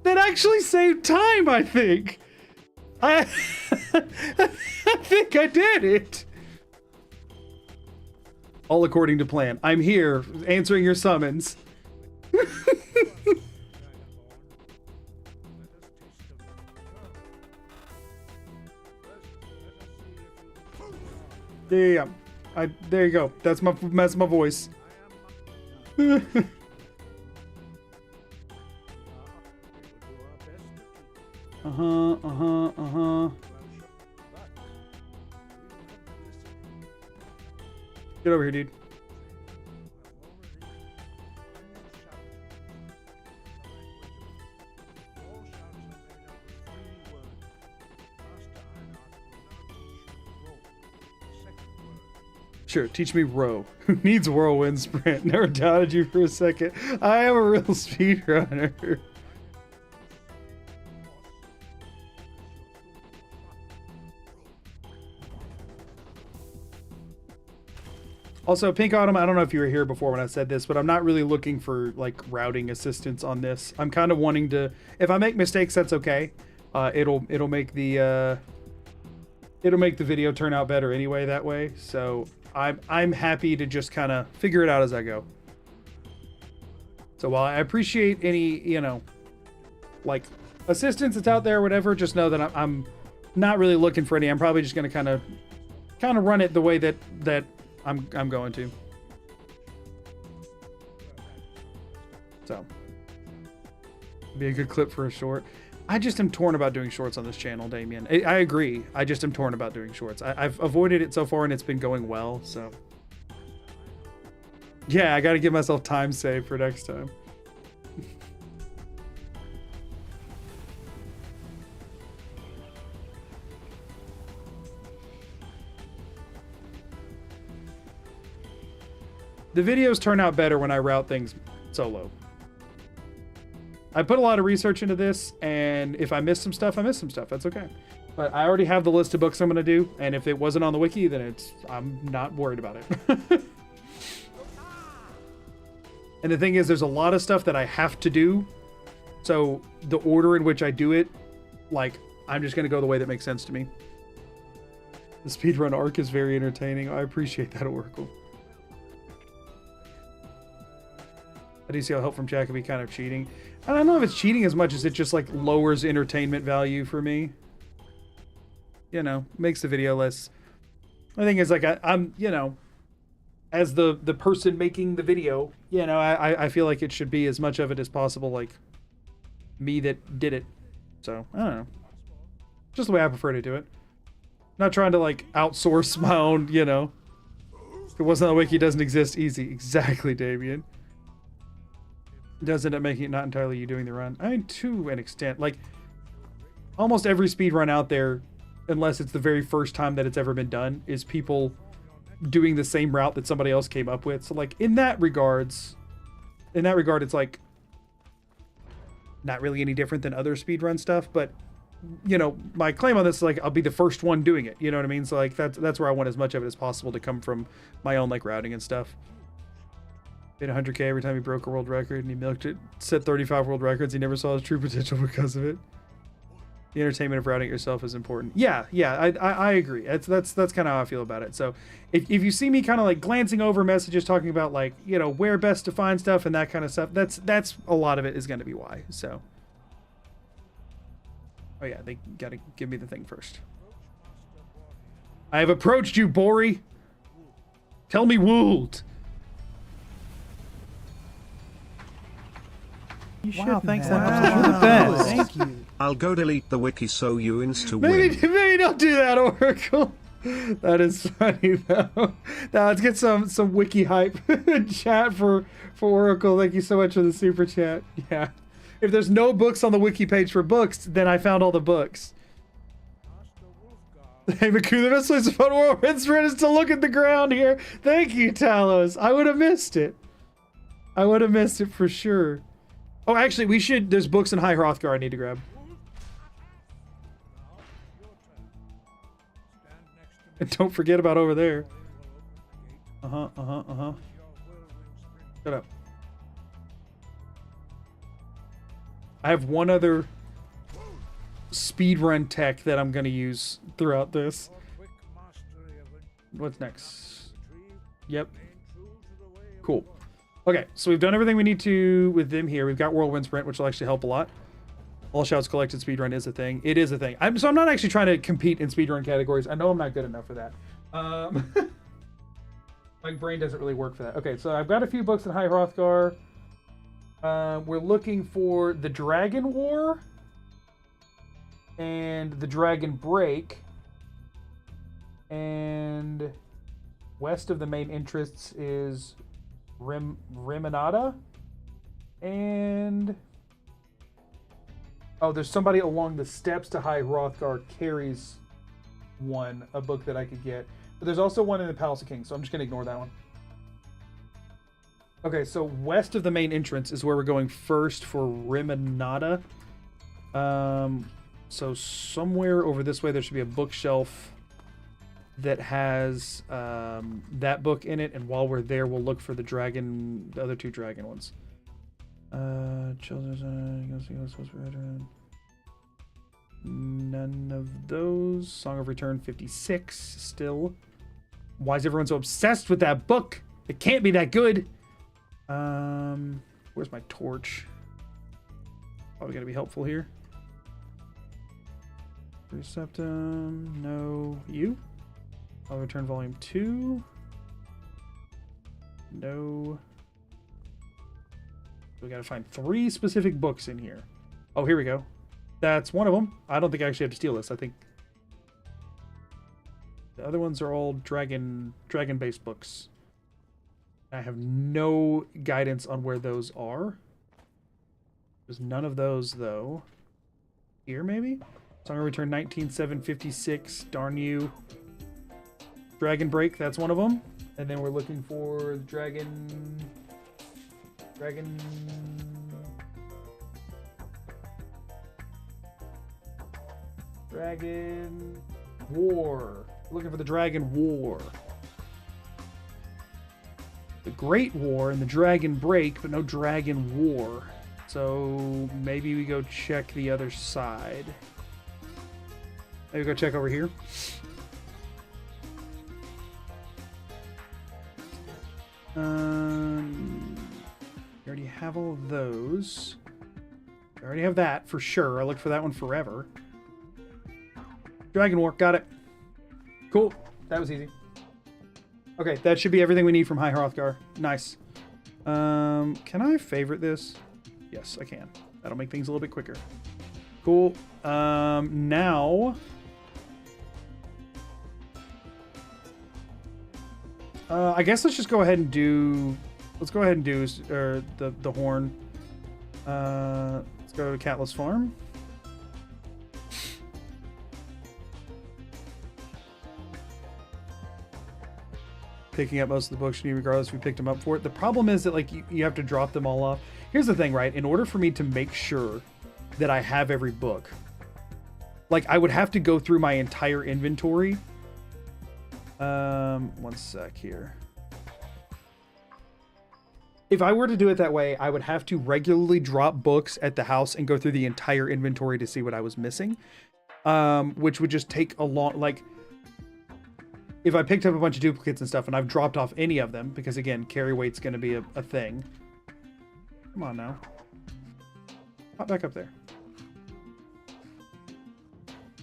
That actually saved time, I think. I think I did it. All according to plan. I'm here answering your summons. Yeah. There you go. That's my voice. Get over here, dude. Sure, teach me row. Who needs whirlwind sprint? Never doubted you for a second. I am a real speedrunner. Also, Pink Autumn, I don't know if you were here before when I said this, but I'm not really looking for, like, routing assistance on this. I'm kind of wanting to... If I make mistakes, that's okay. It'll make the video turn out better anyway that way. So I'm happy to just kind of figure it out as I go. So while I appreciate any, you know, like, assistance that's out there or whatever, just know that I'm not really looking for any. I'm probably just going to kind of run it the way that I'm going to. So, be a good clip for a short. I just am torn about doing shorts on this channel, Damien. I agree. I just am torn about doing shorts. I've avoided it so far and it's been going well, so. Yeah, I gotta give myself time save for next time. The videos turn out better when I route things solo. I put a lot of research into this, and if I miss some stuff, I miss some stuff. That's okay. But I already have the list of books I'm going to do, and if it wasn't on the wiki, then I'm not worried about it. And the thing is, there's a lot of stuff that I have to do, so the order in which I do it, like, I'm just going to go the way that makes sense to me. The speedrun arc is very entertaining. I appreciate that, Oracle. I do see how help from chat can be kind of cheating. I don't know if it's cheating as much as it just, like, lowers entertainment value for me. You know, makes the video less... The thing is, like, I'm, you know, as the person making the video, you know, I feel like it should be as much of it as possible, like, me that did it. So, I don't know. Just the way I prefer to do it. Not trying to, like, outsource my own, you know. If it wasn't on the wiki, it doesn't exist. Easy. Exactly, Damien. It does end up making it not entirely you doing the run. I mean, to an extent. Like, almost every speedrun out there, unless it's the very first time that it's ever been done, is people doing the same route that somebody else came up with. So, like, in that regard, it's, like, not really any different than other speedrun stuff, but, you know, my claim on this is, like, I'll be the first one doing it, you know what I mean? So, like, that's where I want as much of it as possible to come from my own, like, routing and stuff. Made 100K every time he broke a world record, and he milked it, set 35 world records. He never saw his true potential because of it. The entertainment of routing it yourself is important. Yeah, I agree. That's kind of how I feel about it. So if you see me kind of like glancing over messages talking about, like, you know, where best to find stuff and that kind of stuff, that's a lot of it is going to be why. So, oh yeah, they got to give me the thing first. I have approached you, Bori. Tell me Wold. Wow, thanks. You're the best. Thank you. I'll go delete the wiki so you insta Maybe win. don't do that, Oracle. That is funny though. Now let's get some wiki hype chat for Oracle. Thank you so much for the super chat. Yeah. If there's no books on the wiki page for books, then I found all the books. Hey Maku, the best place to find World Red Spread is to look at the ground here. Thank you, Talos. I would have missed it. I would have missed it for sure. Oh, actually, we should. There's books in High Hrothgar I need to grab. And don't forget about over there. Shut up. I have one other speedrun tech that I'm going to use throughout this. What's next? Yep. Cool. Okay, so we've done everything we need to with them here. We've got Whirlwind Sprint, which will actually help a lot. All shouts collected speedrun is a thing. It is a thing. So I'm not actually trying to compete in speedrun categories. I know I'm not good enough for that. My brain doesn't really work for that. Okay, so I've got a few books in High Hrothgar. We're looking for the Dragon War and the Dragon Break. And west of the main interests is Rimonada. And... oh, there's somebody along the steps to High Hrothgar carries a book that I could get. But there's also one in the Palace of Kings, so I'm just going to ignore that one. Okay, so west of the main entrance is where we're going first for Rimonada. So somewhere over this way there should be a bookshelf that has that book in it, and while we're there we'll look for the other two dragon ones. Children's none of those. Song of Return 56 still. Why is everyone so obsessed with that book? It can't be that good. Where's my torch? Probably gonna be helpful here. Preceptum, no. You? I'll return volume 2. No. We gotta find 3 specific books in here. Oh, here we go. That's one of them. I don't think I actually have to steal this. I think the other ones are all dragon-based books. I have no guidance on where those are. There's none of those, though. Here, maybe? Song of Return 19756. Darn you. Dragon Break, that's one of them. And then we're looking for the Dragon War. Looking for the Dragon War. The Great War and the Dragon Break, but no Dragon War. So maybe we go check the other side. Maybe go check over here. You already have all of those. I already have that for sure. I looked for that one forever. Dragon War, got it. Cool. That was easy. Okay, that should be everything we need from High Hrothgar. Nice. Can I favorite this? Yes, I can. That'll make things a little bit quicker. Cool. Now... I guess let's just go ahead and do... Let's go ahead and do the horn. Let's go to Catless Farm. Picking up most of the books you need regardless if you picked them up for it. The problem is that like you have to drop them all off. Here's the thing, right? In order for me to make sure that I have every book, like I would have to go through my entire inventory. One sec here. If I were to do it that way, I would have to regularly drop books at the house and go through the entire inventory to see what I was missing. Which would just take a long, like, if I picked up a bunch of duplicates and stuff and I've dropped off any of them, because again, carry weight's going to be a thing. Come on now. Pop back up there.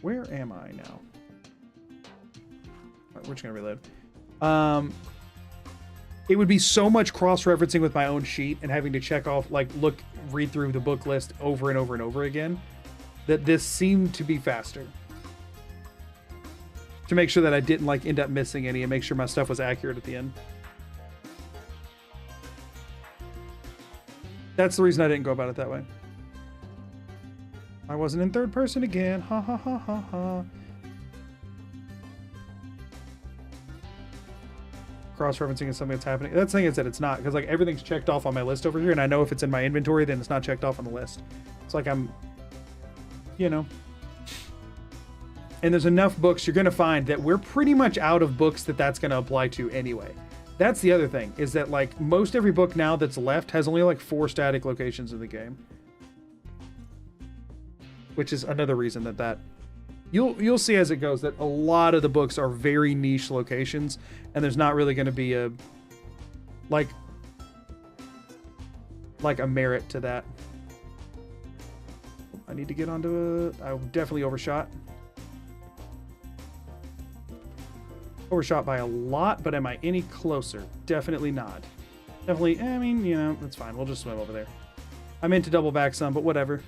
Where am I now? All right, we're just going to reload. It would be so much cross-referencing with my own sheet and having to check off, like, read through the book list over and over and over again, that this seemed to be faster. To make sure that I didn't, like, end up missing any and make sure my stuff was accurate at the end. That's the reason I didn't go about it that way. I wasn't in third person again. Ha ha ha ha ha. Cross-referencing is something that's happening. That's the thing is that it's not, because like everything's checked off on my list over here, and I know if it's in my inventory, then it's not checked off on the list. It's like I'm, you know. And there's enough books you're going to find that we're pretty much out of books that's going to apply to anyway. That's the other thing, is that like most every book now that's left has only like 4 static locations in the game. Which is another reason that you'll see as it goes that a lot of the books are very niche locations, and there's not really going to be a like a merit to that. I need to get onto I definitely overshot. Overshot by a lot, but am I any closer? Definitely not. Definitely, I mean, you know, that's fine. We'll just swim over there. I meant to double back some, but whatever.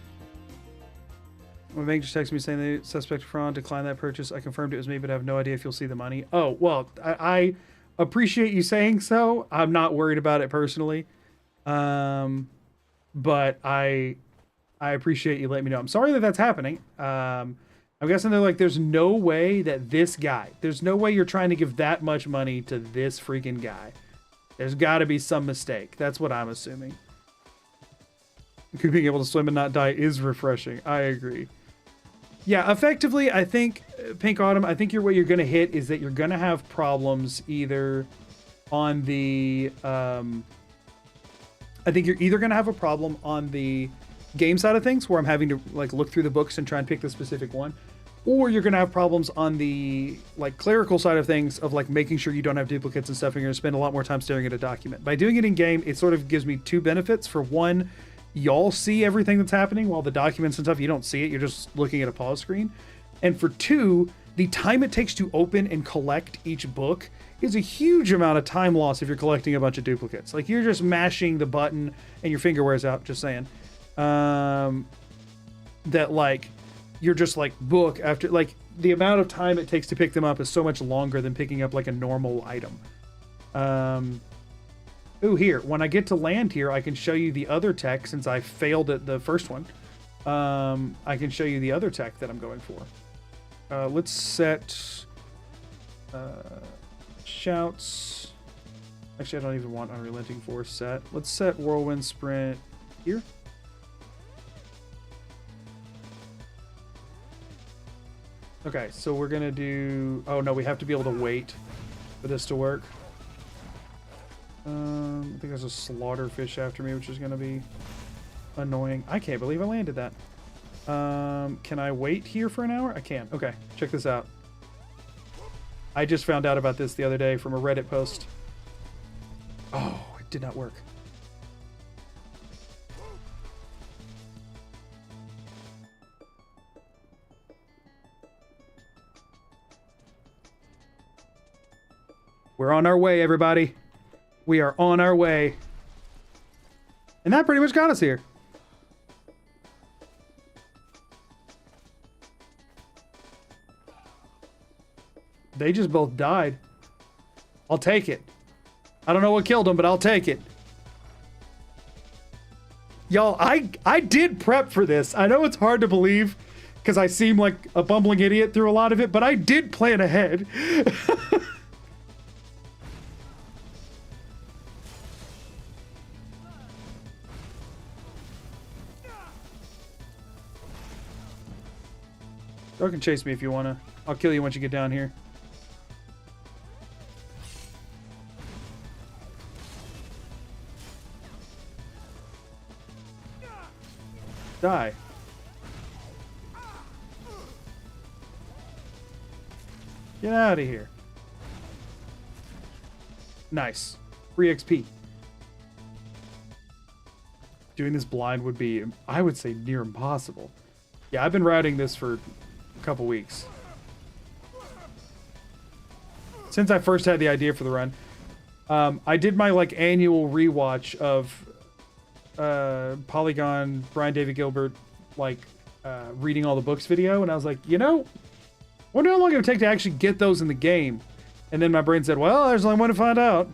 My bank just texted me saying the suspect fraud declined that purchase. I confirmed it was me, but I have no idea if you'll see the money. Oh, well, I appreciate you saying so. I'm not worried about it personally. But I appreciate you letting me know. I'm sorry that that's happening. I'm guessing they're like, there's no way that this guy, there's no way you're trying to give that much money to this freaking guy. There's got to be some mistake. That's what I'm assuming. Being able to swim and not die is refreshing. I agree. Yeah, effectively, I think, Pink Autumn, I think what you're going to hit is that you're going to have problems either on the... I think you're either going to have a problem on the game side of things, where I'm having to like look through the books and try and pick the specific one, or you're going to have problems on the like clerical side of things of like making sure you don't have duplicates and stuff, and you're going to spend a lot more time staring at a document. By doing it in game, it sort of gives me 2 benefits. For one, y'all see everything that's happening, while the documents and stuff, you don't see it. You're just looking at a pause screen. And for 2, the time it takes to open and collect each book is a huge amount of time loss if you're collecting a bunch of duplicates. Like, you're just mashing the button and your finger wears out, just saying. That, like, you're just, like, book after... Like, the amount of time it takes to pick them up is so much longer than picking up, like, a normal item. Ooh, here. When I get to land here, I can show you the other tech, since I failed at the first one. I can show you the other tech that I'm going for. Let's set... shouts... Actually, I don't even want Unrelenting Force set. Let's set Whirlwind Sprint here. Okay, so we're gonna do... Oh no, we have to be able to wait for this to work. I think there's a slaughterfish after me, which is gonna be annoying. I can't believe I landed that. Can I wait here for an hour? I can. Okay, check this out. I just found out about this the other day from a Reddit post. Oh, it did not work. We're on our way, everybody. We are on our way. And that pretty much got us here. They just both died. I'll take it. I don't know what killed them, but I'll take it. Y'all, I did prep for this. I know it's hard to believe because I seem like a bumbling idiot through a lot of it, but I did plan ahead. You can chase me if you want to. I'll kill you once you get down here. Die. Get out of here. Nice. Free XP. Doing this blind would be, I would say, near impossible. Yeah, I've been routing this for a couple weeks. Since I first had the idea for the run. I did my, like, annual rewatch of Polygon, Brian David Gilbert, like, reading all the books video, and I was like, you know, wonder how long it would take to actually get those in the game. And then my brain said, well, there's only one to find out.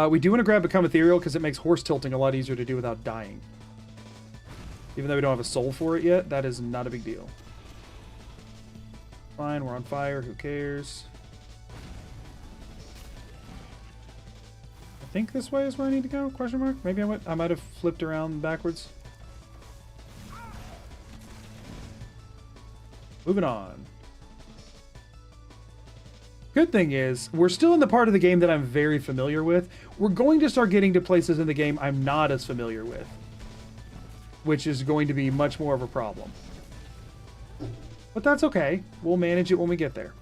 We do want to grab Become Ethereal because it makes horse tilting a lot easier to do without dying. Even though we don't have a soul for it yet, that is not a big deal. Fine, we're on fire, who cares? I think this way is where I need to go, question mark? Maybe I might have flipped around backwards. Moving on. Good thing is, we're still in the part of the game that I'm very familiar with. We're going to start getting to places in the game I'm not as familiar with, which is going to be much more of a problem. But that's okay. We'll manage it when we get there.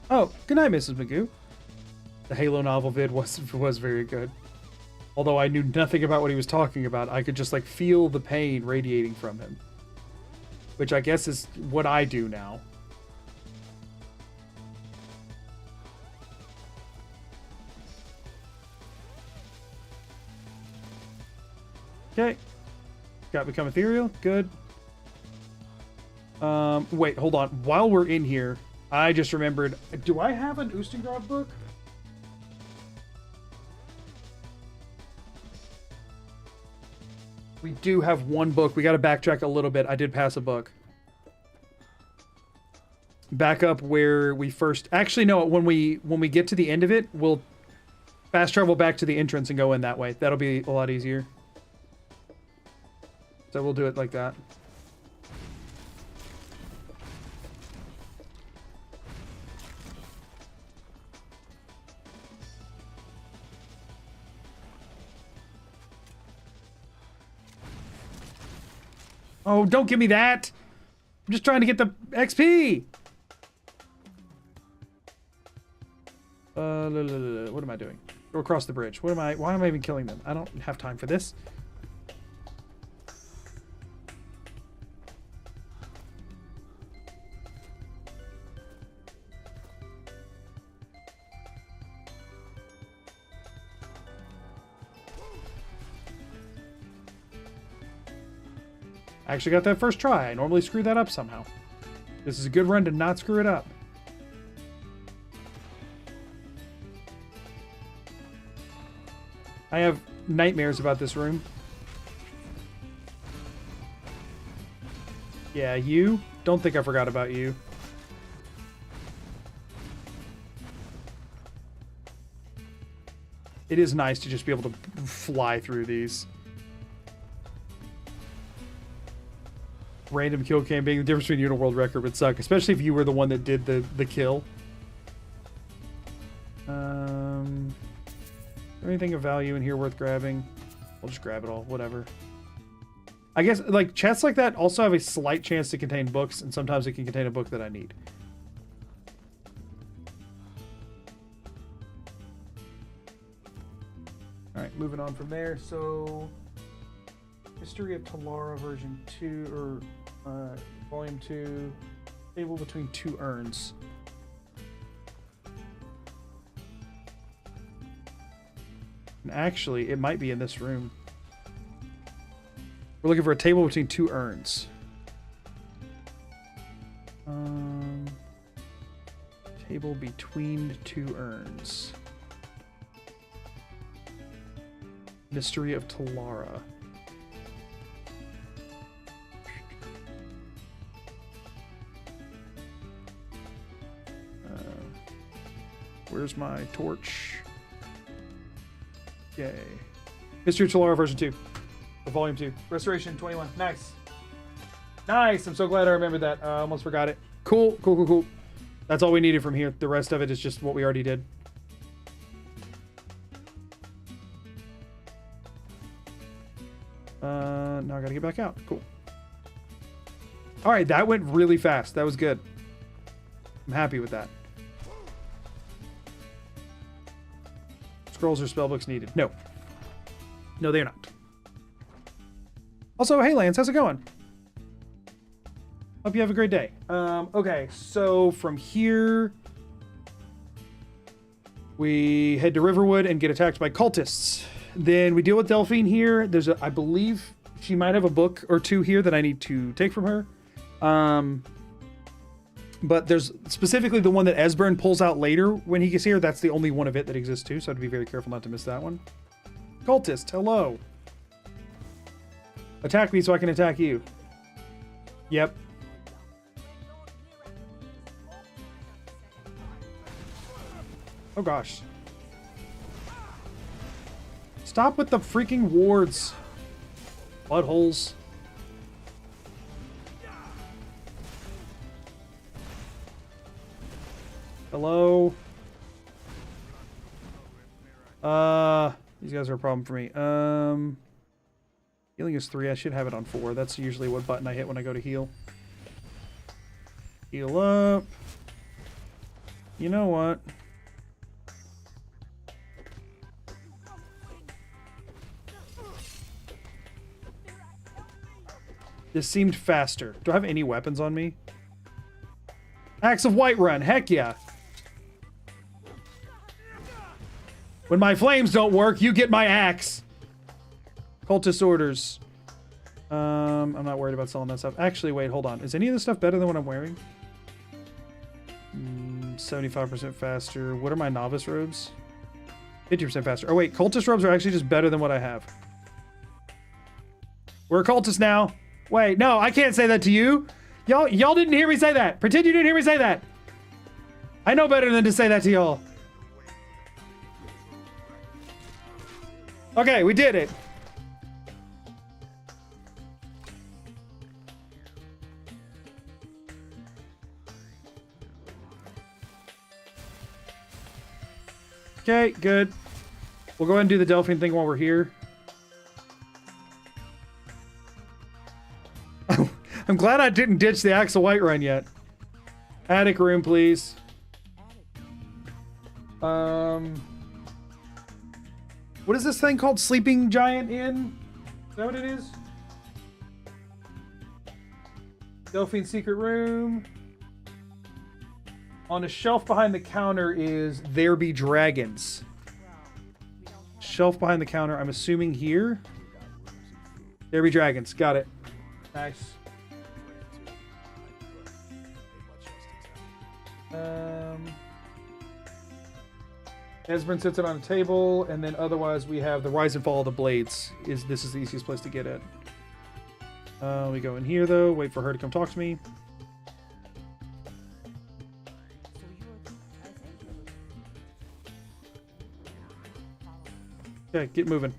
Oh, good night, Mrs. Magoo. The Halo novel vid was very good. Although I knew nothing about what he was talking about, I could just like feel the pain radiating from him. Which I guess is what I do now. Okay. Got Become Ethereal. Good. Wait, hold on. While we're in here, I just remembered. Do I have an Ustengrad book? We do have one book. We got to backtrack a little bit. I did pass a book. Back up where we first... Actually, no. When we get to the end of it, we'll fast travel back to the entrance and go in that way. That'll be a lot easier. So we'll do it like that. Oh, don't give me that! I'm just trying to get the XP! What am I doing? Go across the bridge. Why am I even killing them? I don't have time for this. I actually got that first try. I normally screw that up somehow. This is a good run to not screw it up. I have nightmares about this room. Yeah, you. Don't think I forgot about you. It is nice to just be able to fly through these. Random kill cam being the difference between you and a world record would suck, especially if you were the one that did the kill. Anything of value in here worth grabbing? We'll just grab it all, whatever. I guess, like, chests like that also have a slight chance to contain books, and sometimes it can contain a book that I need. Alright, moving on from there. So, History of Talara version 2, or volume 2, table between two urns. And actually, it might be in this room. We're looking for a table between two urns. Table between two urns. Mystery of Talara. Where's my torch? Yay. Mystery of Talara version 2. Or volume 2. Restoration 21. Nice. Nice. I'm so glad I remembered that. I almost forgot it. Cool. Cool, cool, cool. That's all we needed from here. The rest of it is just what we already did. Now I gotta get back out. Cool. Alright, that went really fast. That was good. I'm happy with that. Scrolls or spellbooks needed. No. No, they're not. Also, hey Lance, how's it going? Hope you have a great day. Okay, so from here, we head to Riverwood and get attacked by cultists. Then we deal with Delphine here. There's I believe she might have a book or two here that I need to take from her. But there's specifically the one that Esbern pulls out later when he gets here. That's the only one of it that exists too, so I have to be very careful not to miss that one. Cultist, hello. Attack me so I can attack you. Yep. Oh gosh. Stop with the freaking wards. Buttholes. Hello? These guys are a problem for me. Healing is 3. I should have it on 4. That's usually what button I hit when I go to heal. Heal up. You know what? This seemed faster. Do I have any weapons on me? Axe of Whiterun. Heck yeah. When my flames don't work, you get my axe. Cultist orders. I'm not worried about selling that stuff. Actually, wait, hold on. Is any of this stuff better than what I'm wearing? 75% faster. What are my novice robes? 50% faster. Oh wait, cultist robes are actually just better than what I have. We're a cultist now. Wait, no, I can't say that to you. Y'all didn't hear me say that. Pretend you didn't hear me say that. I know better than to say that to y'all. Okay, we did it. Okay, good. We'll go ahead and do the Delphine thing while we're here. I'm glad I didn't ditch the Axe of Whiterun yet. Attic room, please. What is this thing called? Sleeping Giant Inn? Is that what it is? Delphine secret room. On a shelf behind the counter is There Be Dragons. Shelf behind the counter, I'm assuming here. There Be Dragons. Got it. Nice. Esbern sits it on a table, and then otherwise we have the Rise and Fall of the Blades. This is the easiest place to get it. We go in here though. Wait for her to come talk to me. Okay, get moving.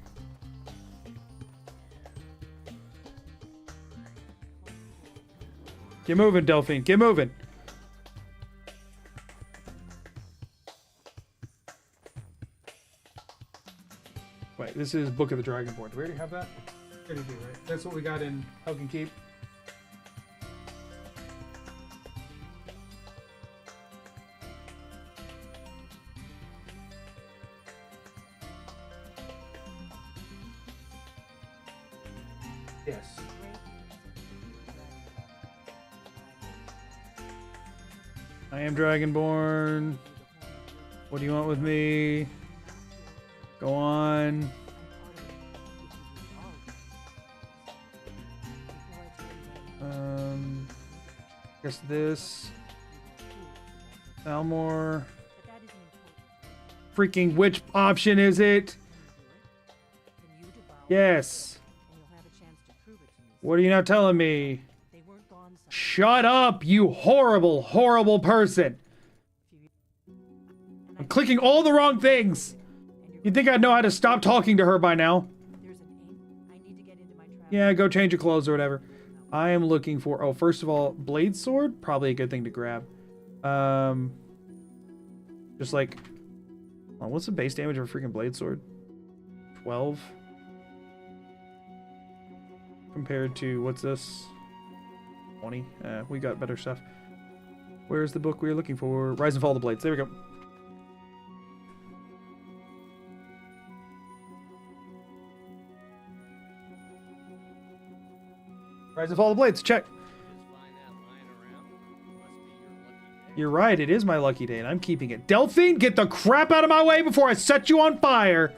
Get moving, Delphine. Get moving. Wait, this is Book of the Dragonborn. Do we already have that? We already do, right? That's what we got in Hug and Keep. Yes. I am Dragonborn. What do you want with me? Go on. Guess this. Almore. Freaking which option is it? Yes. What are you not telling me? Shut up, you horrible, horrible person. I'm clicking all the wrong things. You'd think I'd know how to stop talking to her by now. Yeah, go change your clothes or whatever. I am looking for, oh, first of all, blade sword, probably a good thing to grab. Just like, oh, what's the base damage of a freaking blade sword? 12. Compared to, what's this? 20. We got better stuff. Where's the book we were looking for? Rise and Fall of the Blades. There we go. Rise and Fall of the Blades. Check. You're right. It is my lucky day, and I'm keeping it. Delphine, get the crap out of my way before I set you on fire.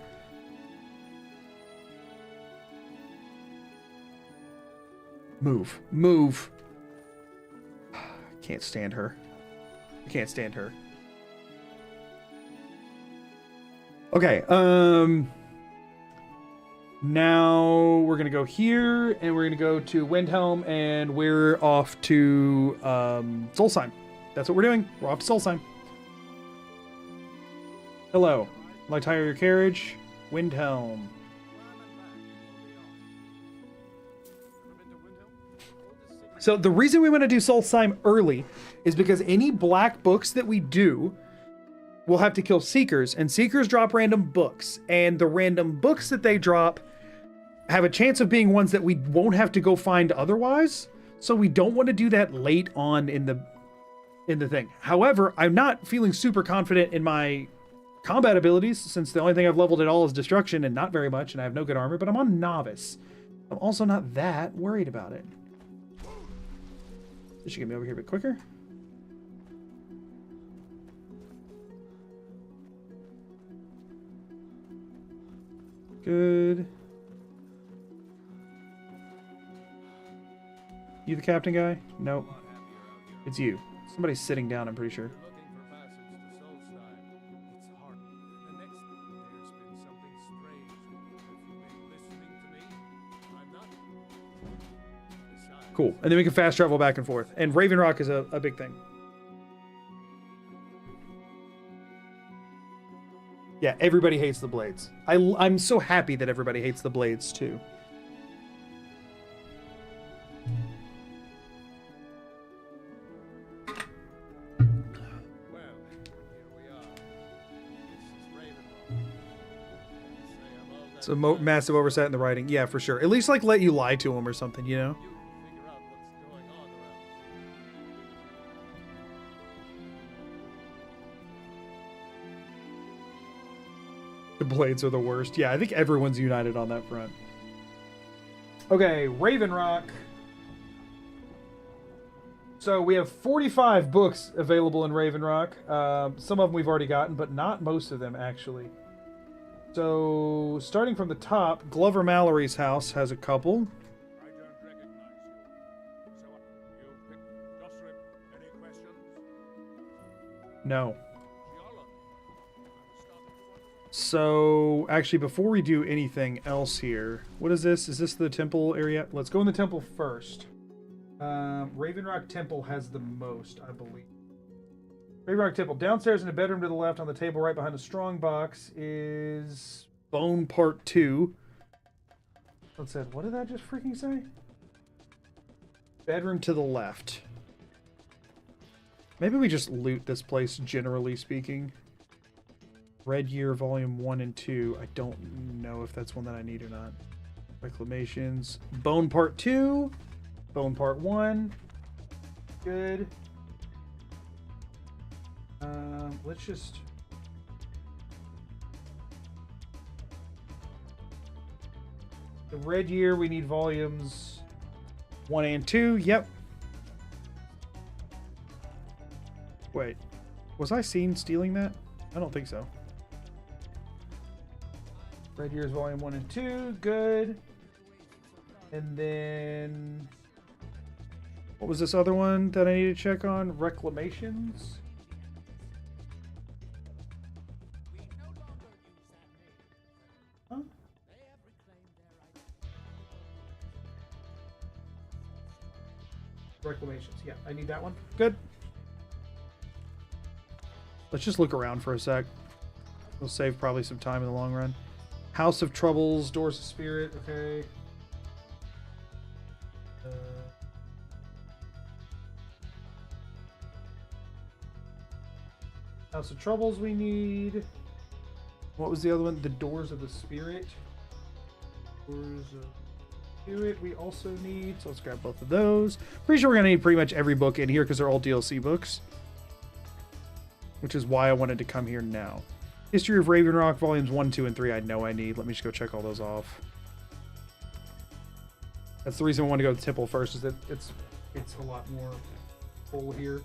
Move. Move. Can't stand her. I can't stand her. Okay, now we're gonna go here, and we're gonna go to Windhelm, and we're off to Solstheim. That's what we're doing. We're off to Solstheim. Hello. Like to hire your carriage? Windhelm. So the reason we want to do Solstheim early is because any black books that we do, we'll have to kill Seekers, and Seekers drop random books, and the random books that they drop have a chance of being ones that we won't have to go find otherwise, so we don't want to do that late on in the thing. However, I'm not feeling super confident in my combat abilities, since the only thing I've leveled at all is Destruction, and not very much, and I have no good armor, but I'm on Novice. I'm also not that worried about it. This should get me over here a bit quicker. Good. You the captain guy? Nope. It's you. Somebody's sitting down, I'm pretty sure. Cool. And then we can fast travel back and forth. And Raven Rock is a big thing. Yeah, everybody hates the blades. I'm so happy that everybody hates the blades too. It's a massive oversight in the writing. Yeah, for sure. At least like let you lie to him or something, you know? The blades are the worst. Yeah, I think everyone's united on that front. Okay, Raven Rock. So we have 45 books available in Raven Rock. Some of them we've already gotten, but not most of them, actually. So, starting from the top, Glover Mallory's house has a couple. I don't recognize you. So you picked Gossip. Any questions? No. Giala. I'm starting to wonder So, actually, before we do anything else here, what is this? Is this the temple area? Let's go in the temple first. Raven Rock Temple has the most, I believe. Raven Rock Temple. Downstairs in the bedroom to the left on the table right behind the strong box is Bone Part 2. Let's say, what did that just freaking say? Bedroom to the left. Maybe we just loot this place, generally speaking. Red Year Volume 1 and 2. I don't know if that's one that I need or not. Reclamations. Bone Part 2. Bone Part 1. Good. Let's just... The Red Year, we need volumes 1 and 2. Yep. Wait. Was I seen stealing that? I don't think so. Red Year's volume 1 and 2. Good. And then... What was this other one that I need to check on? Reclamations? Huh? Reclamations. Yeah, I need that one. Good. Let's just look around for a sec. We'll save probably some time in the long run. House of Troubles, Doors of Spirit, okay. House of Troubles we need. What was the other one? The Doors of the Spirit. Doors of Spirit we also need. So let's grab both of those. Pretty sure we're going to need pretty much every book in here because they're all DLC books. Which is why I wanted to come here now. History of Raven Rock, Volumes 1, 2, and 3 I know I need. Let me just go check all those off. That's the reason I want to go to the temple first, is that it's a lot more full here.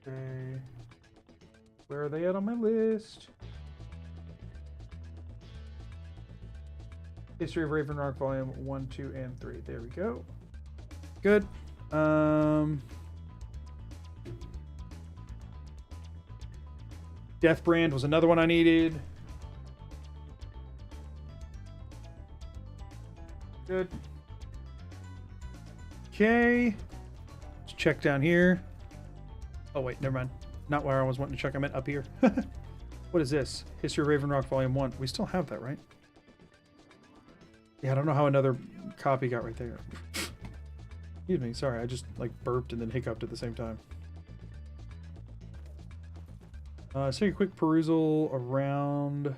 Okay. Where are they at on my list? History of Raven Rock, Volume 1, 2, and 3. There we go. Good. Deathbrand was another one I needed. Good. Okay. Let's check down here. Oh, wait, never mind. Not where I was wanting to check. I meant up here. What is this? History of Raven Rock, Volume 1. We still have that, right? Yeah, I don't know how another copy got right there. Excuse me, sorry. I just, like, burped and then hiccuped at the same time. Let's take a quick perusal around.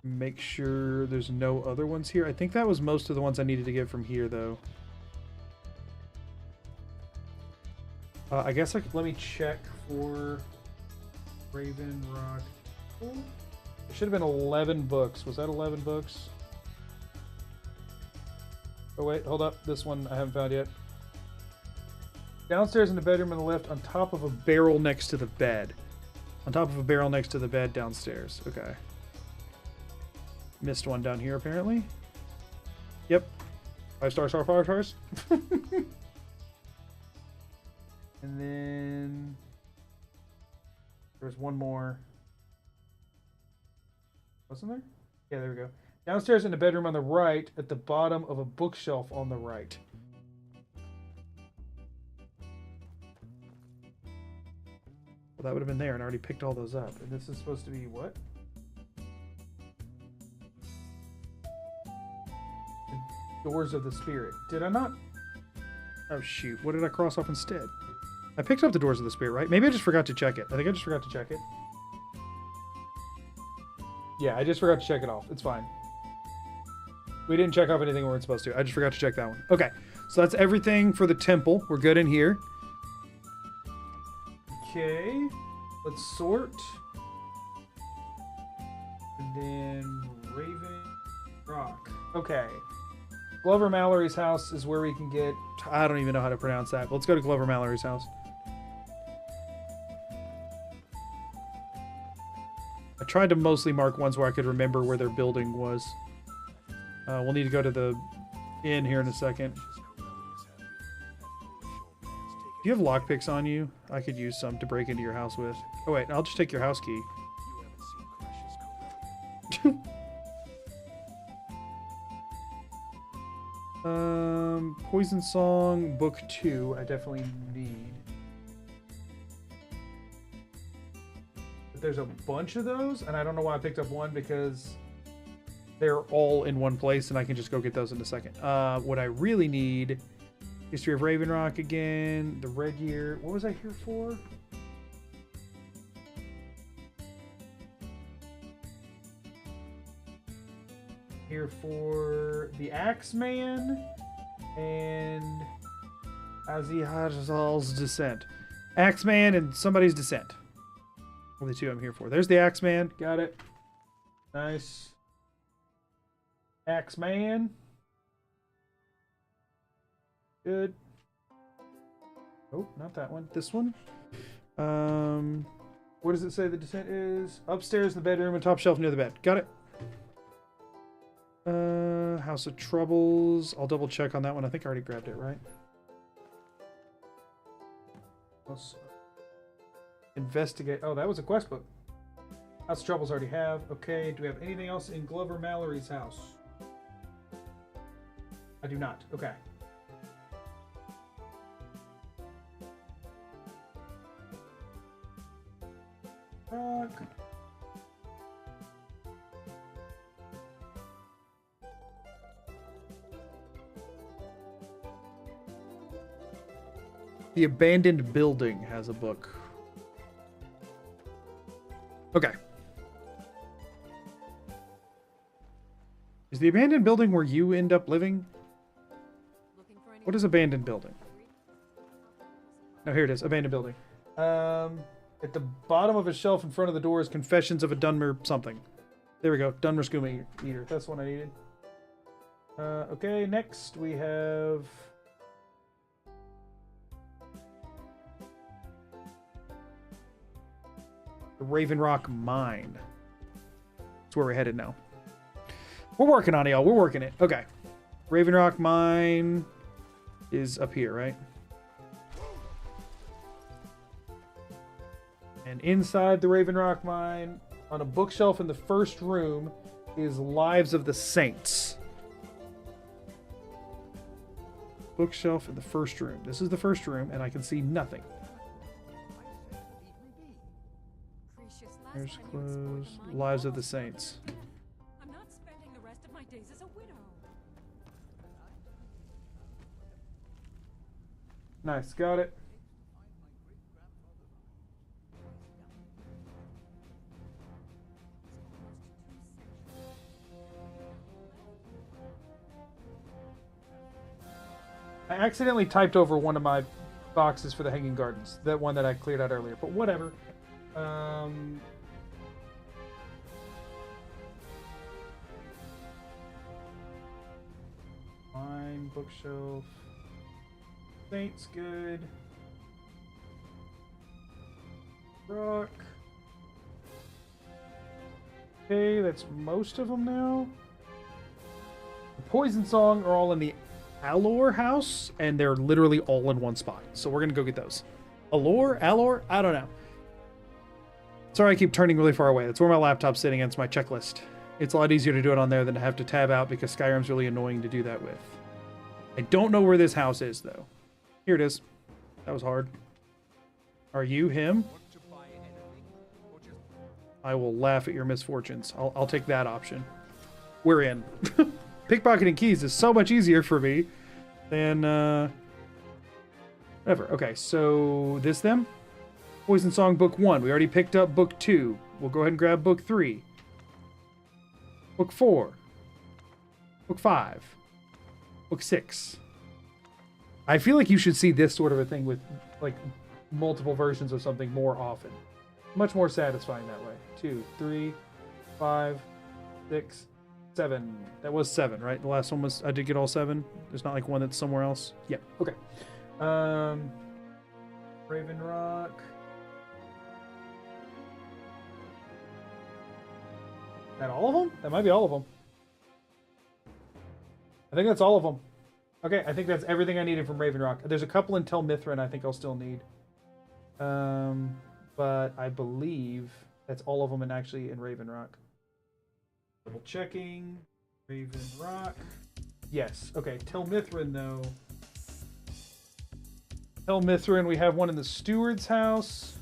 Make sure there's no other ones here. I think that was most of the ones I needed to get from here, though. I guess let me check for Raven Rock. It should have been 11 books. Was that 11 books? Oh wait, hold up. This one I haven't found yet. Downstairs in the bedroom on the left, on top of a barrel next to the bed. On top of a barrel next to the bed downstairs. Okay. Missed one down here apparently. Yep. 5 stars, 5 stars. And then there's one more. Wasn't there? Yeah, there we go. Downstairs in the bedroom on the right, at the bottom of a bookshelf on the right. Well, that would have been there, and I already picked all those up. And this is supposed to be what? The Doors of the Spirit. Did I not? Oh, shoot. What did I cross off instead? I picked up the Doors of the Spirit, right? Maybe I just forgot to check it. I think I just forgot to check it. Yeah, I just forgot to check it off. It's fine. We didn't check off anything we weren't supposed to. I just forgot to check that one. Okay, so that's everything for the temple. We're good in here. Okay, let's sort. And then Raven Rock. Okay. Glover Mallory's house is where we can get... I don't even know how to pronounce that. Let's go to Glover Mallory's house. A tried to mostly mark ones where I could remember where their building was. We'll need to go to the inn here in a second. Do you have lockpicks on you? I could use some to break into your house with. Oh wait, I'll just take your house key. Poison Song, Book 2, I definitely need. But there's a bunch of those, and I don't know why I picked up one, because they're all in one place, and I can just go get those in a second. What I really need, History of Raven Rock again, the Red Year. What was I here for? Here for the Axeman and Azihazal's Descent. Axeman and somebody's Descent. Well, the two I'm here for. There's the Axeman. Got it. Nice. Axeman. Good. Oh, not that one. This one. What does it say the Descent is? Upstairs in the bedroom and top shelf near the bed. Got it. House of Troubles. I'll double check on that one. I think I already grabbed it, right? Let's investigate. Oh, that was a quest book. House of Troubles already have. Okay, do we have anything else in Glover Mallory's house? I do not. Okay. The Abandoned Building has a book. Okay. Is the Abandoned Building where you end up living? What is Abandoned Building? No, here it is. Abandoned Building. At the bottom of a shelf in front of the door is Confessions of a Dunmer something. There we go. Dunmer Skooma Eater. That's the one I needed. Okay, next we have... the Raven Rock Mine. That's where we're headed now. We're working on it, y'all. We're working it. Okay. Raven Rock Mine is up here, right? And inside the Raven Rock Mine, on a bookshelf in the first room, is Lives of the Saints. Bookshelf in the first room. This is the first room, and I can see nothing. There's closed. Lives of the Saints. I'm not spending the rest of my days as a widow. Nice, got it. I accidentally typed over one of my boxes for the Hanging Gardens. That one that I cleared out earlier, but whatever. Fine, bookshelf. Saints, good. Rock. Okay, that's most of them now. The Poison Song are all in the Allure house, and they're literally all in one spot. So we're gonna go get those. Allure? I don't know. Sorry, I keep turning really far away. That's where my laptop's sitting, and it's my checklist. It's a lot easier to do it on there than to have to tab out, because Skyrim's really annoying to do that with. I don't know where this house is, though. Here it is. That was hard. Are you him? I will laugh at your misfortunes. I'll take that option. We're in. Pickpocketing keys is so much easier for me than, whatever. Okay, so this them? Poison Song Book 1. We already picked up Book 2. We'll go ahead and grab Book 3. Book 4. Book 5. Book 6. I feel like you should see this sort of a thing with, like, multiple versions of something more often. Much more satisfying that way. 2, 3, 5, 6, 7. That was 7, right? The last one was... I did get all 7? There's not like one that's somewhere else? Yeah, okay. Raven Rock. That all of them? That might be all of them. I think that's all of them. Okay, I think that's everything I needed from Raven Rock. There's a couple in Tel Mithrin I think I'll still need. But I believe that's all of them in actually in Raven Rock. Double checking. Raven Rock. Yes. Okay, Tel Mithrin though. Tel Mithrin, we have one in the steward's house.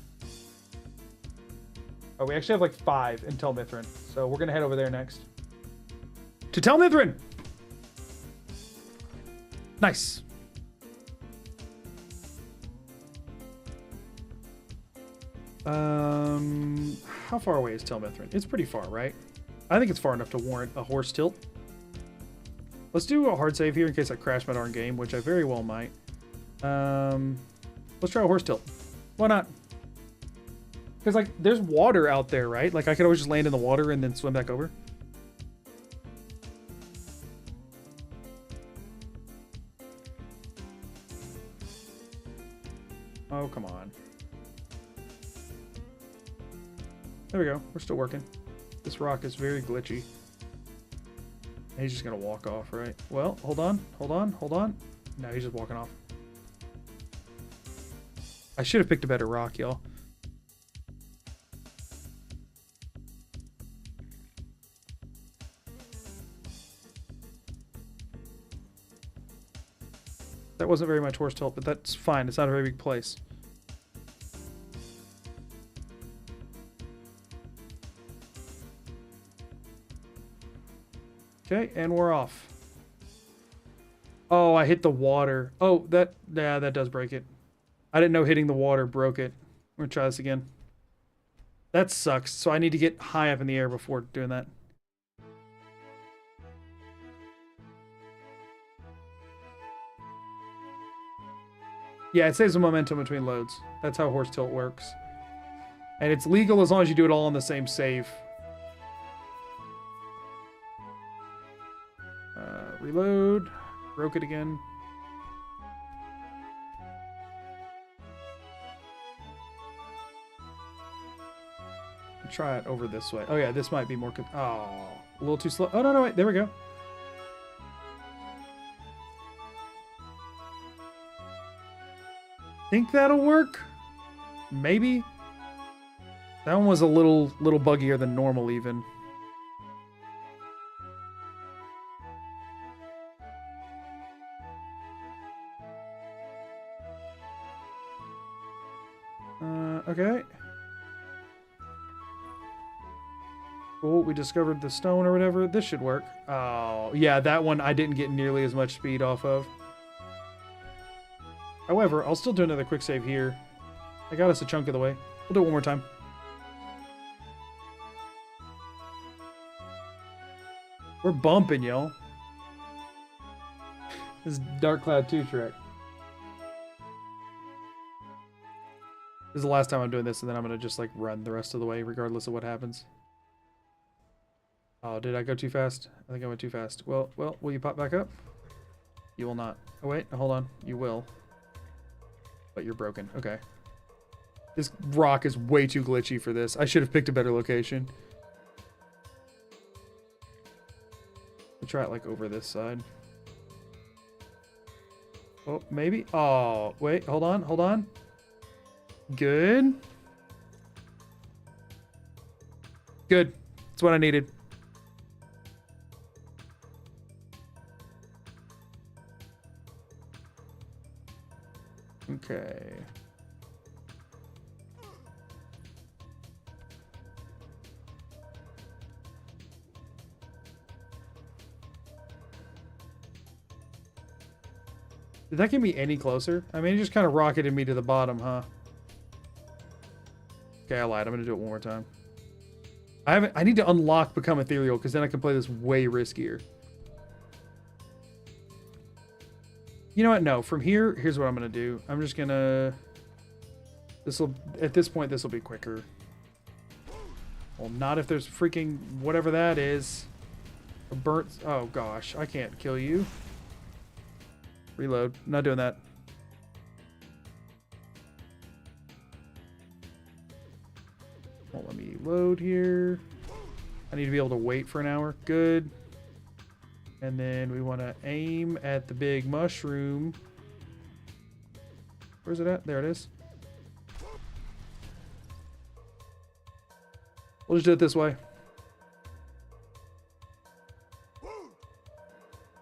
Oh, we actually have like 5 in Tel Mithrin. So we're gonna head over there next. To Tel Mithrin! Nice. How far away is Tel Mithrin? It's pretty far, right? I think it's far enough to warrant a horse tilt. Let's do a hard save here in case I crash my darn game, which I very well might. Let's try a horse tilt. Why not? Because, like, there's water out there, right? Like, I could always just land in the water and then swim back over. Oh, come on. There we go. We're still working. This rock is very glitchy. He's just going to walk off, right? Well, hold on. Hold on. Hold on. No, he's just walking off. I should have picked a better rock, y'all. That wasn't very much horse tilt, but that's fine. It's not a very big place. Okay, and we're off. Oh, I hit the water. Oh, that does break it. I didn't know hitting the water broke it. We're gonna try this again. That sucks. So I need to get high up in the air before doing that. Yeah, it saves the momentum between loads. That's how horse tilt works. And it's legal as long as you do it all on the same save. Reload. Broke it again. Try it over this way. Oh yeah, this might be more... Oh, a little too slow. Oh, no, wait. There we go. Think that'll work? Maybe? That one was a little buggier than normal even. Okay. Cool, we discovered the stone or whatever. This should work. Oh, yeah, that one I didn't get nearly as much speed off of. However, I'll still do another quick save here. I got us a chunk of the way. We'll do it one more time. We're bumping, y'all. This is Dark Cloud 2 Trek. This is the last time I'm doing this, and then I'm going to just, like, run the rest of the way, regardless of what happens. Oh, did I go too fast? I think I went too fast. Well, will you pop back up? You will not. Oh, wait, hold on. You will. But you're broken. Okay. This rock is way too glitchy for this. I should have picked a better location. We'll try it, like, over this side. Oh, maybe? Oh, wait, hold on, hold on. Good. Good. That's what I needed. Okay. Did that get me any closer? I mean, it just kind of rocketed me to the bottom, huh? Okay, I lied. I'm gonna do it one more time. I need to unlock Become Ethereal, because then I can play this way riskier. You know what? No, from here, here's what I'm gonna do. I'm just gonna... At this point, this will be quicker. Well, not if there's freaking whatever that is. A burnt... Oh, gosh. I can't kill you. Reload. I'm not doing that. Well, let me load here. I need to be able to wait for an hour. Good. And then we want to aim at the big mushroom. Where's it at? There it is. We'll just do it this way.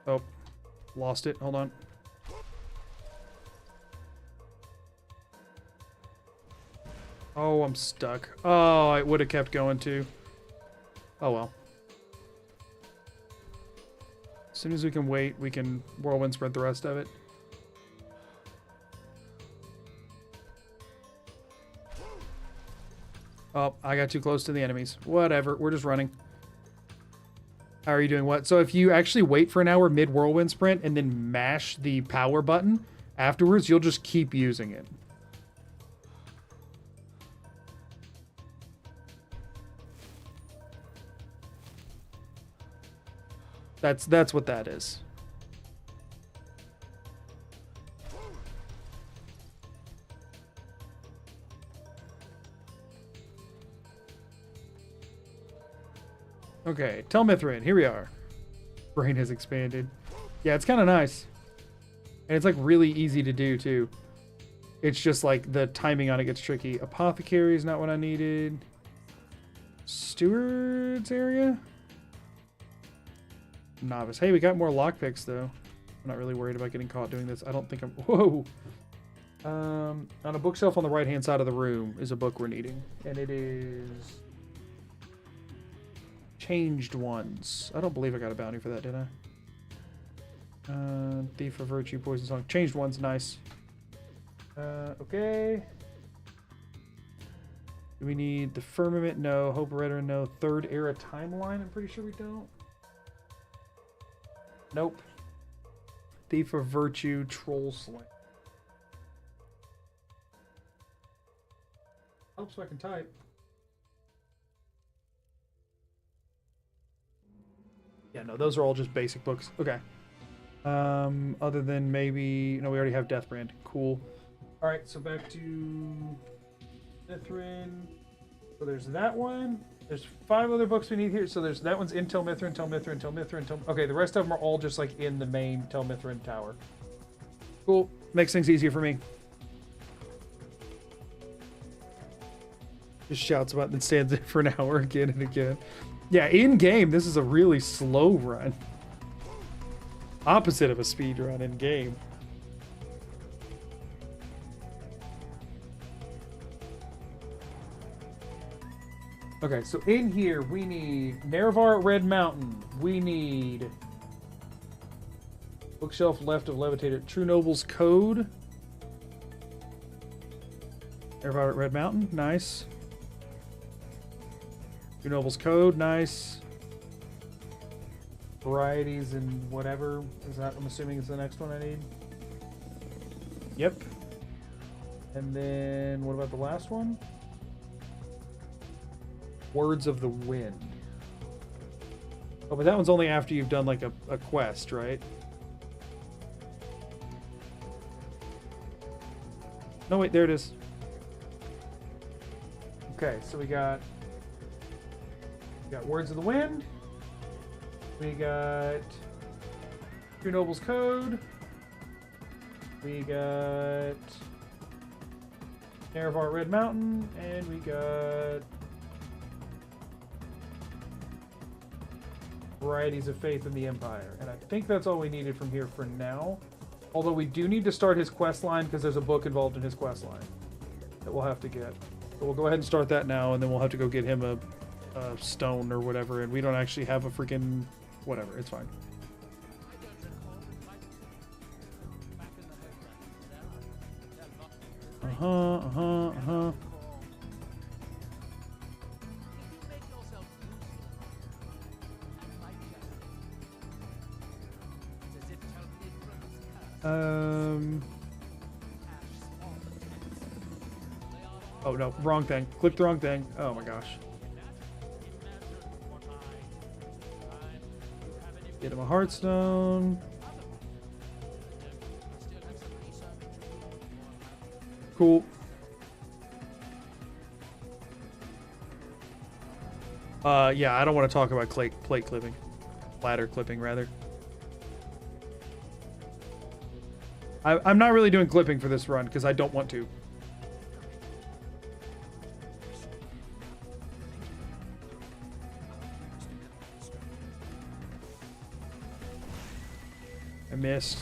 Oh, lost it. Hold on. Oh, I'm stuck. Oh, I would have kept going too. Oh well. As soon as we can wait, we can whirlwind sprint the rest of it. Oh, I got too close to the enemies. Whatever, we're just running. How are you doing what? So if you actually wait for an hour mid-whirlwind sprint and then mash the power button, afterwards you'll just keep using it. That's what that is. Okay, Telmithrin, here we are. Brain has expanded. Yeah, it's kind of nice. And it's like really easy to do too. It's just like the timing on it gets tricky. Apothecary is not what I needed. Steward's area? Novice. Hey, we got more lockpicks though. I'm not really worried about getting caught doing this. I don't think I'm... Whoa! On a bookshelf on the right-hand side of the room is a book we're needing. And it is... Changed Ones. I don't believe I got a bounty for that, did I? Thief of Virtue, Poison Song. Changed Ones, nice. Okay. Do we need the Firmament? No. Hope Redder? No. Third Era Timeline? I'm pretty sure we don't. Nope. Thief of Virtue, Troll Sling. Hope so I can type. Yeah, no, those are all just basic books. Okay. Other than maybe... No, we already have Deathbrand. Cool. Alright, so back to... Mithrin. So there's that one. There's 5 other books we need here. So there's that one's in Telmithrin, Telmithrin, Telmithrin, Telmithrin. Okay, the rest of them are all just like in the main Telmithrin tower. Cool. Makes things easier for me. Just shouts about it and stands there for an hour again and again. Yeah, in game, this is a really slow run. Opposite of a speed run in game. Okay, so in here we need Nerevar at Red Mountain. We need bookshelf left of Levitator. True Noble's Code. Nerevar at Red Mountain, nice. True Noble's Code, nice. Varieties and whatever. Is that, I'm assuming, is the next one I need? Yep. And then, what about the last one? Words of the Wind. Oh, but that one's only after you've done like a quest, right? No, wait, there it is. Okay, so we got Words of the Wind. We got True Noble's Code. We got Nerevar Red Mountain, and we got Varieties of Faith in the Empire. And I think that's all we needed from here for now. Although we do need to start his quest line because there's a book involved in his quest line that we'll have to get. So we'll go ahead and start that now, and then we'll have to go get him a stone or whatever, and we don't actually have a freaking whatever. It's fine. Oh no, wrong thing. Clicked the wrong thing. Oh my gosh. Get him a Heartstone. Cool. Yeah, I don't want to talk about plate clipping. Ladder clipping, rather. I'm not really doing clipping for this run, because I don't want to. I missed.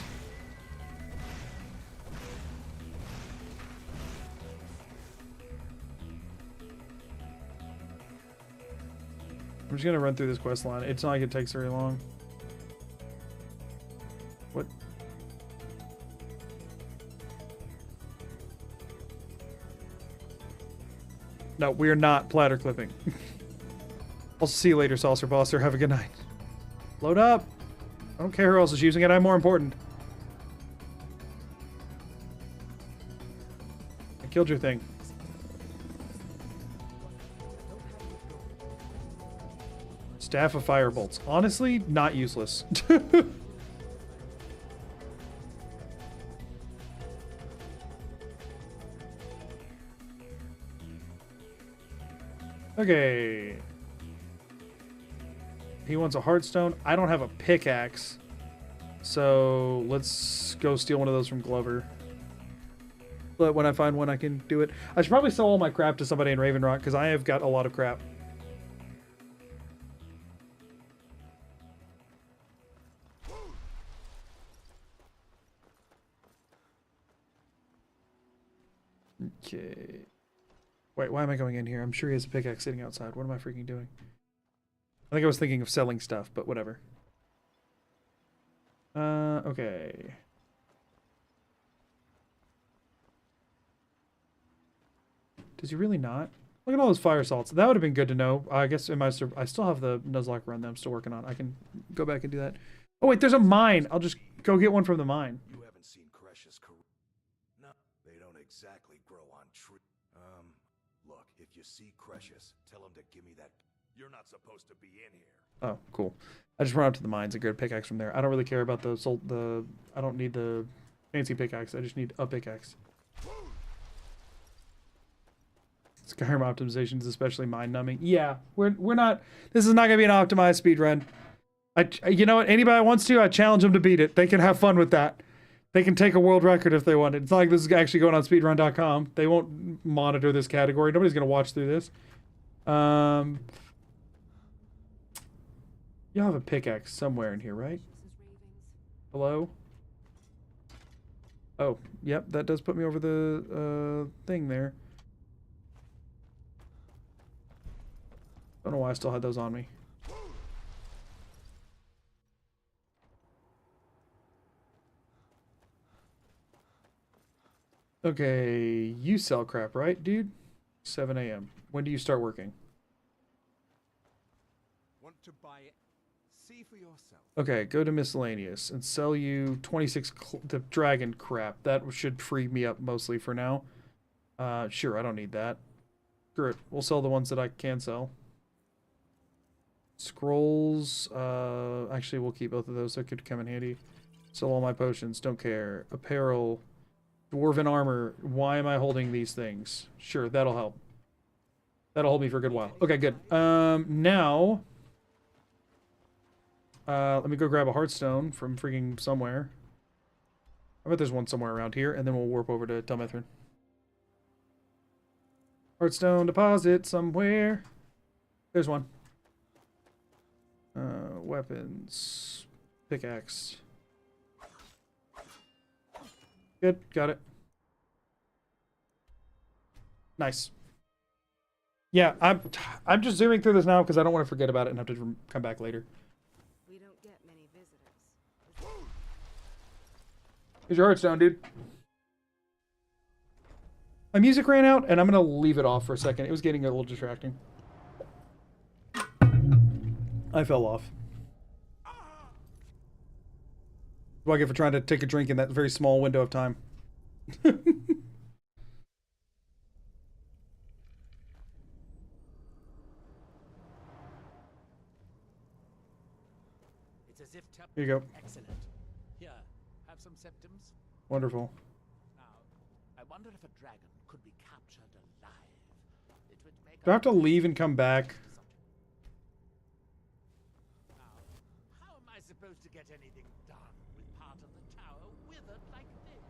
I'm just gonna run through this quest line. It's not like it takes very long. What? No, we are not platter clipping. I'll see you later, Saucer Bosser. Have a good night. Load up. I don't care who else is using it. I'm more important. I killed your thing. Staff of Firebolts. Honestly, not useless. Okay. He wants a Heartstone. I don't have a pickaxe. So let's go steal one of those from Glover. But when I find one, I can do it. I should probably sell all my crap to somebody in Raven Rock, because I have got a lot of crap. Okay. Wait, why am I going in here? I'm sure he has a pickaxe sitting outside. What am I freaking doing? I think I was thinking of selling stuff, but whatever. Okay. Does he really not? Look at all those fire salts. That would have been good to know. I guess I still have the Nuzlocke run that I'm still working on. I can go back and do that. Oh wait, there's a mine. I'll just go get one from the mine. You haven't seen Cresh's career. No, they don't exactly grow on trees. Look, if you see Cresh's, tell him to give me that. You're not supposed to be in here. Oh, cool. I just run up to the mines and get a pickaxe from there. I don't really care about the I don't need the fancy pickaxe. I just need a pickaxe. Skyrim optimizations, especially mind numbing. Yeah, we're not. This is not gonna be an optimized speedrun. You know what? Anybody wants to, I challenge them to beat it. They can have fun with that. They can take a world record if they want it. It's not like this is actually going on speedrun.com. They won't monitor this category. Nobody's gonna watch through this. You have a pickaxe somewhere in here, right? Hello? Oh, yep, that does put me over the thing there. Don't know why I still had those on me. Okay, you sell crap, right, dude? 7 a.m. When do you start working? Want to buy it? See for yourself. Okay, go to miscellaneous and sell you 26 the dragon crap. That should free me up mostly for now. Sure, I don't need that. Screw it. We'll sell the ones that I can sell. Scrolls, actually we'll keep both of those. That could come in handy. Sell all my potions, don't care. Apparel, dwarven armor. Why am I holding these things? Sure, that'll help. That'll hold me for a good while. Okay, good. Now, let me go grab a Heartstone from freaking somewhere. I bet there's one somewhere around here, and then we'll warp over to Telmethrin. Heartstone deposit somewhere. There's one. Weapons. Pickaxe. Good, got it. Nice. Yeah, I'm just zooming through this now because I don't want to forget about it and have to come back later. We don't get many visitors. Here's your Heartstone, dude. My music ran out, and I'm gonna leave it off for a second. It was getting a little distracting. I fell off. What do I get for trying to take a drink in that very small window of time? It's as if Here you go. Excellent. Here, have some symptoms. Wonderful. Now, I wonder if a dragon could be captured alive. It would make Do I have to leave and come back? supposed to get anything done with part of the tower withered like this?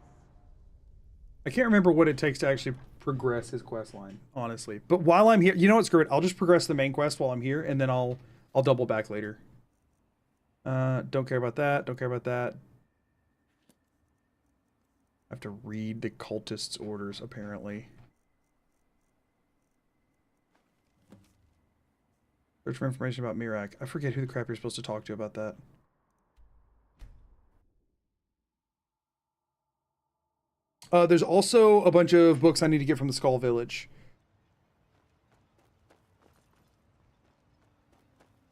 I can't remember what it takes to actually progress his quest line, honestly. But while I'm here, you know what? Screw it. I'll just progress the main quest while I'm here, and then I'll double back later. Don't care about that. Don't care about that. I have to read the cultists' orders, apparently. Search for information about Mirak. I forget who the crap you're supposed to talk to about that. There's also a bunch of books I need to get from the Skull Village.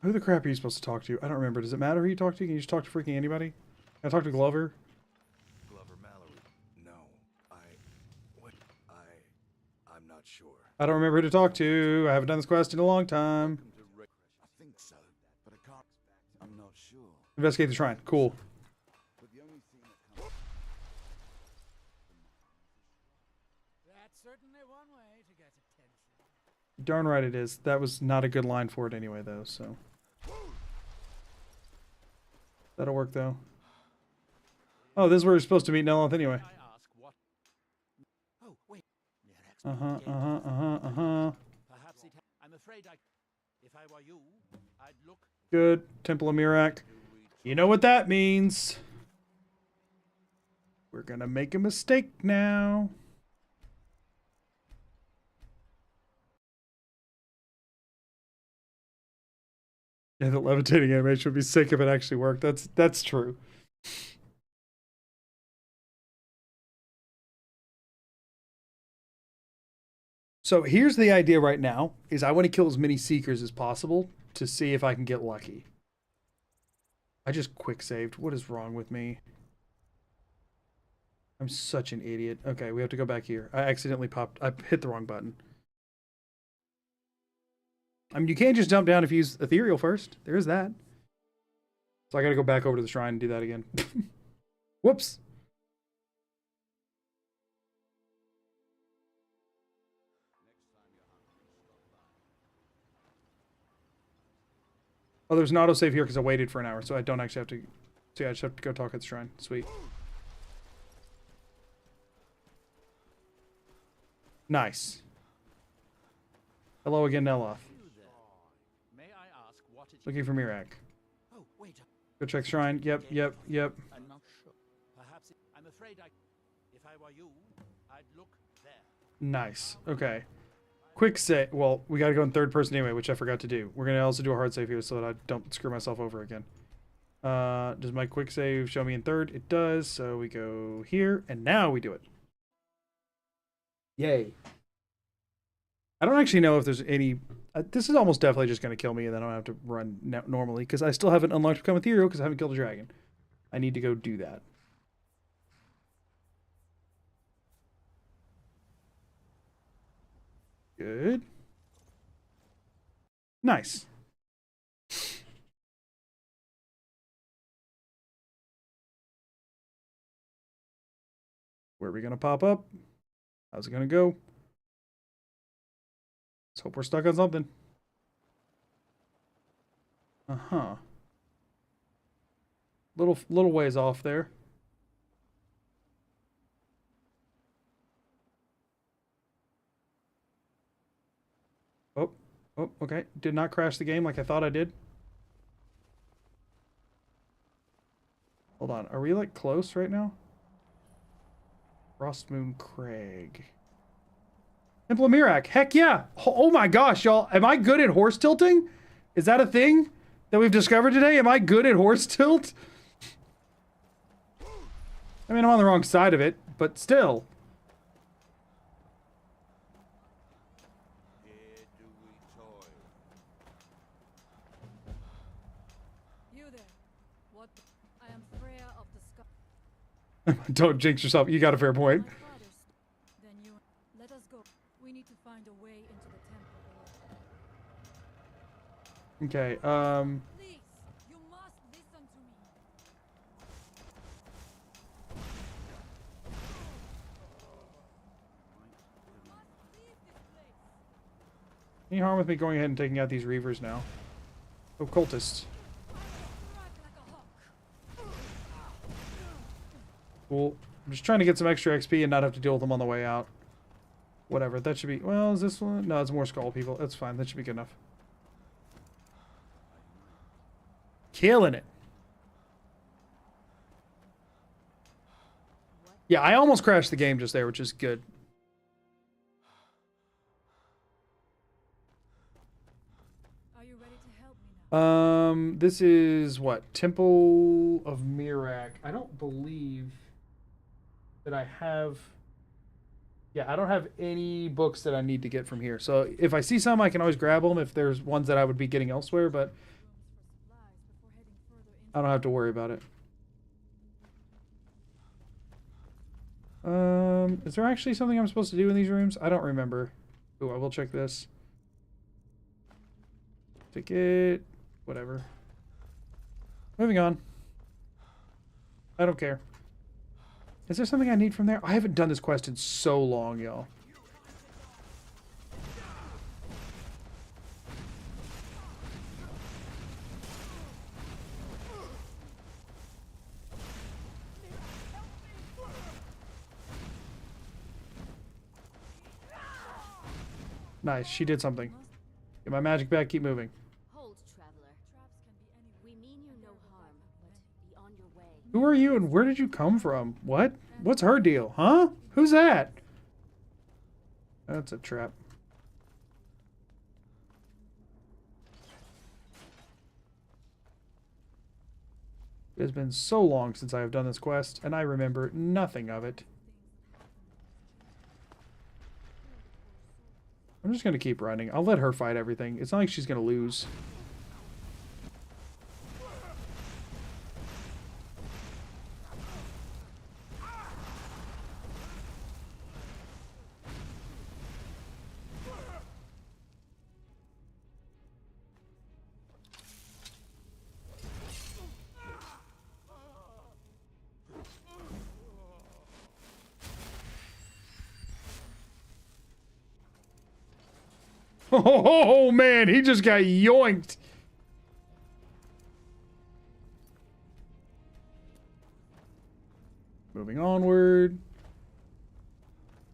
Who the crap are you supposed to talk to? I don't remember. Does it matter who you talk to? Can you just talk to freaking anybody? Can I talk to Glover? Glover Mallory. No, I'm not sure. I don't remember who to talk to. I haven't done this quest in a long time. I think so, but I can't. I'm not sure. Investigate the shrine. Cool. But the only thing that comes. That's certainly one way to get attention. Darn right it is. That was not a good line for it anyway, though, so. That'll work, though. Oh, this is where we're supposed to meet Neloth anyway. I ask what? Oh, wait. Perhaps I'm afraid if I were you, I'd look. Good. Temple of Mirak. You know what that means. We're gonna make a mistake now. Yeah, the levitating animation would be sick if it actually worked. That's true. So here's the idea right now, is I want to kill as many Seekers as possible to see if I can get lucky. I just quick saved. What is wrong with me? I'm such an idiot. Okay, we have to go back here. I accidentally I hit the wrong button. I mean, you can't just jump down if you use Ethereal first. There is that. So I gotta go back over to the shrine and do that again. Whoops. Oh, there's an autosave here because I waited for an hour, so I don't actually have to... So yeah, I just have to go talk at the shrine. Sweet. Nice. Hello again, Neloth. May I ask what it Looking for Mirak. Oh, wait. Go check shrine. Yep. I'm not sure. Perhaps I'm afraid if I were you, I'd look there. Nice. Okay. Quick save. Well, we gotta go in third person anyway, which I forgot to do. We're gonna also do a hard save here so that I don't screw myself over again. Does my quick save show me in third? It does. So we go here, and now we do it. Yay. I don't actually know if there's any... this is almost definitely just going to kill me, and then I don't have to run normally, because I still haven't unlocked Become Ethereal, because I haven't killed a dragon. I need to go do that. Good. Nice. Where are we going to pop up? How's it going to go? Let's hope we're stuck on something. Uh-huh. Little ways off there. Oh, okay. Did not crash the game like I thought I did. Hold on. Are we like close right now? Frostmoon Crag. Temple of Mirak. Heck yeah. Oh my gosh, y'all. Am I good at horse tilting? Is that a thing that we've discovered today? Am I good at horse tilt? I mean, I'm on the wrong side of it, but still. Here do we toil. You there. What? I am Freya of the Sky. Don't jinx yourself. You got a fair point. My father's. Then you. Let us go. We need to find a way into the temple. Okay, Please, you must listen to me. You must leave this place. any harm with me going ahead and taking out these Reavers now? Oh, cultists. Strike like a hawk. Cool. I'm just trying to get some extra XP and not have to deal with them on the way out. Whatever. That should be... Well, is this one? No, it's more skull people. That's fine. That should be good enough. Killing it. Yeah, I almost crashed the game just there, which is good. Are you ready to help me now? This is what? Temple of Mirak. I don't believe that I have... Yeah, I don't have any books that I need to get from here. So if I see some, I can always grab them if there's ones that I would be getting elsewhere, but I don't have to worry about it. Is there actually something I'm supposed to do in these rooms? I don't remember. Ooh, I will check this. Ticket. Whatever. Moving on. I don't care. Is there something I need from there? I haven't done this quest in so long, y'all. Nice, she did something. Get my magic back, keep moving. Hold, traveler. We mean you no harm, but be on your way. Who are you and where did you come from? What? What's her deal? Huh? Who's that? That's a trap. It has been so long since I have done this quest, and I remember nothing of it. I'm just going to keep running. I'll let her fight everything. It's not like she's going to lose. Oh, man, he just got yoinked. Moving onward.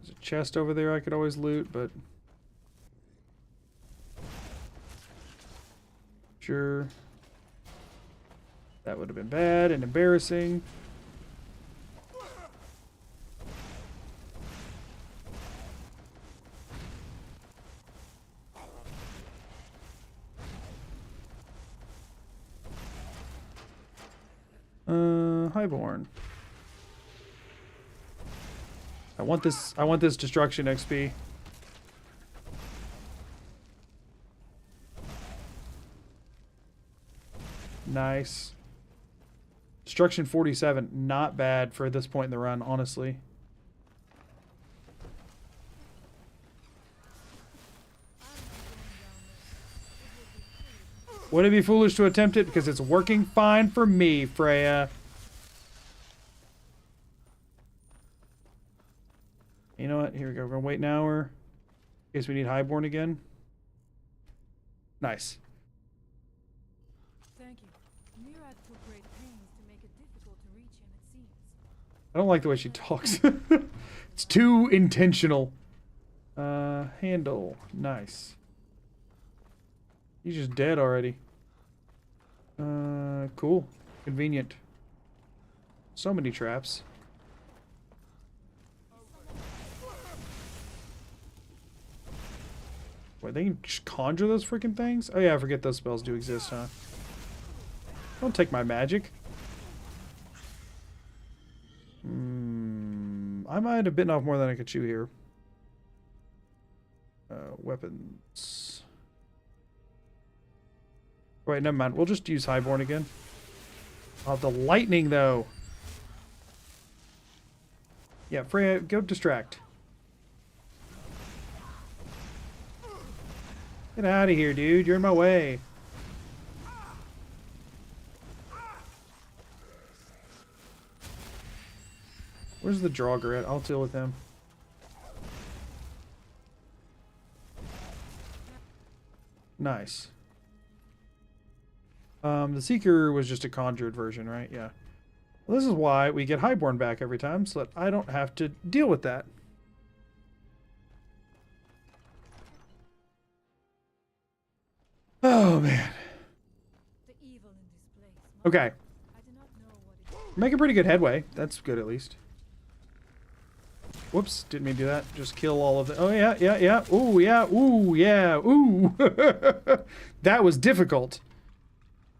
There's a chest over there I could always loot, but... Sure. That would have been bad and embarrassing. Highborn. I want this destruction XP. Nice. Destruction 47, not bad for this point in the run, honestly. Would it be foolish to attempt it? Because it's working fine for me, Freya. You know what? Here we go. We're going to wait an hour. In case we need Highborn again. Nice. Thank you. Murad took great pains to make it difficult to reach him, it seems. I don't like the way she talks. It's too intentional. Handle. Nice. He's just dead already. Cool. Convenient. So many traps. Wait, they can just conjure those freaking things? Oh yeah, I forget those spells do exist, huh? Don't take my magic. I might have bitten off more than I could chew here. Weapons. Wait, never mind. We'll just use Highborn again. Oh, the lightning, though. Yeah, Freya, go distract. Get out of here, dude. You're in my way. Where's the Draugr at? I'll deal with him. Nice. The Seeker was just a conjured version, right? Yeah. Well, this is why we get Highborn back every time, so that I don't have to deal with that. Oh, man. The evil in this place. Okay. I do not know what it is. Making pretty good headway. That's good, at least. Whoops, didn't mean to do that. Just kill all of the... Oh, yeah, yeah, yeah. Ooh, yeah, ooh, yeah, ooh. That was difficult.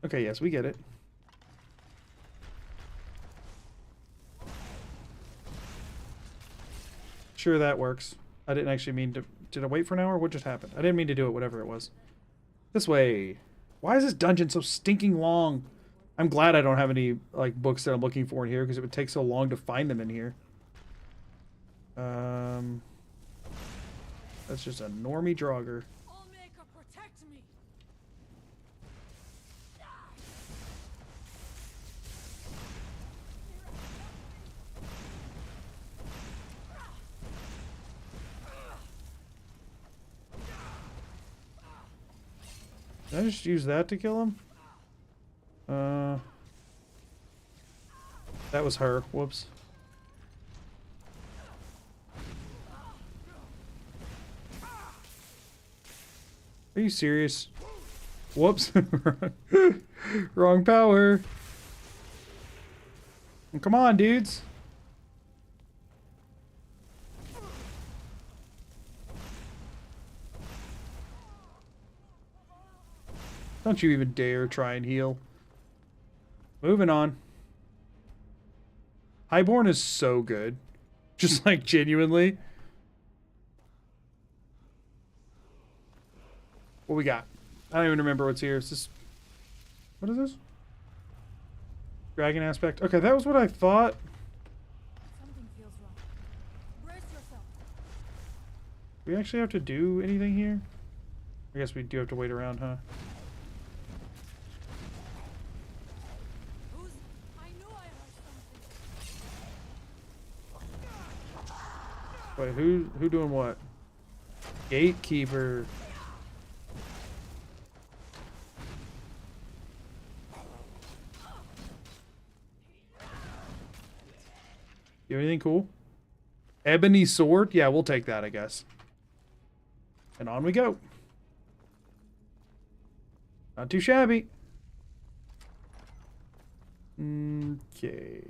Okay, yes, we get it. Sure, that works. I didn't actually mean to... Did I wait for an hour? What just happened? I didn't mean to do it, whatever it was. This way. Why is this dungeon so stinking long? I'm glad I don't have any, like, books that I'm looking for in here, because it would take so long to find them in here. That's just a normie Draugr. Allmaker, protect me. Did I just use that to kill him? That was her. Whoops. Are you serious? Whoops. Wrong power. Come on, dudes. Don't you even dare try and heal. Moving on. Highborn is so good. Just like genuinely. What we got? I don't even remember what's here. Is this... What is this? Dragon aspect. Okay, that was what I thought. Something feels wrong. Brace yourself. Do we actually have to do anything here? I guess we do have to wait around, huh? Who's... I knew I heard something. Wait, who doing what? Gatekeeper. You have anything cool? Ebony sword? Yeah, we'll take that, I guess. And on we go. Not too shabby. Okay.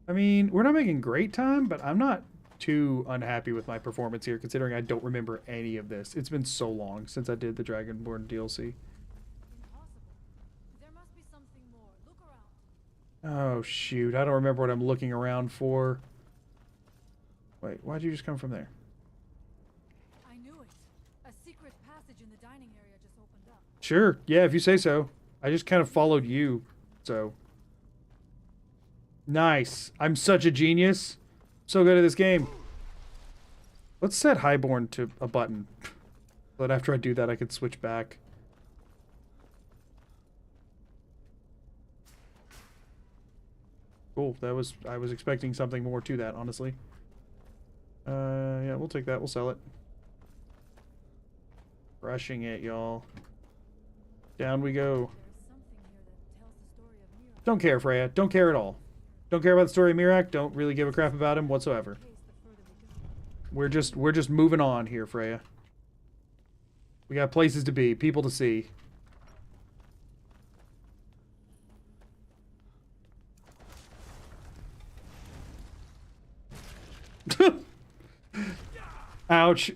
I mean, we're not making great time, but I'm not too unhappy with my performance here, considering I don't remember any of this. It's been so long since I did the Dragonborn DLC. Impossible. There must be something more. Look around. Oh, shoot. I don't remember what I'm looking around for. Wait, why'd you just come from there? I knew it. A secret passage in the dining area just opened up. Sure. Yeah, if you say so. I just kind of followed you, so... Nice. I'm such a genius. So good at this game. Let's set Highborn to a button. But after I do that, I can switch back. Cool. That was... I was expecting something more to that, honestly. Yeah, we'll take that. We'll sell it. Crushing it, y'all. Down we go. There's something here that tells the story of Mira. Don't care, Freya. Don't care at all. Don't care about the story of Mirak. Don't really give a crap about him whatsoever. Case the further we go. We're just moving on here, Freya. We got places to be, people to see. Ouch.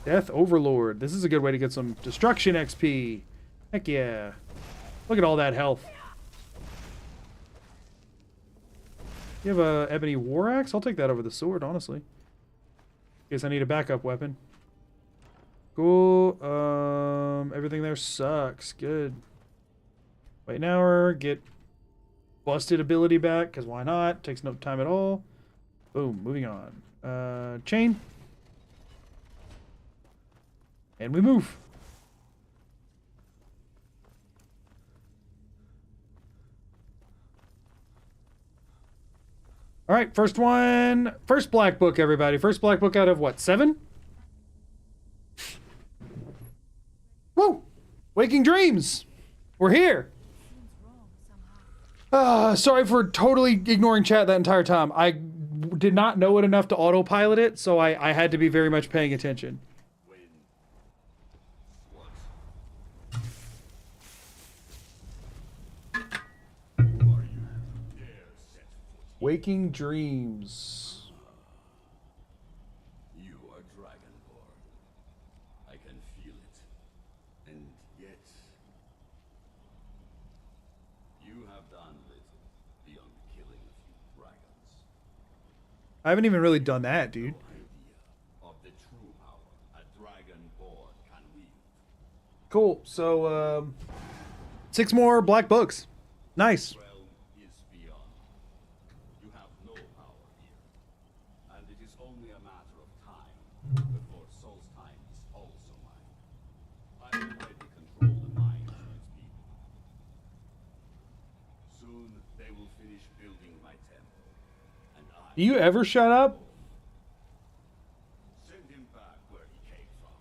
Death Overlord. This is a good way to get some destruction XP. Heck yeah. Look at all that health. You have a ebony war axe? I'll take that over the sword, honestly. Guess I need a backup weapon. Cool. Everything there sucks. Good. Wait an hour. Get busted ability back, because why not? Takes no time at all. Boom, moving on. Chain. And we move. All right, first one. First black book, everybody. First black book out of what, 7? Woo! Waking Dreams. We're here. Sorry for totally ignoring chat that entire time. I did not know it enough to autopilot it, so I had to be very much paying attention. Waking Dreams. You are Dragonborn. I can feel it. And yet, you have done little beyond killing a few dragons. I haven't even really done that, dude. Of the true power a Dragonborn can wield. Cool. So, 6 more black books. Nice. Realm is beyond. You have no power here. And it is only a matter of time before Solstheim is also mine. I already control the minds of its people. Soon they will finish building my temple. And I Do you ever shut up? send him back where he came from.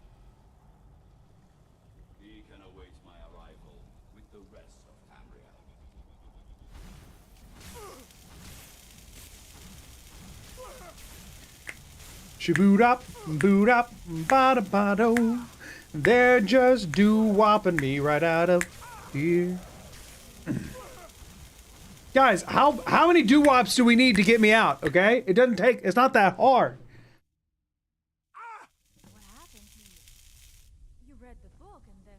He can await my arrival with the rest of Tamriel. Shaboot up, boot up, bada bado. They're just doo-wopping me right out of here. Guys, how many doo-wops do we need to get me out, okay? It doesn't take, it's not that hard. What happened to you? You read the book and then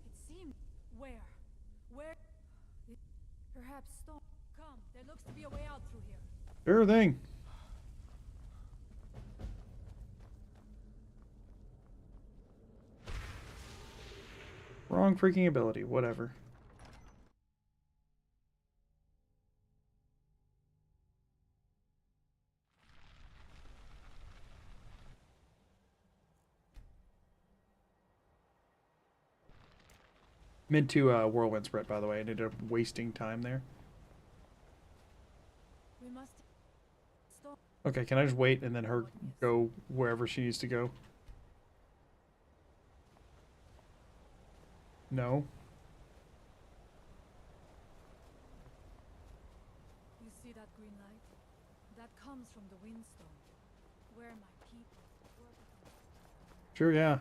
it seemed where? Perhaps Storm. Come, there looks to be a way out through here. Sure thing. Wrong freaking ability, whatever. Meant to whirlwind spread, by the way. I ended up wasting time there. We must. Storm. Okay, can I just wait and then her go wherever she needs to go? No. You see that green light? That comes from the windstone. Where my people work. Sure, yeah.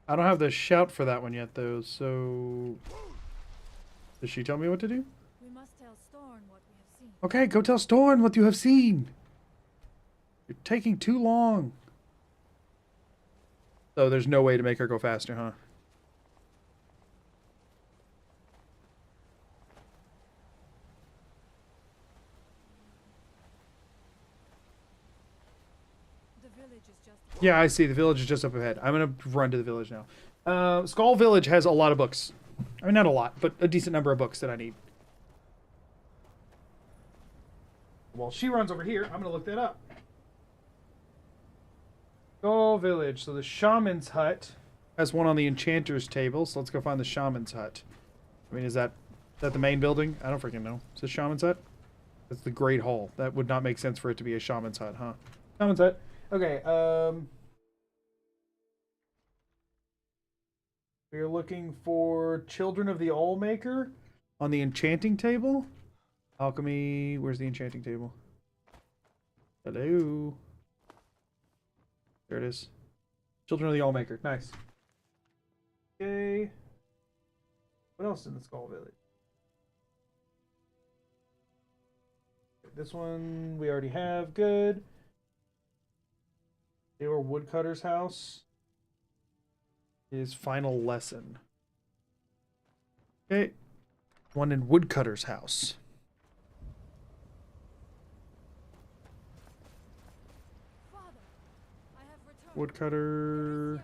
I don't have the shout for that one yet, though, so... Does she tell me what to do? We must tell Storm what we have seen. Okay, go tell Storm what you have seen. You're taking too long. So there's no way to make her go faster, huh? The village is just. Yeah, I see. The village is just up ahead. I'm gonna run to the village now. Skull Village has a lot of books. I mean, not a lot, but a decent number of books that I need. While she runs over here, I'm gonna look that up. Skull Village. So the Shaman's Hut has one on the Enchanter's table. So let's go find the Shaman's Hut. I mean, is that the main building? I don't freaking know. Is this Shaman's Hut? That's the Great Hall. That would not make sense for it to be a Shaman's Hut, huh? Shaman's Hut. Okay, we're looking for Children of the Allmaker on the enchanting table. Alchemy, where's the enchanting table? Hello. There it is. Children of the Allmaker, nice. Okay. What else in the Skull Village? This one we already have, good. Taylor Woodcutter's house. His final lesson. Okay. One in Woodcutter's house. Father, I have returned. Woodcutter.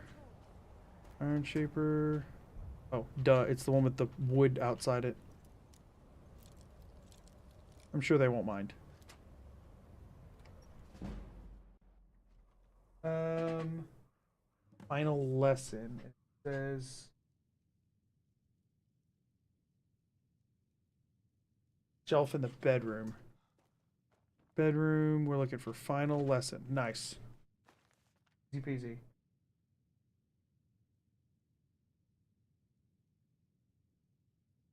Iron Shaper. Oh, duh. It's the one with the wood outside it. I'm sure they won't mind. Final lesson. It says shelf in the bedroom. Bedroom, we're looking for final lesson. Nice. Easy peasy.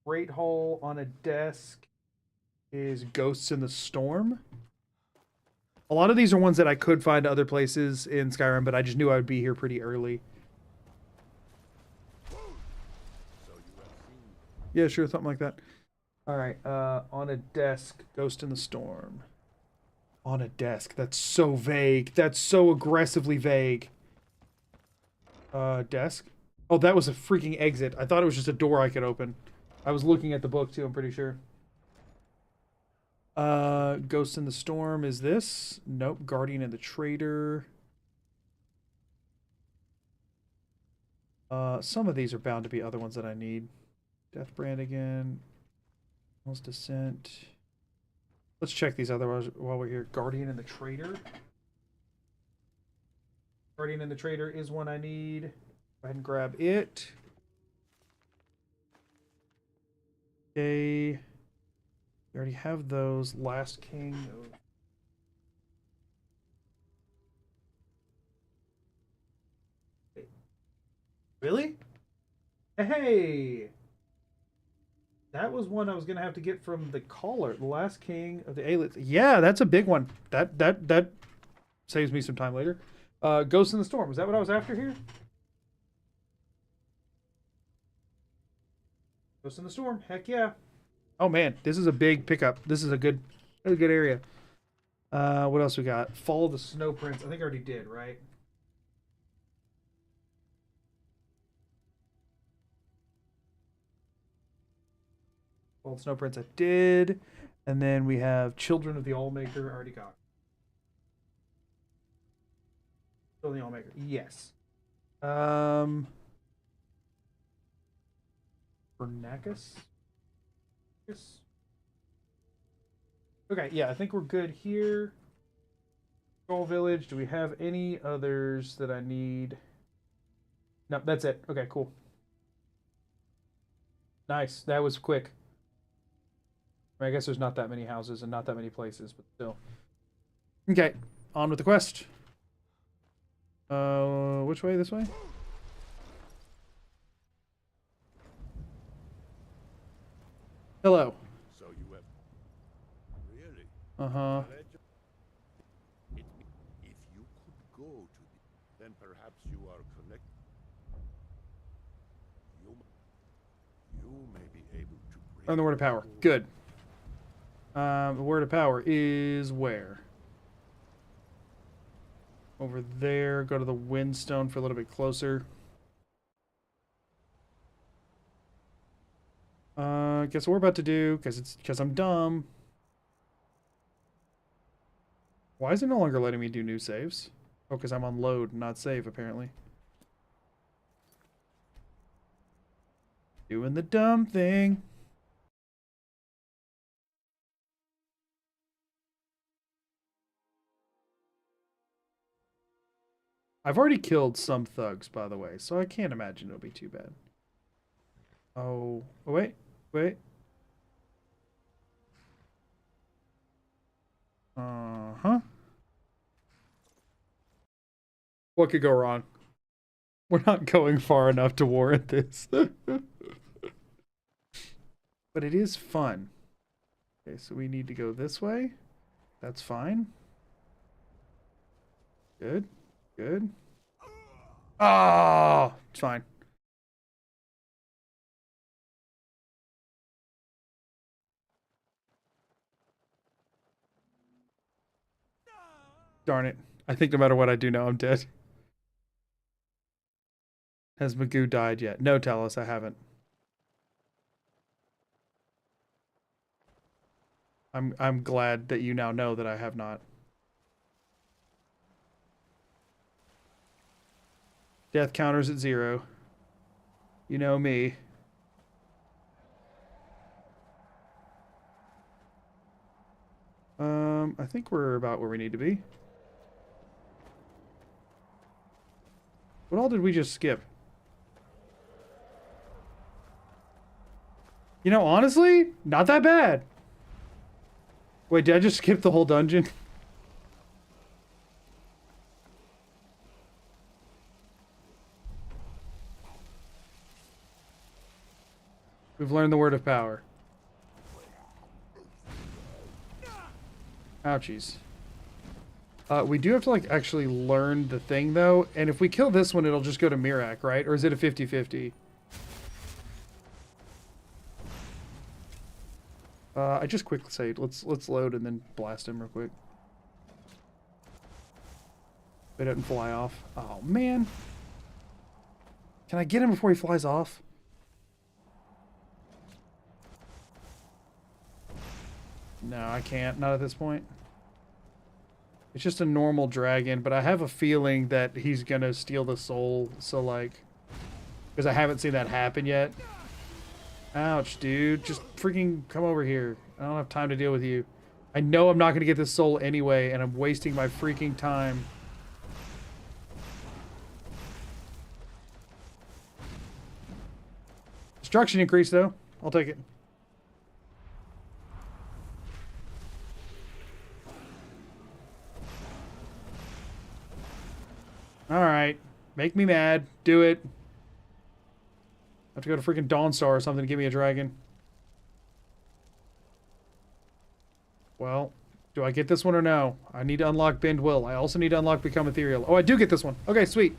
Great hole on a desk is Ghosts in the Storm. A lot of these are ones that I could find other places in Skyrim, but I just knew I would be here pretty early. Yeah, sure, something like that. Alright, on a desk, Ghost in the Storm. On a desk. That's so vague. That's so aggressively vague. Desk? Oh, that was a freaking exit. I thought it was just a door I could open. I was looking at the book too, I'm pretty sure. Ghost in the Storm is this? Nope. Guardian and the Traitor. Some of these are bound to be other ones that I need. Death Brandigan. Almost Descent. Let's check these other ones while we're here. Guardian and the Traitor. Guardian and the Traitor is one I need. Go ahead and grab it. Okay. We already have those. Last King. Really? Hey! That was one I was gonna have to get from the caller. The Last King of the Aliens. Yeah, that's a big one. That saves me some time later. Ghost in the Storm. Was that what I was after here? Ghost in the Storm. Heck yeah. Oh man, this is a big pickup. This is a good area. What else we got? Follow the Snow Prince. I think I already did, right? Follow the Snow Prince I did. And then we have Children of the Allmaker. I already got. Children of the Allmaker. Yes. Vernacus? Yes. Okay, yeah, I think we're good here. Skull Village. Do we have any others that I need? No, that's it. Okay, cool. Nice. That was quick. I guess there's not that many houses and not that many places, but still. Okay, on with the quest. Which way? This way? Hello. So you have really? Uh-huh. If you could go to then perhaps you are connected. You may be able to bring Learn the word of power. Good. The word of power is where? Over there. Go to the Windstone for a little bit closer. Guess what we're about to do, because I'm dumb. Why is it no longer letting me do new saves? Oh, because I'm on load, not save, apparently. Doing the dumb thing. I've already killed some thugs, by the way, so I can't imagine it'll be too bad. Oh, wait. Uh-huh. What could go wrong? We're not going far enough to warrant this. But it is fun. Okay, so we need to go this way. That's fine. Good. Oh, it's fine. Darn it. I think no matter what I do now, I'm dead. Has Magoo died yet? No, Talos, I haven't. I'm glad that you now know that I have not. Death counters at 0. You know me. I think we're about where we need to be. What all did we just skip? You know, honestly, not that bad. Wait, did I just skip the whole dungeon? We've learned the word of power. Ouchies. We do have to, like, actually learn the thing, though. And if we kill this one, it'll just go to Mirak, right? Or is it a 50-50? I just quickly say, let's load and then blast him real quick. It doesn't fly off. Oh, man. Can I get him before he flies off? No, I can't. Not at this point. It's just a normal dragon, but I have a feeling that he's gonna steal the soul, so, like... Because I haven't seen that happen yet. Ouch, dude. Just freaking come over here. I don't have time to deal with you. I know I'm not gonna get this soul anyway, and I'm wasting my freaking time. Destruction increase, though. I'll take it. Alright. Make me mad. Do it. I have to go to freaking Dawnstar or something to give me a dragon. Well, do I get this one or no? I need to unlock Bend Will. I also need to unlock Become Ethereal. Oh, I do get this one. Okay, sweet.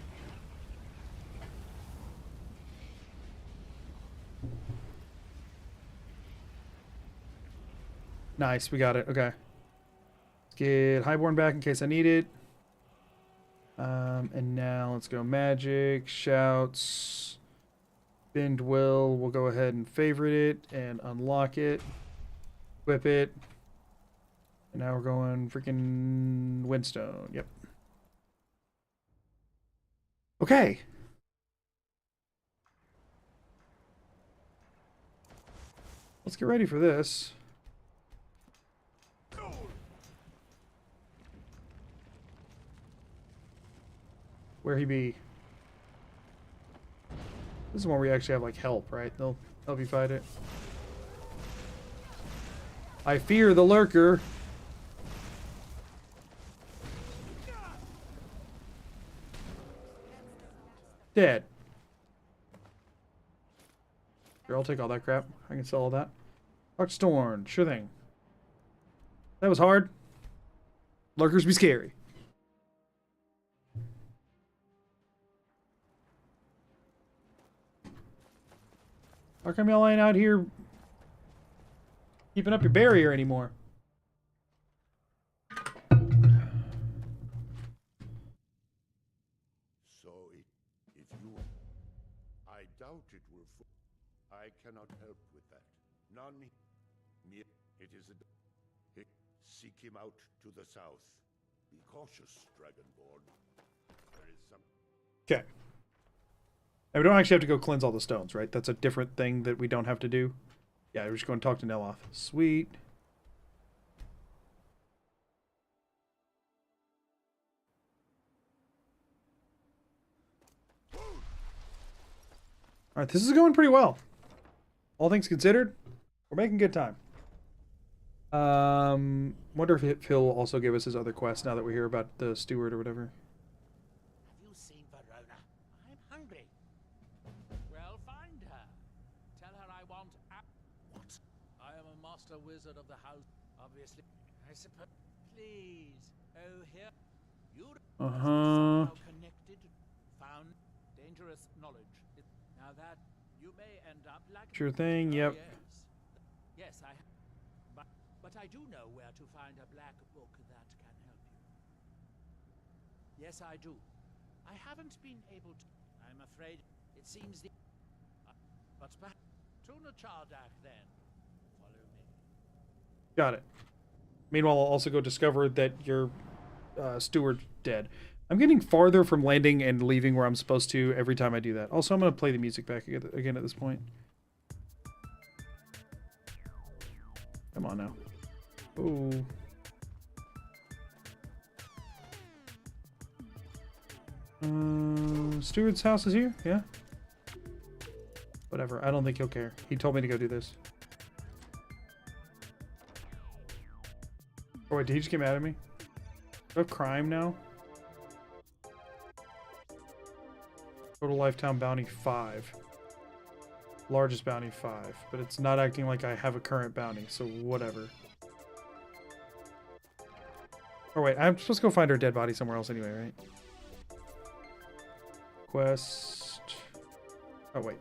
Nice, we got it. Okay. Let's get Highborn back in case I need it. And now let's go Magic, Shouts, Bend Will. We'll go ahead and favorite it and unlock it. Whip it. And now we're going freaking Windstone. Yep. Okay. Let's get ready for this. Where he be? This is one where you actually have, like, help, right? They'll help you fight it. I fear the lurker. Dead. Here, I'll take all that crap. I can sell all that. Darkstorn, sure thing. That was hard. Lurkers be scary. How come y'all ain't out here keeping up your barrier anymore? So if you... I doubt it will... I cannot help with that. None... It is a... Seek him out to the south. Be cautious, Dragonborn. There is some... Okay. And we don't actually have to go cleanse all the stones, right? That's a different thing that we don't have to do. Yeah, we're just going to talk to Neloth. Sweet. Alright, this is going pretty well. All things considered, we're making good time. Wonder if he'll also give us his other quest now that we hear about the steward or whatever. Have you seen Verona? I'm hungry. Well, find her. Tell her I want... What? I am a master wizard of the house. Obviously. I suppose... Please. Oh, here. You... Uh-huh. Connected. Found. Dangerous knowledge. Now that... You may end up like... Sure thing, yep. Yes, I... But I do know where to find a black book that can help you. Yes, I do. I haven't been able to... I'm afraid it seems the... but back... Tuna Chardak, then. Follow me. Got it. Meanwhile, I'll also go discover that your steward's dead. I'm getting farther from landing and leaving where I'm supposed to every time I do that. Also, I'm going to play the music back again at this point. Come on now. Oh. Steward's house is here? Yeah. Whatever. I don't think he'll care. He told me to go do this. Oh wait, did he just get mad at me? Do I have crime now? Total lifetime bounty 5. Largest bounty 5. But it's not acting like I have a current bounty, so whatever. Oh wait, I'm supposed to go find her dead body somewhere else anyway, right? Quest... Oh wait.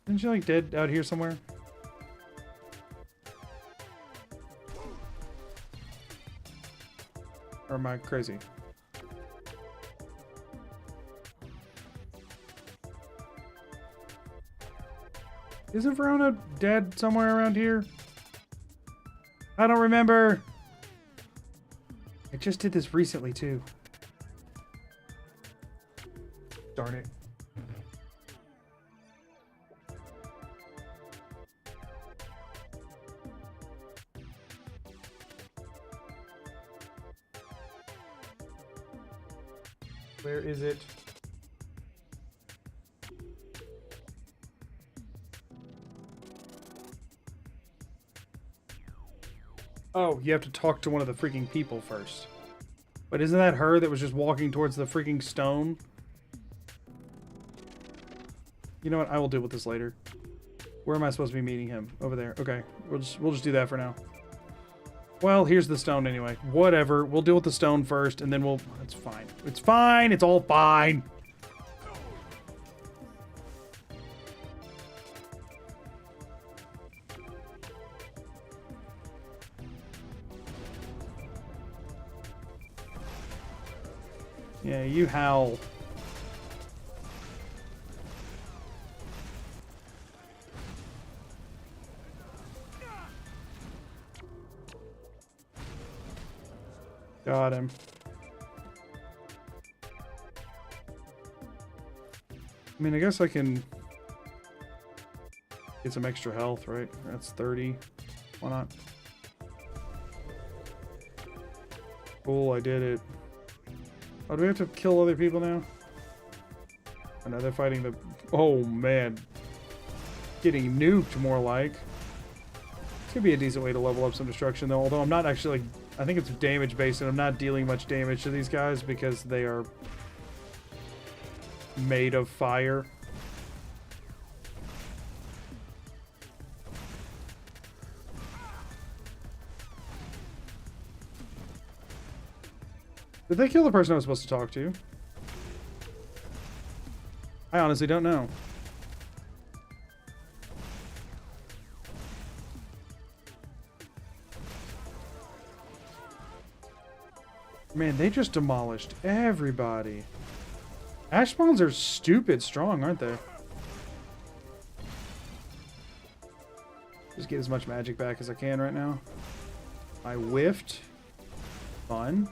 Isn't she like dead out here somewhere? Or am I crazy? Isn't Verona dead somewhere around here? I don't remember. I just did this recently too. Darn it. Where is it? Oh, you have to talk to one of the freaking people first. But isn't that her that was just walking towards the freaking stone? You know what? I will deal with this later. Where am I supposed to be meeting him? Over there. Okay. We'll just do that for now. Well, here's the stone anyway. Whatever. We'll deal with the stone first, and then we'll... It's fine. It's fine. It's all fine. Yeah, you howl. Got him. I mean, I guess I can get some extra health, right? That's 30. Why not? Cool, I did it. Oh, do we have to kill other people now? I know they're fighting the... Oh, man. Getting nuked, more like. This could be a decent way to level up some destruction, though. Although I'm not actually... like, I think it's damage-based, and I'm not dealing much damage to these guys because they are made of fire. Did they kill the person I was supposed to talk to? I honestly don't know. Man, they just demolished everybody. Ash spawns are stupid strong, aren't they? Just get as much magic back as I can right now. I whiffed. Fun.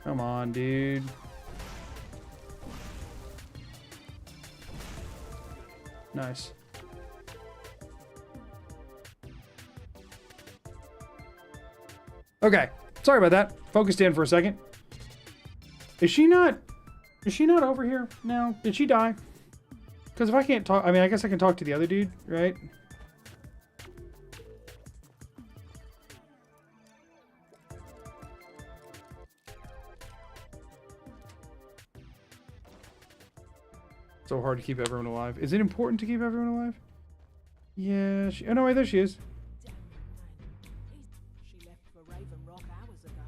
Come on, dude. Nice. Okay. Sorry about that. Focused in for a second. Is she not over here now? Did she die? Because if I can't talk... I mean, I guess I can talk to the other dude, right? So hard to keep everyone alive. Is it important to keep everyone alive? Yeah, oh no, wait, there she is. She left for Raven Rock hours ago.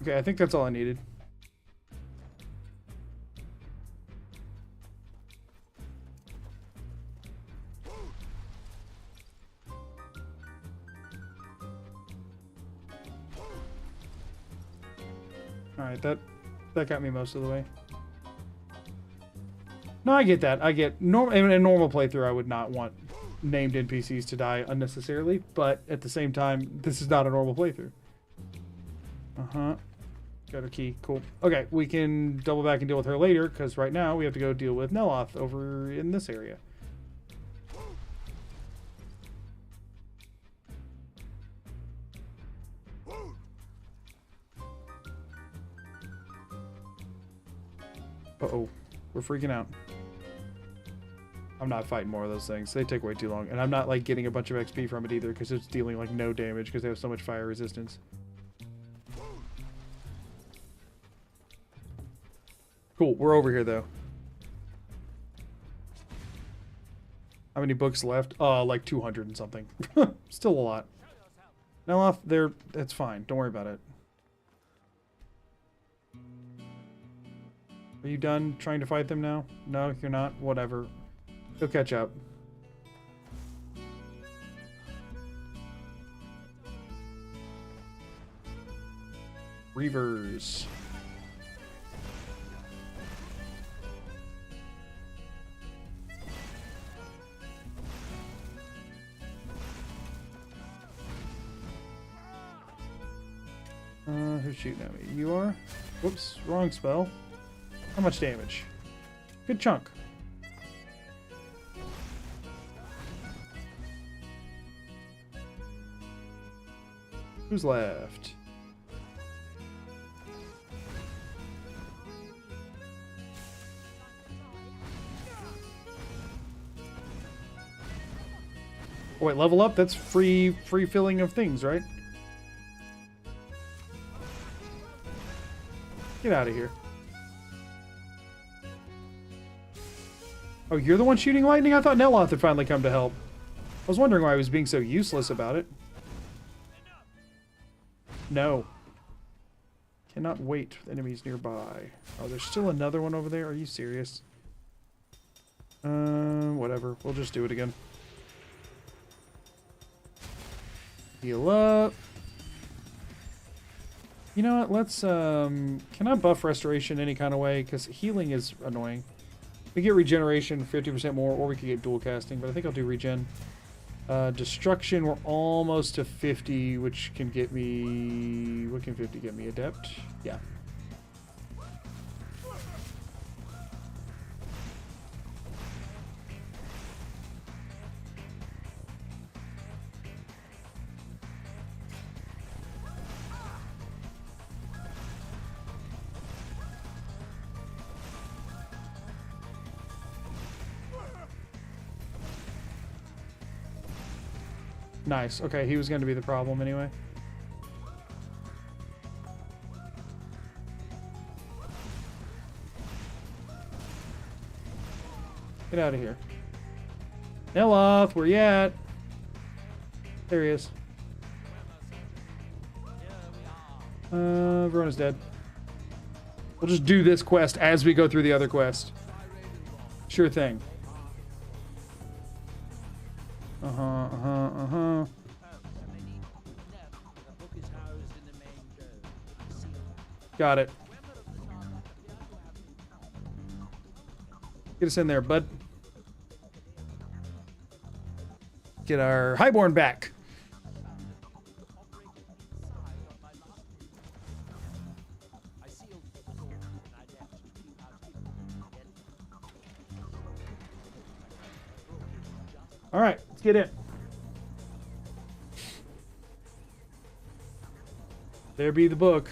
Okay, I think that's all I needed. Alright, that got me most of the way. No, I get that. I get in a normal playthrough, I would not want named NPCs to die unnecessarily, but at the same time, this is not a normal playthrough. Uh-huh. Got her key. Cool. Okay, we can double back and deal with her later, because right now we have to go deal with Neloth over in this area. Uh-oh. We're freaking out. I'm not fighting more of those things. They take way too long. And I'm not, like, getting a bunch of XP from it either, because it's dealing, like, no damage, because they have so much fire resistance. Cool. We're over here, though. How many books left? Like 200 and something. Still a lot. Neloth, that's fine. Don't worry about it. Are you done trying to fight them now? No, you're not? Whatever. He'll catch up. Reavers. Who's shooting at me? You are? Whoops, wrong spell. How much damage? Good chunk. Who's left? Oh, wait, level up? That's free filling of things, right? Get out of here. Oh, you're the one shooting lightning? I thought Neloth had finally come to help. I was wondering why he was being so useless about it. No. Cannot wait with enemies nearby. Oh, there's still another one over there? Are you serious? Whatever. We'll just do it again. Heal up. You know what? Let's, can I buff restoration any kind of way? Because healing is annoying. We get regeneration 50% more, or we could get dual casting, but I think I'll do regen. Destruction, we're almost to 50, which can get me... What can 50 get me? Adept? Yeah. Nice. Okay, he was going to be the problem anyway. Get out of here. Neloth, where you at? There he is. Verona's dead. We'll just do this quest as we go through the other quest. Sure thing. Got it. Get us in there, bud. Get our highborn back. All right, let's get in. There be the book.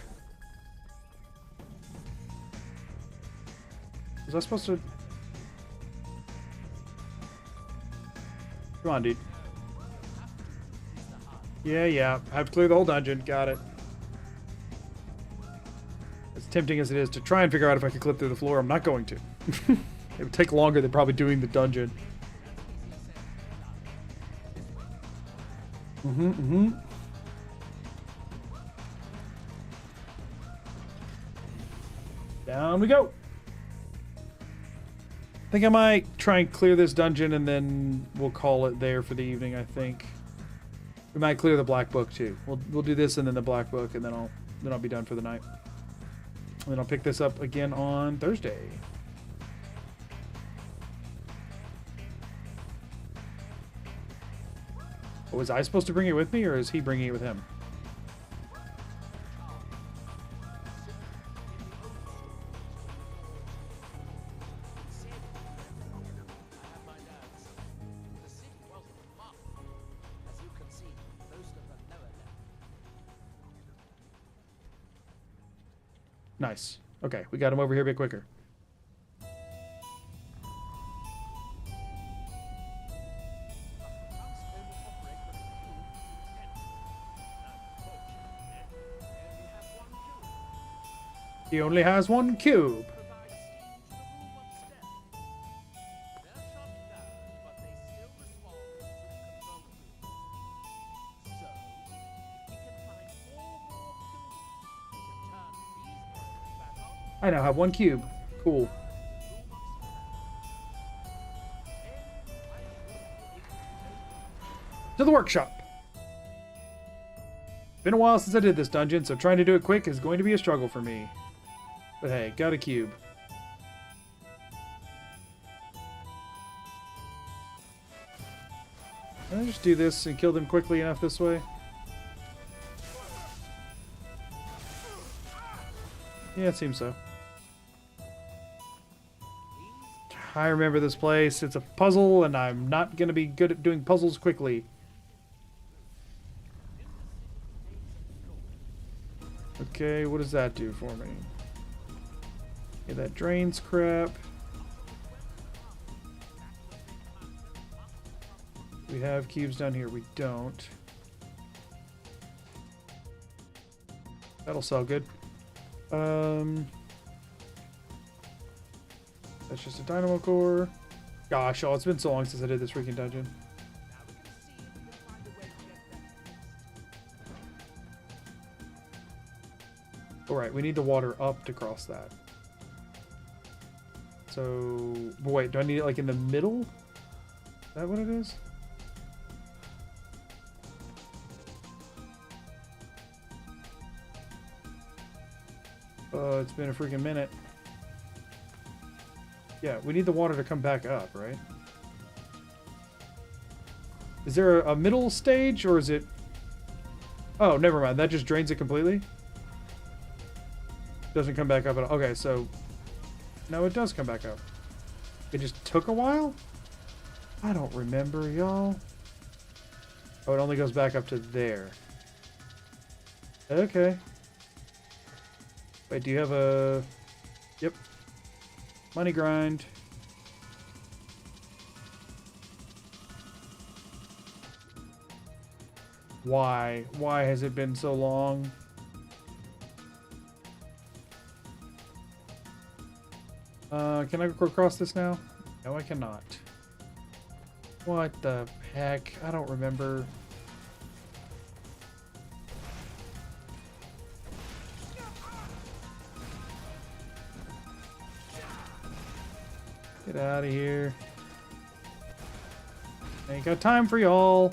Was I supposed to... Come on, dude. Yeah. I have to clear the whole dungeon. Got it. As tempting as it is to try and figure out if I can clip through the floor, I'm not going to. It would take longer than probably doing the dungeon. Down we go. I think I might try and clear this dungeon and then we'll call it there for the evening, I think. We might clear the black book too. We'll do this and then the black book and then I'll be done for the night. And then I'll pick this up again on Thursday. Was I supposed to bring it with me or is he bringing it with him? Nice. Okay, we got him over here a bit quicker. He only has one cube. I now have one cube. Cool. To the workshop. Been a while since I did this dungeon, so trying to do it quick is going to be a struggle for me. But hey, got a cube. Can I just do this and kill them quickly enough this way? Yeah, it seems so. I remember this place. It's a puzzle, and I'm not going to be good at doing puzzles quickly. Okay, what does that do for me? Okay, that drains crap. We have cubes down here. We don't. That'll sell good. That's just a dynamo core. Gosh, oh, it's been so long since I did this freaking dungeon. Alright, we need the water up to cross that. So, but wait, do I need it like in the middle? Is that what it is? It's been a freaking minute. Yeah, we need the water to come back up, right? Is there a middle stage, or is it... Oh, never mind. That just drains it completely? Doesn't come back up at all. Okay, so... No, it does come back up. It just took a while? I don't remember, y'all. Oh, it only goes back up to there. Okay. Wait, do you have a... Yep. Money grind. Why? Why has it been so long? Can I go across this now? No, I cannot. What the heck? I don't remember. Get out of here. Ain't got time for y'all.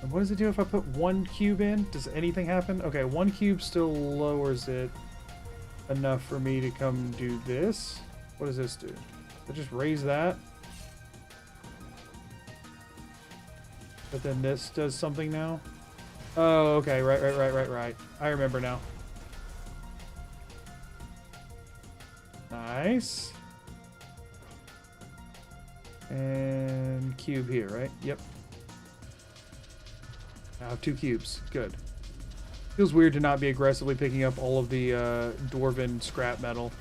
And what does it do if I put one cube in? Does anything happen? Okay, one cube still lowers it enough for me to come do this. What does this do? Does it just raise that? But then this does something now? Oh, okay. Right. I remember now. Nice. And cube here, right? Yep. Now I have 2 cubes. Good. Feels weird to not be aggressively picking up all of the dwarven scrap metal.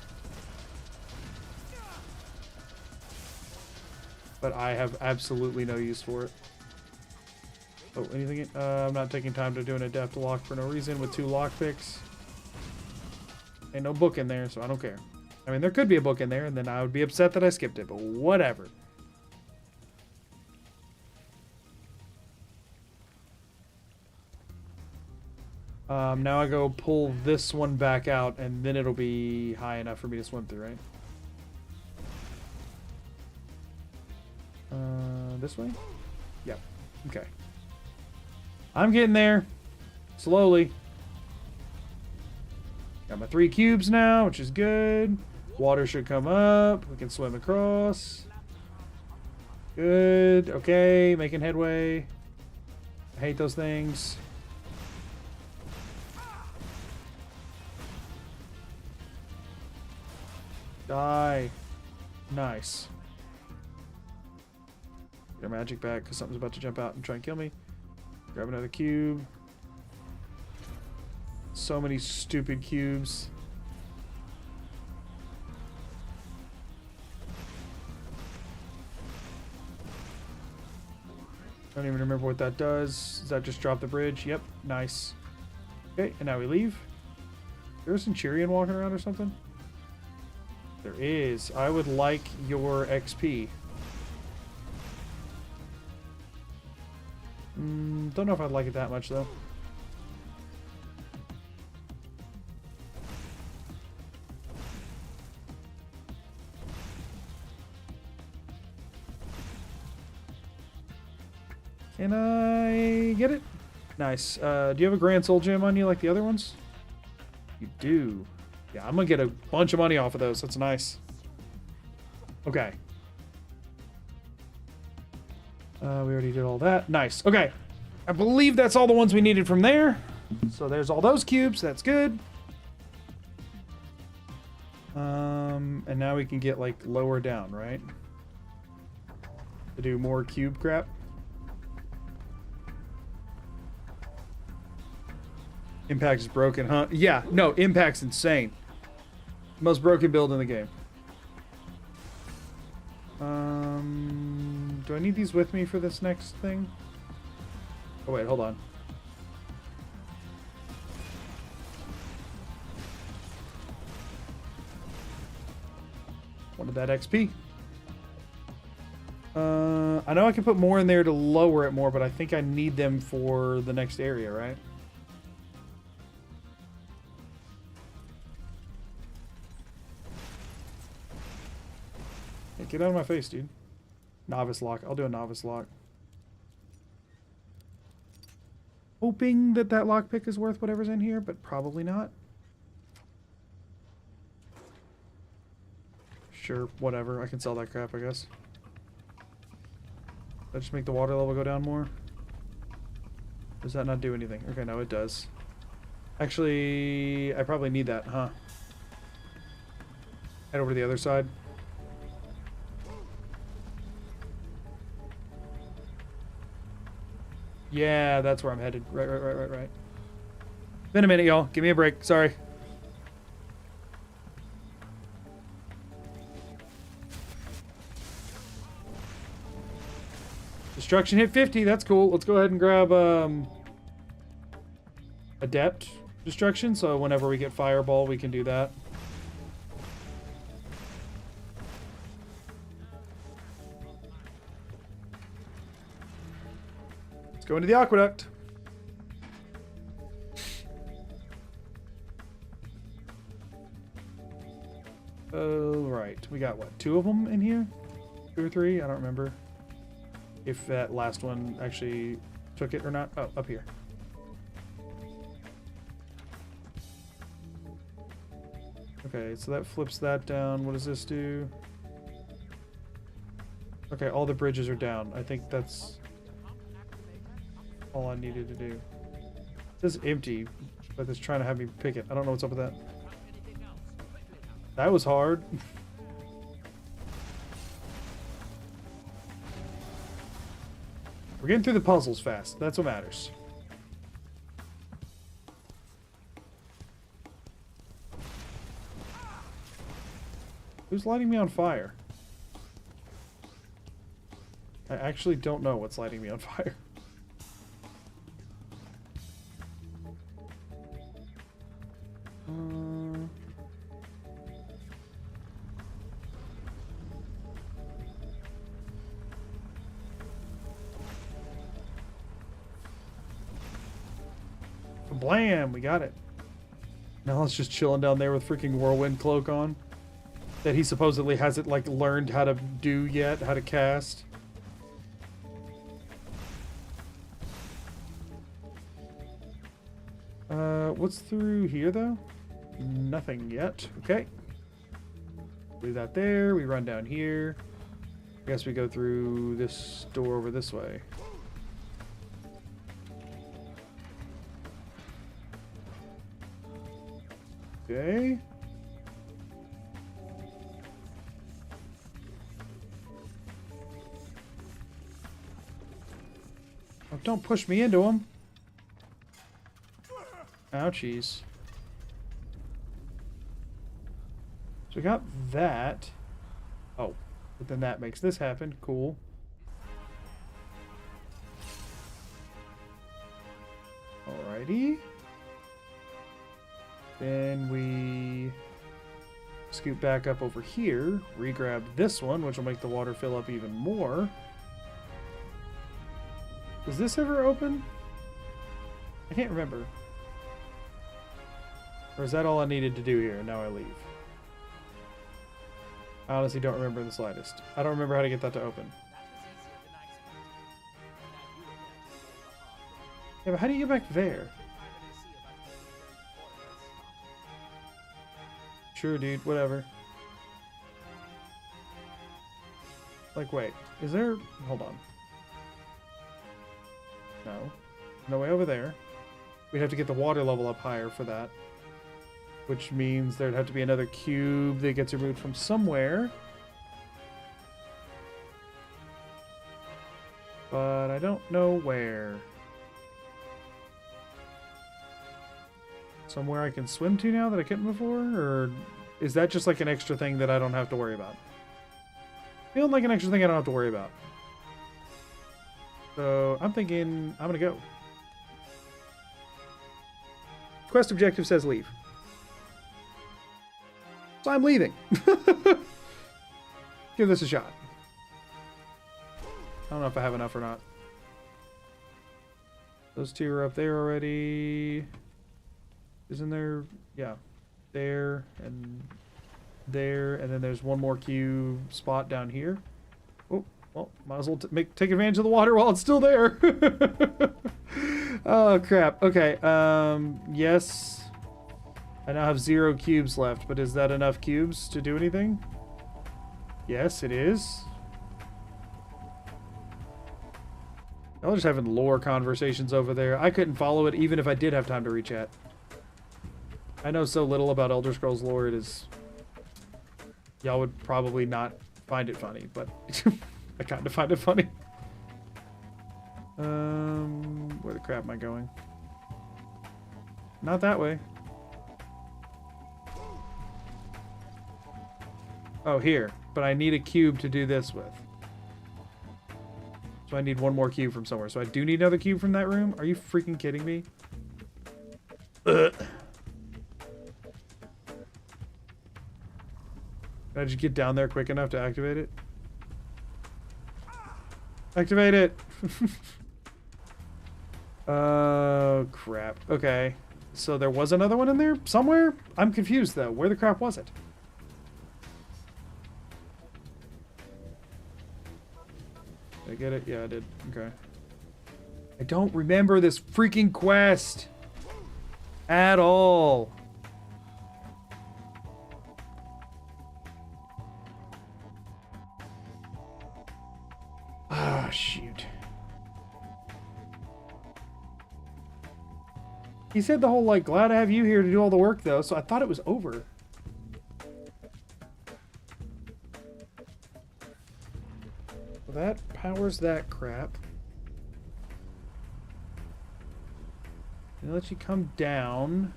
But I have absolutely no use for it. Oh, anything? I'm not taking time to do an adept lock for no reason with 2 lockpicks. Ain't no book in there, so I don't care. I mean, there could be a book in there, and then I would be upset that I skipped it, but whatever. Now I go pull this one back out, and then it'll be high enough for me to swim through, right? This way? Yep. Okay. I'm getting there. Slowly. Got my 3 cubes now, which is good. Water should come up. We can swim across. Good. Okay, making headway. I hate those things. Die. Nice. Get our magic back because something's about to jump out and try and kill me. Grab another cube. so many stupid cubes. I don't even remember what that does. Does that just drop the bridge? Yep, nice. Okay, and now we leave. There's a Centurion walking around or something? There is. I would like your XP. Don't know if I'd like it that much, though. Can I get it? Nice. Do you have a Grand Soul Gem on you like the other ones? You do. Yeah, I'm gonna get a bunch of money off of those. That's nice. Okay. We already did all that. Nice. Okay. I believe that's all the ones we needed from there. So there's all those cubes. That's good. And now we can get like lower down, right? To do more cube crap. Impact is broken, huh? Yeah, no, Impact's insane. Most broken build in the game. Do I need these with me for this next thing? Oh wait, hold on. Wanted that XP. I know I can put more in there to lower it more, but I think I need them for the next area, right? Hey, get out of my face, dude. Novice lock. I'll do a novice lock. Hoping that that lockpick is worth whatever's in here, but probably not. Sure, whatever. I can sell that crap, I guess. That just make the water level go down more? Does that not do anything? Okay, no, it does. Actually, I probably need that, huh? Head over to the other side. Yeah, that's where I'm headed. Right. Been a minute, y'all. Give me a break. Sorry. Destruction hit 50. That's cool. Let's go ahead and grab Adept Destruction. So whenever we get Fireball, we can do that. Let's go into the aqueduct. Oh, right. We got, what, 2 of them in here? 2 or 3? I don't remember if that last one actually took it or not. Oh, up here. Okay, so that flips that down. What does this do? Okay, all the bridges are down. I think that's all I needed to do. It says empty, but it's trying to have me pick it. I don't know what's up with that. That was hard. We're getting through the puzzles fast. That's what matters. Who's lighting me on fire? I actually don't know what's lighting me on fire. Blam! We got it. Now it's just chilling down there with freaking Whirlwind Cloak on. That he supposedly hasn't, like, learned how to do yet, how to cast. What's through here, though? Nothing yet. Okay. Leave that there. We run down here. I guess we go through this door over this way. Okay. Oh, don't push me into him. Ouchies. we got that. Oh, but then that makes this happen. Cool. Alrighty. Then we scoot back up over here, re-grab this one, which will make the water fill up even more. Does this ever open? I can't remember. Or is that all I needed to do here? Now I leave. I honestly don't remember in the slightest. I don't remember how to get that to open. Yeah, but how do you get back there? Sure, dude. Whatever. Like, wait. Is there... Hold on. No. No way over there. We'd have to get the water level up higher for that. Which means there'd have to be another cube that gets removed from somewhere. But I don't know where. Somewhere I can swim to now that I couldn't before? Or is that just like an extra thing that I don't have to worry about? Feeling like an extra thing I don't have to worry about. So I'm thinking I'm gonna go. Quest objective says leave. So I'm leaving. Give this a shot. I don't know if I have enough or not. Those two are up there already. Isn't there? Yeah. There and there. And then there's one more cube spot down here. Oh, well, might as well take advantage of the water while it's still there. Oh, crap. Okay. Yes. I now have 0 cubes left, but is that enough cubes to do anything? Yes, it is. Y'all just having lore conversations over there. I couldn't follow it even if I did have time to rechat. I know so little about Elder Scrolls lore, it is... Y'all would probably not find it funny, but I kind of find it funny. Where the crap am I going? Not that way. Oh, here. But I need a cube to do this with. So I need one more cube from somewhere. So I do need another cube from that room? Are you freaking kidding me? Ugh. Can I just get down there quick enough to activate it? Activate it! Oh, crap. Okay. So there was another one in there somewhere? I'm confused, though. Where the crap was it? Did I get it? Yeah, I did. Okay. I don't remember this freaking quest at all. Ah, shoot. He said the whole, like, glad to have you here to do all the work, though, so I thought it was over. That powers that crap. It lets you come down.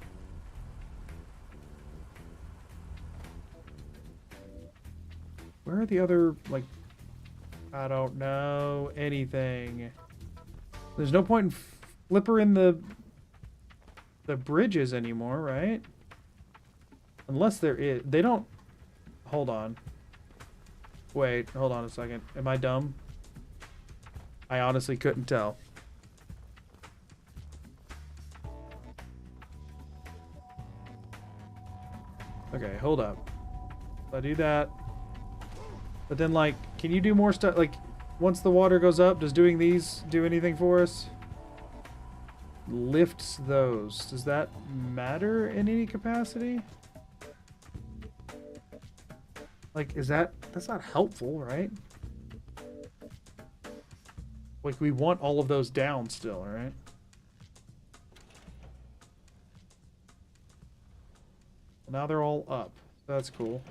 Where are the other, like, I don't know anything. There's no point in flippering the bridges anymore, right? Unless there is. They don't. Hold on. Wait, hold on a second. Am I dumb? I honestly couldn't tell. Okay, hold up. If I do that. But then, like, can you do more stuff? Like, once the water goes up, does doing these do anything for us? Lifts those. Does that matter in any capacity? Like, is that... That's not helpful, right? Like, we want all of those down still, right? Now they're all up. That's cool.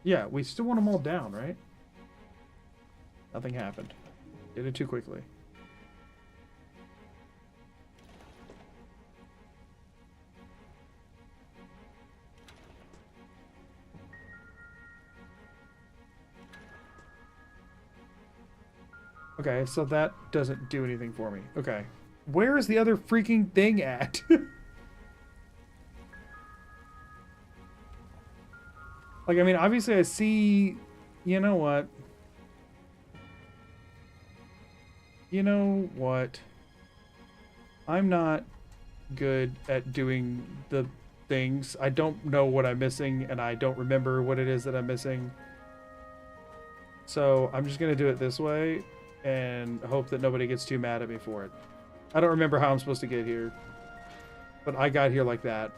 Yeah, we still want them all down, right? Nothing happened. Did it too quickly. Okay, so that doesn't do anything for me. Okay. Where is the other freaking thing at? Like, I mean, obviously I see... You know what? You know what? I'm not good at doing the things. I don't know what I'm missing, and I don't remember what it is that I'm missing. So I'm just going to do it this way and hope that nobody gets too mad at me for it. I don't remember how I'm supposed to get here, but I got here like that.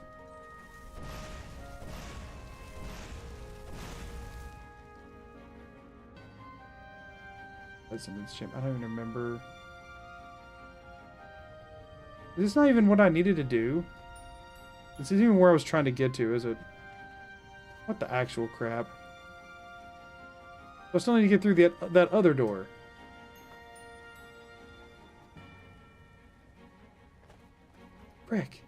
I don't even remember. Is this not even what I needed to do? This isn't even where I was trying to get to, is it? What the actual crap? I still need to get through that other door. Frick.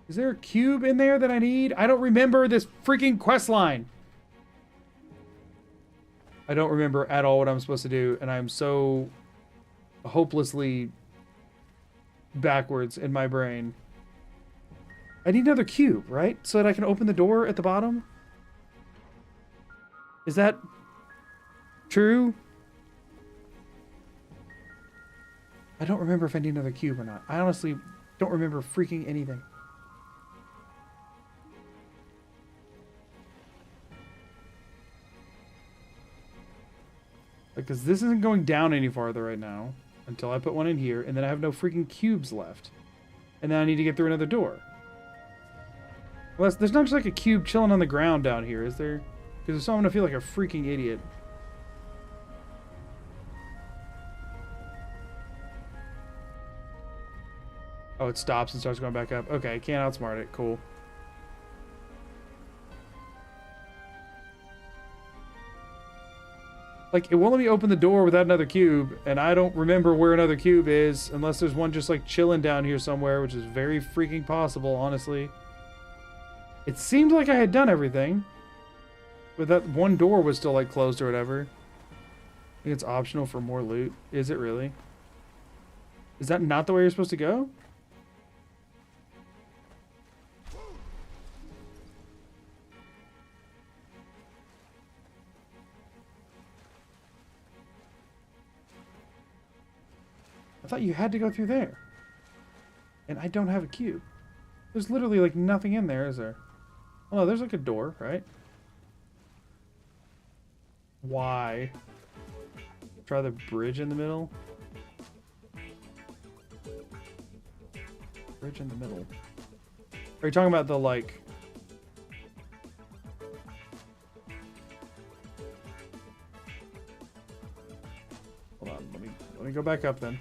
Is there a cube in there that I need? I don't remember this freaking quest line. I don't remember at all what I'm supposed to do, and I'm so hopelessly backwards in my brain. I need another cube, right? So that I can open the door at the bottom? Is that true? I don't remember if I need another cube or not. I honestly don't remember freaking anything. Because this isn't going down any farther right now until I put one in here, and then I have no freaking cubes left. And then I need to get through another door. Well, there's not just like a cube chilling on the ground down here, is there? Because I'm going to feel like a freaking idiot. Oh, it stops and starts going back up. Okay, can't outsmart it. Cool. Like, it won't let me open the door without another cube, and I don't remember where another cube is, unless there's one just, like, chilling down here somewhere, which is very freaking possible, honestly. It seemed like I had done everything, but that one door was still, like, closed or whatever. I think it's optional for more loot. Is it really? Is that not the way you're supposed to go? I thought you had to go through there. And I don't have a cube. There's literally like nothing in there, is there? Oh no, there's like a door, right? Why? Try the bridge in the middle. Bridge in the middle. Are you talking about the like... Hold on, let me go back up then.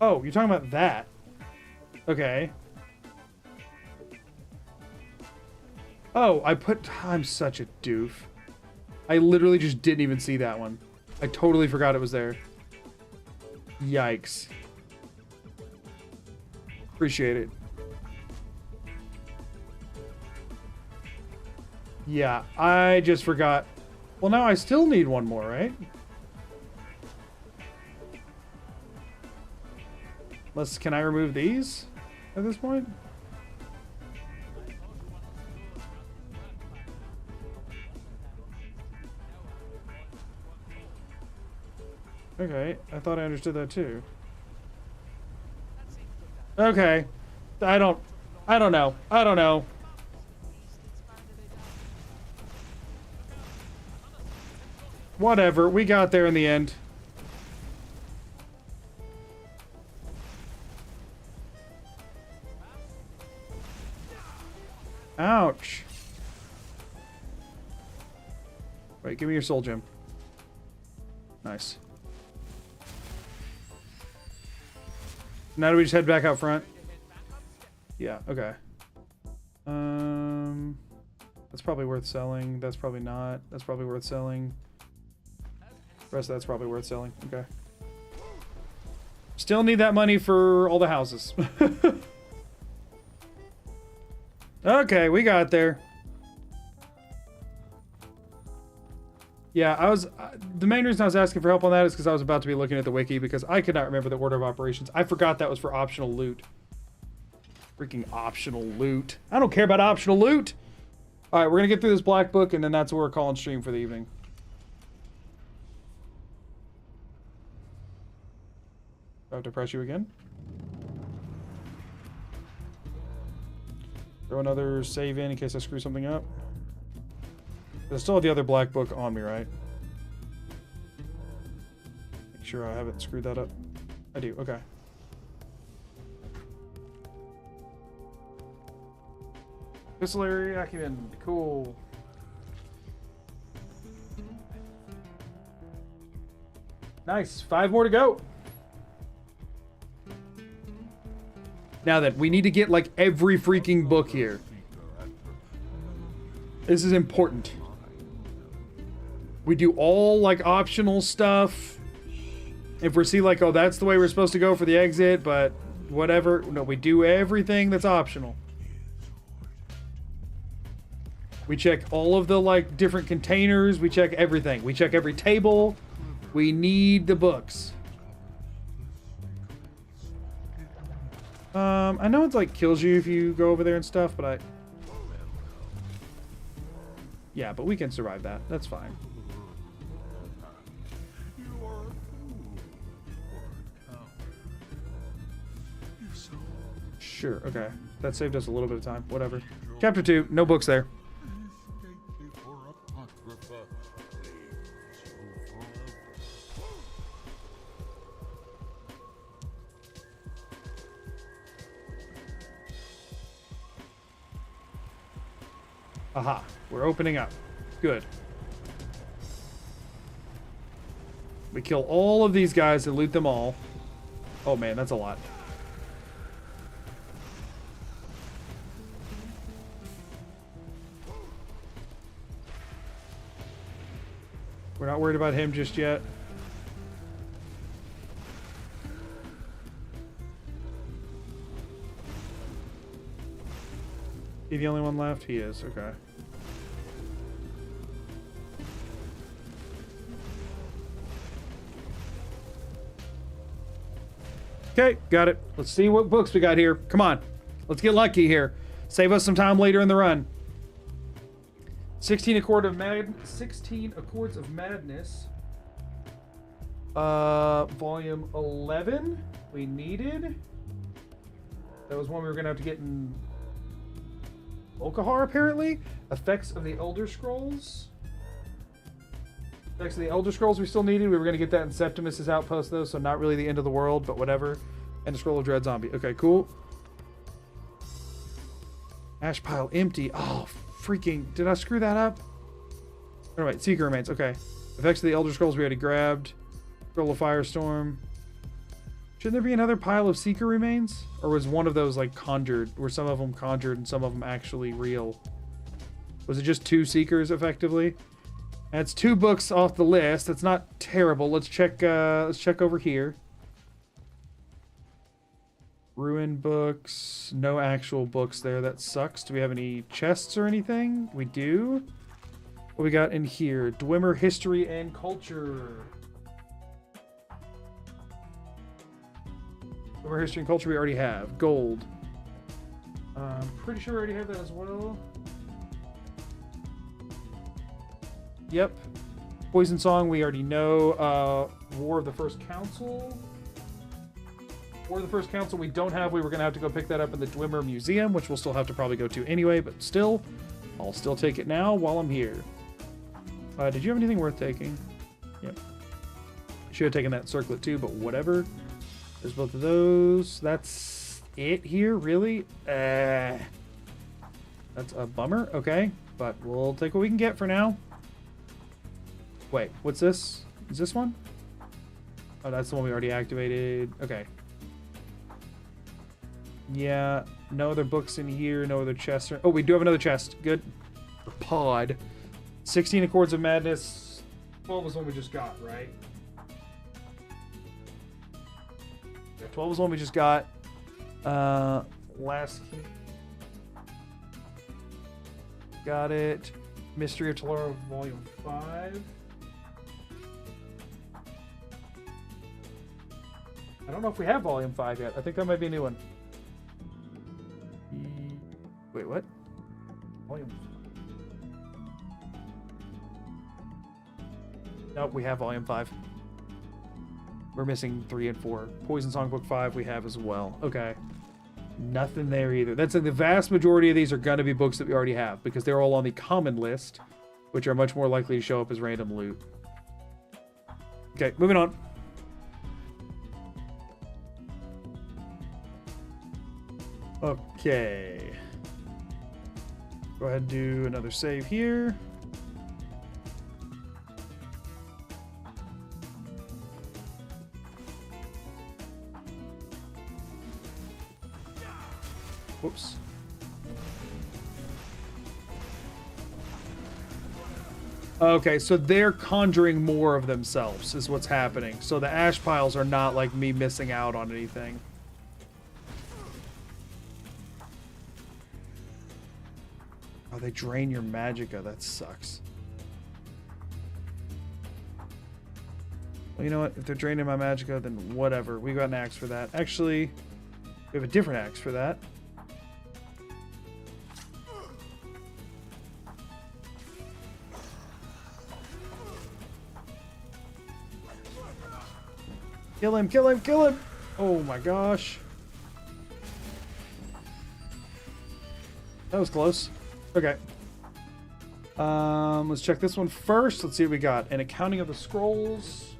Oh, you're talking about that. Okay. Oh, I'm such a doof. I literally just didn't even see that one. I totally forgot it was there. Yikes. Appreciate it. Yeah, I just forgot. Well, now I still need one more, right? Can I remove these at this point? Okay, I thought I understood that too. Okay. I don't know. I don't know. Whatever, we got there in the end. Ouch. Wait, give me your soul gem. Nice. Now do we just head back out front? Yeah, okay. That's probably worth selling. That's probably not. That's probably worth selling. The rest of that's probably worth selling. Okay. Still need that money for all the houses. Okay, we got there. Yeah, I was. The main reason I was asking for help on that is because I was about to be looking at the wiki because I could not remember the order of operations. I forgot that was for optional loot. Freaking optional loot. I don't care about optional loot. All right, we're gonna get through this black book, and then that's what we're calling stream for the evening. Do I have to press you again? Throw another save in case I screw something up. I still have the other black book on me, right? Make sure I haven't screwed that up. I do, okay. Epistolary acumen, cool. Nice, 5 more to go. Now then, we need to get like every freaking book here. This is important. We do all like optional stuff. If we see like, oh, that's the way we're supposed to go for the exit, but whatever. No, we do everything that's optional. We check all of the like different containers. We check everything. We check every table. We need the books. I know it's like kills you if you go over there and stuff, but yeah, but we can survive that. That's fine. Sure, okay. That saved us a little bit of time. Whatever. Chapter 2, no books there. Aha, we're opening up. Good. We kill all of these guys and loot them all. Oh man, that's a lot. We're not worried about him just yet. He the only one left? He is, okay. Okay, got it. Let's see what books we got here. Come on. Let's get lucky here. Save us some time later in the run. 16 Accords of Madness. Volume 11. We needed. That was one we were gonna have to get in Okahar, apparently. Effects of the Elder Scrolls. Effects of the Elder Scrolls we still needed. We were going to get that in Septimus's outpost, though, so not really the end of the world, but whatever. And the Scroll of Dread Zombie. Okay, cool. Ash pile empty. Oh, freaking... Did I screw that up? Oh, wait. Seeker Remains. Okay. Effects of the Elder Scrolls we already grabbed. Scroll of Firestorm. Shouldn't there be another pile of Seeker Remains? Or was one of those, like, conjured? Were some of them conjured and some of them actually real? Was it just 2 Seekers, effectively? That's 2 books off the list. That's not terrible. Let's check over here. Ruin books. No actual books there. That sucks. Do we have any chests or anything? We do. What we got in here? Dwemer History and Culture. Dwemer History and Culture we already have. Gold. I'm pretty sure we already have that as well. Yep. Poison Song, we already know. War of the First Council. War of the First Council we don't have. We were going to have to go pick that up in the Dwemer Museum, which we'll still have to probably go to anyway, but still, I'll still take it now while I'm here. Did you have anything worth taking? Yep. Should have taken that circlet too, but whatever. There's both of those. That's it here, really? That's a bummer. Okay, but we'll take what we can get for now. Wait, what's this? Is this one? Oh, that's the one we already activated. Okay. Yeah, no other books in here, no other chests. Oh, we do have another chest. Good. Pod. 16 Accords of Madness. 12 was one we just got, right? Yeah, 12 was one we just got. Last key. Got it. Mystery of Talora Volume 5. don't know if we have volume 5 yet. I think that might be a new one. Wait, what? Volume. Nope, we have volume 5. We're missing 3 and 4. Poison Songbook 5 we have as well. Okay. Nothing there either. That's like the vast majority of these are going to be books that we already have because they're all on the common list, which are much more likely to show up as random loot. Okay, moving on. Okay. Go ahead and do another save here. Whoops. Okay, so they're conjuring more of themselves is what's happening. So the ash piles are not like me missing out on anything. Oh, they drain your magicka. That sucks. Well, you know what? If they're draining my magicka, then whatever. We got an axe for that. Actually, we have a different axe for that. Kill him, kill him, kill him! Oh my gosh. That was close. Okay. Let's check this one first. Let's see what we got. An accounting of the scrolls.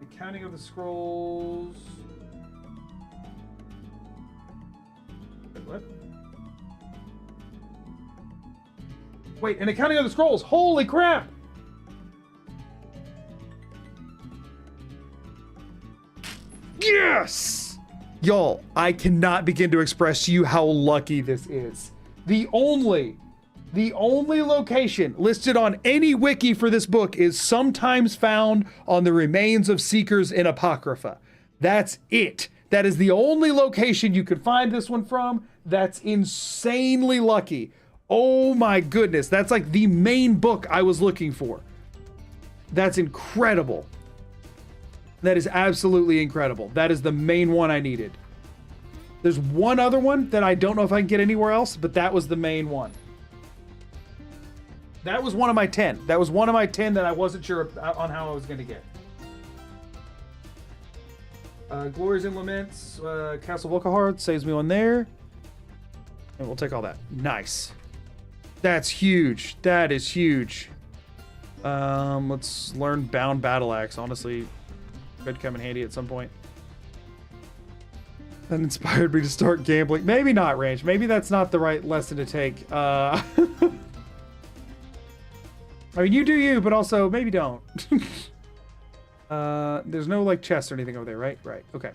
Accounting of the scrolls. Wait, what? Wait, an accounting of the scrolls. Holy crap! Yes! Y'all, I cannot begin to express to you how lucky this is. The only location listed on any wiki for this book is sometimes found on the remains of Seekers in Apocrypha. That's it. That is the only location you could find this one from. That's insanely lucky. Oh my goodness. That's like the main book I was looking for. That's incredible. That is absolutely incredible. That is the main one I needed. There's one other one that I don't know if I can get anywhere else, but that was the main one. That was one of my 10. That was one of my 10 that I wasn't sure on how I was going to get. Glories and Laments, Castle Volkahard saves me one there. And we'll take all that. Nice. That's huge. That is huge. Let's learn Bound Battle Axe. Honestly, could come in handy at some point. That inspired me to start gambling. Maybe not, Ranch. Maybe that's not the right lesson to take. I mean, you do you, but also maybe don't. There's no like chest or anything over there, right? Right. Okay.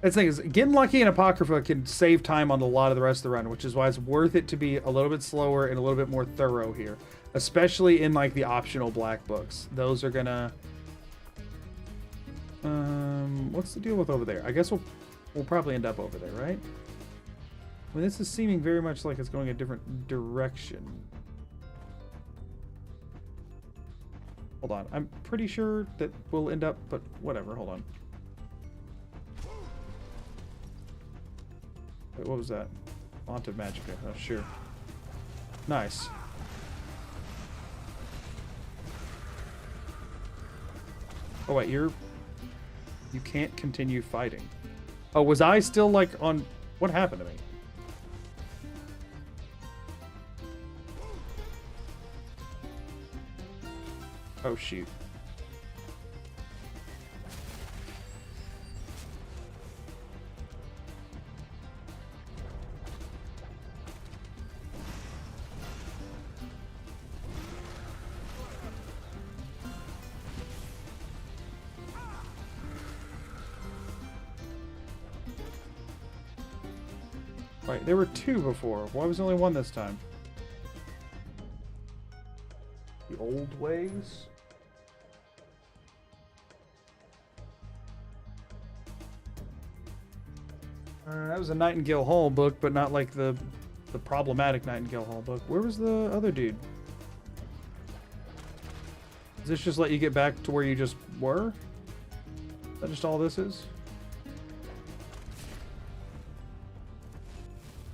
That's the thing is, getting lucky in Apocrypha can save time on a lot of the rest of the run, which is why it's worth it to be a little bit slower and a little bit more thorough here, especially in like the optional black books. Those are gonna. What's the deal with over there? I guess we'll probably end up over there, right? I mean, this is seeming very much like it's going a different direction. Hold on, I'm pretty sure that we'll end up, but whatever, hold on. Wait, what was that? Font of Magicka, oh sure. Nice. Oh wait, you can't continue fighting. Oh, was I still like on, what happened to me? Oh shoot. Wait, there were two before. Why was there only one this time? The old ways? That was a Nightingale Hall book, but not like the problematic Nightingale Hall book. Where was the other dude? this just let you get back to where you just were? Is that just all this is?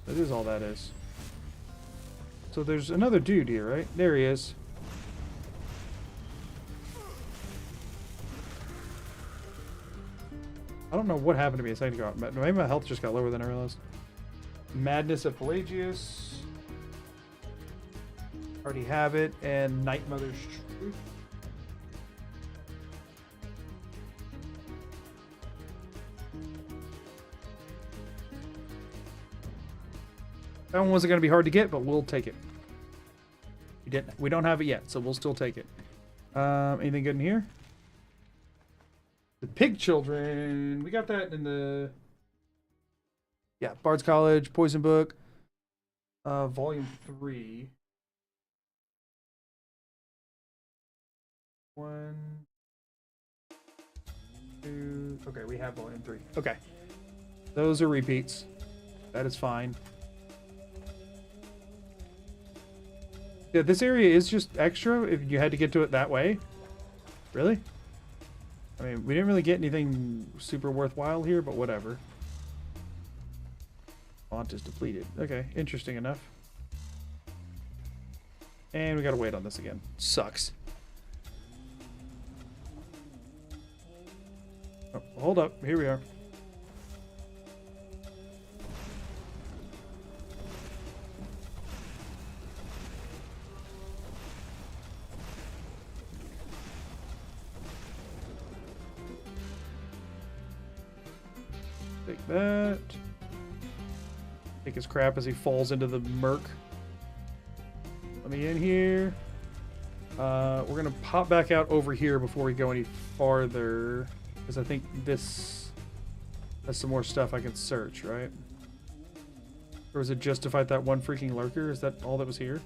That is all that is. So there's another dude here, right? There he is. I don't know what happened to me a second ago. Maybe my health just got lower than I realized. Madness of Pelagius. Already have it. And Night Mother's Truth. That one wasn't going to be hard to get, but we'll take it. We don't have it yet, so we'll still take it. Anything good in here? The Pig Children. We got that in the... Yeah, Bard's College, Poison Book. Volume 3. 1, 2... Okay, we have Volume 3. Okay. Those are repeats. That is fine. Yeah, this area is just extra if you had to get to it that way. Really? I mean, we didn't really get anything super worthwhile here, but whatever. Font is depleted. Okay, interesting enough. And we gotta wait on this again. Sucks. Oh, hold up. Here we are. Take that. Take his crap as he falls into the murk. Let me in here. We're gonna pop back out over here before we go any farther, because I think this has some more stuff I can search, right? Or was it just to fight that one freaking lurker? Is that all that was here?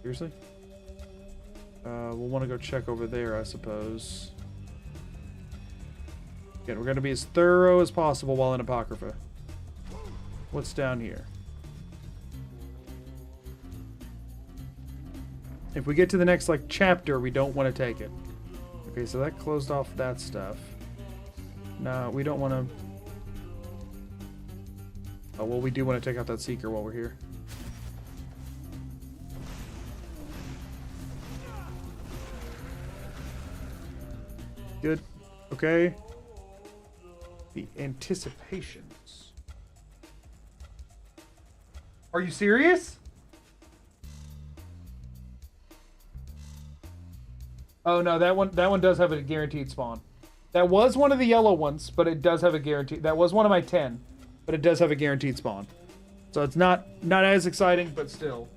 Seriously? We'll want to go check over there, I suppose. Again, we're going to be as thorough as possible while in Apocrypha. What's down here? If we get to the next, like, chapter, we don't want to take it. Okay, so that closed off that stuff. No, we don't want to... Oh, well, we do want to take out that Seeker while we're here. Good. Okay. The anticipations. Are you serious? Oh no, that one does have a guaranteed spawn. That was one of the yellow ones, but it does have a guaranteed. That was one of my 10, but it does have a guaranteed spawn. So it's not as exciting, but still.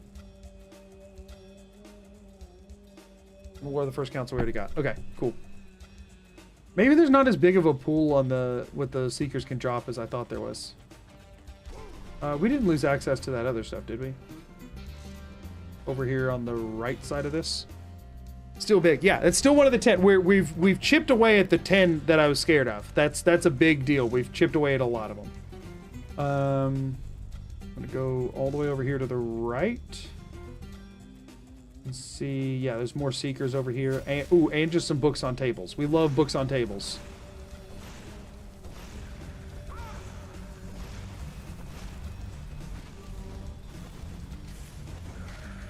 Where the first council we already got. Okay, cool. Maybe there's not as big of a pool on what the Seekers can drop as I thought there was. We didn't lose access to that other stuff, did we? Over here on the right side of this. Still big. Yeah, it's still one of the 10. We've chipped away at the 10 that I was scared of. That's a big deal. We've chipped away at a lot of them. I'm gonna go all the way over here to the right. Let's see. Yeah, there's more Seekers over here. And just some books on tables. We love books on tables.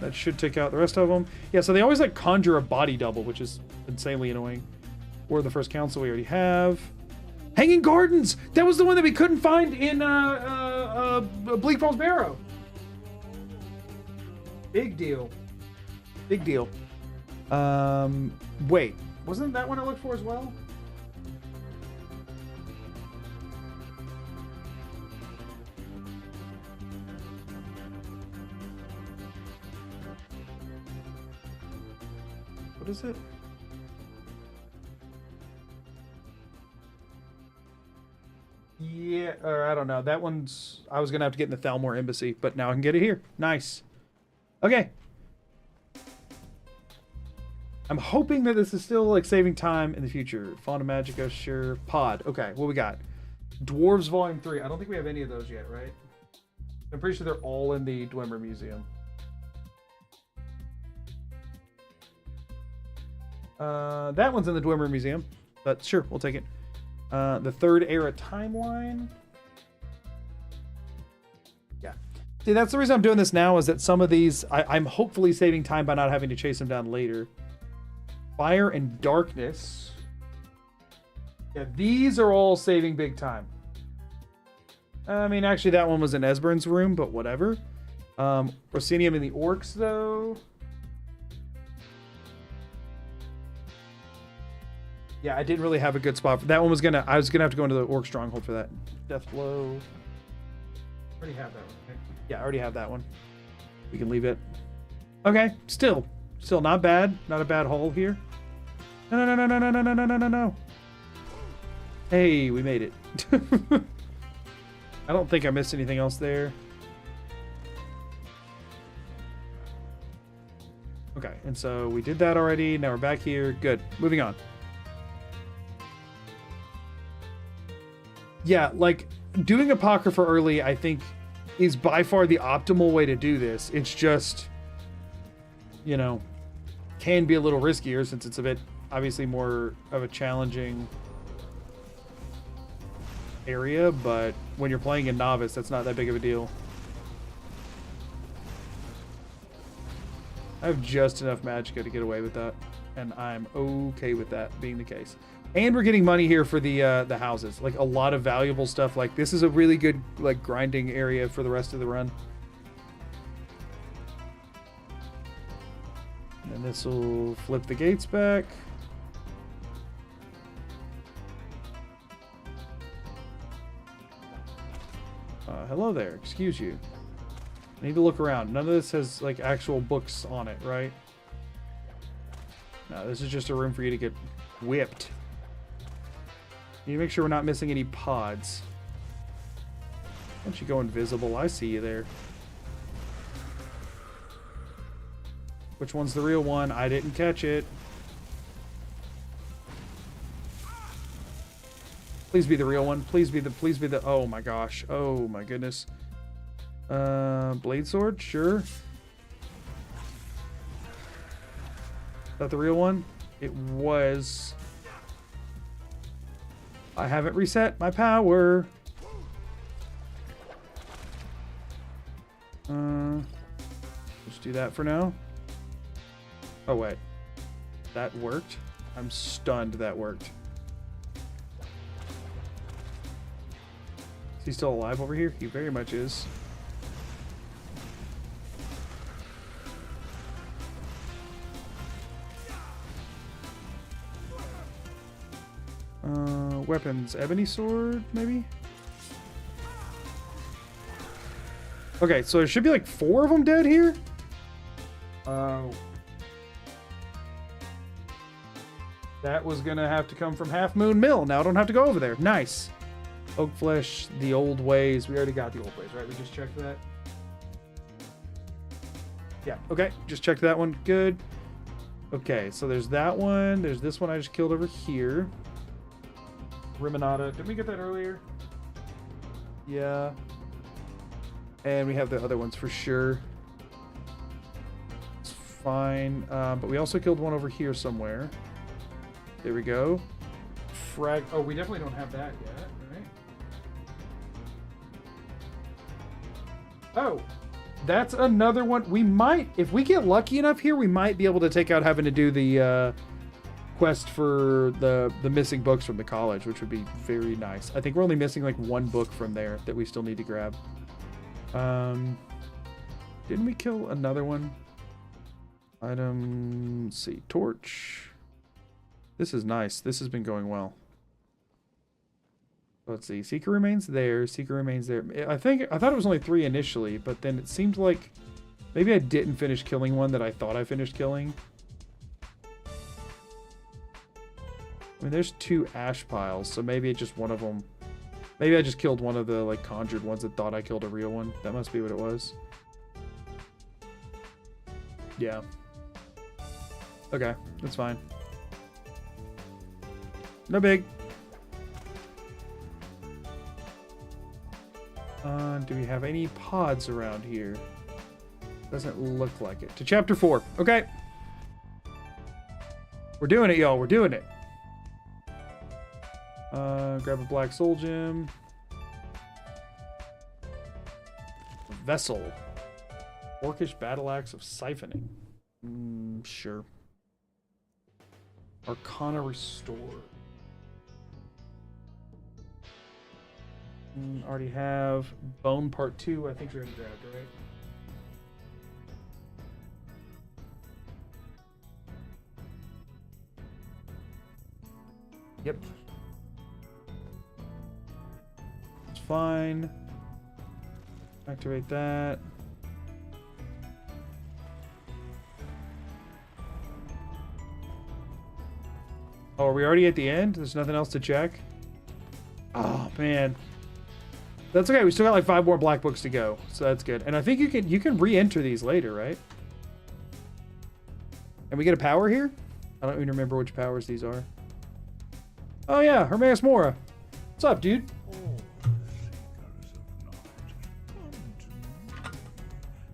That should take out the rest of them. Yeah, so they always like conjure a body double, which is insanely annoying. Or the first council we already have. Hanging Gardens! That was the one that we couldn't find in Bleak Falls Barrow. Big deal. Big deal. Wait. Wasn't that one I looked for as well? What is it? Yeah, or I don't know. That one's... I was going to have to get in the Thalmor Embassy, but now I can get it here. Nice. Okay. I'm hoping that this is still, like, saving time in the future. Fauna Magica, sure. Pod. Okay, what we got? Dwarves Volume 3. I don't think we have any of those yet, right? I'm pretty sure they're all in the Dwemer Museum. That one's in the Dwemer Museum, but sure, we'll take it. The Third Era timeline. Yeah. See, that's the reason I'm doing this now, is that some of these, I'm hopefully saving time by not having to chase them down later. Fire and Darkness. Yeah, these are all saving big time. I mean, actually, that one was in Esbern's room, but whatever. Proscenium and the Orcs, though. Yeah, I didn't really have a good spot for that one. I was gonna have to go into the Orc Stronghold for that. Deathblow. Already have that one. Okay. Yeah, I already have that one. We can leave it. Okay, still not bad. Not a bad haul here. No. Hey, we made it. I don't think I missed anything else there. Okay, and so we did that already. Now we're back here. Good. Moving on. Yeah, like, doing Apocrypha early, I think, is by far the optimal way to do this. It's just, you know, can be a little riskier since it's a bit, obviously, more of a challenging area, but when you're playing in Novice, that's not that big of a deal. I have just enough magicka to get away with that, and I'm okay with that being the case. And we're getting money here for the houses, like a lot of valuable stuff. Like this is a really good like grinding area for the rest of the run. And this will flip the gates back. Hello there, excuse you. I need to look around. None of this has like actual books on it, right? No, this is just a room for you to get whipped. Need to make sure we're not missing any pods. Why don't you go invisible? I see you there. Which one's the real one? I didn't catch it. Please be the real one. Please be the, oh my gosh. Oh my goodness. Blade sword? Sure. Is that the real one? It was. I haven't reset my power. Let's do that for now. Oh wait. That worked? I'm stunned that worked. Is he still alive over here? He very much is. Weapons. Ebony sword, maybe? Okay, so there should be like 4 of them dead here. That was gonna have to come from Half Moon Mill. Now I don't have to go over there. Nice. Oak flesh, the old ways. We already got the old ways, right? We just checked that. Yeah, okay. Just checked that one. Good. Okay, so there's that one. There's this one I just killed over here. Rimonada. Didn't we get that earlier? Yeah. And we have the other ones for sure. It's fine. But we also killed one over here somewhere. There we go. Oh, we definitely don't have that yet, right? Oh, that's another one. We might, if we get lucky enough here, we might be able to take out having to do the quest for the missing books from the college, which would be very nice. I think we're only missing like 1 book from there that we still need to grab. Didn't we kill another one? Item, let's see, torch. This is nice. This has been going well. Let's see. Seeker remains there. Seeker remains there. I thought it was only 3 initially, but then it seemed like maybe I didn't finish killing one that I thought I finished killing. I mean, there's 2 ash piles, so maybe it's just one of them. Maybe I just killed one of the like conjured ones that thought I killed a real one. That must be what it was. Yeah. Okay, that's fine. No big. Do we have any pods around here? Doesn't look like it. To chapter 4. Okay. We're doing it, y'all. We're doing it. Grab a black soul gem. Vessel. Orcish battle axe of siphoning. Sure. Arcana restore. Already have bone part 2. I think we already grabbed, right? Yep. It's fine. Activate that. Oh, are we already at the end? There's nothing else to check? Oh, man. That's okay. We still got like 5 more black books to go, so that's good. And I think you can re-enter these later, right? And we get a power here? I don't even remember which powers these are. Oh yeah, Hermaeus Mora. What's up, dude?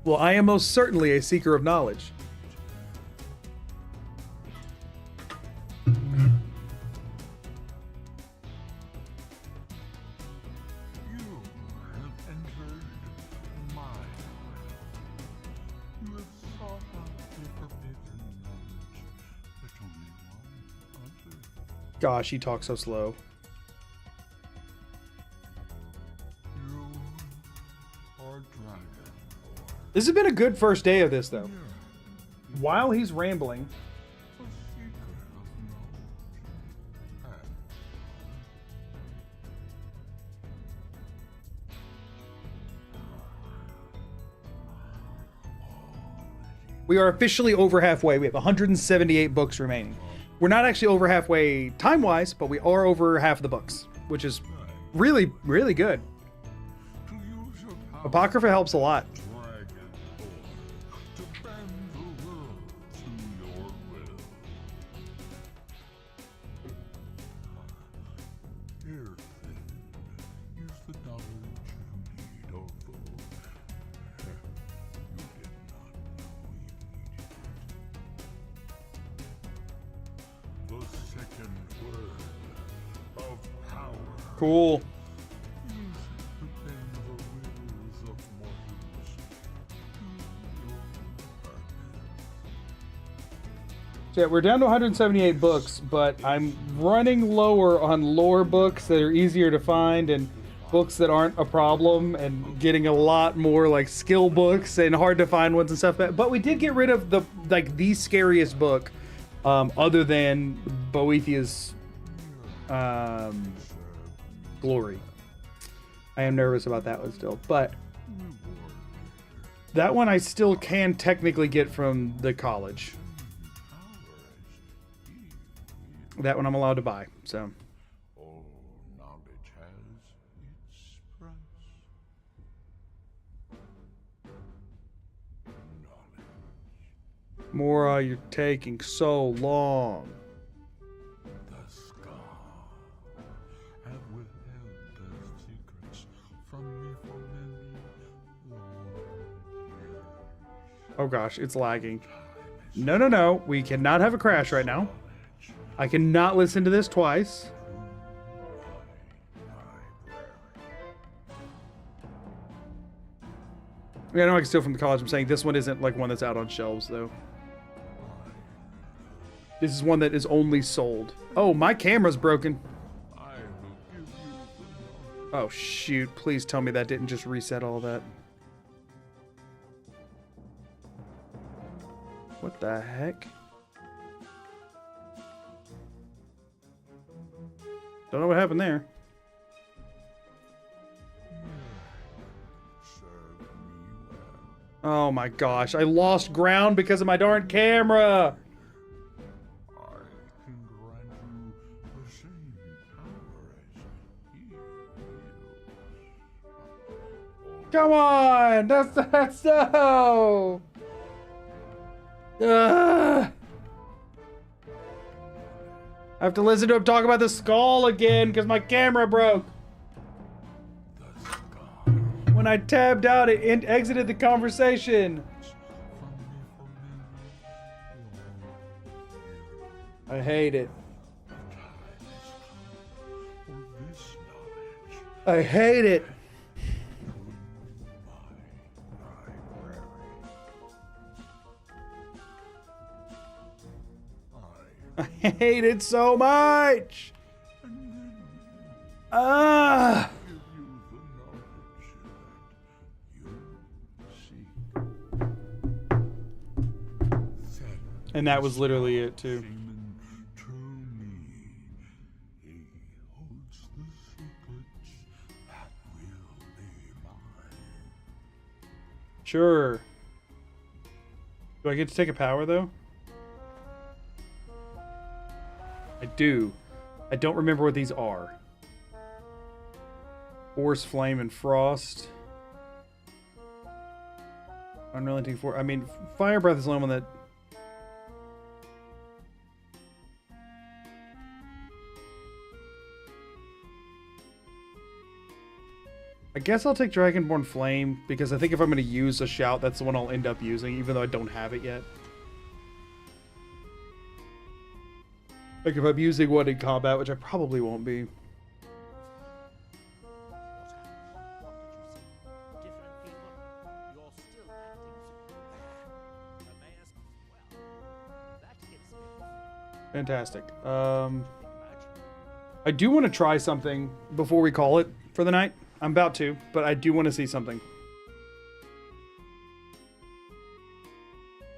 Well, I am most certainly a seeker of knowledge. Gosh, he talks so slow. This has been a good first day of this, though. While he's rambling. We are officially over halfway. We have 178 books remaining. We're not actually over halfway time-wise, but we are over half the books, which is really, really good. Apocrypha helps a lot. Cool. So yeah, we're down to 178 books, but I'm running lower on lore books that are easier to find and books that aren't a problem, and getting a lot more like skill books and hard to find ones and stuff. But we did get rid of the scariest book, other than Boethiah's Glory. I am nervous about that one still, but that one I still can technically get from the college. That one I'm allowed to buy, so. Mora, you're taking so long. Oh gosh, it's lagging. No. We cannot have a crash right now. I cannot listen to this twice. I know I can steal from the college. I'm saying this one isn't like one that's out on shelves, though. This is one that is only sold. Oh, my camera's broken. Oh, shoot. Please tell me that didn't just reset all that. What the heck? Don't know what happened there. Oh my gosh, I lost ground because of my darn camera! Come on! That's so... I have to listen to him talk about the skull again because my camera broke. When I tabbed out, it exited the conversation. I hate it. I hate it. I hate it so much. Ah. And that was literally it too. Sure. Do I get to take a power though? I do. I don't remember what these are. Force, Flame, and Frost. Unrelenting I mean, Fire Breath is the only one that... I guess I'll take Dragonborn Flame, because I think if I'm going to use a shout, that's the one I'll end up using, even though I don't have it yet. Like if I'm using one in combat, which I probably won't be. Fantastic. I do want to try something before we call it for the night. I'm about to, but I do want to see something.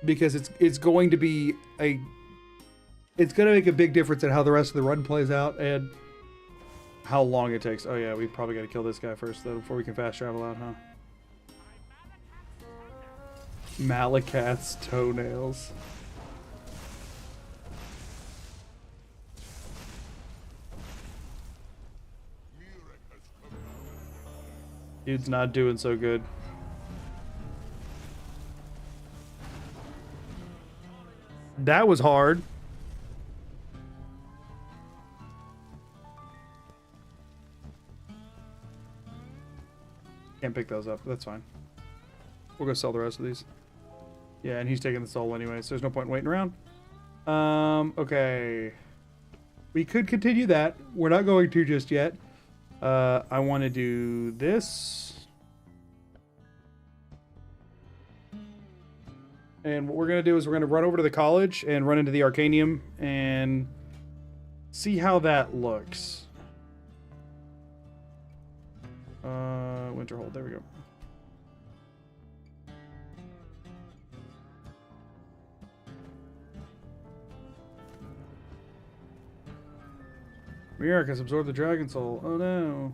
Because it's going to be it's going to make a big difference in how the rest of the run plays out and how long it takes. Oh yeah, we probably got to kill this guy first though before we can fast travel out, huh? Malakath's toenails. Dude's not doing so good. That was hard. Can't pick those up. That's fine. We'll go sell the rest of these. Yeah, and he's taking the soul anyway, so there's no point in waiting around. Okay. We could continue that. We're not going to just yet. I want to do this. And what we're going to do is we're going to run over to the college and run into the Arcanium and see how that looks. Winterhold, there we go. Mirek has absorbed the Dragon Soul. Oh no.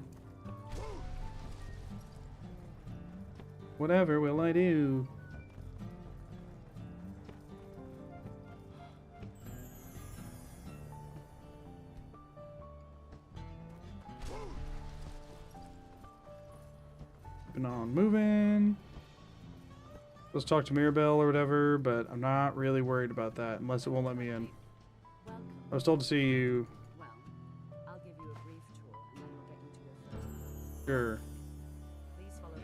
Whatever will I do? Keeping on moving. Let's talk to Mirabelle or whatever, but I'm not really worried about that unless it won't let me in. I was told to see you. Sure.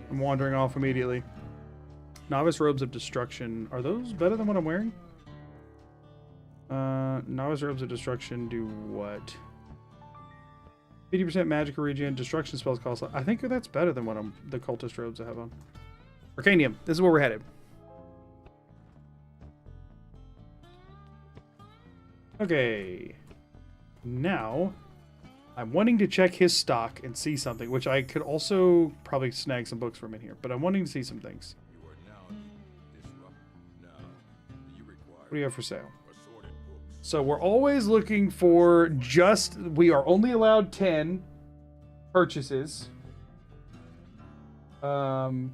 I'm wandering off immediately. Novice Robes of Destruction. Are those better than what I'm wearing? Novice Robes of Destruction do what? 50% magical regen. Destruction spells cost. I think that's better than what the cultist robes I have on. Arcanium. This is where we're headed. Okay. Now... I'm wanting to check his stock and see something, which I could also probably snag some books from in here, but I'm wanting to see some things. What do you have for sale? So we're always looking for we are only allowed 10 purchases. And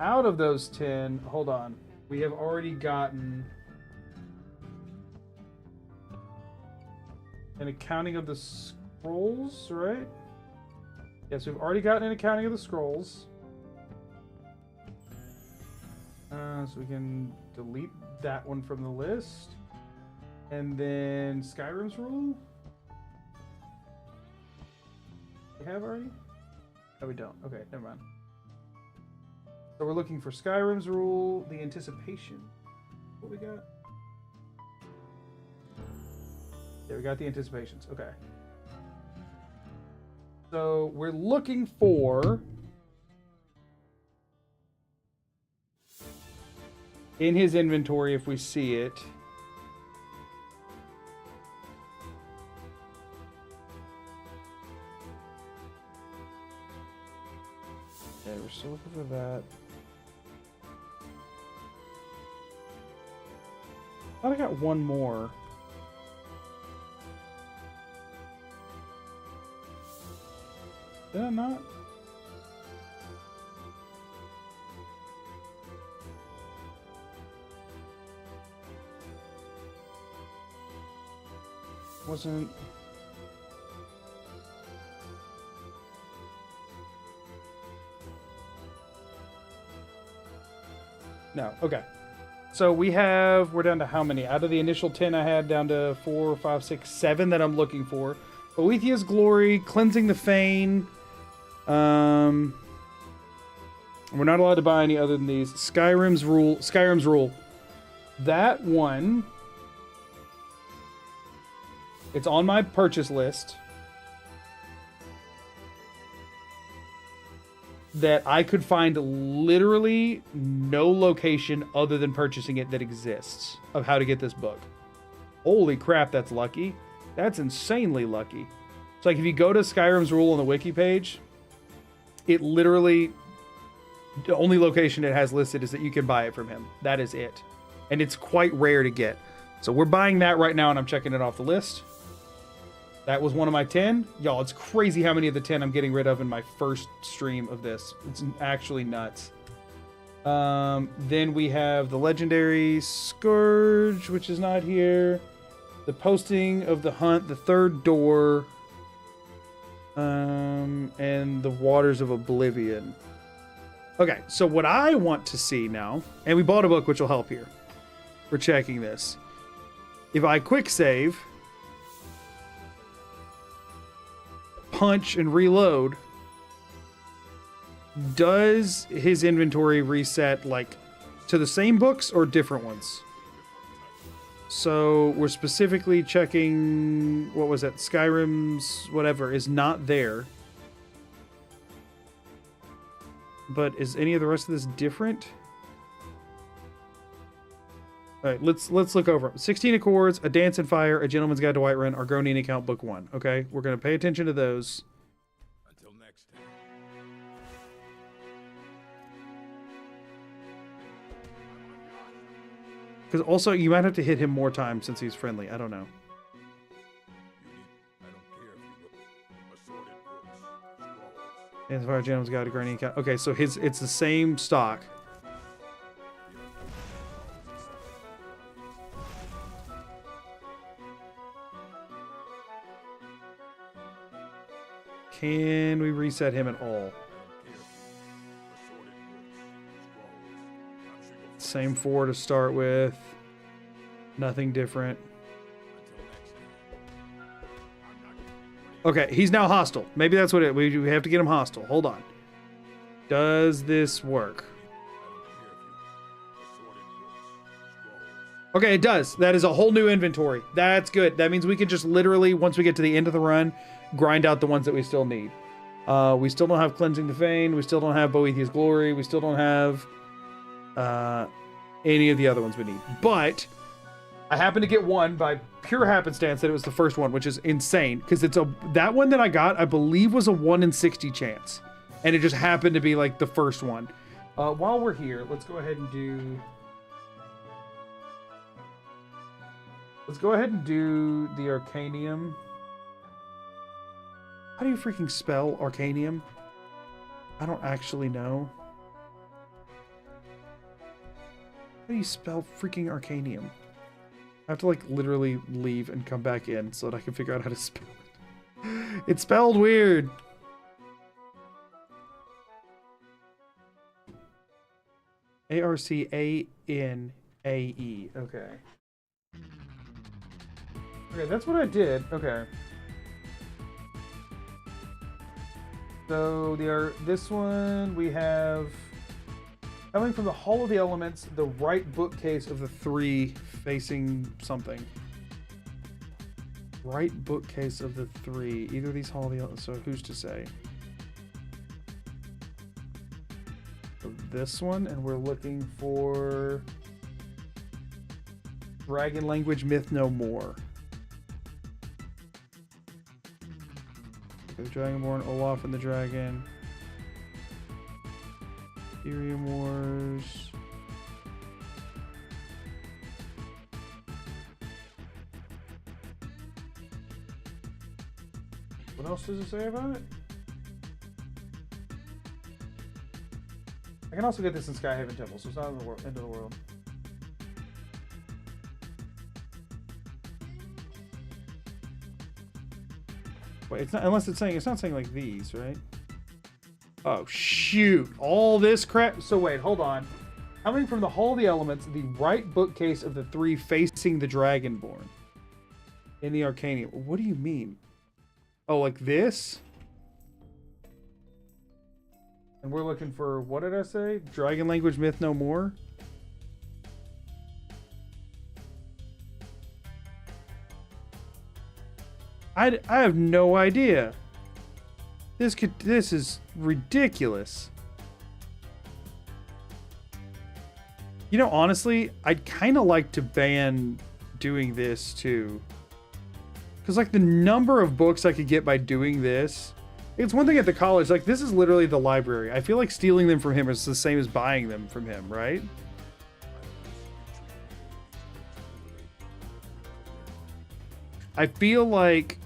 out of those 10, hold on, we have already gotten an accounting of the scrolls, right? Yes, we've already gotten an accounting of the scrolls. So we can delete that one from the list. And then Skyrim's rule? We have already? No, we don't. Okay, never mind. So we're looking for Skyrim's rule, the anticipation. What we got? Yeah, we got the anticipations. Okay. So we're looking for in his inventory if we see it. Okay, we're still looking for that. I thought I got one more. Did I not? Wasn't... No, okay. So we're down to how many? Out of the initial 10 I had, down to 4, 5, 6, 7 that I'm looking for. Boethiah's Glory, Cleansing the Fane. We're not allowed to buy any other than these. Skyrim's Rule. That one, it's on my purchase list. That I could find literally no location other than purchasing it that exists of how to get this book. Holy crap, that's lucky. That's insanely lucky. It's like if you go to Skyrim's Rule on the wiki page, it literally, the only location it has listed is that you can buy it from him. That is it. And it's quite rare to get. So we're buying that right now and I'm checking it off the list. That was one of my 10. Y'all, it's crazy how many of the 10 I'm getting rid of in my first stream of this. It's actually nuts. Then we have the Legendary Scourge, which is not here. The Posting of the Hunt, the Third Door, and the Waters of Oblivion. Okay, so what I want to see now, and we bought a book which will help here. We're checking this. If I quick save, punch and reload, does his inventory reset like to the same books or different ones? So we're specifically checking, what was that? Skyrim's whatever is not there. But is any of the rest of this different? All right, let's look over them. 16 Accords, A Dance in Fire, A Gentleman's Guide to Whiterun, Argonian Account, Book 1. Okay, we're going to pay attention to those. Until next time. Because also, you might have to hit him more times since he's friendly. I don't know. I don't care if you look. Assorted books, scrolls. Dance in Fire, Gentleman's Guide to Argonian Account. Okay, so it's the same stock. Can we reset him at all? Same 4 to start with. Nothing different. Okay, he's now hostile. Maybe that's what it. We have to get him hostile. Hold on. Does this work? Okay, it does. That is a whole new inventory. That's good. That means we can just literally, once we get to the end of the run, grind out the ones that we still need. We still don't have Cleansing the Fane. We still don't have Boethiah's Glory. We still don't have any of the other ones we need. But I happened to get one by pure happenstance that it was the first one, which is insane because that one that I got, I believe, was a 1 in 60 chance, and it just happened to be like the first one. While we're here, let's go ahead and do. Let's go ahead and do the Arcanium. How do you freaking spell Arcanium? I don't actually know. How do you spell freaking Arcanium? I have to like literally leave and come back in so that I can figure out how to spell it. It's spelled weird. Arcanae. Okay. Okay, that's what I did. Okay. So this one we have Coming from the Hall of the Elements, the right bookcase of the three facing something. Right bookcase of the three. Either of these Hall of the Elements. So who's to say? So this one, and we're looking for Dragon Language Myth No More. The Dragonborn, Olaf and the Dragon. Ethereum Wars. What else does it say about it? I can also get this in Skyhaven Temple, so it's not in the end of the world. Wait, it's not, unless it's not saying like these, right? Oh shoot, all this crap. So wait, hold on. Coming from the Hall of the Elements, the right bookcase of the three facing the Dragonborn. In the Arcanium. What do you mean? Oh, like this? And we're looking for, what did I say? Dragon Language Myth No More? I have no idea. This is ridiculous. You know, honestly, I'd kind of like to ban doing this too. Because like the number of books I could get by doing this, it's one thing at the college, like this is literally the library. I feel like stealing them from him is the same as buying them from him, right? I feel like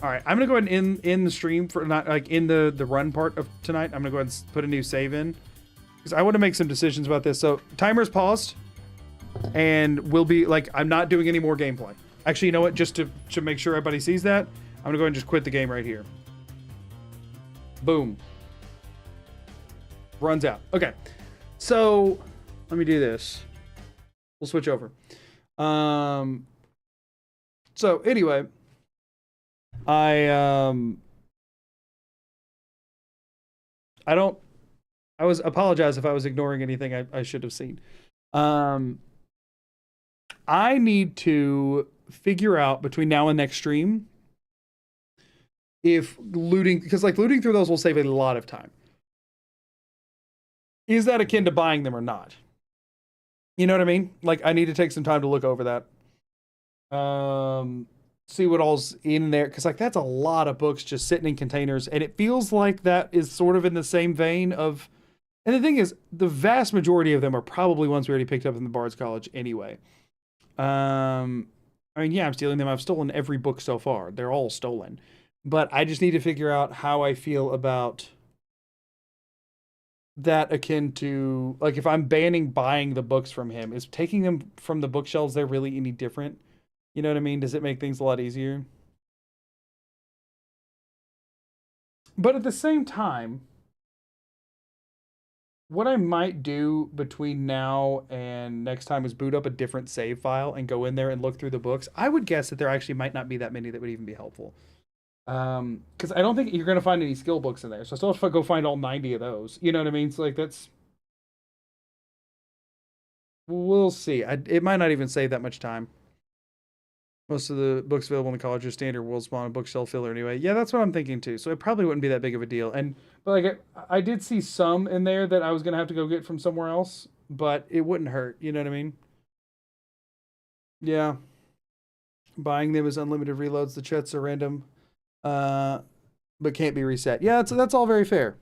all right, I'm gonna go ahead and in the stream for not like in the run part of tonight. I'm gonna go ahead and put a new save in because I want to make some decisions about this. So timer's paused, and we'll be like, I'm not doing any more gameplay. Actually, you know what? Just to make sure everybody sees that, I'm gonna go ahead and just quit the game right here. Boom. Runs out. Okay, so let me do this. We'll switch over. So anyway. I apologize if I was ignoring anything I should have seen. I need to figure out between now and next stream if looting, because like looting through those will save a lot of time. Is that akin to buying them or not? You know what I mean? Like I need to take some time to look over that. See what all's in there, because like that's a lot of books just sitting in containers, and it feels like that is sort of in the same vein of, and the thing is the vast majority of them are probably ones we already picked up in the Bard's College anyway. I mean, yeah, I'm stealing them. I've stolen every book so far. They're all stolen, but I just need to figure out how I feel about that akin to, like, if I'm banning buying the books from him, is taking them from the bookshelves there really any different? You know what I mean? Does it make things a lot easier? But at the same time, what I might do between now and next time is boot up a different save file and go in there and look through the books. I would guess that there actually might not be that many that would even be helpful. Because I don't think you're going to find any skill books in there. So I still have to go find all 90 of those. You know what I mean? So like that's... We'll see. It might not even save that much time. Most of the books available in the college are standard world spawn and bookshelf filler anyway. Yeah, that's what I'm thinking too. So it probably wouldn't be that big of a deal. But like I did see some in there that I was gonna have to go get from somewhere else, but it wouldn't hurt. You know what I mean? Yeah. Buying them is unlimited reloads. The chets are random, but can't be reset. Yeah, that's all very fair.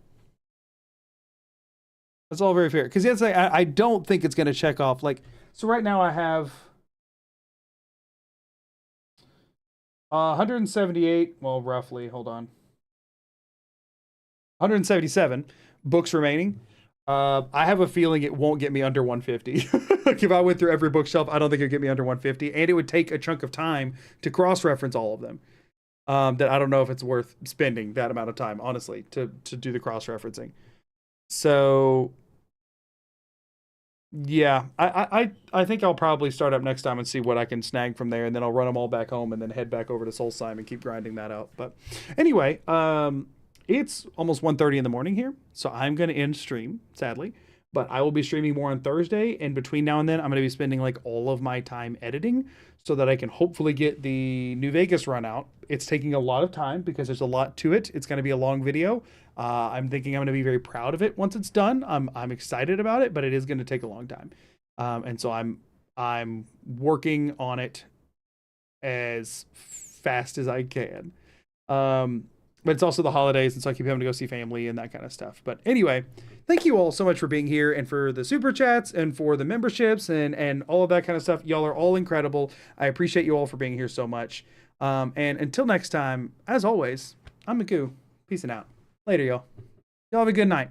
That's all very fair. Because yes, I don't think it's gonna check off like. So right now I have 178, well, roughly, hold on. 177 books remaining. I have a feeling it won't get me under 150. Like if I went through every bookshelf, I don't think it'd get me under 150. And it would take a chunk of time to cross-reference all of them. That I don't know if it's worth spending that amount of time, honestly, to do the cross-referencing. So Yeah, I think I'll probably start up next time and see what I can snag from there, and then I'll run them all back home and then head back over to Solstheim and keep grinding that out. But anyway, it's almost 1:30 in the morning here, so I'm gonna end stream, sadly. But I will be streaming more on Thursday, and between now and then, I'm gonna be spending like all of my time editing so that I can hopefully get the New Vegas run out. It's taking a lot of time because there's a lot to it. It's gonna be a long video. I'm thinking I'm going to be very proud of it once it's done. I'm excited about it, but it is going to take a long time. And so I'm working on it as fast as I can. But it's also the holidays, and so I keep having to go see family and that kind of stuff. But anyway, thank you all so much for being here and for the super chats and for the memberships and all of that kind of stuff. Y'all are all incredible. I appreciate you all for being here so much. And until next time, as always, I'm Magoo. Peace and out. Later, y'all. Y'all have a good night.